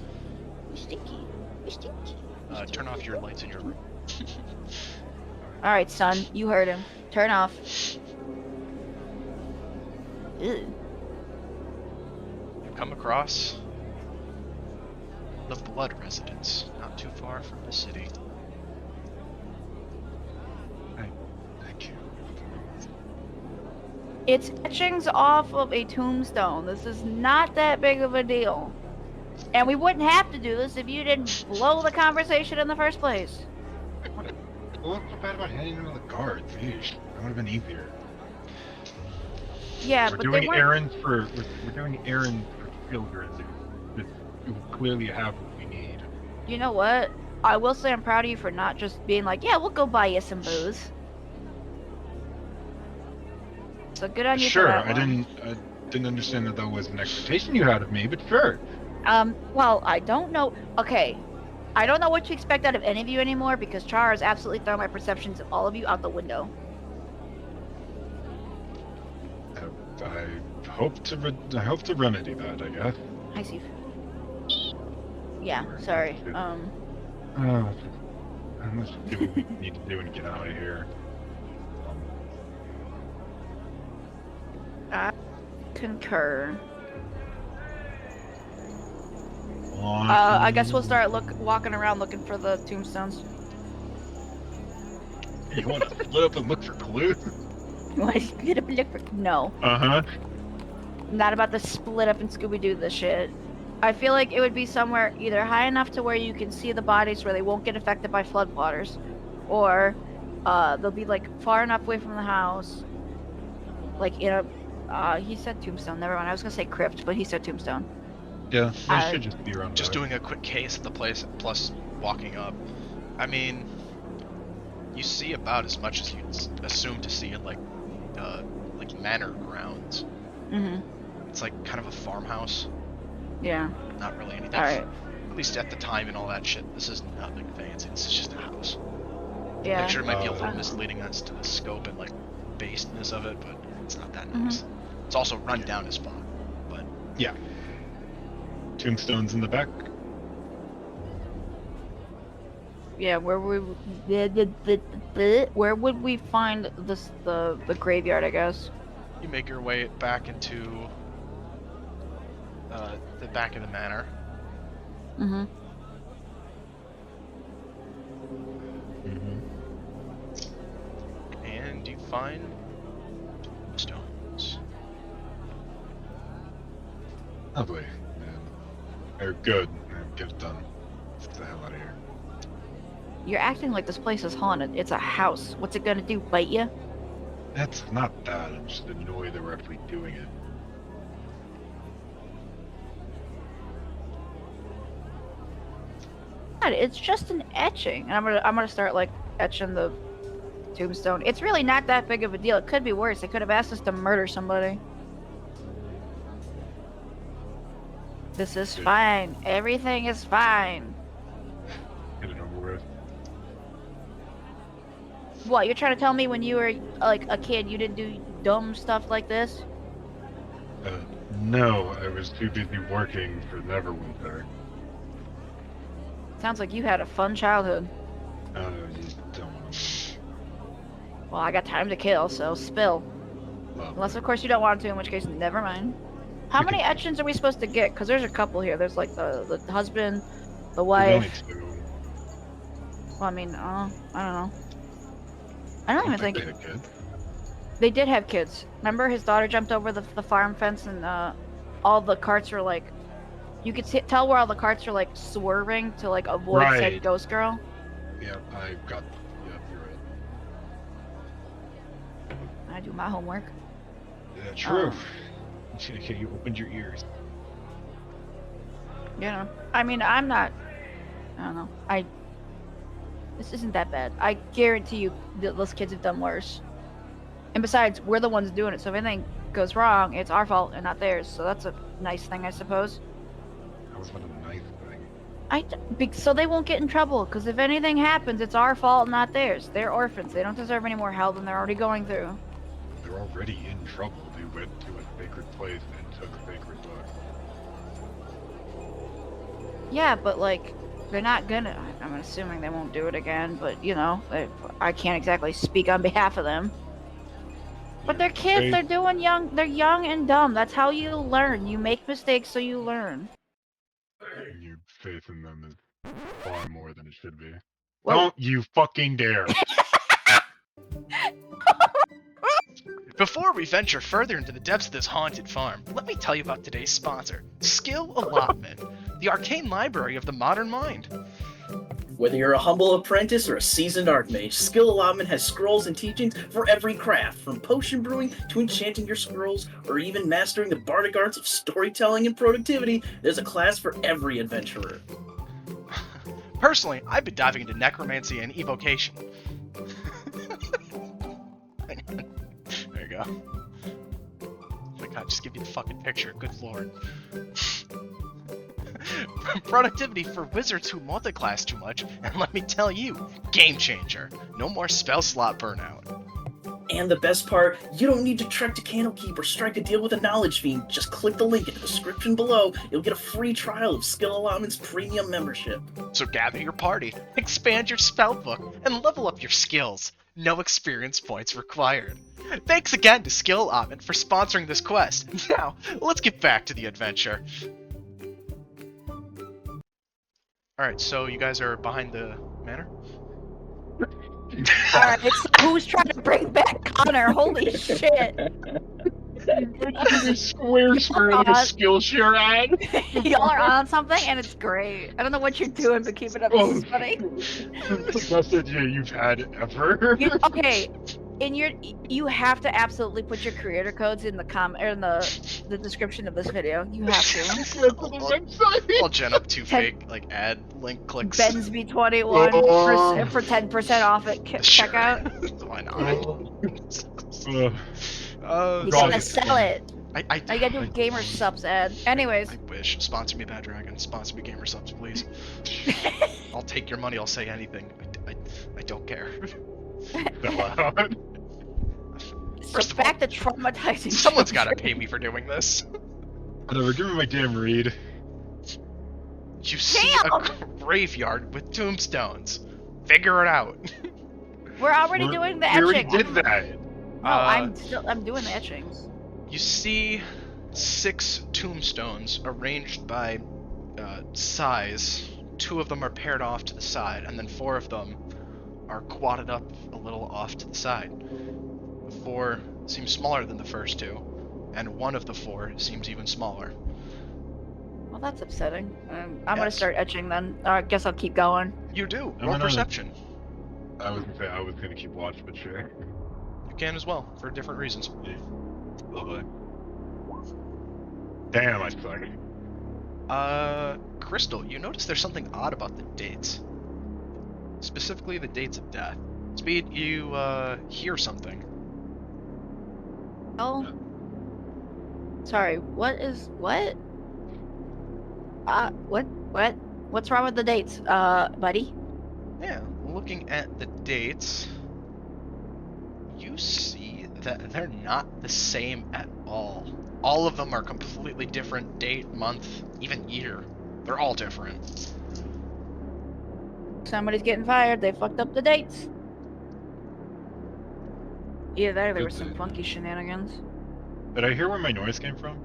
S3: You're stinky. You're stinky.
S2: Turn off your lights in your room.
S3: All right, son. You heard him. Turn off. Ew.
S2: You come across the Blood Residence, not too far from the city.
S1: Thank you.
S3: It's etchings off of a tombstone. This is not that big of a deal. And we wouldn't have to do this if you didn't blow the conversation in the first place.
S1: Well, what's so bad about handing them to the guards? Yeesh, that would have been easier.
S3: Yeah,
S1: We're
S3: but they
S1: doing
S3: weren't.
S1: errands for children who clearly have what we need.
S3: You know what? I will say I'm proud of you for not just being like, yeah, we'll go buy you some booze. So good on you
S1: Sure,
S3: for that
S1: I
S3: one.
S1: didn't understand that was an expectation you had of me, but sure.
S3: Well, I don't know. Okay. I don't know what to expect out of any of you anymore because Char has absolutely thrown my perceptions of all of you out the window.
S1: I hope to remedy that, I guess.
S3: Hi, Steve. Yeah, sorry.
S1: Let's just do what we need to do and get out of here.
S3: I concur.
S1: On
S3: I guess we'll start walking around looking for the tombstones.
S1: You want to split up and look for clues?
S3: You want to split up and look for? No,
S1: Uh-huh.
S3: not about to split up and Scooby-Doo the shit. I feel like it would be somewhere either high enough to where you can see the bodies where they won't get affected by floodwaters, or they'll be like far enough away from the house, like in a. He said tombstone. Never mind. I was gonna say crypt, but he said tombstone.
S1: Yeah, they
S3: I-
S1: should just be around
S2: Just
S1: there.
S2: doing a quick case at the place, plus walking up. I mean, you see about as much as you'd assume to see in like manor grounds.
S3: Mhm.
S2: It's like kind of a farmhouse,
S3: Yeah.
S2: not really anything.
S3: All right.
S2: At least at the time and all that shit, this is nothing fancy. This is just a house.
S3: Yeah.
S2: Picture it might be a little
S3: Uh,
S2: misleading as to the scope and like baseness of it, but it's not that
S3: Mhm.
S2: nice. It's also run down as fuck, but
S1: Tombstones in the back.
S3: Yeah. Where would we find the graveyard? I guess.
S2: you make your way back into the back of the manor.
S3: Mhm.
S2: And you find stones.
S1: Lovely. They're good. Get it done. Let's get the hell out of here.
S3: You're acting like this place is haunted. It's a house. What's it gonna do? Bite you?
S1: That's not that. I'm just annoyed that we're actually doing it.
S3: God, it's just an etching, and I'm gonna start like etching the tombstone. It's really not that big of a deal. It could be worse. They could have asked us to murder somebody. This is
S1: Good.
S3: fine. Everything is fine.
S1: Get it over with.
S3: What, you're trying to tell me when you were like a kid you didn't do dumb stuff like this?
S1: No, I was too busy working for Neverwinter.
S3: Sounds like you had a fun childhood.
S1: You don't want to.
S3: Well, I got time to kill, so spill. Unless, of course, you don't want to, in which case, never mind. How
S1: We
S3: many
S1: can-
S3: etchings are we supposed to get? Because there's a couple here. There's like the husband, the
S1: There's only
S3: wife.
S1: two.
S3: Well, I mean, I don't know. I don't even think
S1: they had kids.
S3: they did have kids. Remember, his daughter jumped over the farm fence, and all the carts were like, you could tell where all the carts are like swerving to like avoid said
S1: Right.
S3: ghost girl.
S1: Yeah, I got. Yeah, you're right.
S3: I do my homework.
S1: Yeah, true.
S3: Um,
S1: Okay, you opened your ears.
S3: You know, I mean, I'm not. I don't know. This isn't that bad. I guarantee you, that those kids have done worse. And besides, we're the ones doing it. So if anything goes wrong, it's our fault and not theirs. So that's a nice thing, I suppose.
S1: That was not a nice thing.
S3: So they won't get in trouble. Because if anything happens, it's our fault, not theirs. They're orphans. They don't deserve any more hell than they're already going through.
S1: They're already in trouble. They went to a sacred place and took a sacred book.
S3: Yeah, but like, they're not gonna. I'm assuming they won't do it again. But you know, I can't exactly speak on behalf of them. But they're kids. They're doing young. They're young and dumb. That's how you learn. You make mistakes, so you learn.
S1: Your faith in them is far more than it should be.
S3: Well,
S1: Don't you fucking dare!
S2: Before we venture further into the depths of this haunted farm, let me tell you about today's sponsor, Skill Allotment, the arcane library of the modern mind.
S7: Whether you're a humble apprentice or a seasoned archmage, Skill Allotment has scrolls and teachings for every craft, from potion brewing to enchanting your scrolls, or even mastering the bardic arts of storytelling and productivity. There's a class for every adventurer.
S2: Personally, I've been diving into necromancy and evocation. Hang on. There you go. Oh my god, just give me the fucking picture. Good lord. Productivity for wizards who multiclass too much, and let me tell you, game changer. No more spell slot burnout.
S7: And the best part, you don't need to trek to Candlekeep or strike a deal with a knowledge fiend. Just click the link in the description below. You'll get a free trial of Skill Allotment's premium membership.
S2: So gather your party, expand your spellbook, and level up your skills. No experience points required. Thanks again to Skill Allotment for sponsoring this quest. Now, let's get back to the adventure. Alright, so you guys are behind the manor?
S3: All right, so who's trying to bring back Connor? Holy shit!
S1: Square like a skill share ad.
S3: Y'all are on something, and it's great. I don't know what you're doing, but keep it up. This is funny.
S1: It's the best idea you've had ever.
S3: Okay, you have to absolutely put your creator codes in the the description of this video. You have to.
S2: I'll gen up 2 fake like ad link clicks.
S3: Bensby21
S1: Oh.
S3: for 10% off at
S2: Sure.
S3: checkout.
S2: Why not?
S3: You
S1: God.
S3: gotta sell it.
S2: I
S3: Now you gotta do a gamer subs ad. Anyways,
S2: I wish. Sponsor me, Bad Dragon. Sponsor me, Gamer Subs, please. I'll take your money. I'll say anything. I don't care. First
S3: so
S2: of all,
S3: back to traumatizing.
S2: Someone's got to
S3: children.
S2: pay me for doing this.
S1: Whatever, give me my damn read.
S2: You see a graveyard with tombstones. Figure it out.
S3: We're already doing the
S1: We already
S3: etching.
S1: did that.
S3: No, I'm doing the etchings.
S2: You see 6 tombstones arranged by size. 2 of them are paired off to the side, and then 4 of them are quadded up a little off to the side. The 4 seem smaller than the first 2, and 1 of the 4 seems even smaller.
S3: Well, that's upsetting. I'm gonna
S2: Yes.
S3: start etching then. I guess I'll keep going.
S2: You do.
S1: I'm
S2: Roll
S1: gonna-
S2: perception.
S1: I was gonna say I was gonna keep watch, but sure.
S2: You can as well, for different reasons.
S1: Lovely. Damn, I suck.
S2: Crystal, you notice there's something odd about the dates. Specifically the dates of death. Speed, you, hear something.
S3: Oh. Sorry. What? What's wrong with the dates, buddy?
S2: Yeah, looking at the dates, you see that they're not the same at all. All of them are completely different date, month, even year. They're all different.
S3: Somebody's getting fired. They fucked up the dates. Either there were some funky shenanigans.
S1: Did I hear where my noise came from?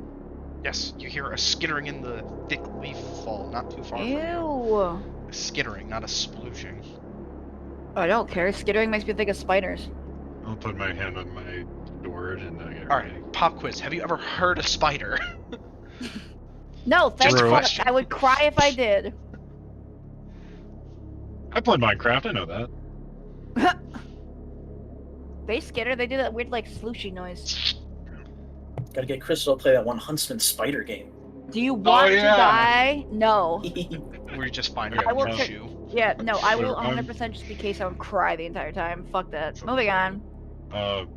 S2: Yes, you hear a skittering in the thick leaf fall not too far from you.
S3: Ew.
S2: A skittering, not a splooshing.
S3: I don't care. Skittering makes me think of spiders.
S1: I'll put my hand on my storage and then get ready.
S2: Alright, pop quiz. Have you ever heard a spider?
S3: No, thanks.
S2: Just a
S1: True.
S2: question.
S3: I would cry if I did.
S1: I played Minecraft, I know that.
S3: They skitter. They do that weird like slooshy noise.
S7: Gotta get Crystal to play that one Huntsman spider game.
S3: Do you want
S1: yeah.
S3: to die? No.
S2: We're just finding
S1: I
S2: a
S3: will
S2: new
S3: check-
S2: shoe.
S3: Yeah, no. I will
S1: Whatever,
S3: 100% just be case I would cry the entire time. Fuck that. Moving on.
S1: I'll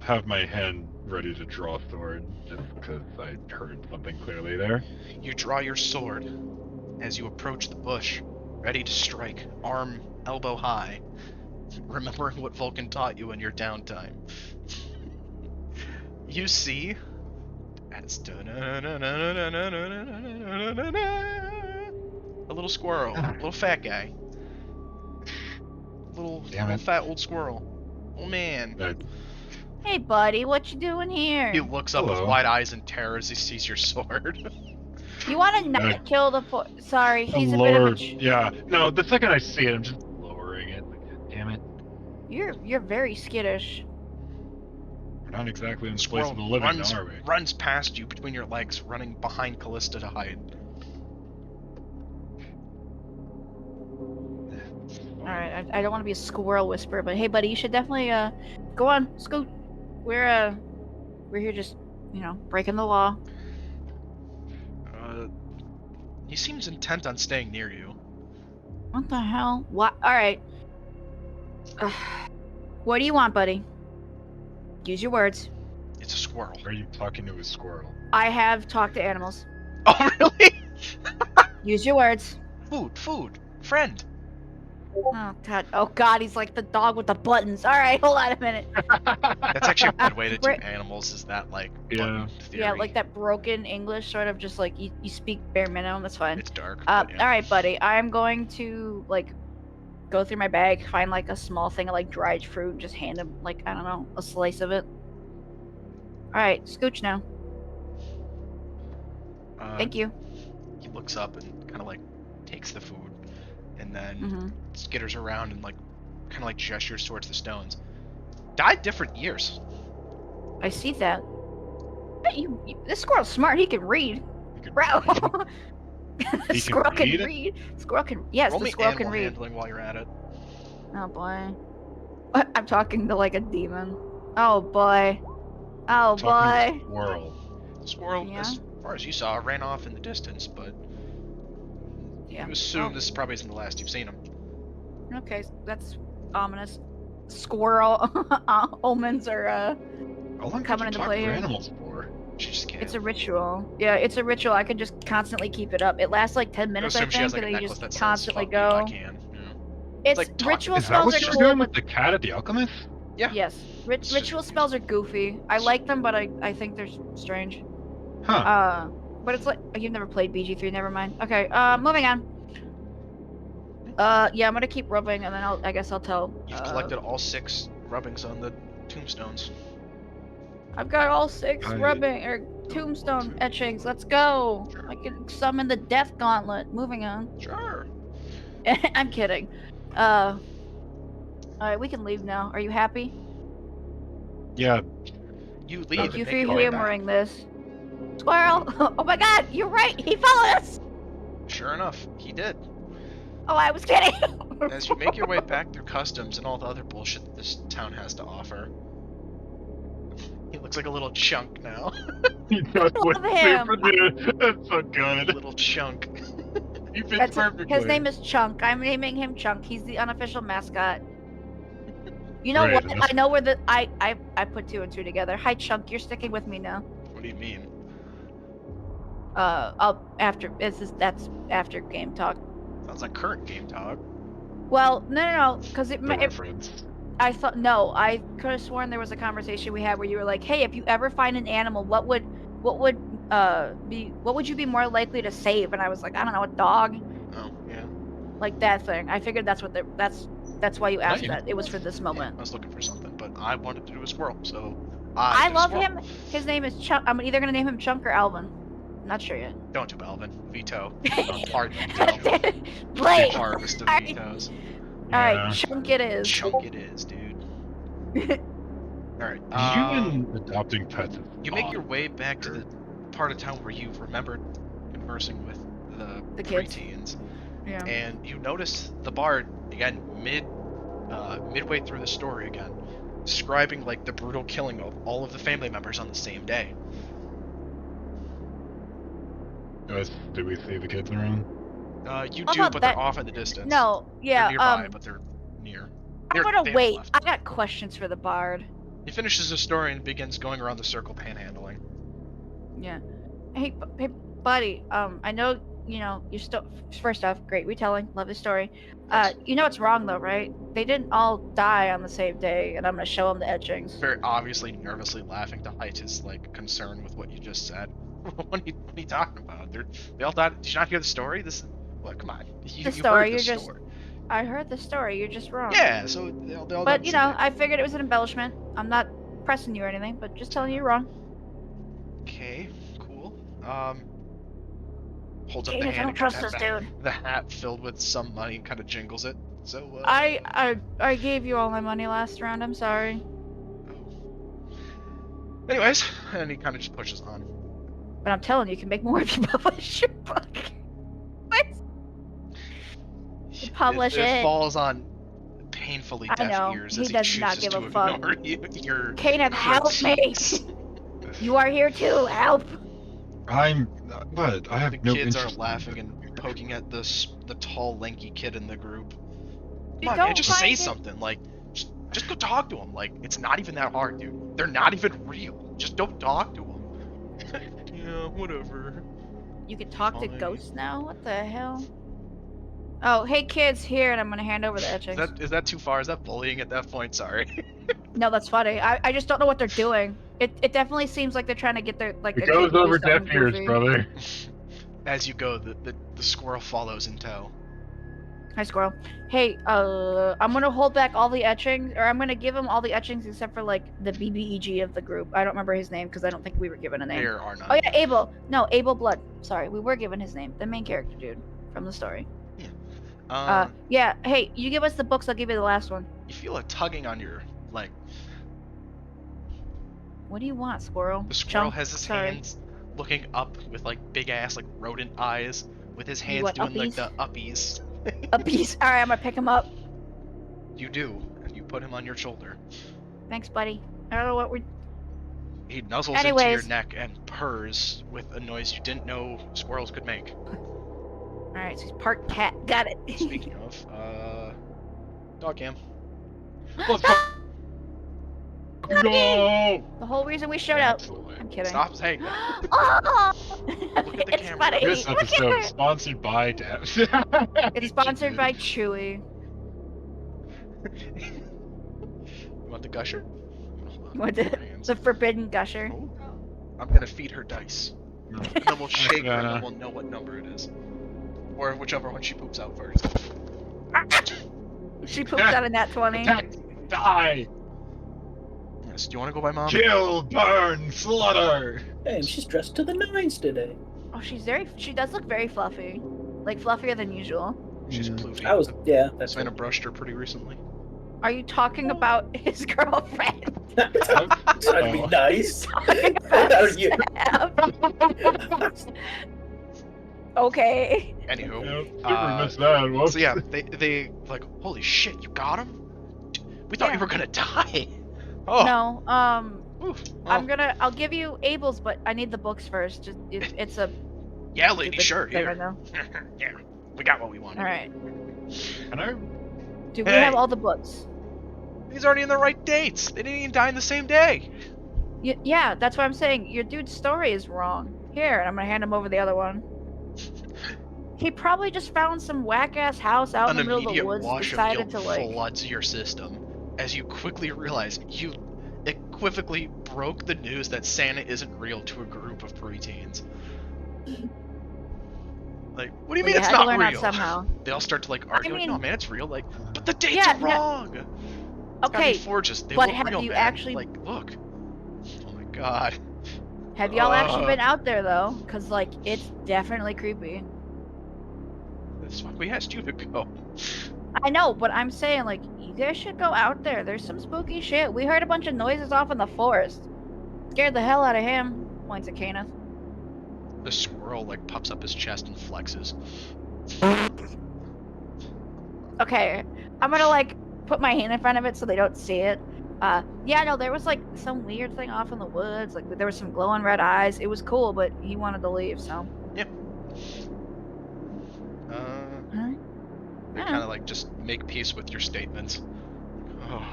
S1: have my hand ready to draw a sword just because I heard something clearly there.
S2: You draw your sword as you approach the bush, ready to strike, arm elbow high, remembering what Vulcan taught you in your downtime. You see as a little squirrel, a little fat guy, little fat old squirrel. Oh man.
S3: Hey, buddy, what you doing here?
S2: He looks up with
S1: Hello.
S2: wide eyes in terror as he sees your sword.
S3: You want to not
S1: Uh,
S3: kill the Sorry, he's a bit
S1: Lower,
S3: of a...
S1: yeah. No, the second I see it, I'm just lowering it. Like, damn it.
S3: You're very skittish.
S1: We're not exactly in the place
S2: Squirrel
S1: of the living,
S2: runs,
S1: now, are we?
S2: runs past you between your legs, running behind Callista to hide.
S3: Alright, I don't want to be a squirrel whisperer, but hey, buddy, you should definitely, go on, scoot. We're here just, breaking the law.
S2: He seems intent on staying near you.
S3: What the hell? What? Alright. What do you want, buddy? Use your words.
S2: It's a squirrel.
S1: Are you talking to a squirrel?
S3: I have talked to animals.
S2: Oh, really?
S3: Use your words.
S2: Food, friend.
S3: Oh god, he's like the dog with the buttons. Alright, hold on a minute.
S2: That's actually a good way to do
S3: We're-
S2: animals, is that, like,
S1: Yeah.
S2: button theory.
S3: Yeah, like that broken English, sort of just like you speak bare minimum, that's fine.
S2: It's dark. but yeah.
S3: Alright, buddy, I'm going to, like, go through my bag, find, like, a small thing of, like, dried fruit, and just hand him, like, I don't know, a slice of it. Alright, scooch now. Thank you.
S2: He looks up and kind of, like, takes the food, and then
S3: Mm-hmm.
S2: skitters around and, like, kind of like gestures towards the stones. Died different years.
S3: I see that. But this squirrel's smart. He can read.
S1: You could-
S3: Bro.
S1: He
S3: Squirrel
S1: can
S3: can
S1: read?
S3: read. Squirrel can. Yes,
S2: Roll
S3: the
S2: me
S3: squirrel
S2: animal
S3: can read.
S2: handling while you're at it.
S3: Oh boy. I'm talking to like a demon. Oh boy. Oh
S1: Talking
S3: boy.
S1: to squirrel.
S2: Squirrel,
S3: Yeah.
S2: as far as you saw, ran off in the distance, but
S3: Yeah.
S2: you assume
S3: well,
S2: this probably isn't the last you've seen him.
S3: Okay, that's ominous. Squirrel omens are
S1: How long
S3: Coming
S1: did
S3: into
S1: you talk
S3: play
S1: to
S3: here.
S1: animals for?
S2: She just can't.
S3: it's a ritual. Yeah, it's a ritual. I can just constantly keep it up. It lasts like 10
S2: I
S3: minutes, I
S2: assume she
S3: think,
S2: has like
S3: and
S2: a
S3: then you
S2: necklace
S3: just
S2: that
S3: constantly
S2: says, "Fuck you, I
S3: go.
S2: can." Yeah.
S3: It's
S2: like talk-
S3: ritual
S1: Is that
S3: spells
S1: what
S3: are
S1: she's
S3: cool,
S1: doing
S3: but
S1: with the cat at the alchemist?
S2: Yeah.
S3: yes,
S2: It's just-
S3: ritual spells are goofy. I like them, but I think they're strange.
S1: Huh.
S3: But it's like you've never played BG3. Never mind. Okay. Moving on. Yeah, I'm gonna keep rubbing, and then I guess I'll tell.
S2: You've collected all 6 rubbings on the tombstones.
S3: I've got all 6
S1: I-
S3: rubbing or tombstone etchings. Let's go.
S2: Sure.
S3: I can summon the death gauntlet. Moving on.
S2: Sure.
S3: I'm kidding. All right, we can leave now. Are you happy?
S1: Yeah.
S2: You leave.
S3: Thank
S2: and
S3: you
S2: make
S3: for
S2: your way back.
S3: humoring this. Squirrel! Oh my god, you're right! He followed us!
S2: Sure enough, he did.
S3: Oh, I was kidding!
S2: As you make your way back through customs and all the other bullshit that this town has to offer. He looks like a little chunk now.
S1: He does
S3: Love
S1: look
S3: him.
S1: super good. That's so
S2: A
S1: good.
S2: little chunk.
S1: He fits
S3: That's
S1: perfectly.
S3: his name is Chunk. I'm naming him Chunk. He's the unofficial mascot. You know
S1: Right,
S3: what?
S1: that's-
S3: I know where the I put 2 and 2 together. Hi Chunk, you're sticking with me now.
S2: What do you mean?
S3: I'll after that's after game talk.
S2: Sounds like current game talk.
S3: Well, no, because
S1: The reference.
S3: I thought no, I could have sworn there was a conversation we had where you were like, "Hey, if you ever find an animal, what would you be more likely to save?" And I was like, "I don't know, a dog."
S2: Oh, yeah.
S3: Like that thing. I figured that's what that's why you asked
S1: Nice.
S3: that. It was for this
S2: Yeah,
S3: moment.
S2: I was looking for something, but I wanted to do a squirrel, so
S3: I
S2: did a
S3: love
S2: squirrel.
S3: him. His name is Chunk. I'm either gonna name him Chunk or Alvin. Not sure yet.
S2: Don't do Balvin. Veto. Hard veto.
S3: Blake.
S2: Harvest of
S3: Alright.
S2: vetoes.
S3: Alright, Chunk it is.
S2: Chunk it is, dude. Alright.
S1: You and adopting pets is
S2: You make
S1: odd.
S2: your way back to the part of town where you remembered conversing with the
S3: kids.
S2: preteens,
S3: Yeah.
S2: and you notice the bard again midway through the story again, describing like the brutal killing of all of the family members on the same day.
S1: Did we see the kids around?
S2: You
S3: How
S2: do,
S3: about
S2: but
S3: that-
S2: they're off in the distance.
S3: No, yeah,
S2: They're nearby, but they're near.
S3: I'm
S2: They
S3: gonna
S2: haven't
S3: wait.
S2: left.
S3: I got questions for the bard.
S2: He finishes his story and begins going around the circle panhandling.
S3: Yeah. Hey, hey, buddy. I know you're still. First off, great retelling. Love his story. You know what's wrong though, right? They didn't all die on the same day, and I'm gonna show him the etchings.
S2: Very obviously nervously laughing to hide his like concern with what you just said. what are you talking about? They all died. Did you not hear the story? What? Come on. You,
S3: The
S2: you
S3: story,
S2: heard the
S3: you're just-
S2: story.
S3: I heard the story. You're just wrong.
S2: Yeah. So they all died
S3: But
S2: the
S3: you
S2: same
S3: know,
S2: day.
S3: I figured it was an embellishment. I'm not pressing you or anything, but just telling you you're wrong.
S2: Okay. Cool. Holds up the
S3: David, I
S2: hand.
S3: don't
S2: and
S3: trust
S2: has
S3: this
S2: the,
S3: dude.
S2: the hat filled with some money and kind of jingles it. So.
S3: I gave you all my money last round. I'm sorry.
S2: Anyways, and he kind of just pushes on.
S3: But I'm telling you, you can make more if you publish your book. What? Publish
S2: it
S3: it.
S2: falls on painfully
S3: I
S2: deaf
S3: know,
S2: ears
S3: he
S2: as he
S3: does
S2: chooses
S3: not give
S2: to
S3: a fuck.
S2: ignore your
S3: Caleb, help me!
S2: critiques.
S3: You are here too. Help!
S1: But I have
S2: The
S1: no
S2: kids are
S1: interest in
S2: laughing
S1: that.
S2: and poking at the tall, lanky kid in the group.
S3: You
S2: Come on,
S3: don't
S2: man, just
S3: find
S2: say
S3: it-
S2: something. Like, just go talk to him. Like, it's not even that hard, dude. They're not even real. Just don't talk to them. Yeah, whatever.
S3: You can talk to
S2: Fine.
S3: ghosts now? What the hell? Oh, hey kids, here, and I'm gonna hand over the etchings.
S2: Is that too far? Is that bullying at that point? Sorry.
S3: No, that's funny. I just don't know what they're doing. It definitely seems like they're trying to get their like.
S1: It
S3: a kid
S1: goes
S3: to do
S1: over deaf
S3: something
S1: ears,
S3: goofy.
S1: brother.
S2: As you go, the squirrel follows in tow.
S3: Hi, squirrel. Hey, I'm gonna hold back all the etchings, or I'm gonna give him all the etchings except for like the BBEG of the group. I don't remember his name because I don't think we were given a name.
S2: There are none.
S3: Oh yeah, Abel. No, Abel Blood. Sorry, we were given his name. The main character dude from the story. Yeah. Hey, you give us the books. I'll give you the last one.
S2: You feel a tugging on your leg.
S3: What do you want, squirrel?
S2: The squirrel
S3: Chunk?
S2: has his
S3: Sorry.
S2: hands looking up with like big ass like rodent eyes, with his hands
S3: want
S2: doing like
S3: uppies?
S2: the uppies.
S3: A piece. All right, I'm gonna pick him up.
S2: You do, and you put him on your shoulder.
S3: Thanks, buddy. I don't know what we're.
S2: He nuzzles into your
S3: Anyways.
S2: neck and purrs with a noise you didn't know squirrels could make.
S3: All right, so he's part cat. Got it.
S2: Speaking of, dog cam.
S1: Let's go.
S3: The whole reason we showed up.
S1: Excellent.
S3: I'm kidding.
S2: Stop saying that.
S3: Oh!
S2: Look at the
S3: It's
S2: camera.
S3: funny.
S1: This
S3: Look at
S1: episode
S3: her.
S1: is sponsored by Dabs.
S3: It's sponsored by Chewy.
S2: You want the gusher?
S3: You want the forbidden gusher?
S2: Oh. I'm gonna feed her dice. And then we'll shake her and
S1: gonna-
S2: then we'll know what number it is. Or whichever one she poops out first.
S3: She poops out a nat 20.
S1: Attack, die,
S2: Yes, do you want to go by mom?
S1: kill, burn, slaughter.
S7: Hey, and she's dressed to the nines today.
S3: Oh, she does look very fluffy. Like fluffier than usual.
S2: She's
S1: Yeah.
S2: floofy.
S7: Yeah, that's
S2: Savannah brushed her pretty recently.
S3: Are you talking about his girlfriend?
S7: trying to be nice.
S3: Talking
S7: How
S3: about
S7: do you?
S3: Sam. Okay.
S2: Anywho.
S1: Yep, super missed that. Whoops.
S2: So yeah, they like, holy shit, you got him? We thought you
S3: Yeah.
S2: were gonna die. Oh.
S3: No,
S2: Oof.
S3: I'll give you Abel's, but I need the books first. Just it's a
S2: Yeah, lady,
S3: stupid
S2: sure,
S3: thing I
S2: here.
S3: know.
S2: Yeah, we got what we wanted.
S3: All right.
S1: Can I?
S3: Do we
S2: Hey.
S3: have all the books?
S2: He's already in the right dates. They didn't even die in the same day.
S3: Yeah, that's what I'm saying. Your dude's story is wrong. Here, and I'm gonna hand him over the other one. He probably just found some whack-ass house out in
S2: An
S3: the middle of the
S2: immediate
S3: woods.
S2: wash of
S3: Decided
S2: guilt
S3: to like.
S2: floods your system as you quickly realize you equivocally broke the news that Santa isn't real to a group of preteens. Like, what do you
S3: Well,
S2: mean
S3: you
S2: it's
S3: had to
S2: not
S3: learn that
S2: real?
S3: somehow.
S2: They all start to like argue. Like, no,
S3: mean-
S2: man, it's real. Like, but the dates
S3: Yeah,
S2: are
S3: no-
S2: wrong. It's gotta
S3: Okay,
S2: be forges. They
S3: but
S2: look
S3: have
S2: real,
S3: you
S2: man.
S3: actually-
S2: Like, look. Oh my god.
S3: have y'all actually
S2: Uh.
S3: been out there though? Cause like it's definitely creepy.
S2: That's why we asked you to go.
S3: I know, but I'm saying like you guys should go out there. There's some spooky shit. We heard a bunch of noises off in the forest. Scared the hell out of him. Points at Kenneth.
S2: The squirrel like puffs up his chest and flexes.
S3: Okay, I'm gonna like put my hand in front of it so they don't see it. Yeah, no, there was like some weird thing off in the woods. Like there was some glowing red eyes. It was cool, but he wanted to leave, so. Huh?
S2: They
S3: Yeah.
S2: kind of like just make peace with your statements. Oh,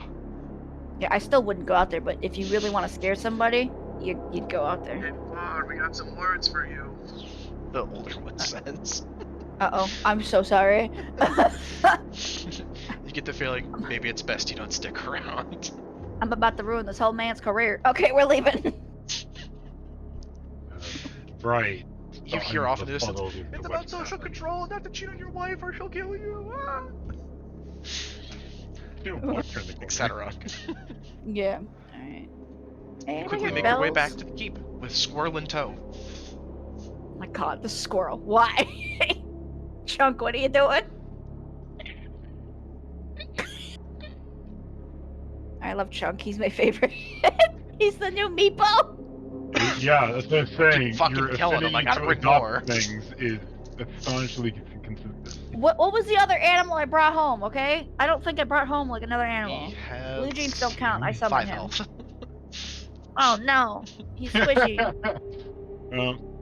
S3: Yeah, I still wouldn't go out there, but if you really want to scare somebody, you'd go out there.
S2: hey, Bard, we got some words for you. The older one says.
S3: Uh-oh, I'm so sorry.
S2: You get the feeling maybe it's best you don't stick around.
S3: I'm about to ruin this whole man's career. Okay, we're leaving.
S1: Right.
S2: You hear off in the distance,
S1: Befuddled with
S2: it's
S1: what's
S2: about social
S1: happening.
S2: control, not to cheat on your wife or she'll kill you,
S1: Don't walk around the corner.
S2: etc.
S3: Yeah. Alright. Hey,
S2: You
S3: I
S2: quickly
S3: hear
S2: make your way
S3: bells.
S2: back to the keep with Squirrel in tow.
S3: Oh my god, the squirrel. Why? Chunk, what are you doing? I love Chunk. He's my favorite. He's the new Meepo.
S1: Yeah, that's what I'm saying.
S2: fucking
S1: Your
S2: killing him, I
S1: affinity
S2: gotta
S1: to
S2: bring
S1: adopt
S2: more.
S1: things is astonishingly consistent.
S3: What was the other animal I brought home, okay? I don't think I brought home like another animal.
S2: We have
S3: Blue jeans don't count. I
S2: 5
S3: summoned him.
S2: health.
S3: Oh no. He's squishy.
S2: We'll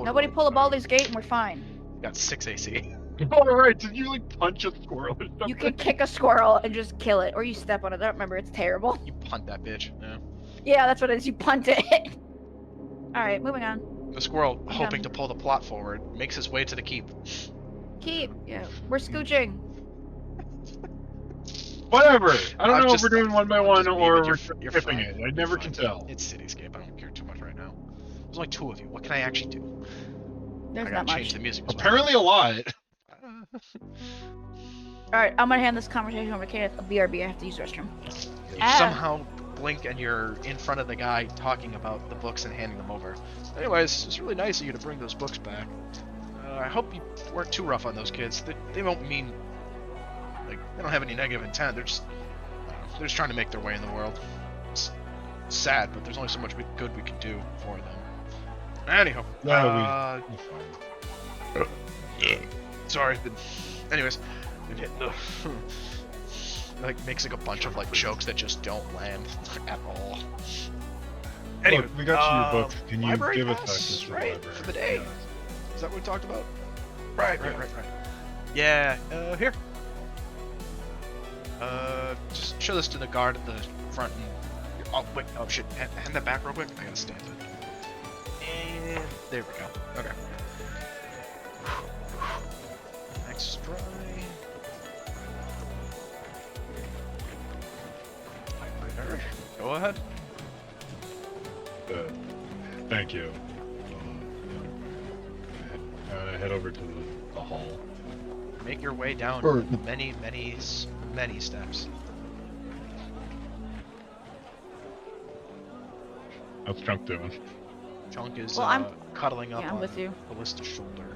S3: Nobody
S2: roll.
S3: pull a Baldur's Gate and we're fine.
S2: Got 6 AC.
S1: Alright, did you like punch a squirrel or something?
S3: You can kick a squirrel and just kill it, or you step on it. I don't remember. It's terrible.
S2: You punt that bitch. Yeah.
S3: Yeah, that's what it is. You punt it. Alright, moving on.
S2: The squirrel,
S3: Okay.
S2: hoping to pull the plot forward, makes his way to the keep.
S3: Keep. Yeah, we're scooching.
S1: Whatever. I don't
S2: I'm
S1: know
S2: just-
S1: if we're doing one by one
S2: just
S1: or
S2: leave it,
S1: we're
S2: you're
S1: skipping
S2: fine,
S1: it. I
S2: you're
S1: never
S2: fine.
S1: can tell.
S2: It's Cityscape. I don't care too much right now. There's only 2 of you. What can I actually do?
S3: There's
S2: I
S3: not
S2: gotta change
S3: much.
S2: the music. as well.
S1: Apparently a lot.
S3: Alright, I'm gonna hand this conversation over to Kenneth. BRB, I have to use the restroom.
S2: You
S3: Ah.
S2: somehow blink and you're in front of the guy talking about the books and handing them over. Anyways, it's really nice of you to bring those books back. I hope you weren't too rough on those kids. They don't mean, like, they don't have any negative intent. They're just, I don't know, they're just trying to make their way in the world. It's sad, but there's only so much good we can do for them. Anyhow, sorry, but anyways, been hitting the like mixing a bunch of like jokes that just don't land at all. Anyway,
S1: Look, we got you your books. Can you
S2: library
S1: give us
S2: pass,
S1: access to the
S2: right,
S1: library?
S2: for the day?
S1: Yeah.
S2: Is that what we talked about? Right. Yeah, here. Just show this to the guard at the front and... Oh, wait, oh shit, hand that back real quick. I gotta stand it. And there we go. Okay. Next try. Library. Go ahead.
S1: Thank you. Head over to the hall.
S2: Make your way down
S1: Or-
S2: many steps.
S1: How's Chunk doing?
S2: Chunk is
S3: Well, I'm-
S2: cuddling up
S3: Yeah, I'm
S2: on
S3: with you.
S2: Ballista's shoulder.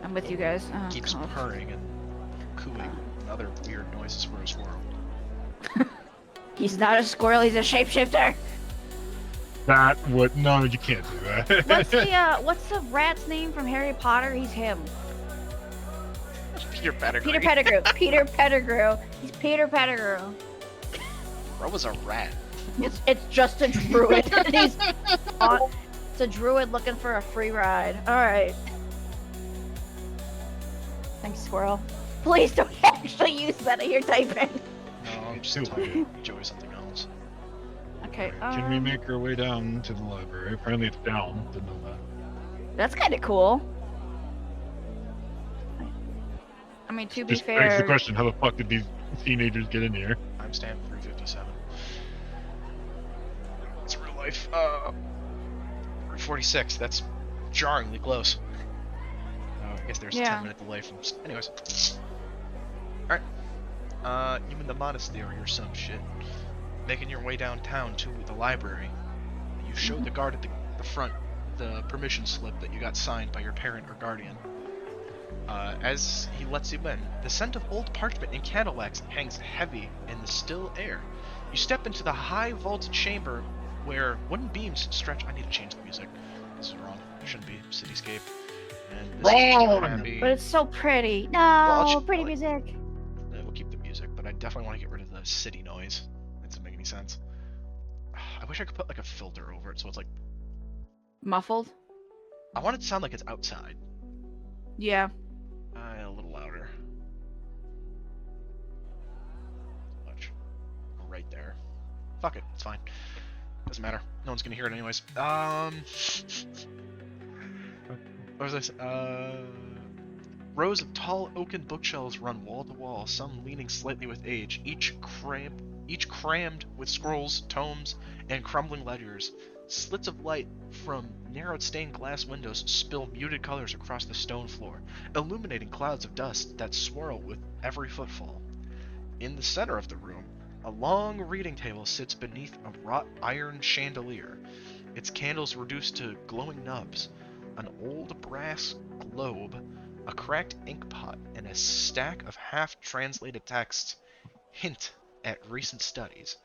S3: I'm with you guys.
S2: Keeps
S3: come on.
S2: purring and cooing and other weird noises for a squirrel.
S3: He's not a squirrel. He's a shapeshifter.
S1: That would no, you can't do that.
S3: What's the rat's name from Harry Potter? He's him.
S2: Peter Pettigrew.
S3: Peter Pettigrew. Peter Pettigrew. He's Peter Pettigrew.
S2: Bro was a rat.
S3: It's just a druid. It's a druid looking for a free ride. All right. Thanks, squirrel. Please don't actually use that. You're typing.
S2: No, I'm just
S1: Too
S2: telling
S1: late.
S2: Joey something else.
S3: Okay.
S1: Can we make our way down to the library? Apparently it's down. Didn't know that.
S3: That's kind of cool. I mean, to be
S1: Just begs the
S3: fair,
S1: question: how the fuck did these teenagers get in here?
S2: Timestamp 357. It's real life. 346. That's jarringly close. I guess there's a
S3: Yeah.
S2: 10-minute delay from. Anyways. Alright. You in the monastery or some shit. Making your way downtown to the library. You show the guard at the front the permission slip that you got signed by your parent or guardian. As he lets you in, the scent of old parchment and candle wax hangs heavy in the still air. You step into the high vaulted chamber where wooden beams stretch. I need to change the music. This is wrong. It shouldn't be Cityscape. And this
S1: Wrong!
S2: should be...
S3: but it's so pretty. No,
S2: I'll
S3: pretty
S2: I'll-
S3: music.
S2: We'll keep the music, but I definitely want to get rid of the city noise. That doesn't make any sense. I wish I could put like a filter over it so it's like...
S3: Muffled.
S2: I want it to sound like it's outside.
S3: Yeah.
S2: A little louder. Much. Right there. Fuck it, it's fine. Doesn't matter. No one's gonna hear it anyways. What was I saying? Rows of tall oaken bookshelves run wall to wall, some leaning slightly with age, each crammed with scrolls, tomes, and crumbling ledgers. Slits of light from narrowed stained glass windows spill muted colors across the stone floor, illuminating clouds of dust that swirl with every footfall. In the center of the room, a long reading table sits beneath a wrought iron chandelier, its candles reduced to glowing nubs. An old brass globe, a cracked ink pot, and a stack of half-translated texts hint at recent studies.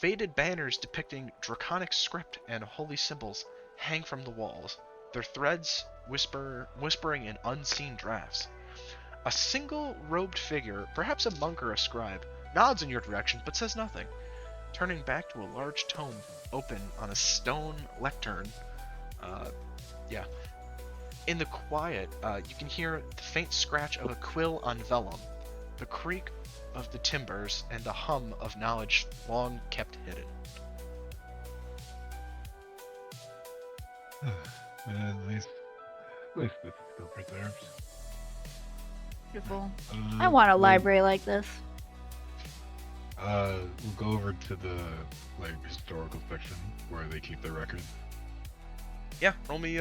S2: Faded banners depicting draconic script and holy symbols hang from the walls, their threads whispering in unseen drafts. A single robed figure, perhaps a monk or a scribe, nods in your direction but says nothing, turning back to a large tome open on a stone lectern. In the quiet, you can hear the faint scratch of a quill on vellum, the creak of the timbers, and the hum of knowledge long kept hidden.
S1: Man, at least this is still preserved.
S3: Beautiful.
S1: Uh,
S3: I want a
S1: we'll-
S3: library like this.
S1: We'll go over to the historical section where they keep their records.
S2: Yeah, roll me,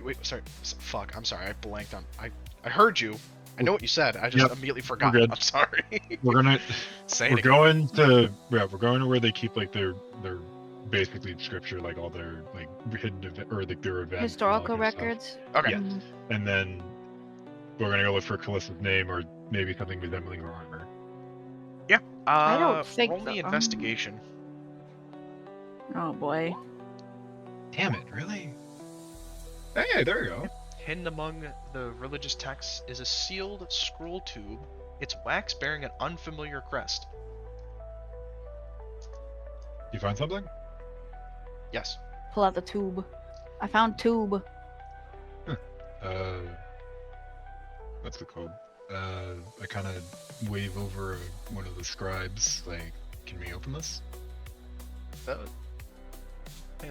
S2: wait, sorry, fuck, I'm sorry, I blanked on, I heard you, I know what you said, I just
S1: Yep,
S2: immediately forgot,
S1: good.
S2: I'm sorry.
S1: We're gonna
S2: Say it
S1: we're
S2: again.
S1: going to where they keep their basically scripture, like all their like hidden or like their events, and all
S3: Historical
S1: that kind of stuff.
S3: records.
S2: Okay.
S1: Yeah.
S3: Mhm.
S1: And then we're gonna go look for Callista's name or maybe something resembling her armor.
S3: I don't think
S2: roll me
S3: so.
S2: investigation.
S3: Oh boy.
S1: Damn it! Really? Hey, there you go.
S2: Hidden among the religious texts is a sealed scroll tube. Its wax bearing an unfamiliar crest.
S1: You find something?
S2: Yes.
S3: Pull out the tube. I found tube.
S1: What's it called? I kind of wave over one of the scribes. Like, can we open this?
S2: Hang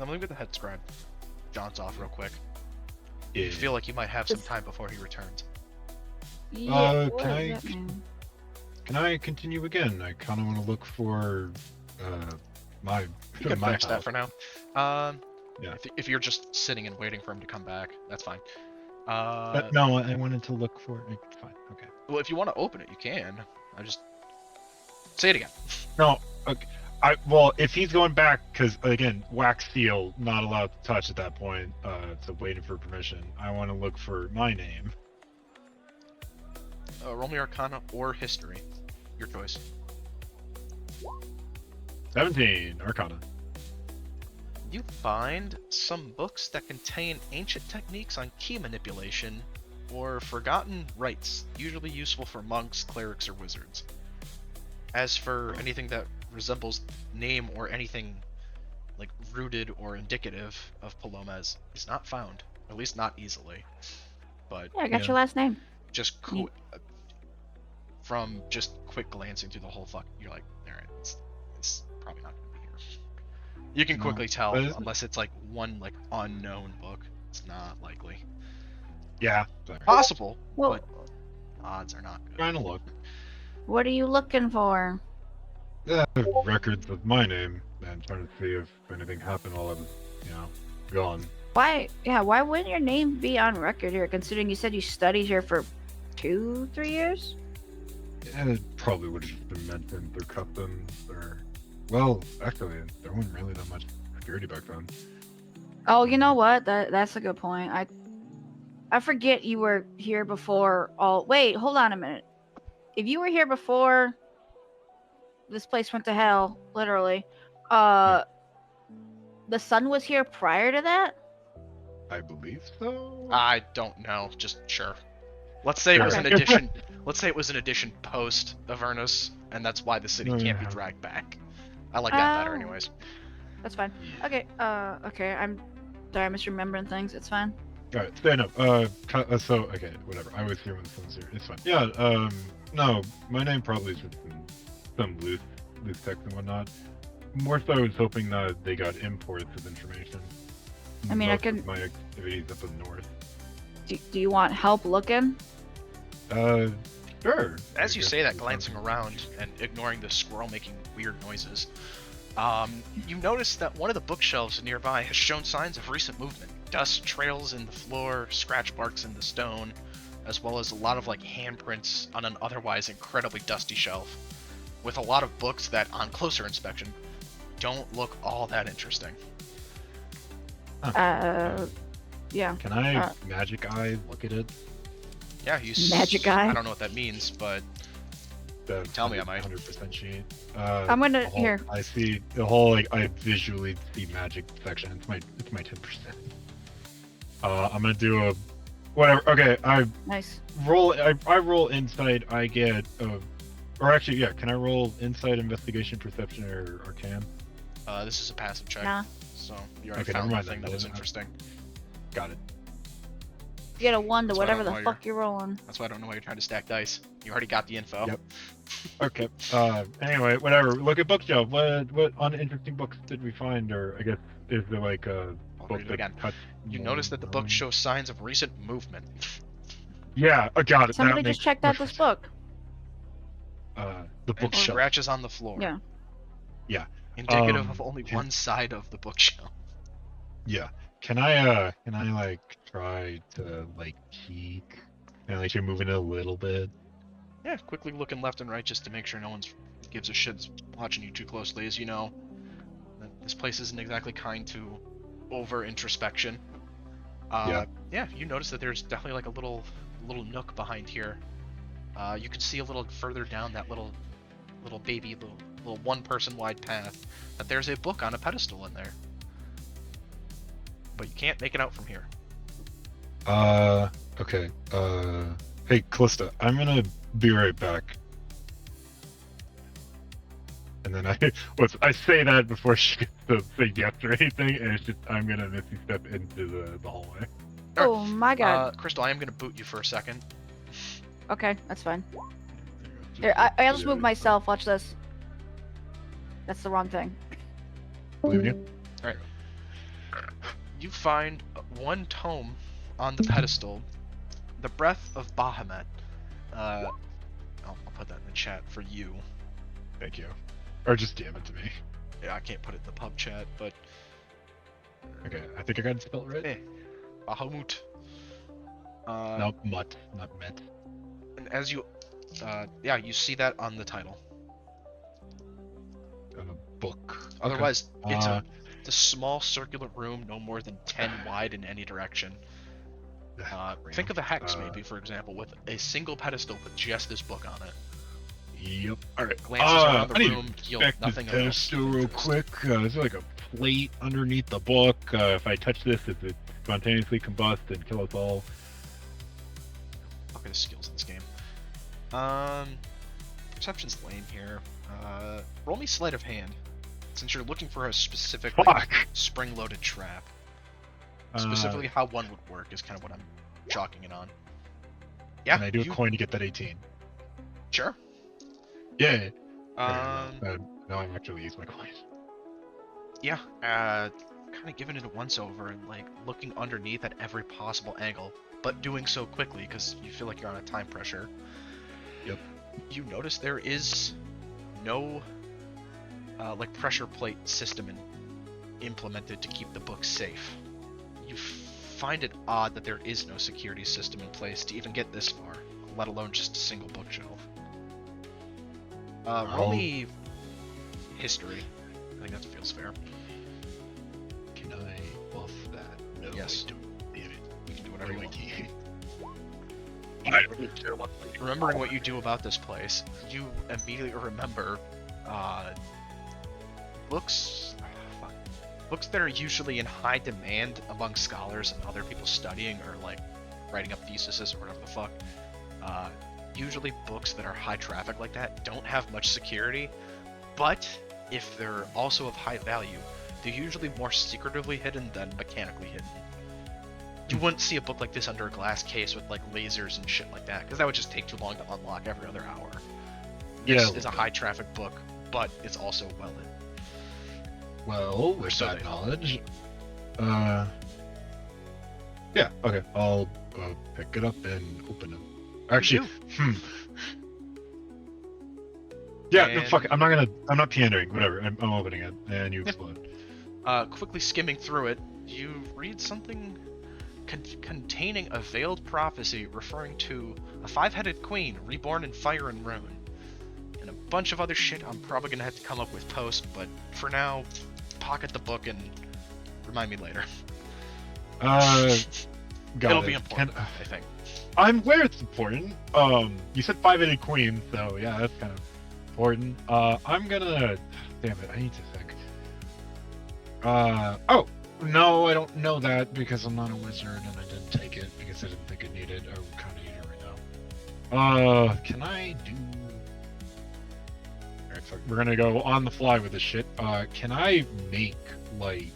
S2: on, let me get the head scribe. John's off real quick.
S1: Yeah.
S2: You feel like you might have some time before he returns.
S3: Yeah, what
S1: can
S3: does
S1: I-
S3: that mean?
S1: Can I continue again? I kind of want to look for my
S2: You can
S1: my
S2: finish that
S1: house.
S2: for now.
S1: Yeah.
S2: If you're just sitting and waiting for him to come back, that's fine.
S1: No, I wanted to look for. It's fine. Okay.
S2: Well, if you want to open it, you can. I just say it again.
S1: No. Okay. Well, if he's going back, because again, wax seal, not allowed to touch at that point. So waiting for permission. I want to look for my name.
S2: Roll me Arcana or History, your choice.
S1: 17 Arcana.
S2: You find some books that contain ancient techniques on key manipulation or forgotten rites, usually useful for monks, clerics, or wizards. As for anything that resembles name or anything like rooted or indicative of Palomas is not found, at least not easily. But
S3: Yeah, I got
S1: Yeah.
S3: your last name.
S2: just from just quick glancing through the whole you're like, all right, it's probably not gonna be here. You can
S1: No,
S2: quickly tell
S1: but it's-
S2: unless it's like one like unknown book. It's not likely.
S1: Yeah. Sorry.
S2: Possible,
S3: Well,
S2: but odds are not good.
S1: Trying to look.
S3: what are you looking for?
S1: Records of my name and trying to see if anything happened while I was, gone.
S3: Why? Yeah, why wouldn't your name be on record here? Considering you said you studied here for 2-3 years.
S1: And it probably would have just been mentioned through customs or, well, actually, there wasn't really that much security back then.
S3: Oh, you know what? That's a good point. I forget you were here before all. Wait, hold on a minute. If you were here before this place went to hell, literally, the sun was here prior to that.
S1: I believe so.
S2: I don't know. Just sure. Let's say it was an
S3: Okay.
S2: addition. Let's say it was an addition post Avernus, and that's why the city can't be
S1: Yeah.
S2: dragged back. I like that better,
S3: Oh.
S2: anyways.
S3: That's fine.
S1: Yeah.
S3: Okay. Okay. I'm sorry, I'm misremembering things. It's fine.
S1: All right, stand up. So okay, whatever. I was here when the sun's here. It's fine. Yeah. No, my name probably is just in some loose text and whatnot. More so, I was hoping that they got imports of information.
S3: I mean, I
S1: Most of
S3: can-
S1: my activities up in the north.
S3: Do you want help looking?
S1: Sure.
S2: As
S1: I
S2: you
S1: guess
S2: say that,
S1: it's
S2: glancing
S1: fine.
S2: around and ignoring the squirrel making weird noises, you notice that one of the bookshelves nearby has shown signs of recent movement. Dust trails in the floor, scratch marks in the stone, as well as a lot of like handprints on an otherwise incredibly dusty shelf, with a lot of books that, on closer inspection, don't look all that interesting.
S3: Yeah.
S1: Can I
S3: uh,
S1: magic eye look at it?
S2: Yeah, you
S3: Magic eye?
S2: I don't know what that means, but
S1: The
S2: Tell me, I might.
S1: 100% sheet.
S3: I'm gonna
S1: the whole-
S3: here.
S1: I see the whole like I visually see magic section. It's my 10%. I'm gonna do a whatever. Okay, I
S3: Nice.
S1: roll. I roll insight. I get or actually, yeah. Can I roll insight, investigation, perception, or arcane?
S2: this is a passive check,
S3: Nah.
S2: so you already
S1: Okay,
S2: found
S1: never
S2: the
S1: mind
S2: thing
S1: then.
S2: that was
S1: Then.
S2: interesting.
S1: Got it.
S3: You get a 1 to
S2: That's why I
S3: whatever
S2: don't
S3: the
S2: know
S3: fuck you're rolling.
S2: That's why I don't know why you're trying to stack dice. You already got the info.
S1: Yep. Okay. Anyway, whatever. Look at bookshelf. What uninteresting books did we find, or I guess is there like a
S2: I'll
S1: book
S2: read it
S1: that
S2: again.
S1: touched
S2: You
S1: more
S2: notice that the book
S1: than-
S2: shows signs of recent movement.
S1: Yeah, I got it.
S3: Somebody
S1: That
S3: just
S1: makes
S3: checked out
S1: perfect
S3: this book.
S1: The
S2: And
S1: bookshelf.
S2: scratches on the floor.
S3: Yeah.
S1: Yeah.
S2: Indicative of only
S1: can-
S2: one side of the bookshelf.
S1: Yeah. Can I like try to like peek and like you're moving it a little bit?
S2: Yeah, quickly looking left and right just to make sure no one's gives a shit's watching you too closely, as you know. This place isn't exactly kind to over introspection. Yeah, you notice that there's definitely like a little nook behind here. You can see a little further down that little one person wide path that there's a book on a pedestal in there. But you can't make it out from here.
S1: Okay. Hey, Callista, I'm gonna be right back. And then I say that before she gets to say yes or anything, and it's just I'm gonna Misty step into the hallway.
S3: Oh my god.
S2: Crystal, I am gonna boot you for a second.
S3: Okay, that's fine. Here, I just moved myself. Watch this. That's the wrong thing.
S1: Believe in you.
S2: Alright. You find one tome on the pedestal, The Breath of Bahamut. I'll put that in the chat for you.
S1: Thank you. Or just DM it to me.
S2: Yeah, I can't put it in the pub chat, but
S1: Okay, I think I got it spelled right.
S2: hey, Bahamut.
S1: No, mutt, not met.
S2: And as you, you see that on the title.
S1: Book. Okay.
S2: Otherwise, it's a small circular room, no more than 10 wide in any direction. Think of a hex, maybe, for example, with a single pedestal with just this book on it.
S1: Yep. All right.
S2: Glances around the
S1: I need
S2: room,
S1: to
S2: you'll
S1: inspect
S2: nothing
S1: this
S2: else.
S1: pedestal real quick. Is there like a plate underneath the book? If I touch this, does it spontaneously combust and kill us all?
S2: Look at the skills in this game. Perception's lame here. Roll me sleight of hand, since you're looking for a specific spring-loaded trap. Specifically, how one would work is kind of what I'm chalking it on. Yeah.
S1: And I do a coin to get that 18.
S2: Sure.
S1: Yeah.
S2: Now
S1: I actually use my coins.
S2: Yeah. Kind of giving it a once-over and like looking underneath at every possible angle, but doing so quickly because you feel like you're on a time pressure.
S1: Yep.
S2: You notice there is no like pressure plate system implemented to keep the book safe. You find it odd that there is no security system in place to even get this far, let alone just a single bookshelf. Roll me history. I think that feels fair.
S1: Can I buff that? No,
S2: Yes.
S1: I don't. Damn it.
S2: You can do whatever you want.
S1: I don't care what.
S2: Remembering what you do about this place, you immediately remember books that are usually in high demand among scholars and other people studying or like writing up theses or whatever the fuck. Usually books that are high traffic like that don't have much security, but if they're also of high value, they're usually more secretively hidden than mechanically hidden. You wouldn't see a book like this under a glass case with like lasers and shit like that, because that would just take too long to unlock every other hour. This is a high traffic book, but it's also well lit.
S1: Well, with
S2: So
S1: that
S2: they-
S1: knowledge, yeah, okay, I'll pick it up and open it. Actually, yeah, no,
S2: And-
S1: fuck it. I'm not pandering. Whatever. I'm opening it, and you explode.
S2: Quickly skimming through it, you read something containing a veiled prophecy referring to a 5-headed queen reborn in fire and ruin. And a bunch of other shit I'm probably gonna have to come up with post, but for now, pocket the book and remind me later.
S1: Got
S2: It'll
S1: it.
S2: be important, I think.
S1: I'm aware it's important. You said 5-headed queen, so yeah, that's kind of important. I'm gonna. Damn it, I need to think. Oh no, I don't know that because I'm not a wizard and I didn't take it because I didn't think I needed. I kind of need it right now. Can I do? Alright, fuck. We're gonna go on the fly with this shit. Can I make like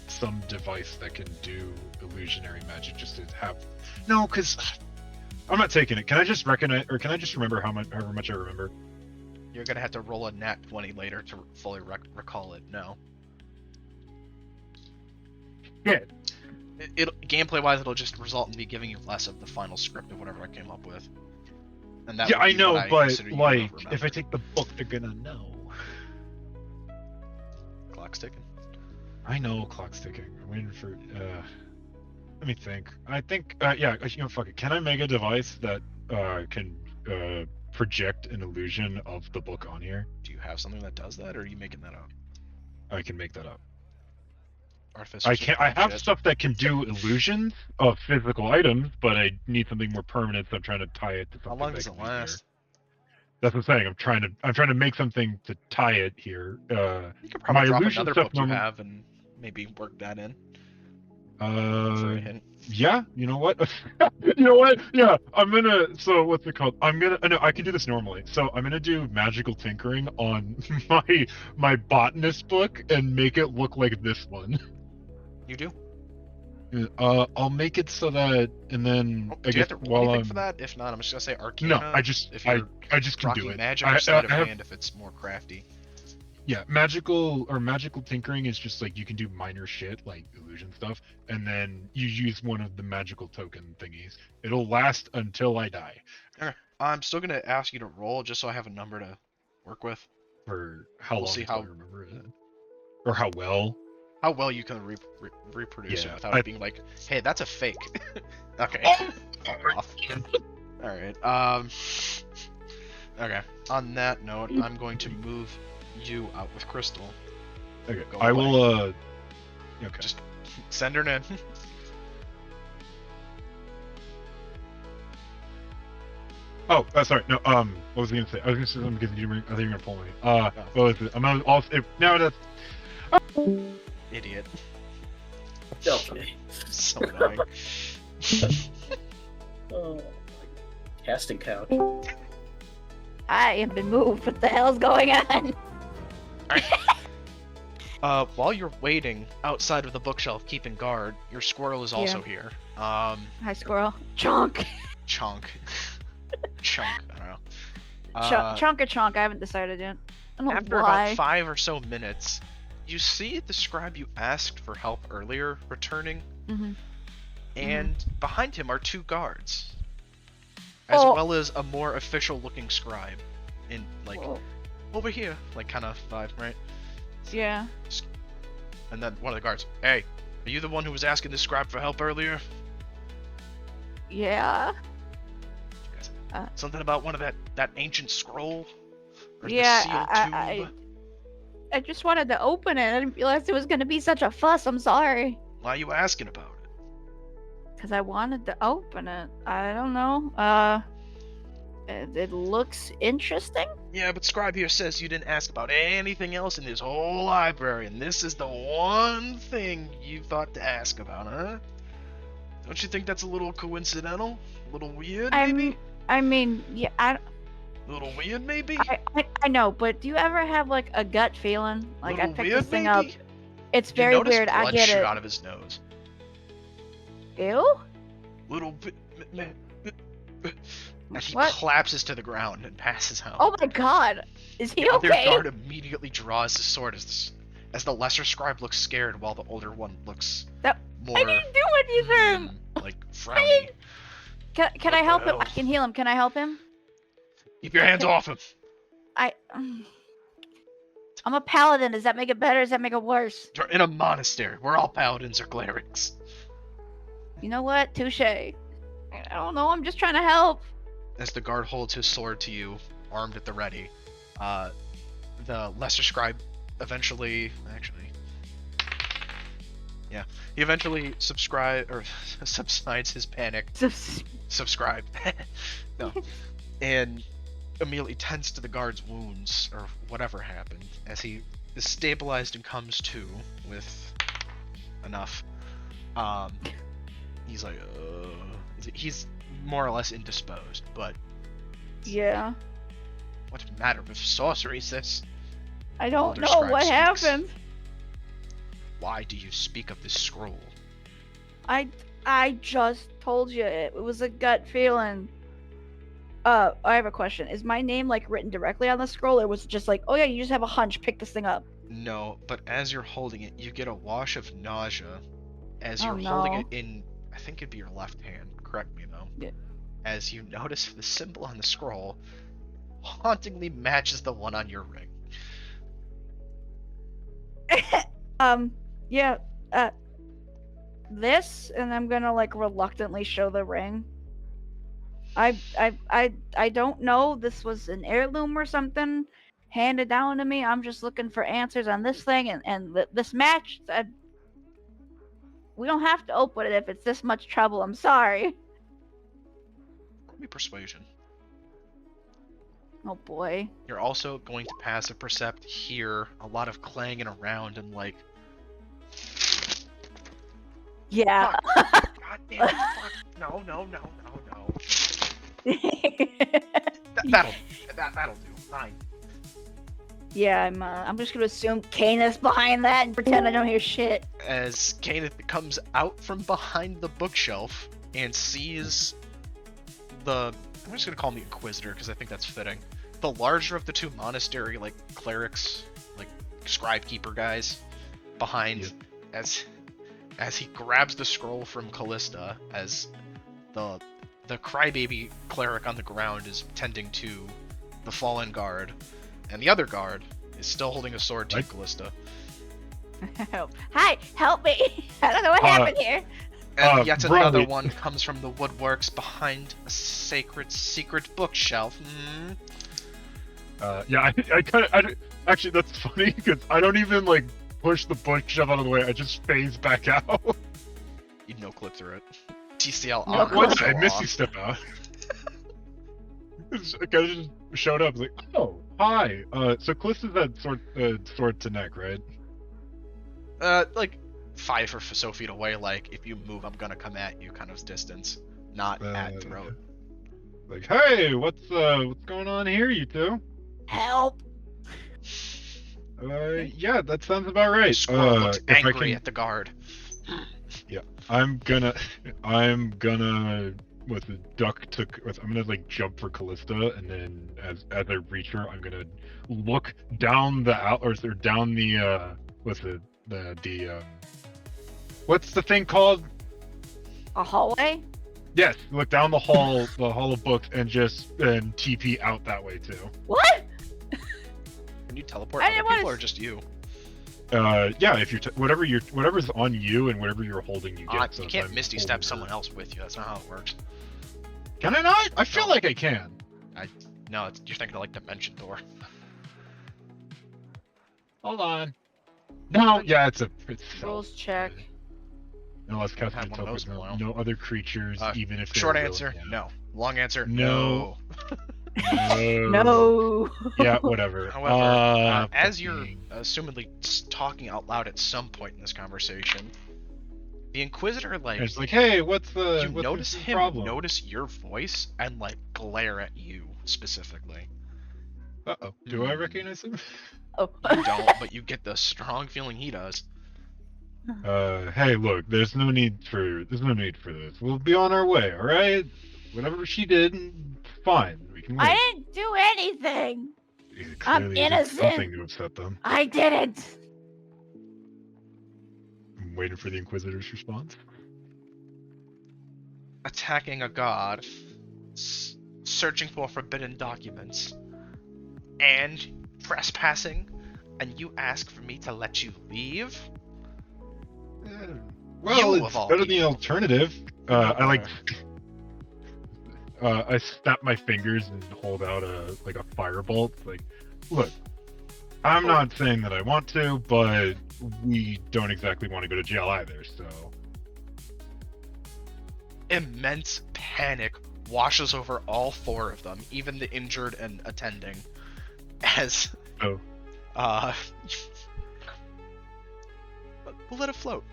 S1: some device that can do illusionary magic just to have? No, because I'm not taking it. Can I just recognize, or can I just remember however much I remember?
S2: You're gonna have to roll a nat 20 later to fully recall it. No.
S1: Yeah.
S2: Gameplay-wise, it'll just result in me giving you less of the final script of whatever I came up with. And that
S1: Yeah,
S2: would
S1: I
S2: be
S1: know,
S2: what
S1: but
S2: consider you to
S1: like,
S2: remember.
S1: if I take the book, they're gonna know.
S2: Clock's ticking.
S1: I know, clock's ticking. I'm waiting for. Let me think. I think. Yeah. You know, fuck it. Can I make a device that can project an illusion of the book on here?
S2: Do you have something that does that, or are you making that up?
S1: I can make that up.
S2: Artificers
S1: I
S2: are
S1: can't. I
S2: dog
S1: have
S2: shit.
S1: stuff that can do illusions of physical items, but I need something more permanent. So I'm trying to tie it to
S2: How
S1: something
S2: long
S1: that
S2: does
S1: can
S2: it
S1: be here.
S2: last?
S1: That's what I'm saying. I'm trying to make something to tie it here.
S2: You could
S1: My
S2: probably drop
S1: illusion
S2: another
S1: stuff
S2: book you
S1: normally.
S2: have and maybe work that in for a hint.
S1: Yeah. You know what? You know what? Yeah. I'm gonna. So what's it called? I'm gonna. No, I can do this normally. So I'm gonna do magical tinkering on my botanist book and make it look like this one.
S2: You do?
S1: I'll make it so that, and then
S2: Oh,
S1: I
S2: do you
S1: guess
S2: have to roll
S1: while
S2: anything
S1: I'm
S2: for that? If not, I'm just gonna say Arcana.
S1: no, I just
S2: if
S1: I
S2: you're
S1: I just can do
S2: rocking
S1: it.
S2: magic or sleight of
S1: I have
S2: hand if it's more crafty.
S1: yeah, magical tinkering is just like you can do minor shit like illusion stuff, and then you use one of the magical token thingies. It'll last until I die.
S2: Okay. I'm still gonna ask you to roll just so I have a number to work with.
S1: For how
S2: We'll
S1: long
S2: see
S1: until I
S2: how-
S1: remember it, or how well.
S2: How well you can reproduce
S1: Yeah,
S2: it without
S1: I-
S2: it being like, hey, that's a fake. Okay. Fuck off. Alright, okay. On that note, I'm going to move you out with Crystal.
S1: Okay,
S2: Go
S1: I
S2: away.
S1: will. Okay.
S2: Just send her in.
S1: Oh, sorry. No. What was I gonna say? I was gonna say something because I think you're gonna pull me. What was it? I'm gonna also. Now that's.
S2: Idiot.
S7: Okay.
S2: So annoying.
S7: Oh, casting couch.
S3: I have been moved. What the hell's going on?
S2: While you're waiting outside of the bookshelf keeping guard, your squirrel is also here.
S3: Hi, squirrel. Chonk.
S2: Chunk. Chunk, I don't know.
S3: Chunk or chonk? I haven't decided yet. I don't know
S2: After
S3: why.
S2: about 5 or so minutes, you see the scribe you asked for help earlier returning,
S3: Mhm.
S2: and behind him are 2 guards, as
S3: Oh.
S2: well as a more official-looking scribe, in like
S3: Oh,
S2: over here, like kind of vibe, right?
S3: yeah.
S2: And then one of the guards, hey, are you the one who was asking the scribe for help earlier?
S3: Yeah.
S2: Something about one of that ancient scroll? Or
S3: Yeah,
S2: the sealed tube?
S3: I just wanted to open it. I didn't realize it was gonna be such a fuss. I'm sorry.
S2: Why are you asking about it?
S3: Cause I wanted to open it. I don't know. It looks interesting.
S2: Yeah, but Scribe here says you didn't ask about anything else in this whole library, and this is the one thing you thought to ask about, huh? Don't you think that's a little coincidental? A little weird, maybe?
S3: I mean, yeah,
S2: A little weird, maybe?
S3: I know, but do you ever have like a gut feeling? Like I
S2: little
S3: picked
S2: weird,
S3: this thing
S2: maybe?
S3: up. It's
S2: Did you
S3: very
S2: notice
S3: weird. I
S2: blood
S3: get
S2: shoot
S3: it.
S2: out of his nose.
S3: Ew.
S2: Little bit. And he
S3: What?
S2: collapses to the ground and passes out.
S3: Oh my god. Is he
S2: The other
S3: okay?
S2: guard immediately draws his sword as the lesser scribe looks scared while the older one looks
S3: That-
S2: more
S3: I didn't do anything.
S2: like frowny.
S3: Can
S2: What
S3: I
S2: the
S3: help him? I
S2: hell?
S3: can heal him. Can I help him?
S2: Keep your hands off him.
S3: I'm a paladin. Does that make it better? Does that make it worse?
S2: You're in a monastery. We're all paladins or clerics.
S3: You know what? Touche. I don't know. I'm just trying to help.
S2: As the guard holds his sword to you, armed at the ready, the lesser scribe eventually, he eventually subsides his panic. Subscribe. No. And immediately tends to the guard's wounds, or whatever happened, as he is stabilized and comes to with enough. He's like, he's more or less indisposed, but
S3: Yeah.
S2: what matter with sorcery, sis?
S3: I don't
S2: Elder
S3: know
S2: Scribe
S3: what
S2: speaks.
S3: happened.
S2: Why do you speak of this scroll?
S3: I just told you it was a gut feeling. I have a question. Is my name like written directly on the scroll, or was it just like, oh yeah, you just have a hunch, pick this thing up?
S2: No, but as you're holding it, you get a wash of nausea as
S3: Oh,
S2: you're holding
S3: no.
S2: it in, I think it'd be your left hand, correct me though.
S3: Yeah.
S2: As you notice the symbol on the scroll hauntingly matches the one on your ring.
S3: Yeah. This, and I'm gonna like reluctantly show the ring. I don't know. This was an heirloom or something. handed down to me. I'm just looking for answers on this thing and this match. We don't have to open it if it's this much trouble. I'm sorry.
S2: Roll me persuasion.
S3: Oh boy.
S2: You're also going to passive percept, hear a lot of clanging around and like.
S3: Yeah.
S2: God damn it! Fuck. No. That'll do. Fine.
S3: Yeah, I'm just gonna assume Canis behind that and pretend I don't hear shit.
S2: As Kenneth comes out from behind the bookshelf and sees I'm just gonna call him the Inquisitor because I think that's fitting. The larger of the two monastery like clerics, like scribe keeper guys, behind as he grabs the scroll from Callista as the crybaby cleric on the ground is tending to the fallen guard, and the other guard is still holding a sword to Callista.
S3: Hi, help me! I don't know what happened here.
S2: And yet another
S1: Bradley.
S2: one comes from the woodworks behind a sacred secret bookshelf.
S1: Yeah, I kind of actually that's funny because I don't even like push the bookshelf out of the way. I just phase back out.
S2: You no clip through it. TCL
S3: No
S2: on.
S3: clip.
S1: Once I
S2: so
S1: Misty
S2: off.
S1: step out. I kind of just showed up like, oh, hi. So Callista's that sword to neck, right?
S2: Like 5 or so feet away. Like if you move, I'm gonna come at you, kind of distance, not at throat.
S1: Like, hey, what's going on here, you two?
S3: Help!
S1: Yeah, that sounds about right.
S2: Squirrel looks
S1: if I
S2: angry
S1: can-
S2: at the guard.
S1: I'm gonna I'm gonna like jump for Callista, and then as I reach her, I'm gonna look down down the what's the thing called?
S3: A hallway?
S1: Yes, look down the hall of books, and TP out that way too.
S3: What?
S2: Can you teleport
S3: I
S2: other
S3: didn't wanna
S2: people or
S3: s-
S2: just you?
S1: Yeah, if you're whatever's on you and whatever you're holding, you get. So
S2: You
S1: if
S2: can't
S1: I'm
S2: Misty
S1: holding
S2: step
S1: her-
S2: someone else with you. That's not how it works.
S1: Can I not? I feel like I can.
S2: No, you're thinking of like Dimension Door.
S1: Hold on. No, yeah, it's
S3: Rules check.
S1: Unless
S2: Haven't
S1: casting
S2: had one of those in a while.
S1: no other creatures, even if they're
S2: Short
S1: really-
S2: answer,
S1: yeah.
S2: no. Long answer,
S1: No.
S2: no.
S3: No.
S1: Yeah, whatever.
S2: However, as you're
S1: fucking-
S2: assumedly talking out loud at some point in this conversation, the Inquisitor, like,
S1: It's like, hey, what's
S2: you
S1: what's
S2: notice
S1: the
S2: him
S1: problem?
S2: notice your voice and, like, glare at you specifically.
S1: Uh-oh. Do I recognize him?
S3: Oh.
S2: You don't, but you get the strong feeling he does.
S1: Hey, look, there's no need for this. We'll be on our way, all right? Whatever she did, fine. We can wait.
S3: I didn't do anything. I'm
S1: Clearly did
S3: innocent.
S1: Something to upset them.
S3: I didn't.
S1: I'm waiting for the Inquisitor's response.
S2: Attacking a god, searching for forbidden documents, and trespassing, and you ask for me to let you leave?
S1: Well,
S2: You,
S1: it's
S2: of all
S1: better than the
S2: people.
S1: alternative. I snap my fingers and hold out a firebolt. Like, look, I'm not saying that I want to, but we don't exactly want to go to jail either. So
S2: Immense panic washes over all 4 of them, even the injured and attending, as
S1: Oh.
S2: We'll let it float.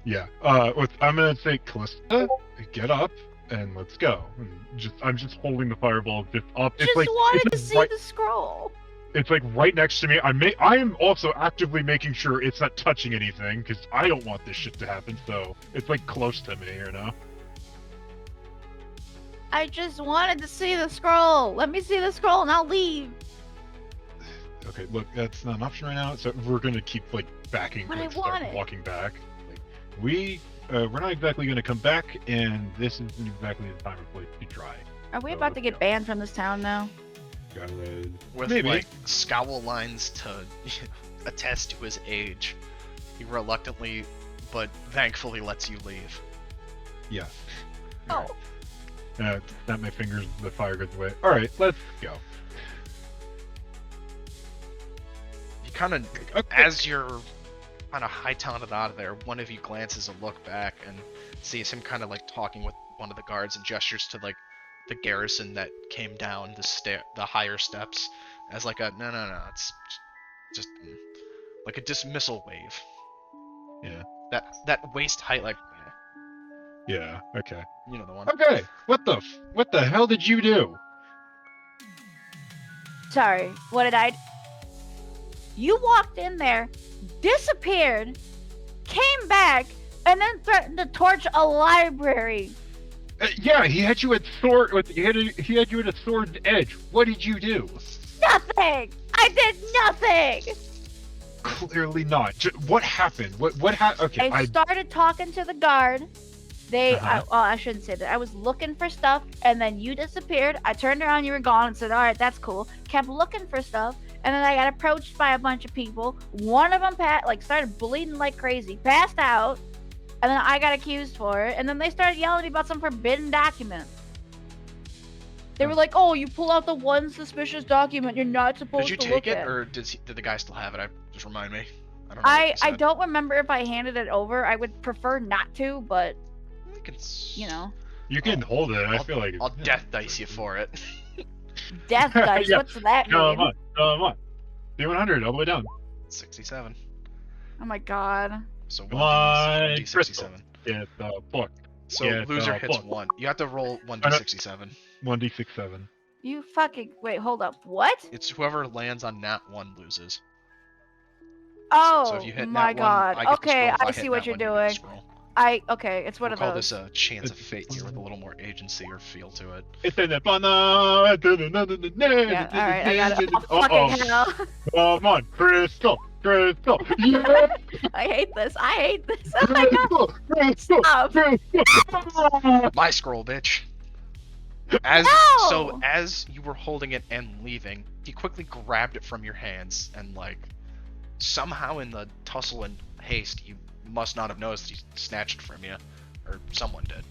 S1: yeah, I'm gonna say, Callista, get up and let's go. And I'm just holding the fireball just up.
S3: Just
S1: It's like
S3: wanted
S1: it's
S3: to
S1: like
S3: see
S1: right,
S3: the scroll.
S1: it's like right next to me. I am also actively making sure it's not touching anything because I don't want this shit to happen. So it's like close to me, you know.
S3: I just wanted to see the scroll. Let me see the scroll and I'll leave.
S1: Okay, look, that's not an option right now. So we're gonna keep like backing,
S3: But I
S1: start
S3: want it.
S1: walking back. Like, we're not exactly gonna come back, and this isn't exactly the time or place to try.
S3: Are we
S1: So
S3: about to
S1: let's
S3: get
S1: go.
S3: banned from this town now?
S2: With
S1: Maybe.
S2: like scowl lines to attest to his age, he reluctantly but thankfully lets you leave.
S1: Yeah.
S3: Oh.
S1: Snap my fingers, the fire goes away. Alright, let's go.
S2: kind of,
S1: Okay.
S2: as you're kind of hightailing it out of there, one of you glances a look back and sees him kind of like talking with one of the guards and gestures to like the garrison that came down the higher steps as like a no, it's just like a dismissal wave.
S1: Yeah.
S2: That waist height, like,
S1: Yeah. Okay.
S2: you know the one.
S1: Okay. What the hell did you do?
S3: Sorry, what did I? You walked in there, disappeared, came back, and then threatened to torch a library.
S1: Yeah, he had you at sword. He had you at a sword's edge. What did you do?
S3: Nothing. I did nothing.
S1: Clearly not. What happened? What happened? Okay,
S3: I started talking to the guard.
S1: Uh-huh.
S3: I shouldn't say that. I was looking for stuff, and then you disappeared. I turned around, you were gone, and said, "All right, that's cool." Kept looking for stuff, and then I got approached by a bunch of people. One of them started bleeding like crazy, passed out, and then I got accused for it. And then they started yelling at me about some forbidden document. They were like, "Oh, you pull out the one suspicious document you're not supposed
S2: Did
S3: to
S2: you
S3: look
S2: take it,
S3: at."
S2: or did the guy still have it? Just remind me. I don't know. what you
S3: I
S2: said.
S3: don't remember if I handed it over. I would prefer not to, but
S2: We can
S3: you know,
S1: You can hold it. I feel like
S2: I'll death dice you for it.
S3: death dice.
S1: Yeah.
S3: What's that
S1: Come
S3: mean?
S1: on, come on. D100 all the way down.
S2: 67.
S3: Oh my god.
S2: So
S1: Come on,
S2: 1d67.
S1: Yeah, book.
S2: So
S1: Yeah,
S2: loser hits
S1: book.
S2: 1. You have to roll
S1: I know.
S2: 1d67.
S1: 1d67.
S3: You fucking wait. Hold up. What?
S2: It's whoever lands on nat 1 loses.
S3: Oh
S2: So if you hit
S3: my
S2: nat 1,
S3: god.
S2: I get the
S3: Okay,
S2: scroll. If
S3: I
S2: hit
S3: see what
S2: nat
S3: you're
S2: 1, you get the
S3: doing.
S2: scroll.
S3: Okay, it's one
S2: We'll
S3: of
S2: call
S3: those.
S2: this a chance of fate here with a little more agency or feel to it.
S1: It's in the
S3: Yeah, all right, I got it. Oh, fucking hell.
S1: Come on, Crystal. Yeah,
S3: I hate this. Oh my god.
S1: Crystal. Stop.
S2: My scroll, bitch. As
S3: No!
S2: So as you were holding it and leaving, he quickly grabbed it from your hands and like somehow in the tussle and haste, you must not have noticed he snatched it from you, or someone did.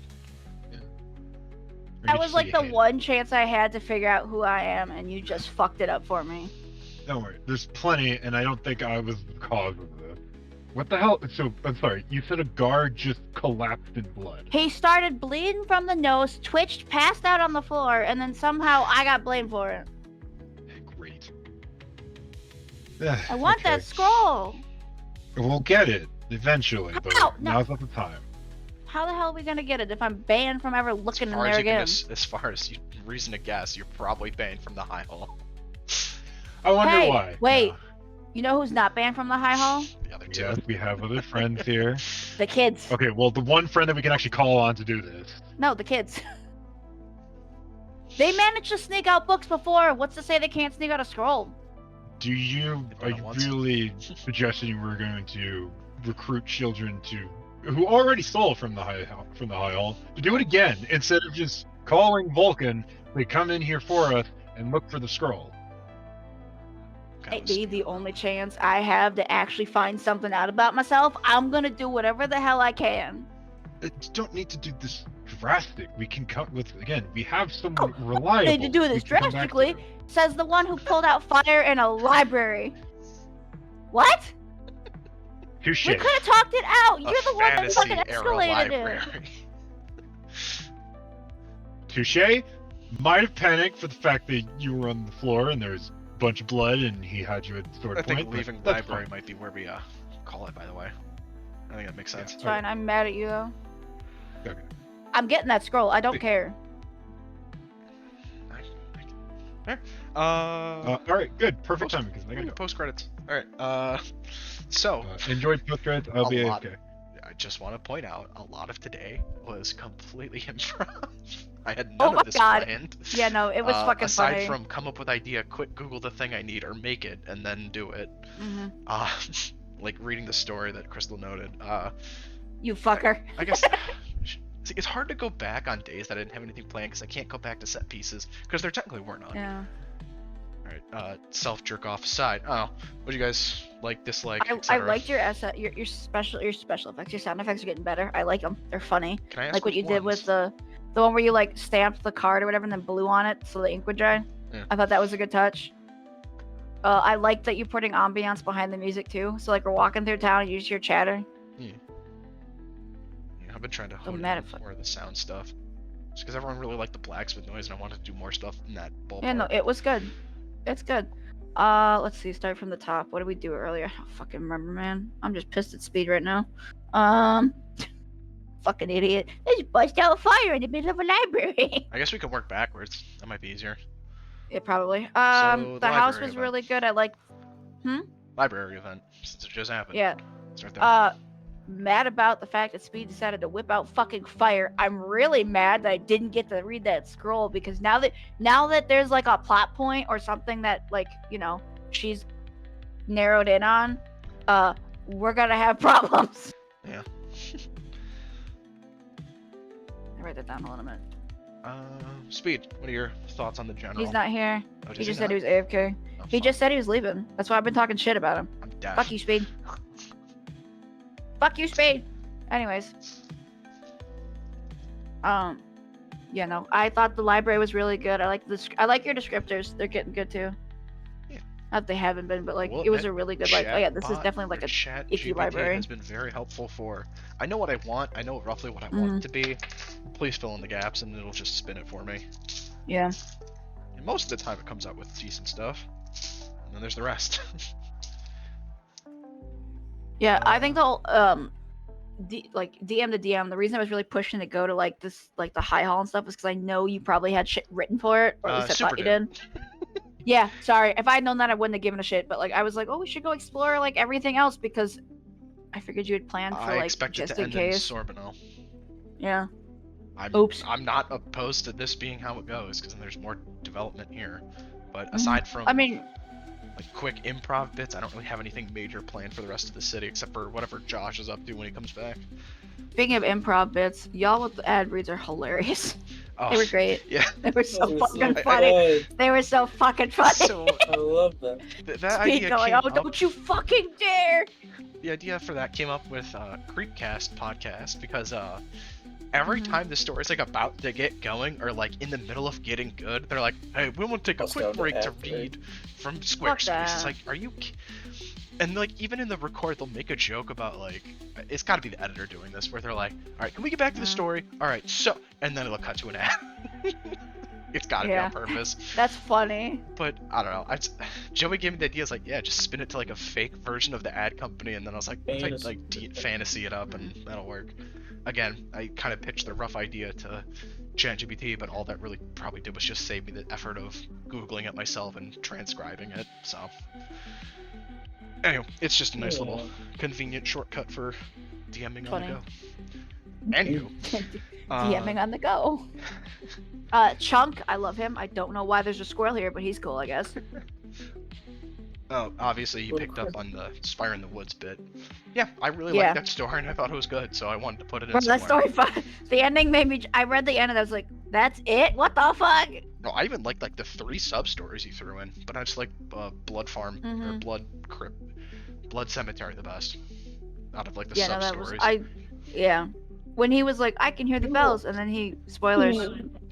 S3: That was like the one chance I had to figure out who I am, and you just fucked it up for me.
S1: Don't worry, there's plenty, and I don't think I was the cause of this. What the hell? So, I'm sorry, you said a guard just collapsed in blood.
S3: He started bleeding from the nose, twitched, passed out on the floor, and then somehow I got blamed for it.
S1: Great.
S3: I want that scroll.
S1: We'll get it eventually, but
S3: No, no.
S1: now's not the time.
S3: How the hell are we gonna get it if I'm banned from ever looking in there again?
S2: As far as you reason to guess, you're probably banned from the high hall.
S1: I wonder
S3: Hey,
S1: why.
S3: wait. You know who's not banned from the high hall?
S2: The other two.
S1: Yes, we have other friends here.
S3: The kids.
S1: Okay, well, the one friend that we can actually call on to do this.
S3: No, the kids. They managed to sneak out books before. What's to say they can't sneak out a scroll?
S1: Are you
S2: done it once.
S1: really suggesting we're going to recruit children who already stole from the high hall to do it again instead of just calling Vulcan? They come in here for us and look for the scroll.
S3: It be the only chance I have to actually find something out about myself. I'm gonna do whatever the hell I can.
S1: You don't need to do this drastic. We can cut with again. We have some
S3: Oh,
S1: reliable.
S3: Need to do
S1: we
S3: this
S1: can come back
S3: drastically,
S1: to.
S3: says the one who pulled out fire in a library. What?
S1: Touche.
S3: We could have talked it out.
S2: A
S3: You're the one that
S2: fantasy
S3: fucking
S2: era
S3: escalated it.
S2: library.
S1: Touche. Might have panicked for the fact that you were on the floor and there's a bunch of blood and he had you at sword
S2: I
S1: point.
S2: think
S1: but
S2: leaving
S1: that's
S2: library
S1: fine.
S2: might be where we call it. By the way, I think that makes sense.
S3: It's fine. I'm mad at you though.
S1: Okay.
S3: I'm getting that scroll. I don't care.
S1: All right, good, perfect timing because I gotta go.
S2: Post credits. All right. So
S1: Enjoy post credits. I'll be
S2: A lot.
S1: AFK.
S2: I just want to point out a lot of today was completely improv. I had
S3: Oh
S2: none
S3: my
S2: of this
S3: God.
S2: planned.
S3: Yeah, no, it was fucking
S2: aside
S3: funny.
S2: from come up with idea, quick Google the thing I need or make it and then do it.
S3: hmm
S2: Like reading the story that Crystal noted.
S3: You fucker.
S2: I guess see, it's hard to go back on days that I didn't have anything planned because I can't go back to set pieces because there technically were none.
S3: Yeah.
S2: Alright, self jerk off aside. Oh, what do you guys like, dislike,
S3: I
S2: etc.?
S3: liked your special effects. Your sound effects are getting better. I like them. They're funny.
S2: Can I ask
S3: Like what
S2: which
S3: you did
S2: ones?
S3: with the one where you like stamped the card or whatever and then blew on it so the ink would dry.
S2: Yeah.
S3: I thought that was a good touch. I like that you're putting ambiance behind the music too. So like we're walking through town and you just hear chatter.
S2: Yeah, I've been trying to
S3: Oh,
S2: hone
S3: mad
S2: in
S3: at
S2: more of the sound stuff. Just because everyone really liked the blacksmith noise, and I wanted to do more stuff in that ballpark.
S3: Yeah, no, it was good. It's good. Let's see. Start from the top. What did we do earlier? I don't fucking remember, man. I'm just pissed at speed right now. Fucking idiot. They just bust out a fire in the middle of a library.
S2: I guess we can work backwards. That might be easier.
S3: Yeah, probably.
S2: So,
S3: The house
S2: library
S3: was
S2: event.
S3: really good. I like.
S2: Library event, since it just happened.
S3: Yeah.
S2: Start there.
S3: Mad about the fact that Speed decided to whip out fucking fire. I'm really mad that I didn't get to read that scroll because now that there's like a plot point or something that like, you know, she's narrowed in on, we're gonna have problems.
S2: Yeah.
S3: I write that down. Hold on a minute.
S2: Speed, what are your thoughts on the general?
S3: He's not here.
S2: Oh,
S3: He
S2: does
S3: just said he
S2: not?
S3: was AFK.
S2: Oh,
S3: He
S2: fuck.
S3: just said he was leaving. That's why I've been talking shit about him.
S2: I'm deaf.
S3: Fuck you, Speed. Fuck you, Spade. Anyways. Yeah, no. I thought the library was really good. I like your descriptors. They're getting good too.
S2: Yeah.
S3: Not they haven't been, but like
S2: Well,
S3: it was
S2: that
S3: a really good like. Oh yeah, this is
S2: Chatbot
S3: definitely like
S2: for
S3: a
S2: chat
S3: icky
S2: GPT
S3: library.
S2: has been very helpful for. I know what I want. I know roughly what I want
S3: Mm-hmm.
S2: it to be. Please fill in the gaps, and it'll just spin it for me.
S3: Yeah.
S2: And most of the time, it comes out with decent stuff. And then there's the rest.
S3: Yeah, I think the DM to DM. The reason I was really pushing to go to like this like the high hall and stuff was because I know you probably had shit written for it, or at least I
S2: Super
S3: thought you
S2: did.
S3: did. Yeah, sorry. If I had known that, I wouldn't have given a shit. But like, I was like, oh, we should go explore like everything else because I figured you had planned for
S2: I
S3: like
S2: expect it
S3: just
S2: to
S3: in
S2: end
S3: case.
S2: in Sorbonneau.
S3: Yeah.
S2: I'm not opposed to this being how it goes, because there's more development here. But aside from
S3: I mean,
S2: like quick improv bits, I don't really have anything major planned for the rest of the city, except for whatever Josh is up to when he comes back.
S3: speaking of improv bits, y'all with the ad reads are hilarious.
S2: Oh,
S3: They were great.
S2: yeah.
S3: They were so
S7: Those are so
S3: fucking
S7: good.
S3: funny. They were so fucking funny.
S2: So
S7: I love them.
S2: that
S3: Speed
S2: idea
S3: going,
S2: came
S3: oh,
S2: up.
S3: don't you fucking dare!
S2: The idea for that came up with Creepcast podcast because every
S3: Mhm.
S2: time the story's like about to get going or like in the middle of getting good, they're like, "Hey, we want to take a
S7: Let's
S2: quick
S7: go to
S2: break to
S7: after.
S2: read from Squarespace." It's
S3: that.
S2: like, are you? And like even in the record, they'll make a joke about like it's got to be the editor doing this, where they're like, "All right, can we get back to the
S3: Mhm.
S2: story? All right, so," and then it'll cut to an ad. It's got to
S3: Yeah.
S2: be on purpose.
S3: That's funny.
S2: But I don't know. Joey gave me the idea. I was like, yeah, just spin it to like a fake version of the ad company, and then I was like,
S7: Fantasy.
S2: fantasy it up, and that'll work. Again, I kind of pitched the rough idea to ChatGPT, but all that really probably did was just save me the effort of googling it myself and transcribing it. So, anyway, it's just a nice little convenient shortcut for DMing on the
S3: Funny.
S2: go. Anywho,
S3: DMing on the go. Chunk, I love him. I don't know why there's a squirrel here, but he's cool, I guess.
S2: Oh, obviously you
S7: Well,
S2: picked up
S7: Chris-
S2: on the Spire in the Woods bit. Yeah, I really
S3: Yeah.
S2: liked that story and I thought it was good, so I wanted to put it in
S3: Bro, that
S2: somewhere.
S3: story, the ending made me. I read the end and I was like, "That's it? What the fuck?"
S2: No, I even liked like the 3 sub stories you threw in, but I just like Blood Farm or
S3: Mhm.
S2: Blood Crypt, Blood Cemetery the best. Out of like the
S3: Yeah, no,
S2: sub
S3: that was
S2: stories.
S3: Yeah, when he was like, "I can hear the bells," and then he spoilers.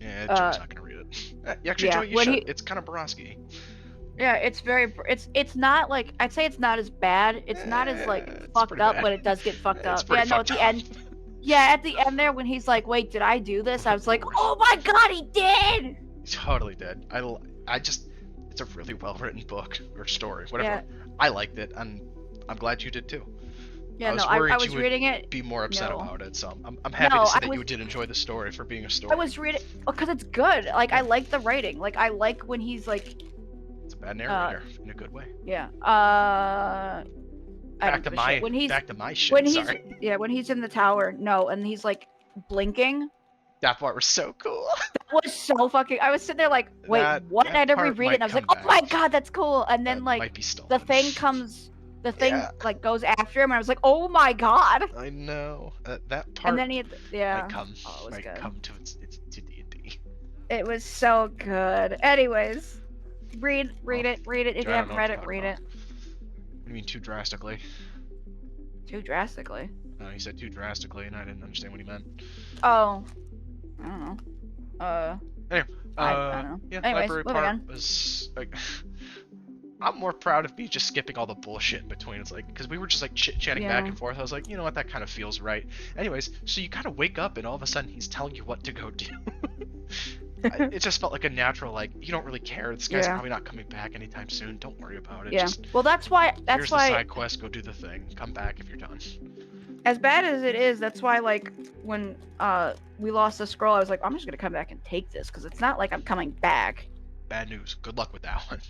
S2: Yeah,
S3: uh,
S2: Joe's not gonna read it. Actually,
S3: yeah,
S2: Joey, you
S3: when
S2: should.
S3: he-
S2: It's kind of Borowski.
S3: Yeah, it's very. It's not like I'd say it's not as bad. It's not as like
S2: It's
S3: fucked
S2: pretty
S3: up,
S2: bad.
S3: but it does get fucked
S2: It's
S3: up.
S2: pretty
S3: Yeah, no, at
S2: fucked
S3: the
S2: up.
S3: end. Yeah, at the end there when he's like, "Wait, did I do this?" I was like, "Oh my god, he did!"
S2: He totally did. I just, it's a really well written book or story, whatever.
S3: Yeah.
S2: I liked it, and I'm glad you did too.
S3: Yeah,
S2: was
S3: no,
S2: worried
S3: I
S2: you
S3: was
S2: would
S3: reading it.
S2: Be more upset
S3: No.
S2: about it, so I'm happy
S3: No,
S2: to see
S3: I
S2: that you
S3: was-
S2: did enjoy the story for being a story.
S3: I was reading because it's good. Like I like the writing. Like I like when he's like,
S2: It's a bad narrator in a good way.
S3: yeah. I
S2: Back
S3: don't
S2: to
S3: give a shit.
S2: my back to my shit.
S3: when he's
S2: Sorry,
S3: yeah when he's in the tower. No, and he's like blinking.
S2: that part was so cool.
S3: That was so fucking. I was sitting there like, wait,
S2: That-
S3: what? And
S2: that
S3: I never
S2: part
S3: reread it, and I was
S2: might
S3: like,
S2: come
S3: oh my
S2: back.
S3: god, that's cool. And then
S2: That
S3: like
S2: might be stolen.
S3: the thing comes. The thing
S2: Yeah.
S3: like goes after him, and I was like, "Oh my god!"
S2: I know that part.
S3: And then yeah,
S2: might come,
S3: Oh, it was
S2: might
S3: good.
S2: come to its to D&D.
S3: it was so good. Anyways, read it. If
S2: I
S3: you
S2: don't know
S3: haven't
S2: what
S3: read
S2: to
S3: it,
S2: talk
S3: read
S2: about.
S3: it.
S2: What do you mean too drastically?
S3: Too drastically.
S2: No, he said too drastically, and I didn't understand what he meant.
S3: Oh, I don't know. I don't know.
S2: Yeah,
S3: Anyways,
S2: library
S3: moving
S2: part
S3: on.
S2: was like, I'm more proud of me just skipping all the bullshit in between. It's like, because we were just like chit-chatting back
S3: Yeah.
S2: and forth. I was like, you know what, that kind of feels right. Anyways, so you kind of wake up and all of a sudden he's telling you what to go do. It just felt like a natural, like, you don't really care. This guy's
S3: Yeah.
S2: probably not coming back anytime soon. Don't worry about it.
S3: Yeah.
S2: Just,
S3: Well, that's why.
S2: here's the side quest. Go do the thing. Come back if you're done.
S3: As bad as it is, that's why, like, when we lost the scroll, I was like, I'm just gonna come back and take this because it's not like I'm coming back.
S2: Bad news. Good luck with that one.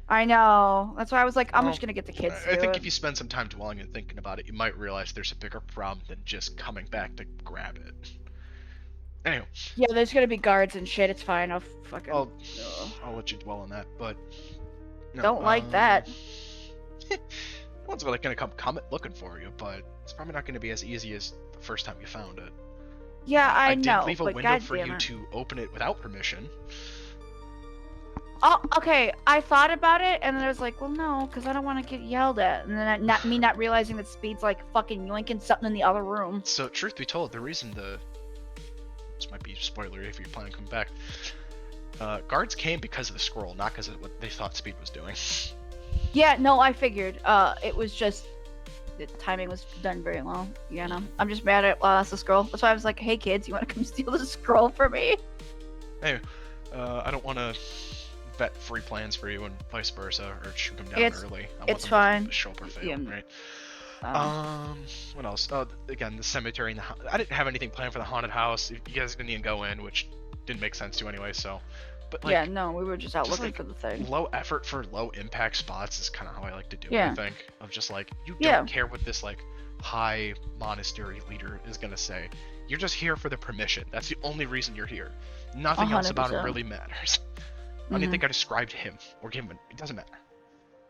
S3: I know. That's why I was like, I'm
S2: Well,
S3: just gonna get the kids to
S2: I
S3: do
S2: think
S3: it.
S2: if you spend some time dwelling and thinking about it, you might realize there's a bigger problem than just coming back to grab it. Anyway,
S3: Yeah, there's gonna be guards and shit. It's fine. I'll fucking.
S2: I'll let you dwell on that, but no,
S3: Don't like that.
S2: No one's really gonna come looking for you, but it's probably not gonna be as easy as the first time you found it.
S3: Yeah, I
S2: did
S3: know.
S2: leave a
S3: but
S2: window for
S3: goddamn
S2: you
S3: it.
S2: to open it without permission.
S3: Oh, okay. I thought about it, and then I was like, well, no, because I don't want to get yelled at. And then not realizing that Speed's like fucking yoinking something in the other room.
S2: So, truth be told, the reason this might be spoilery if you're planning to come back. Guards came because of the scroll, not because of what they thought Speed was doing.
S3: Yeah, no, I figured. It was just the timing was done very well. You know, I'm just mad at that's the scroll. That's why I was like, hey kids, you want to come steal the scroll for me?
S2: Anyway, I don't want to vet free plans for you and vice versa, or shoot them down
S3: It's-
S2: early. I
S3: it's
S2: want them
S3: fine.
S2: to show up or fail,
S3: Yeah.
S2: right? What else? Oh, again, the cemetery and I didn't have anything planned for the haunted house. You guys didn't even go in, which didn't make sense to anyway. So, but like,
S3: Yeah, no, we were just out
S2: just,
S3: looking
S2: like,
S3: for the thing.
S2: low effort for low impact spots is kind of how I like to do it.
S3: Yeah.
S2: I think of just like you
S3: Yeah.
S2: don't care what this like high monastery leader is gonna say. You're just here for the permission. That's the only reason you're here. Nothing else about him
S3: 100%.
S2: really matters. I
S3: Mhm.
S2: didn't think I described him or gave him. It doesn't matter.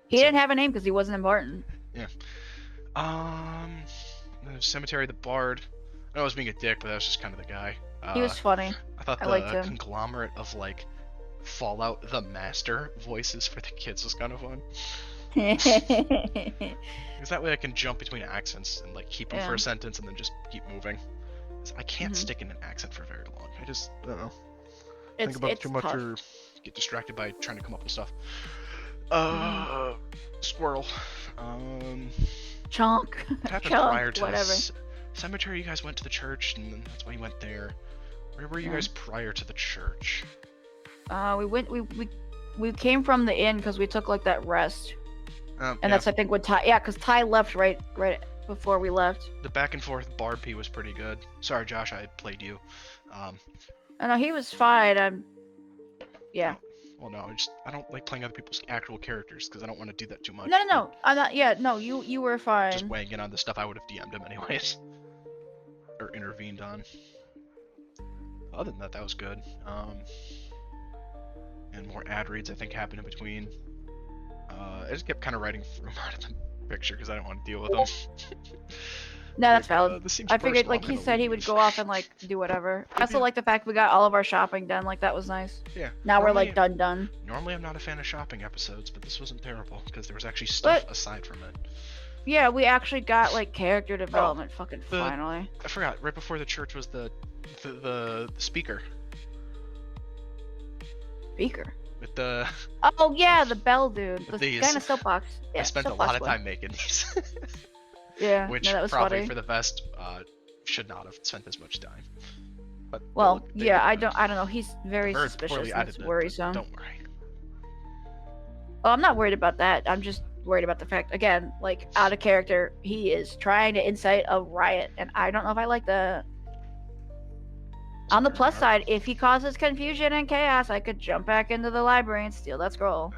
S3: He
S2: So-
S3: didn't have a name because he wasn't important.
S2: The cemetery, the bard. I know I was being a dick, but that was just kind of the guy.
S3: He was funny.
S2: I thought
S3: I
S2: the
S3: liked him.
S2: conglomerate of like Fallout the Master voices for the kids was kind of fun. Because that way I can jump between accents and like keep them for
S3: Yeah.
S2: a sentence and then just keep moving. 'Cause I can't
S3: Mhm.
S2: stick in an accent for very long. I just I don't know.
S3: It's
S2: Think about it too much
S3: tough.
S2: or get distracted by trying to come up with stuff.
S3: Mm-hmm.
S2: Squirrel.
S3: Chonk.
S2: What happened
S3: Chonk,
S2: prior to
S3: whatever.
S2: this cemetery? You guys went to the church, and then that's why you went there. Where were you
S3: Yeah.
S2: guys prior to the church?
S3: We came from the inn because we took like that rest, and
S2: Yeah,
S3: that's I think what Ty. Yeah, because Ty left right before we left.
S2: the back and forth Bard P was pretty good. Sorry, Josh, I played you.
S3: I know he was fine. Yeah.
S2: Well, no, I don't like playing other people's actual characters because I don't want to do that too much.
S3: No. I'm not. Yeah, no. You were fine.
S2: Just weighing in on the stuff I would have DM'd him anyways, or intervened on. Other than that, that was good. And more ad reads I think happened in between. I just kept kind of writing Froome out of the picture because I didn't want to deal with him.
S3: No, that's valid.
S2: This seems
S3: I figured
S2: personal,
S3: like
S2: I'm
S3: he
S2: gonna
S3: said he
S2: leave.
S3: would go off and like do whatever. I also
S2: Yeah.
S3: like the fact we got all of our shopping done. Like that was nice.
S2: Yeah.
S3: Now we're
S2: normally-
S3: like done.
S2: Normally I'm not a fan of shopping episodes, but this wasn't terrible because there was actually stuff
S3: But-
S2: aside from it.
S3: Yeah, we actually got like character development. Fucking
S2: the-
S3: finally.
S2: I forgot. Right before the church was the speaker
S3: Speaker.
S2: with the.
S3: Oh yeah, the bell dude. The
S2: These.
S3: guy in a soapbox. Yeah,
S2: I spent a
S3: soapbox
S2: lot of
S3: boy.
S2: time making these,
S3: Yeah,
S2: which
S3: no, that was
S2: probably
S3: funny.
S2: for the best should not have spent this much time. But they
S3: Well,
S2: look- they
S3: yeah,
S2: look
S3: I don't know. He's very
S2: very
S3: suspicious.
S2: poorly
S3: And it's
S2: edited, but
S3: worrisome.
S2: Don't worry.
S3: Well, I'm not worried about that. I'm just worried about the fact, again, like out of character, he is trying to incite a riot, and I don't know if I like that. On the
S2: Fair
S3: plus
S2: enough.
S3: side, if he causes confusion and chaos, I could jump back into the library and steal that scroll.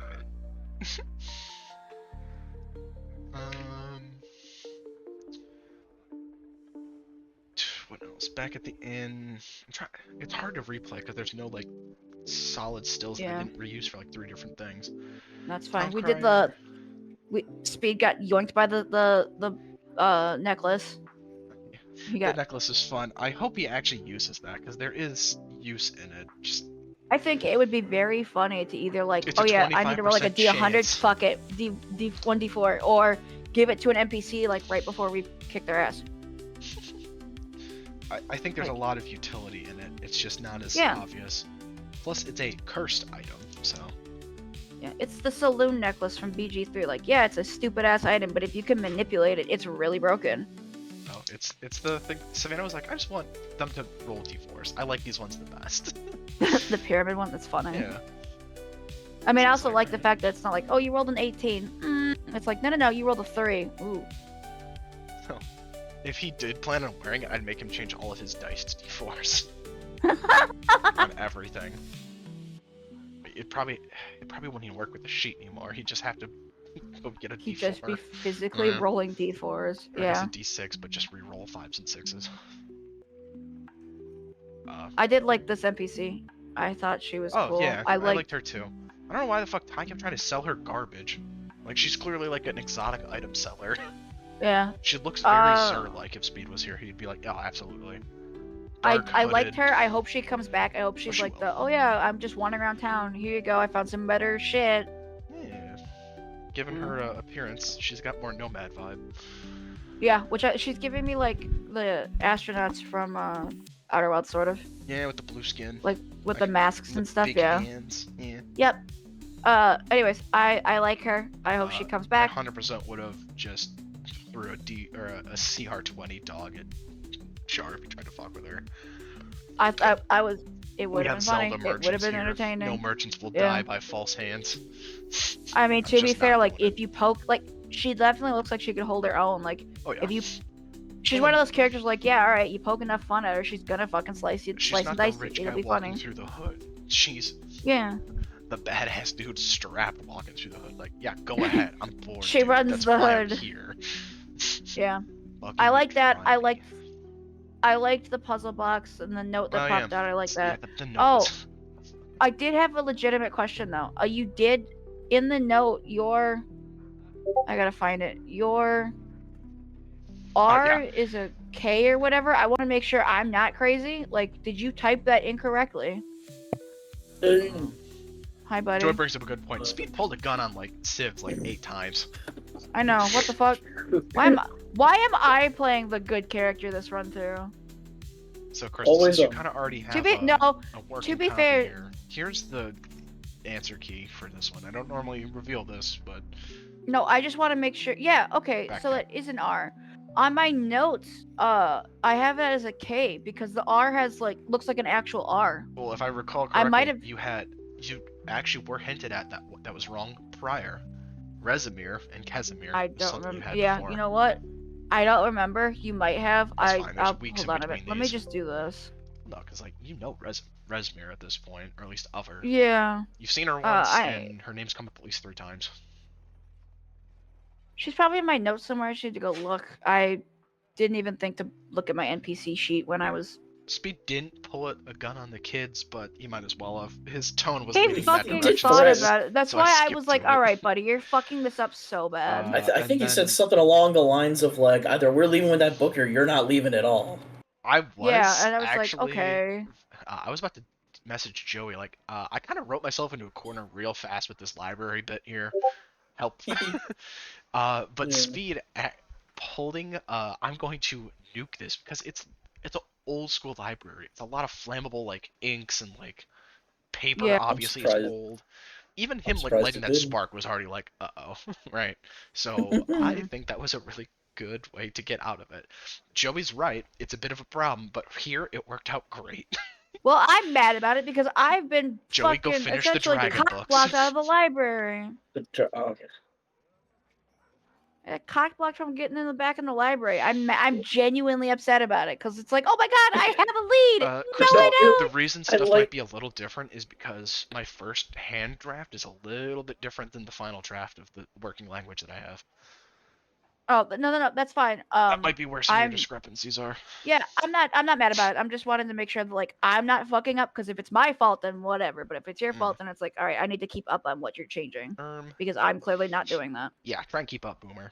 S2: What else? Back at the inn. It's hard to replay because there's no like solid stills that
S3: Yeah.
S2: I didn't reuse for like 3 different things.
S3: That's fine.
S2: I'm
S3: We did
S2: crying.
S3: Speed got yoinked by the necklace. He
S2: The
S3: got.
S2: necklace is fun. I hope he actually uses that because there is use in it. Just
S3: I think it would be very funny to either like,
S2: It's a
S3: oh yeah, I need to roll like a
S2: 25%
S3: D100,
S2: chance.
S3: fuck it, D1D4, or give it to an NPC like right before we kick their ass.
S2: I think there's a
S3: Like-
S2: lot of utility in it. It's just not as
S3: Yeah.
S2: obvious. Plus, it's a cursed item, so
S3: Yeah, it's the saloon necklace from BG3. Like, yeah, it's a stupid ass item, but if you can manipulate it, it's really broken.
S2: No, it's the thing. Savannah was like, I just want them to roll d4s. I like these ones the best.
S3: The pyramid one, that's funny.
S2: Yeah.
S3: I mean, I
S2: Sounds
S3: also
S2: like
S3: like the
S2: right.
S3: fact that it's not like, oh, you rolled an 18. It's like, no, you rolled a 3. Ooh.
S2: If he did plan on wearing it, I'd make him change all of his dice to d4s on everything. It probably wouldn't even work with the sheet anymore. He'd just have to go get a
S3: He'd
S2: d4.
S3: just be physically
S2: Yeah.
S3: rolling d4s.
S2: Or I guess
S3: Yeah.
S2: a d6, but just re-roll 5s and 6s.
S3: I did like this NPC. I thought she was
S2: Oh
S3: cool.
S2: yeah,
S3: I
S2: I
S3: liked
S2: liked her too. I don't know why the fuck Ty kept trying to sell her garbage. Like she's clearly like an exotic item seller.
S3: Yeah.
S2: She looks very Sir-like. If Speed was here, he'd be like, "Oh, absolutely." Dark
S3: I liked
S2: hooded.
S3: her. I hope she comes back. I hope she's
S2: she
S3: like
S2: will.
S3: the, oh yeah, I'm just wandering around town. Here you go. I found some better shit.
S2: Yeah. Given her appearance, she's got more nomad vibe.
S3: Yeah, she's giving me like the astronauts from Outer Wilds, sort of,
S2: Yeah, with the blue skin.
S3: like with the masks
S2: the
S3: and stuff.
S2: big
S3: Yeah.
S2: hands. Yeah.
S3: Yep. Anyways, I like her. I hope she comes
S2: I
S3: back.
S2: 100% would have just threw a CR20 dog at Char if he tried to fuck with her.
S3: I was. It
S2: We
S3: would have
S2: have
S3: been funny.
S2: Zelda
S3: It would have
S2: merchants
S3: been
S2: here.
S3: entertaining.
S2: No merchants will
S3: Yeah.
S2: die by false hands.
S3: I mean,
S2: I'm
S3: to be
S2: just
S3: fair,
S2: not
S3: like
S2: doing
S3: if you poke, like she definitely looks like she could hold her own. Like
S2: Oh yeah.
S3: if you, she's one of those characters. Like yeah, all right, you poke enough fun at her, she's gonna fucking slice
S2: She's
S3: and
S2: not
S3: dice
S2: the
S3: you.
S2: rich
S3: It'll
S2: guy
S3: be
S2: walking
S3: funny.
S2: through the hood. She's
S3: Yeah.
S2: the badass dude strapped walking through the hood. Like, yeah, go ahead. I'm bored.
S3: She
S2: dude.
S3: runs
S2: That's
S3: the
S2: why I'm
S3: hood.
S2: here.
S3: Yeah.
S2: Fucking
S3: I like that.
S2: try me.
S3: I liked the puzzle box and the note that
S2: Oh,
S3: popped
S2: yeah.
S3: out. I like that.
S2: Yeah, the
S3: Oh,
S2: notes.
S3: I did have a legitimate question though. You did in the note I gotta find it. Your R
S2: yeah.
S3: is a K or whatever. I want to make sure I'm not crazy. Like, did you type that incorrectly? Hi, buddy.
S2: Joy brings up a good point. Speed pulled a gun on like Civ like 8 times.
S3: I know. What the fuck? Why am I playing the good character this run through?
S2: So, Chris,
S7: Always
S2: since you
S7: on.
S2: kind of already have
S3: To be
S2: a working
S3: be
S2: copy
S3: fair-
S2: here, here's the answer key for this one. I don't normally reveal this, but
S3: No, I just want to make sure. Yeah, okay.
S2: Back
S3: So
S2: up.
S3: it is an R. On my notes, I have it as a K because the R has looks like an actual R.
S2: well, if I recall
S3: I
S2: correctly,
S3: might have-
S2: you actually were hinted at that was wrong prior. Rezimir and Casimir.
S3: I
S2: was
S3: don't
S2: something you
S3: remember.
S2: had
S3: Yeah,
S2: before.
S3: you know what? I don't remember. You might have.
S2: That's fine, there's
S3: I'll
S2: weeks
S3: hold
S2: in
S3: on a bit.
S2: between
S3: Let me
S2: these.
S3: just do this.
S2: No, because like Rezmir at this point, or at least of her.
S3: Yeah.
S2: You've seen her once,
S3: I-
S2: and her name's come up at least 3 times.
S3: She's probably in my notes somewhere. I should need to go look. I didn't even think to look at my NPC sheet when I was.
S2: Speed didn't pull a gun on the kids, but he might as well have. His tone was
S3: He
S2: leading in that
S3: fucking
S2: direction.
S3: thought
S7: Yes.
S3: about it. That's
S2: So I
S3: why I
S2: skipped
S3: was like,
S2: through it.
S3: all right, buddy, you're fucking this up so bad.
S7: I
S2: and
S7: think he
S2: then-
S7: said something along the lines of like, either we're leaving with that book or you're not leaving at all.
S2: I was
S3: Yeah, and I was
S2: actually,
S3: like, okay.
S2: I was about to message Joey, like, I kind of wrote myself into a corner real fast with this library bit here. Help. But
S7: Yeah.
S2: Speed holding, I'm going to nuke this because it's an old school library. It's a lot of flammable like inks and like paper.
S3: Yeah.
S2: Obviously, it's
S7: surprised-
S2: old. Even
S7: I'm
S2: him like
S7: surprised
S2: lighting
S7: it
S2: that
S7: didn't.
S2: spark was already like, uh-oh, right? So I think that was a really good way to get out of it. Joey's right. It's a bit of a problem, but here it worked out great.
S3: Well, I'm mad about it because I've been
S2: Joey, go
S3: fucking
S2: finish the
S3: essentially
S2: dragon
S3: cock
S2: books.
S3: blocked out of the library.
S7: Okay.
S3: Cock blocked from getting in the back in the library. I'm genuinely upset about it because it's like, oh my god, I have a lead.
S2: Chris,
S3: no, I
S7: no,
S3: don't.
S2: the reason
S7: I
S2: stuff
S7: like-
S2: might be a little different is because my first hand draft is a little bit different than the final draft of the working language that I have.
S3: Oh no, that's fine.
S2: That might be where some of your
S3: I'm-
S2: discrepancies are.
S3: Yeah, I'm not mad about it. I'm just wanting to make sure that like I'm not fucking up because if it's my fault then whatever, but if it's your
S2: Mm.
S3: fault then it's like, all right, I need to keep up on what you're changing
S2: Um,
S3: because I'm clearly not doing that.
S2: yeah, try and keep up, Boomer.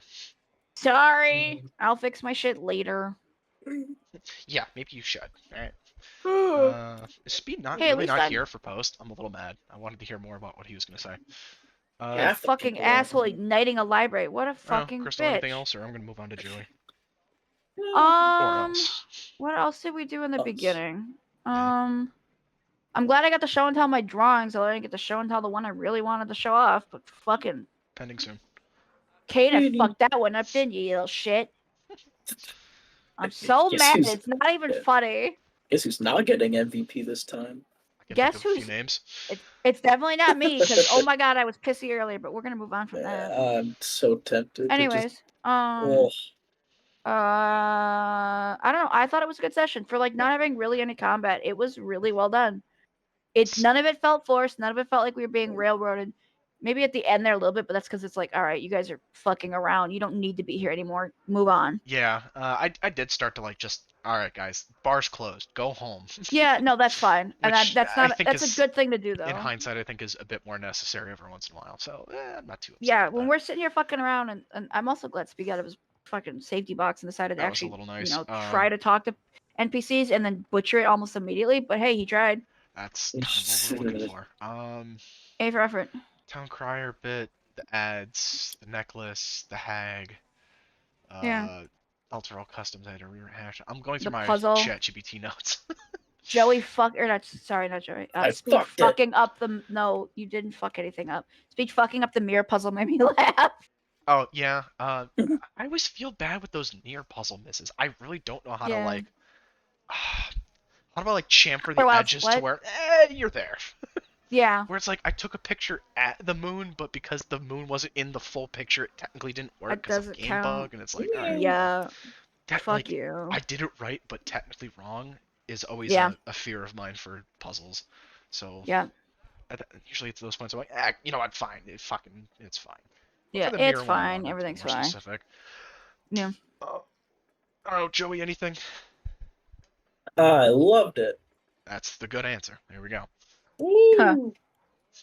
S3: Sorry, I'll fix my shit later.
S2: Yeah, maybe you should. Alright. Is Speed not
S3: Hey, at
S2: really
S3: least
S2: not
S3: I'm-
S2: here for post? I'm a little mad. I wanted to hear more about what he was gonna say.
S3: Yeah,
S7: half the
S3: fucking
S7: people are-
S3: asshole igniting a library. What a fucking
S2: Crystal, anything
S3: bitch.
S2: else, or I'm gonna move on to Joey. Or
S3: Um,
S2: else.
S3: what else did we do in the
S7: Else.
S3: beginning? I'm glad I got to show and tell my drawings, although I didn't get to show and tell the one I really wanted to show off. But fucking
S2: Pending soon.
S3: Kana
S7: Katie.
S3: fucked that one up, didn't you, you little shit? I'm so
S7: Guess
S3: mad.
S7: who's-
S3: It's not even funny.
S7: Guess who's not getting MVP this time?
S2: I can
S3: Guess
S2: think of a few
S3: who's-
S2: names.
S3: It's definitely not me because oh my god, I was pissy earlier. But we're gonna move on from that.
S7: I'm so tempted.
S3: Anyways,
S7: Oh,
S3: I don't know. I thought it was a good session for like not having really any combat. It was really well done. It's none of it felt forced. None of it felt like we were being railroaded. Maybe at the end there a little bit, but that's because it's like, all right, you guys are fucking around. You don't need to be here anymore. Move on.
S2: Yeah, I did start to like just, all right, guys, bar's closed. Go home.
S3: Yeah, no, that's fine, and
S2: Which
S3: that's
S2: I
S3: not.
S2: think
S3: That's
S2: is,
S3: a good thing to do though.
S2: In hindsight, I think is a bit more necessary every once in a while. So I'm not too upset.
S3: Yeah,
S2: with
S3: when
S2: that.
S3: we're sitting here fucking around, and I'm also glad Speak out of his fucking safety box and decided to
S2: That was a
S3: actually,
S2: little nice.
S3: try to talk to NPCs and then butcher it almost immediately. But hey, he tried.
S2: That's kind of what we're looking for.
S3: A for effort.
S2: Town crier bit, the ads, the necklace, the hag.
S3: Yeah.
S2: Alteral customs editor rehash. I'm going
S3: The
S2: through my
S3: puzzle.
S2: ChatGPT notes.
S3: Joey not Joey.
S7: I
S3: Speech
S7: fucked it.
S3: fucking up the no, you didn't fuck anything up. Speech fucking up the mirror puzzle made me laugh.
S2: Oh yeah. I always feel bad with those near puzzle misses. I really don't know how to
S3: Yeah.
S2: like. How do I like chamfer the
S3: Or else
S2: edges to
S3: what?
S2: where you're there?
S3: Yeah.
S2: Where it's like I took a picture at the moon, but because the moon wasn't in the full picture, it technically didn't work
S3: That
S2: because of
S3: doesn't
S2: game
S3: count.
S2: bug, and it's like, all right,
S3: Yeah.
S2: that,
S3: Fuck
S2: like,
S3: you.
S2: I did it right, but technically wrong is always
S3: Yeah.
S2: a fear of mine for puzzles. So
S3: Yeah.
S2: usually it's those points I'm like, you know what, fine, it's fine. But
S3: Yeah,
S2: for the mirror
S3: it's
S2: one, I
S3: fine.
S2: wanted to be
S3: Everything's
S2: more
S3: fine.
S2: Specific.
S3: Yeah.
S2: I don't know, Joey, anything?
S7: I loved it.
S2: That's the good answer. There we go.
S3: Huh.
S7: Woo!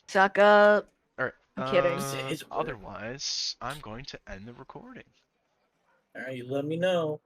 S3: Suck up.
S2: All right.
S3: I'm kidding.
S7: His word.
S2: Otherwise, I'm going to end the recording.
S7: All right, you let me know.